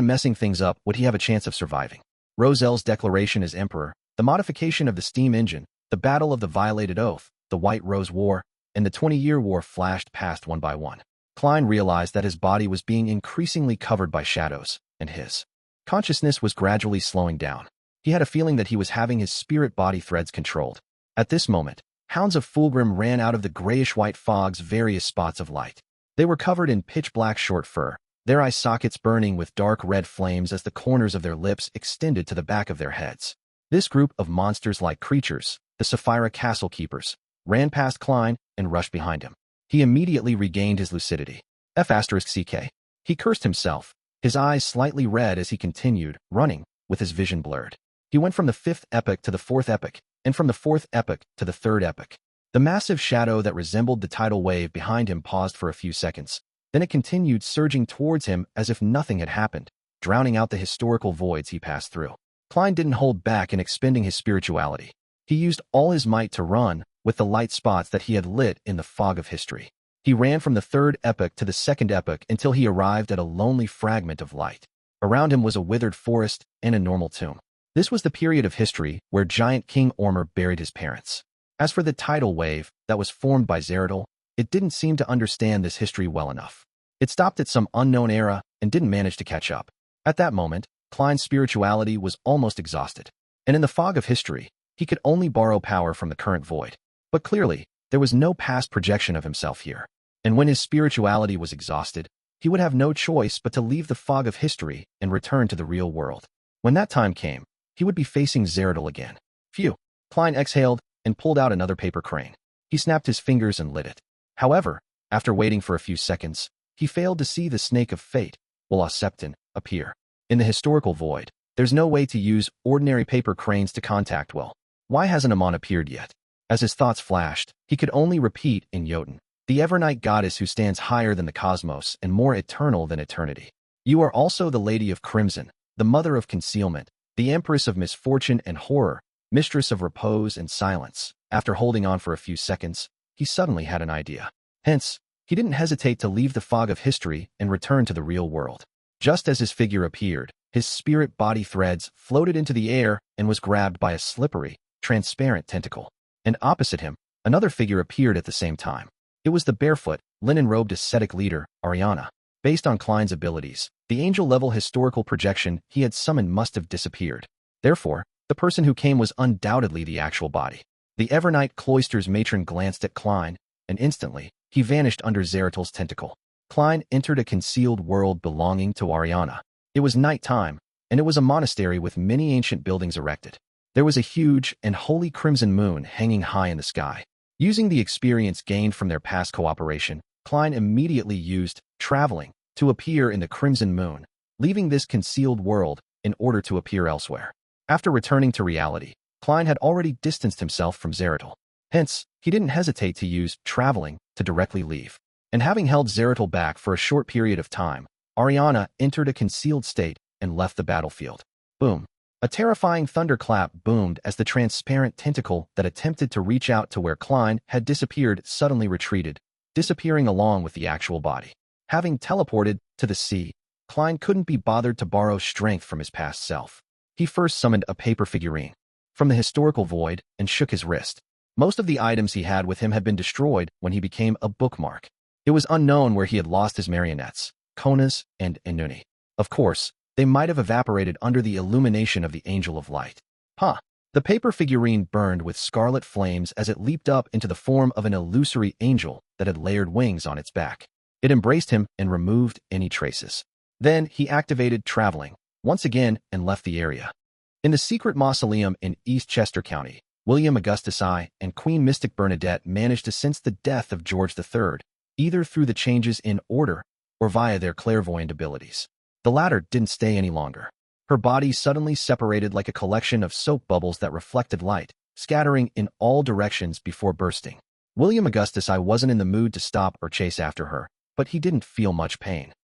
messing things up would he have a chance of surviving. Rozel's declaration as emperor, the modification of the steam engine, the battle of the violated oath, the White Rose War, and the 20-year war flashed past one by one. Klein realized that his body was being increasingly covered by shadows, and his consciousness was gradually slowing down. He had a feeling that he was having his spirit body threads controlled. At this moment, hounds of Fulgrim ran out of the grayish-white fog's various spots of light. They were covered in pitch-black short fur, their eye sockets burning with dark red flames as the corners of their lips extended to the back of their heads. This group of monsters-like creatures, the Sefirah castle keepers, ran past Klein and rushed behind him. He immediately regained his lucidity. F***ck. He cursed himself, his eyes slightly red as he continued, running, with his vision blurred. He went from the fifth epoch to the fourth epoch, and from the fourth epoch to the third epoch. The massive shadow that resembled the tidal wave behind him paused for a few seconds. Then it continued surging towards him as if nothing had happened, drowning out the historical voids he passed through. Klein didn't hold back in expending his spirituality. He used all his might to run, with the light spots that he had lit in the fog of history. He ran from the third epoch to the second epoch until he arrived at a lonely fragment of light. Around him was a withered forest and a normal tomb. This was the period of history where giant King Ormer buried his parents. As for the tidal wave that was formed by Zeratul, it didn't seem to understand this history well enough. It stopped at some unknown era and didn't manage to catch up. At that moment, Klein's spirituality was almost exhausted, and in the fog of history, he could only borrow power from the current void. But clearly, there was no past projection of himself here, and when his spirituality was exhausted, he would have no choice but to leave the fog of history and return to the real world. When that time came, he would be facing Zeratul again. Phew! Klein exhaled and pulled out another paper crane. He snapped his fingers and lit it. However, after waiting for a few seconds, he failed to see the snake of fate, Septon, appear. In the historical void, there's no way to use ordinary paper cranes to contact Will. Why hasn't Amon appeared yet? As his thoughts flashed, he could only repeat in Jotun, the Evernight goddess who stands higher than the cosmos and more eternal than eternity. You are also the Lady of Crimson, the Mother of Concealment, the Empress of Misfortune and Horror, Mistress of Repose and Silence. After holding on for a few seconds, he suddenly had an idea. Hence, he didn't hesitate to leave the fog of history and return to the real world. Just as his figure appeared, his spirit body threads floated into the air and was grabbed by a slippery, transparent tentacle. And opposite him, another figure appeared at the same time. It was the barefoot, linen-robed ascetic leader, Ariana. Based on Klein's abilities, the angel-level historical projection he had summoned must have disappeared. Therefore, the person who came was undoubtedly the actual body. The Evernight Cloister's matron glanced at Klein, and instantly, he vanished under Zeratul's tentacle. Klein entered a concealed world belonging to Ariana. It was night time, and it was a monastery with many ancient buildings erected. There was a huge and holy crimson moon hanging high in the sky. Using the experience gained from their past cooperation, Klein immediately used traveling to appear in the crimson moon, leaving this concealed world in order to appear elsewhere. After returning to reality, Klein had already distanced himself from Zeratul. Hence, he didn't hesitate to use traveling to directly leave. And having held Zeratul back for a short period of time, Ariana entered a concealed state and left the battlefield. Boom! A terrifying thunderclap boomed as the transparent tentacle that attempted to reach out to where Klein had disappeared suddenly retreated, disappearing along with the actual body. Having teleported to the sea, Klein couldn't be bothered to borrow strength from his past self. He first summoned a paper figurine from the historical void and shook his wrist. Most of the items he had with him had been destroyed when he became a bookmark. It was unknown where he had lost his marionettes, Konas and Inuni. Of course, they might have evaporated under the illumination of the Angel of Light. The paper figurine burned with scarlet flames as it leaped up into the form of an illusory angel that had layered wings on its back. It embraced him and removed any traces. Then he activated traveling once again and left the area. In the secret mausoleum in East Chester County, William Augustus I and Queen Mystic Bernadette managed to sense the death of George III, either through the changes in order or via their clairvoyant abilities. The latter didn't stay any longer. Her body suddenly separated like a collection of soap bubbles that reflected light, scattering in all directions before bursting. William Augustus I wasn't in the mood to stop or chase after her, but he didn't feel much pain.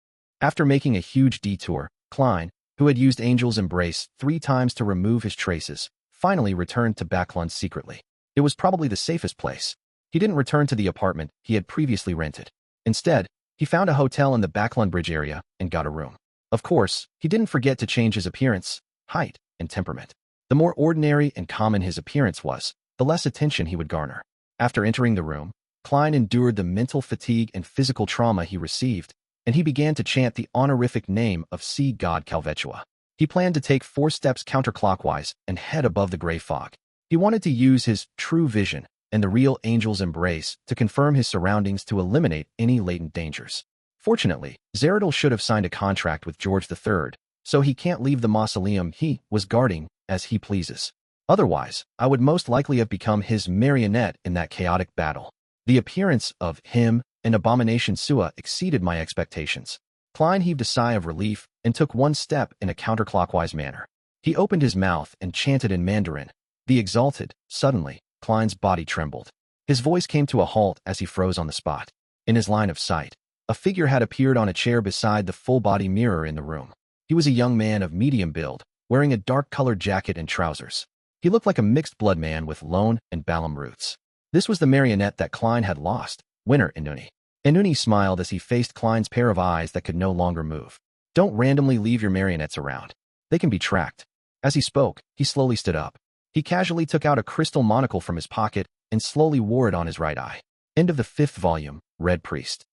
After making a huge detour, Klein, who had used Angel's Embrace 3 times to remove his traces, finally returned to Backlund secretly. It was probably the safest place. He didn't return to the apartment he had previously rented. Instead, he found a hotel in the Backlund Bridge area and got a room. Of course, he didn't forget to change his appearance, height, and temperament. The more ordinary and common his appearance was, the less attention he would garner. After entering the room, Klein endured the mental fatigue and physical trauma he received, and he began to chant the honorific name of sea god Calvetua. He planned to take 4 steps counterclockwise and head above the gray fog. He wanted to use his true vision and the real Angel's Embrace to confirm his surroundings to eliminate any latent dangers. Fortunately, Zeratul should have signed a contract with George III, so he can't leave the mausoleum he was guarding as he pleases. Otherwise, I would most likely have become his marionette in that chaotic battle. The appearance of him and Abomination Sua exceeded my expectations. Klein heaved a sigh of relief and took one step in a counterclockwise manner. He opened his mouth and chanted in Mandarin, "The exalted." Suddenly, Klein's body trembled. His voice came to a halt as he froze on the spot. In his line of sight, a figure had appeared on a chair beside the full-body mirror in the room. He was a young man of medium build, wearing a dark-colored jacket and trousers. He looked like a mixed-blood man with Lone and Balam roots. This was the marionette that Klein had lost, Winner Inuni. Inuni smiled as he faced Klein's pair of eyes that could no longer move. "Don't randomly leave your marionettes around. They can be tracked." As he spoke, he slowly stood up. He casually took out a crystal monocle from his pocket and slowly wore it on his right eye. End of the 5th volume, Red Priest.